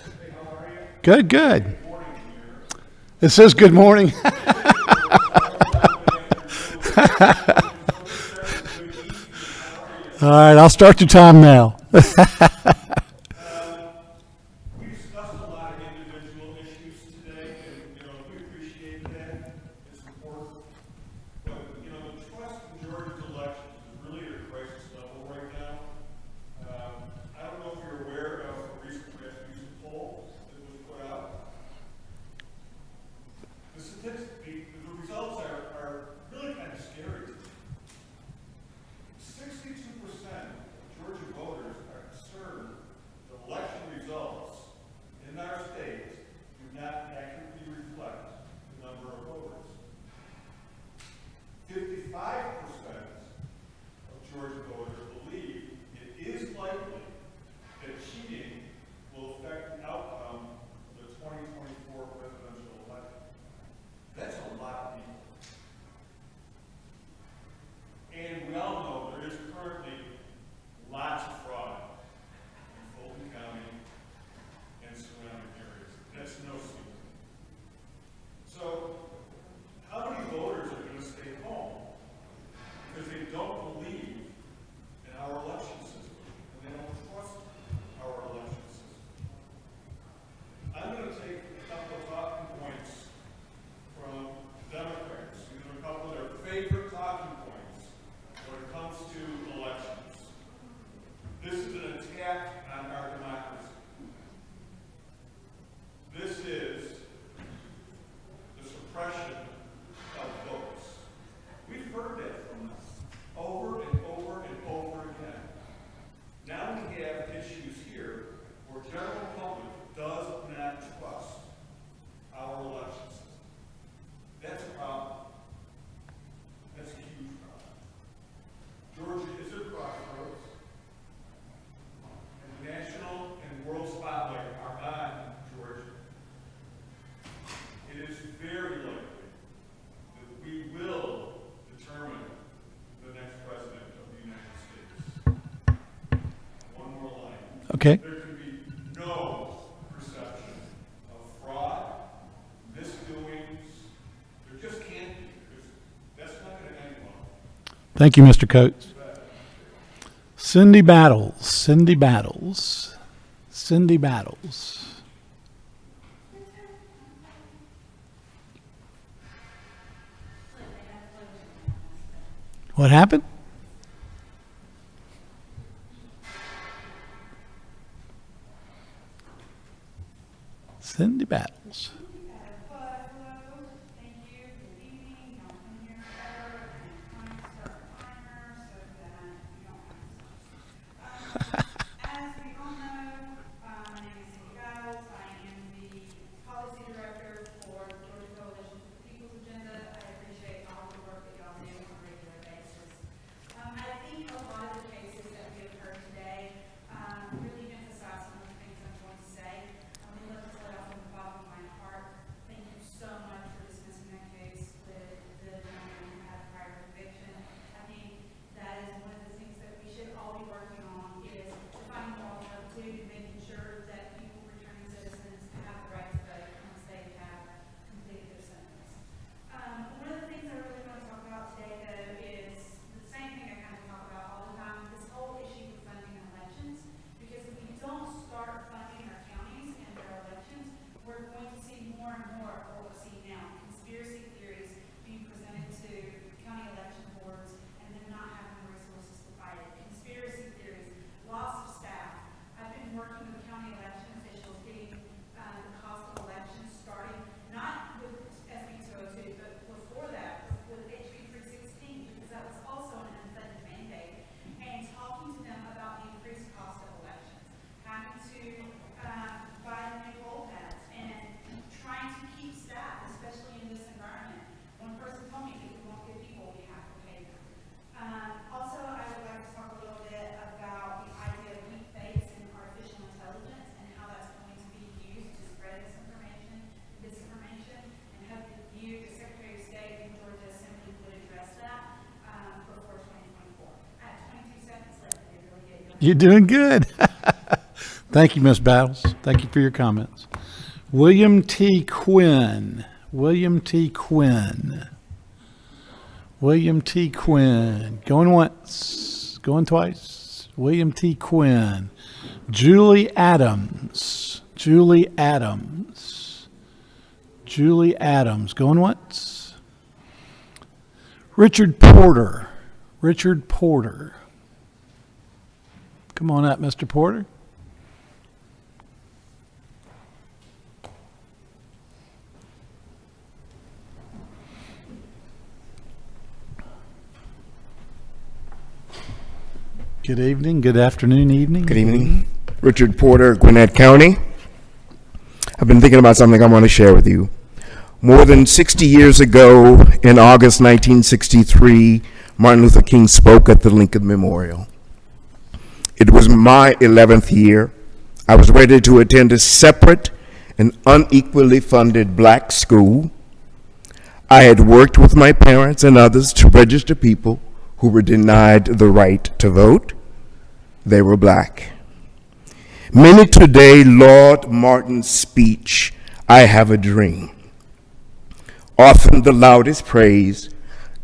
Good, good. It says good morning. All right, I'll start your time now. Okay. There can be no perception of fraud, misdoings. There just can't be, because that's not going to end well. Thank you, Mr. Coates. Cindy Battles. Cindy Battles. Cindy Battles. What happened? Cindy Battles. Really emphasize some of the things I'm going to say. Let me let this right off from the bottom of my heart. You're doing good. Thank you, Ms. Battles. Thank you for your comments. William T. Quinn. William T. Quinn. William T. Quinn. Going once, going twice. William T. Quinn. Julie Adams. Julie Adams. Julie Adams. Going once. Richard Porter. Richard Porter. Come on up, Mr. Porter. Good evening, good afternoon, evening. Good evening. Richard Porter, Gwinnett County. I've been thinking about something I want to share with you. More than 60 years ago, in August 1963, Martin Luther King spoke at the Lincoln Memorial. It was my 11th year. I was ready to attend a separate and unequally funded black school. I had worked with my parents and others to register people who were denied the right to vote. They were black. Many today laud Martin's speech, "I have a dream." Often the loudest praise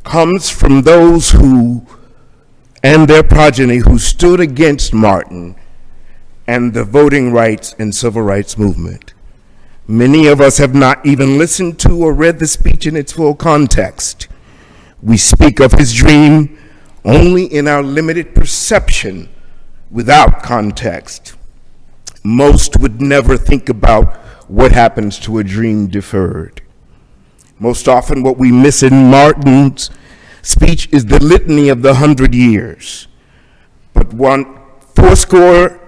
comes from those who, and their progeny, who stood against Martin and the voting rights and civil rights movement. Many of us have not even listened to or read the speech in its full context. We speak of his dream only in our limited perception without context. Most would never think about what happens to a dream deferred. Most often what we miss in Martin's speech is the litany of the 100 years. But fourscore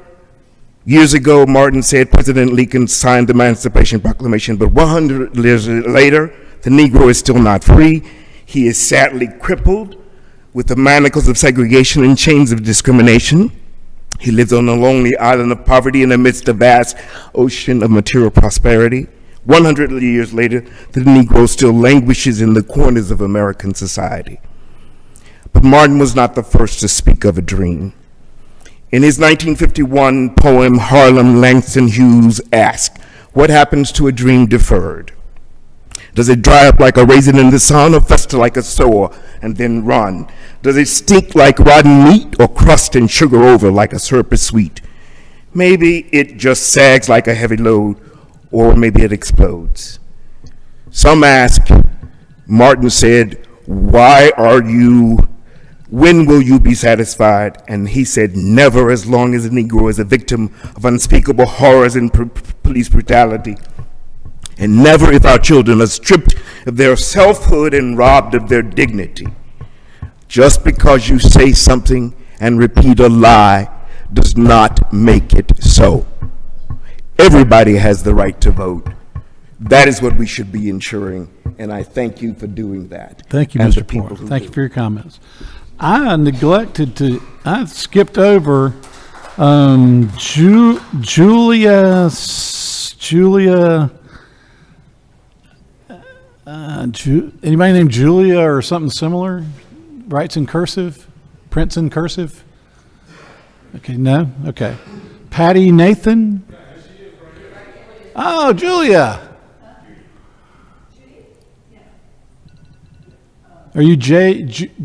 years ago, Martin said President Lincoln signed the Emancipation Proclamation, but 100 years later, the Negro is still not free. He is sadly crippled with the manacles of segregation and chains of discrimination. He lives on a lonely island of poverty in the midst of a vast ocean of material prosperity. 100 years later, the Negro still languishes in the corners of American society. But Martin was not the first to speak of a dream. In his 1951 poem, Harlem, Langston Hughes asked, "What happens to a dream deferred? Does it dry up like a raisin in the sun, or fester like a sore and then run? Does it stink like rotten meat, or crust and sugar over like a syrup is sweet? Maybe it just sags like a heavy load, or maybe it explodes." Some ask, Martin said, when will you be satisfied? And he said, never, as long as a Negro is a victim of unspeakable horrors and police brutality. And never if our children are stripped of their selfhood and robbed of their dignity. Just because you say something and repeat a lie does not make it so. Everybody has the right to vote. That is what we should be ensuring, and I thank you for doing that. Thank you, And the Mr. people Porter. who Thank do. you for your comments. I skipped over anybody named Julia or something similar? Writes in cursive? Prints in cursive? Okay, no? Okay. Patty Nathan? Oh, Julia. Are you Judi?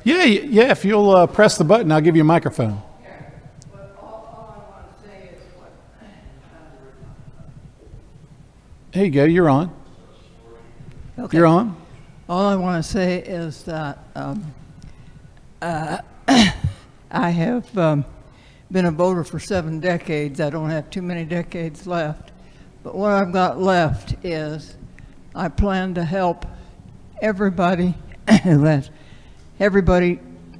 Yeah, if you'll press the button, I'll give you a microphone. There you go, you're on. Okay. You're on. All I want to say is that I have been a voter for 7 decades. I don't have too many decades left. But what I've got left is I plan to help everybody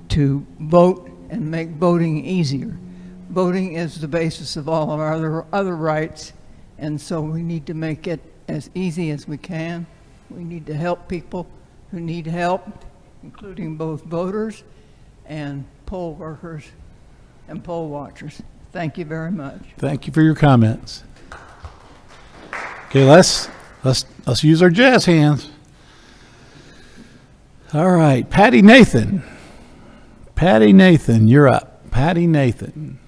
to vote and make voting easier. Voting is the basis of all of our other rights, and so we need to make it as easy as we can. We need to help people who need help, including both voters and poll workers and poll watchers. Thank you very much. Thank you for your comments. Okay, let's use our jazz hands. All right, Patty Nathan. Patty Nathan, you're up. Patty Nathan.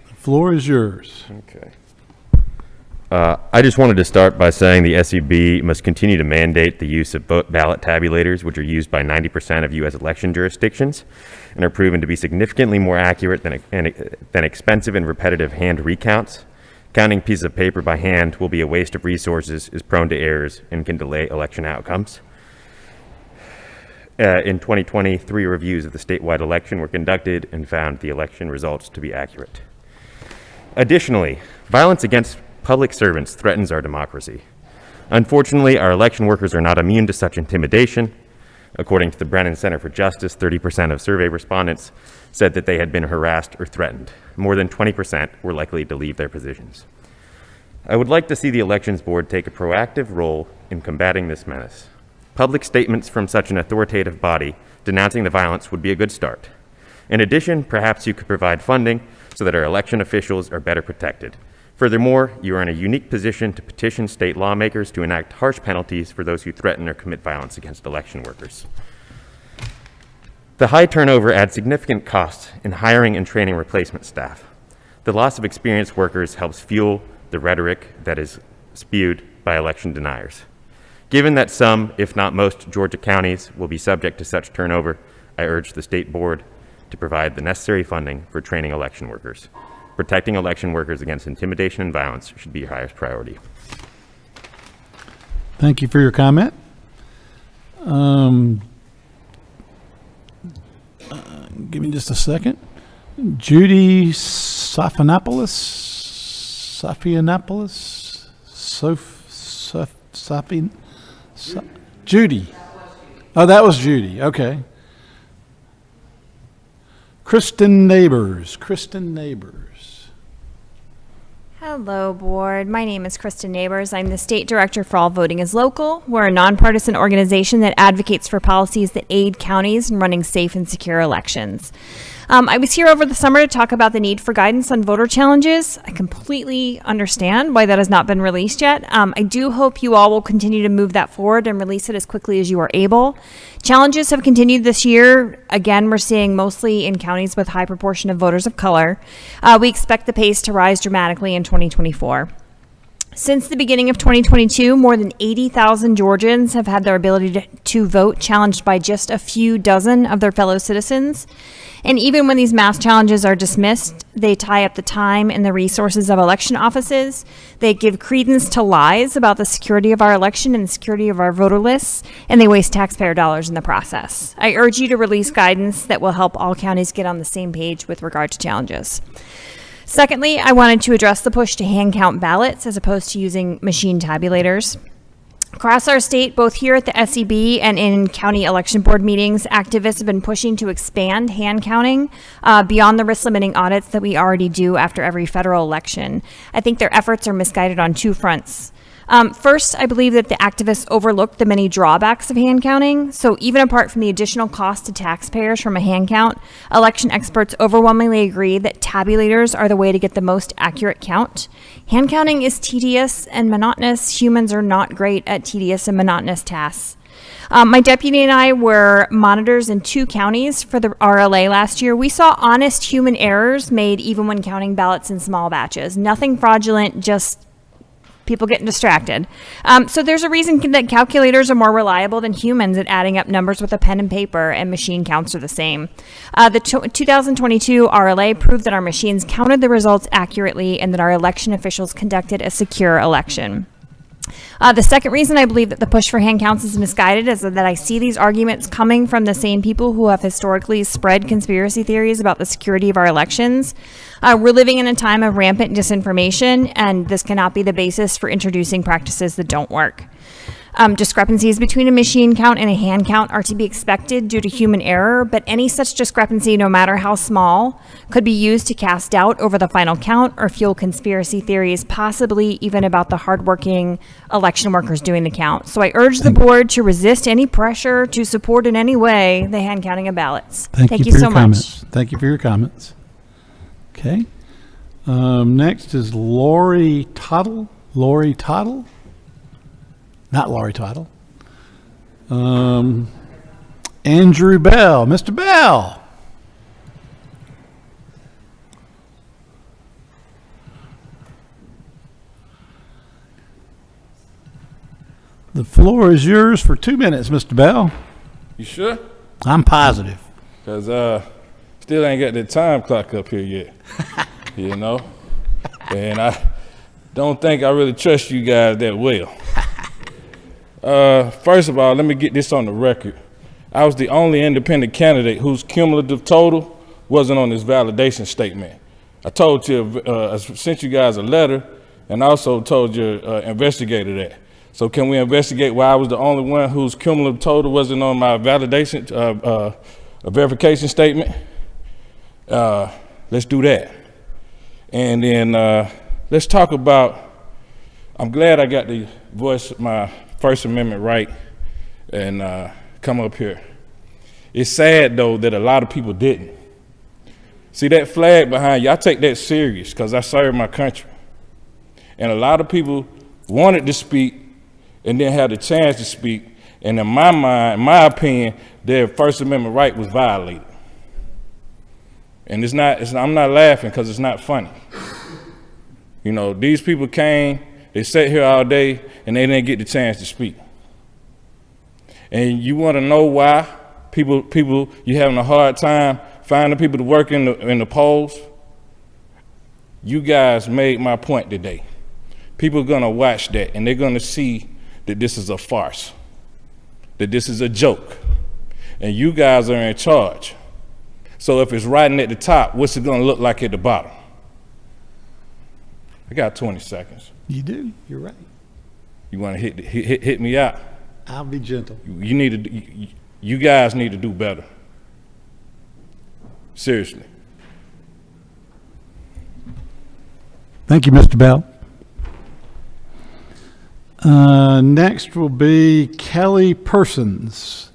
The floor is yours. Okay. I just wanted to start by saying the SEB must continue to mandate the use of ballot tabulators, which are used by 90% of U.S. election jurisdictions and are proven to be significantly more accurate than expensive and repetitive hand recounts. Counting pieces of paper by hand will be a waste of resources, is prone to errors, and can delay election outcomes. In 2020, 3 reviews of the statewide election were conducted and found the election results to be accurate. Additionally, violence against public servants threatens our democracy. Unfortunately, our election workers are not immune to such intimidation. According to the Brennan Center for Justice, 30% of survey respondents said that they had been harassed or threatened. More than 20% were likely to leave their positions. I would like to see the Elections Board take a proactive role in combating this menace. Public statements from such an authoritative body denouncing the violence would be a good start. In addition, perhaps you could provide funding so that our election officials are better protected. Furthermore, you are in a unique position to petition state lawmakers to enact harsh penalties for those who threaten or commit violence against election workers. The high turnover adds significant costs in hiring and training replacement staff. The loss of experienced workers helps fuel the rhetoric that is spewed by election deniers. Given that some, if not most, Georgia counties will be subject to such turnover, I urge the state board to provide the necessary funding for training election workers. Protecting election workers against intimidation and violence should be your highest priority. Thank you for your comment. Give me just a second. Judy Judy. Oh, that was Judy. Okay. Kristen Neighbors. Hello, Board. My name is Kristen Neighbors. I'm the State Director for All Voting is Local. We're a nonpartisan organization that advocates for policies that aid counties in running safe and secure elections. I was here over the summer to talk about the need for guidance on voter challenges. I completely understand why that has not been released yet. I do hope you all will continue to move that forward and release it as quickly as you are able. Challenges have continued this year. Again, we're seeing mostly in counties with high proportion of voters of color. We expect the pace to rise dramatically in 2024. Since the beginning of 2022, more than 80,000 Georgians have had their ability to vote challenged by just a few dozen of their fellow citizens. And even when these mass challenges are dismissed, they tie up the time and the resources of election offices. They give credence to lies about the security of our election and the security of our voter lists, and they waste taxpayer dollars in the process. I urge you to release guidance that will help all counties get on the same page with regard to challenges. Secondly, I wanted to address the push to hand count ballots as opposed to using machine tabulators. Across our state, both here at the SEB and in county election board meetings, activists have been pushing to expand hand counting beyond the risk-limiting audits that we already do after every federal election. I think their efforts are misguided on 2 fronts. First, I believe that the activists overlooked the many drawbacks of hand counting. So even apart from the additional cost to taxpayers from a hand count, election experts overwhelmingly agree that tabulators are the way to get the most accurate count. Hand counting is tedious and monotonous. Humans are not great at tedious and monotonous tasks. My deputy and I were monitors in 2 counties for the RLA last year. We saw honest human errors made even when counting ballots in small batches. Nothing fraudulent, just people getting distracted. So there's a reason that calculators are more reliable than humans at adding up numbers with a pen and paper, and machine counts are the same. The 2022 RLA proved that our machines counted the results accurately and that our election officials conducted a secure election. The second reason I believe that the push for hand counts is misguided is that I see these arguments coming from the same people who have historically spread conspiracy theories about the security of our elections. We're living in a time of rampant disinformation, and this cannot be the basis for introducing practices that don't work. Discrepancies between a machine count and a hand count are to be expected due to human error, but any such discrepancy, no matter how small, could be used to cast doubt over the final count or fuel conspiracy theories, possibly even about the hardworking election workers doing the count. So I urge the board to resist any pressure to support in any way the hand counting of ballots. Thank you for so your much. comments. Thank you for your comments. Okay. Next is Lori Tuttle. Lori Tuttle? Not Lori Tuttle. Andrew Bell. Mr. Bell. The floor is yours for 2 minutes, Mr. Bell. You sure? I'm positive. Because still ain't got the time clock up here yet. You know? And I don't think I really trust you guys that well. First of all, let me get this on the record. I was the only independent candidate whose cumulative total wasn't on this validation statement. I told you, I sent you guys a letter and also told your investigator that. So can we investigate why I was the only one whose cumulative total wasn't on my validation, verification statement? Let's do that. And then let's talk about, I'm glad I got to voice my First Amendment right and come up here. It's sad though that a lot of people didn't. See that flag behind you, I take that serious because I serve my country. And a lot of people wanted to speak and didn't have the chance to speak. And in my mind, in my opinion, their First Amendment right was violated. And I'm not laughing because it's not funny. You know, these people came, they sat here all day and they didn't get the chance to speak. And you want to know why people you having a hard time finding people to work in the polls? You guys made my point today. People are gonna watch that and they're gonna see that this is a farce, that this is a joke, and you guys are in charge. So if it's writing at the top, what's it gonna look like at the bottom? I got 20 seconds. You do, you're right. You wanna hit me out? I'll be gentle. You guys need to do better. Seriously. Thank you, Mr. Bell. Next will be Kelly Persons.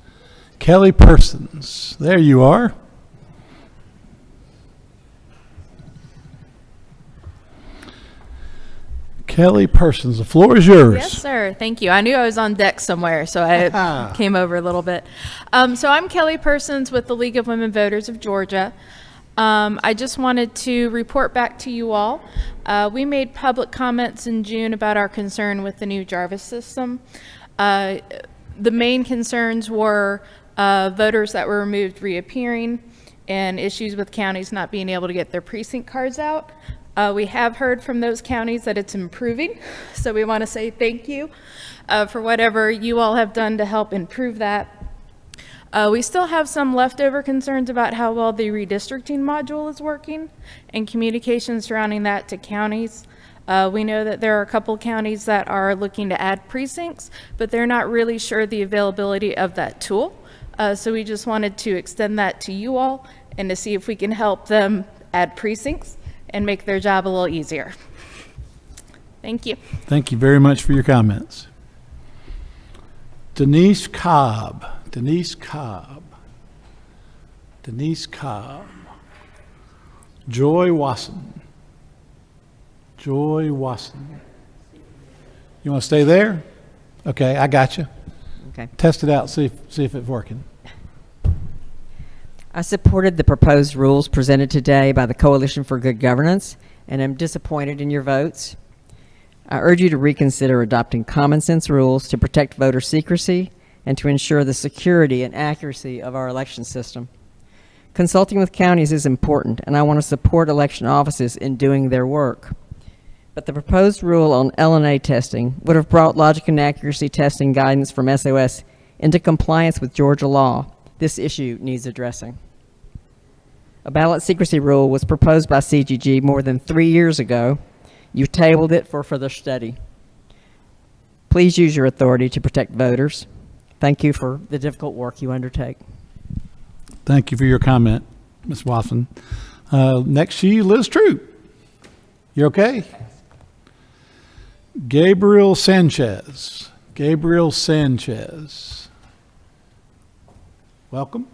Kelly Persons, there you are. Kelly Persons, the floor is yours. Yes, sir. Thank you. I knew I was on deck somewhere, so I came over a little bit. So I'm Kelly Persons with the League of Women Voters of Georgia. I just wanted to report back to you all. We made public comments in June about our concern with the new Jarvis system. The main concerns were voters that were removed reappearing and issues with counties not being able to get their precinct cards out. We have heard from those counties that it's improving, so we want to say thank you for whatever you all have done to help improve that. We still have some leftover concerns about how well the redistricting module is working and communication surrounding that to counties. We know that there are a couple counties that are looking to add precincts, but they're not really sure the availability of that tool. So we just wanted to extend that to you all and to see if we can help them add precincts and make their job a little easier. Thank you. Thank you very much for your comments. Denise Cobb. Denise Cobb. Denise Cobb. Joy Wasson. Joy Wasson. You want to stay there? Okay, I got you. Okay. Test it out, see if it's working. I supported the proposed rules presented today by the Coalition for Good Governance, and am disappointed in your votes. I urge you to reconsider adopting common sense rules to protect voter secrecy and to ensure the security and accuracy of our election system. Consulting with counties is important, and I want to support election offices in doing their work. But the proposed rule on LNA testing would have brought logic and accuracy testing guidance from SOS into compliance with Georgia law. This issue needs addressing. A ballot secrecy rule was proposed by CGG more than 3 years ago. You tabled it for further study. Please use your authority to protect voters. Thank you for the difficult work you undertake. Thank you for your comment, Ms. Watson. Next, Liz Troop. You okay? Gabriel Sanchez. Gabriel Sanchez. Welcome.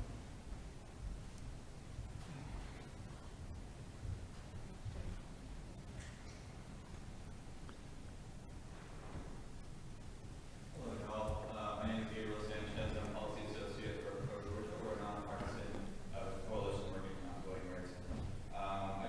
My name is Gabriel Sanchez. I'm a policy associate for Georgia. We're a nonpartisan coalition working on voting rights. I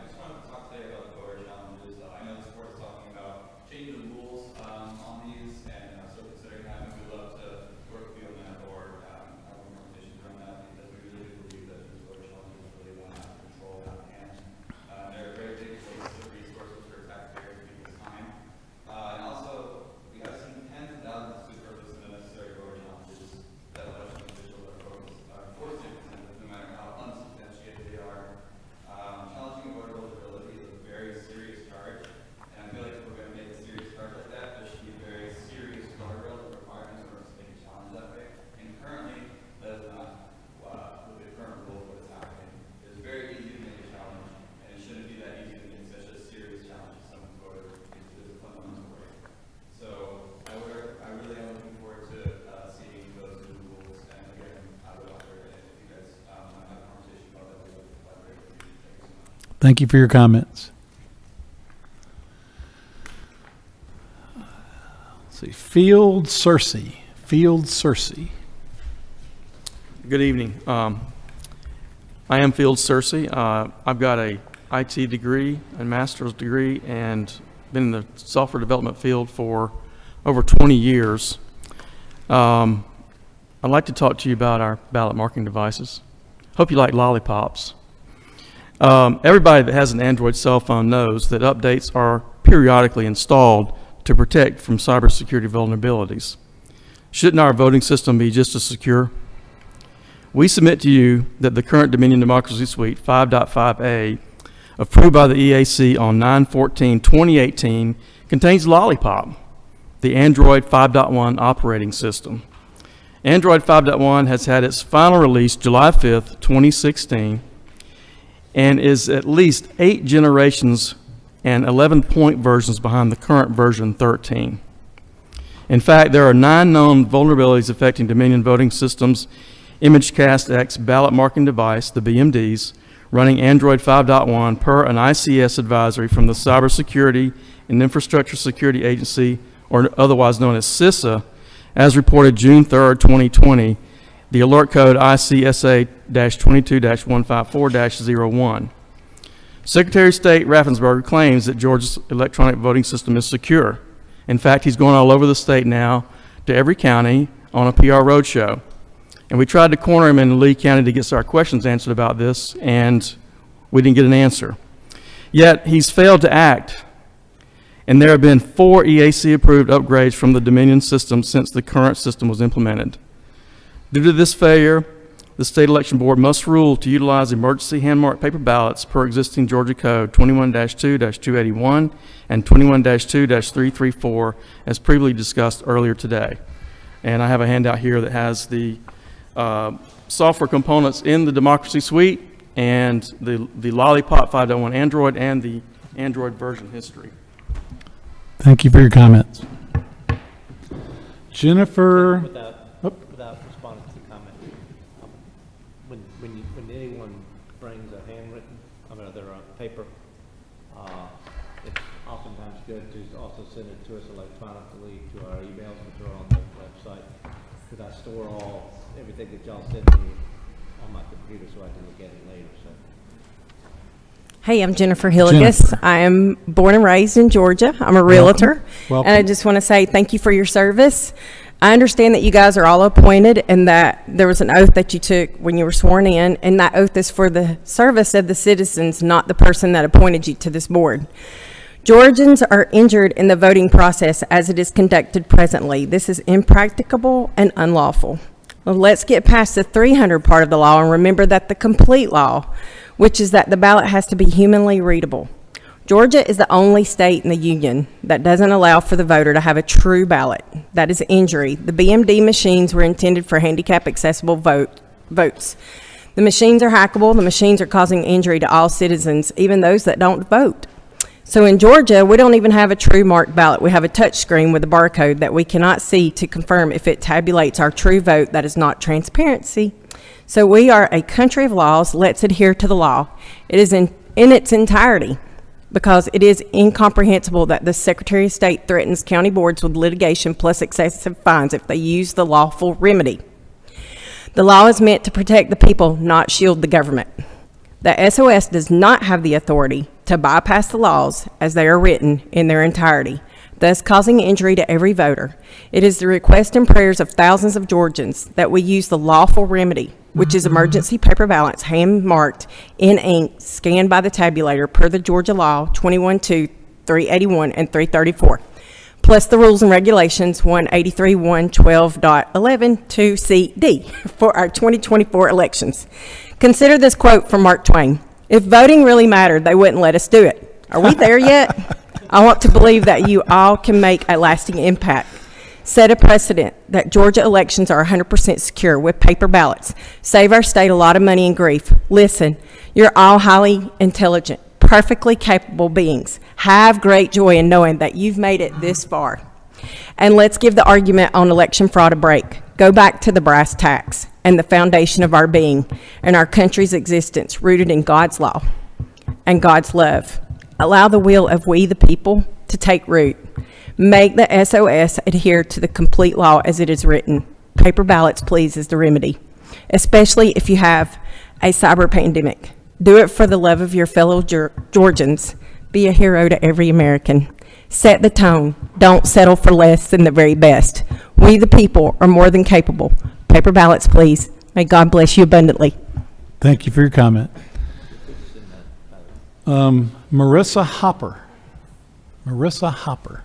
just wanted to talk today about the voter challenges. I know the board is talking about changing the rules on these, and so considering that, and we'd love to work with you on that or have more conversations around that, because we really believe that these voter challenges really want to have control out of hand. They're a very big waste of resources for taxpayers and people's time. And also, we have seen tens of thousands of superfluous and unnecessary voter challenges that election officials are forced to implement, no matter how unsubstantiated they are. Challenging voter eligibility is a very serious charge, and I feel like if we're going to make a serious charge like that, there should be very serious guardrails and requirements in order to make a challenge that way. And currently, that is not with the current rules what is happening. It's very easy to make a challenge, and it shouldn't be that easy to make such a serious challenge to someone's voter. It's a fundamental right. So I really am looking forward to seeing those new rules, and again, I would offer it if you guys want to have a conversation about that, we would collaborate with you. Thank you so much. Thank you for your comments. Let's see, Field Cersei. Field Cersei. Good evening. I am Field Cersei. I've got a IT degree, a master's degree, and been in the software development field for over 20 years. I'd like to talk to you about our ballot marking devices. Hope you like lollipops. Everybody that has an Android cell phone knows that updates are periodically installed to protect from cybersecurity vulnerabilities. Shouldn't our voting system be just as secure? We submit to you that the current Dominion Democracy Suite 5.5a, approved by the EAC on 9/14/2018, contains Lollipop, the Android 5.1 operating system. Android 5.1 has had its final release July 5th, 2016, and is at least 8 generations and 11-point versions behind the current version 13. In fact, there are 9 known vulnerabilities affecting Dominion voting systems, ImageCast X ballot marking device, the BMDs, running Android 5.1 per an ICS advisory from the Cybersecurity and Infrastructure Security Agency, or otherwise known as CISA, as reported June 3rd, 2020, the alert code ICSA-22-154-01. Secretary of State Raffensperger claims that Georgia's electronic voting system is secure. In fact, he's going all over the state now to every county on a PR roadshow. And we tried to corner him in Lee County to get our questions answered about this, and we didn't get an answer. Yet, he's failed to act. And there have been 4 EAC-approved upgrades from the Dominion system since the current system was implemented. Due to this failure, the State Election Board must rule to utilize emergency hand-marked paper ballots per existing Georgia Code 21-2-281 and 21-2-334, as previously discussed earlier today. And I have a handout here that has the software components in the Democracy Suite and the Lollipop 5.1 Android and the Android version history. Thank you for your comments. Jennifer. Without responding to the comment, when anyone brings a handwritten, they're on paper, it's oftentimes good to also send it to us electronically to our emails, which are on the website, because I store everything that y'all send me on my computer so I can look at it later. So. Hey, I'm Jennifer Hilligus. I am born and raised in Georgia. I'm a realtor. Welcome. And I just want to say thank you for your service. I understand that you guys are all appointed and that there was an oath that you took when you were sworn in, and that oath is for the service of the citizens, not the person that appointed you to this board. Georgians are injured in the voting process as it is conducted presently. This is impracticable and unlawful. Well, let's get past the 300 part of the law and remember that the complete law, which is that the ballot has to be humanly readable. Georgia is the only state in the union that doesn't allow for the voter to have a true ballot. That is injury. The BMD machines were intended for handicap accessible votes. The machines are hackable. The machines are causing injury to all citizens, even those that don't vote. So in Georgia, we don't even have a true marked ballot. We have a touch screen with a barcode that we cannot see to confirm if it tabulates our true vote. That is not transparency. So we are a country of laws. Let's adhere to the law. It is in its entirety, because it is incomprehensible that the Secretary of State threatens county boards with litigation plus excessive fines if they use the lawful remedy. The law is meant to protect the people, not shield the government. The SOS does not have the authority to bypass the laws as they are written in their entirety, thus causing injury to every voter. It is the request and prayers of thousands of Georgians that we use the lawful remedy, which is emergency paper ballots hand-marked in ink, scanned by the tabulator per the Georgia law 21-2, 381, and 334, plus the rules and regulations 183, 112.11, 2CD for our 2024 elections. Consider this quote from Mark Twain: "If voting really mattered, they wouldn't let us do it." Are we there yet? I want to believe that you all can make a lasting impact. Set a precedent that Georgia elections are 100% secure with paper ballots. Save our state a lot of money and grief. Listen, you're all highly intelligent, perfectly capable beings. Have great joy in knowing that you've made it this far. And let's give the argument on election fraud a break. Go back to the brass tacks and the foundation of our being and our country's existence, rooted in God's law and God's love. Allow the will of we the people to take root. Make the SOS adhere to the complete law as it is written. Paper ballots, please, is the remedy, especially if you have a cyber pandemic. Do it for the love of your fellow Georgians. Be a hero to every American. Set the tone. Don't settle for less than the very best. We the people are more than capable. Paper ballots, please. May God bless you abundantly. Thank you for your comment. Marissa Hopper. Marissa Hopper.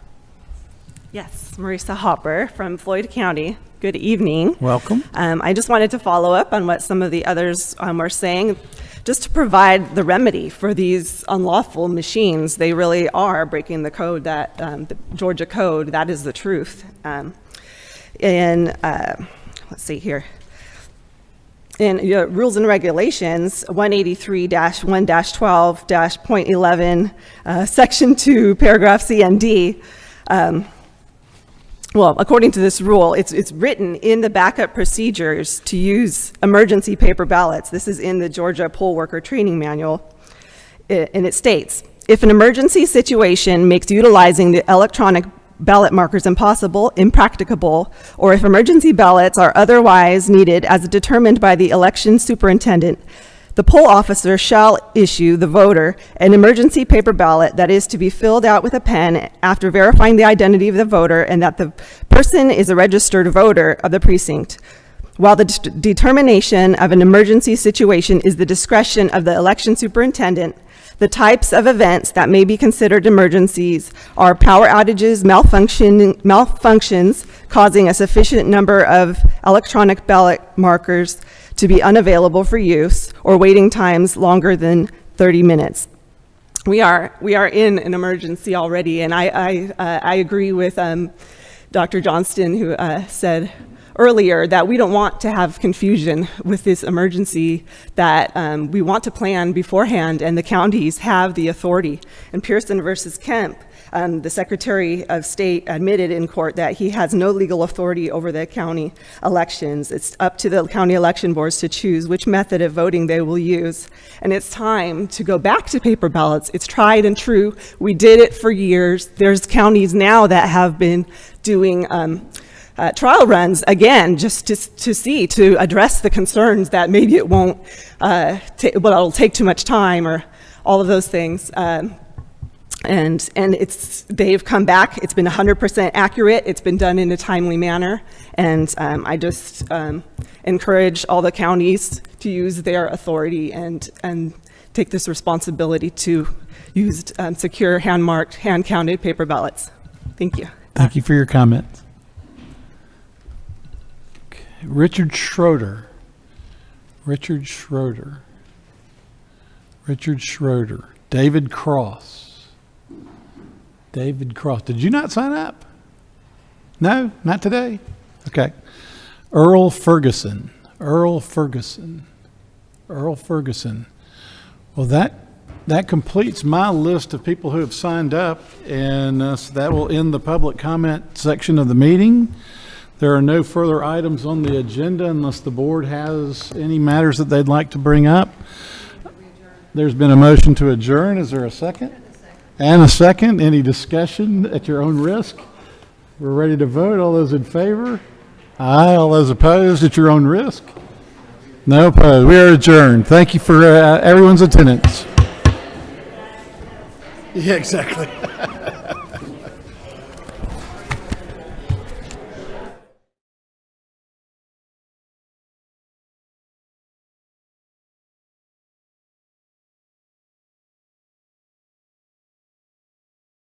Yes, Marissa Hopper from Floyd County. Good evening. Welcome. I just wanted to follow up on what some of the others were saying, just to provide the remedy for these unlawful machines. They really are breaking the code, that the Georgia code. That is the truth. Let's see here. In rules and regulations, 183-1-12-.11, section 2, paragraph C and D. Well, according to this rule, it's written in the backup procedures to use emergency paper ballots. This is in the Georgia Poll Worker Training Manual, and it states, if an emergency situation makes utilizing the electronic ballot markers impossible, impracticable, or if emergency ballots are otherwise needed as determined by the election superintendent, the poll officer shall issue the voter an emergency paper ballot that is to be filled out with a pen after verifying the identity of the voter and that the person is a registered voter of the precinct. While the determination of an emergency situation is the discretion of the election superintendent, the types of events that may be considered emergencies are power outages, malfunctions causing a sufficient number of electronic ballot markers to be unavailable for use, or waiting times longer than 30 minutes. We are in an emergency already, and I agree with Dr. Johnston, who said earlier that we don't want to have confusion with this emergency, that we want to plan beforehand, and the counties have the authority. In Pearson versus Kemp, the Secretary of State admitted in court that he has no legal authority over the county elections. It's up to the county election boards to choose which method of voting they will use. And it's time to go back to paper ballots. It's tried and true. We did it for years. There's counties now that have been doing trial runs again, just to address the concerns that maybe it won't, it'll take too much time, or all of those things. And they've come back. It's been 100% accurate. It's been done in a timely manner. And I just encourage all the counties to use their authority and take this responsibility to use secure, hand-marked, hand-counted paper ballots. Thank you. Thank you for your comments. Okay. Richard Schroeder. David Cross. David Cross. Did you not sign up? No, not today? Okay. Earl Ferguson. Earl Ferguson. Earl Ferguson. Well, that completes my list of people who have signed up, and so that will end the public comment section of the meeting. There are no further items on the agenda unless the board has any matters that they'd like to bring up. There's been a motion to adjourn. Is there a second? And a second. Any discussion at your own risk? We're ready to vote. All those in favor? Aye. All those opposed at your own risk? No opposed. We are adjourned. Thank you for everyone's attendance. Yeah, exactly.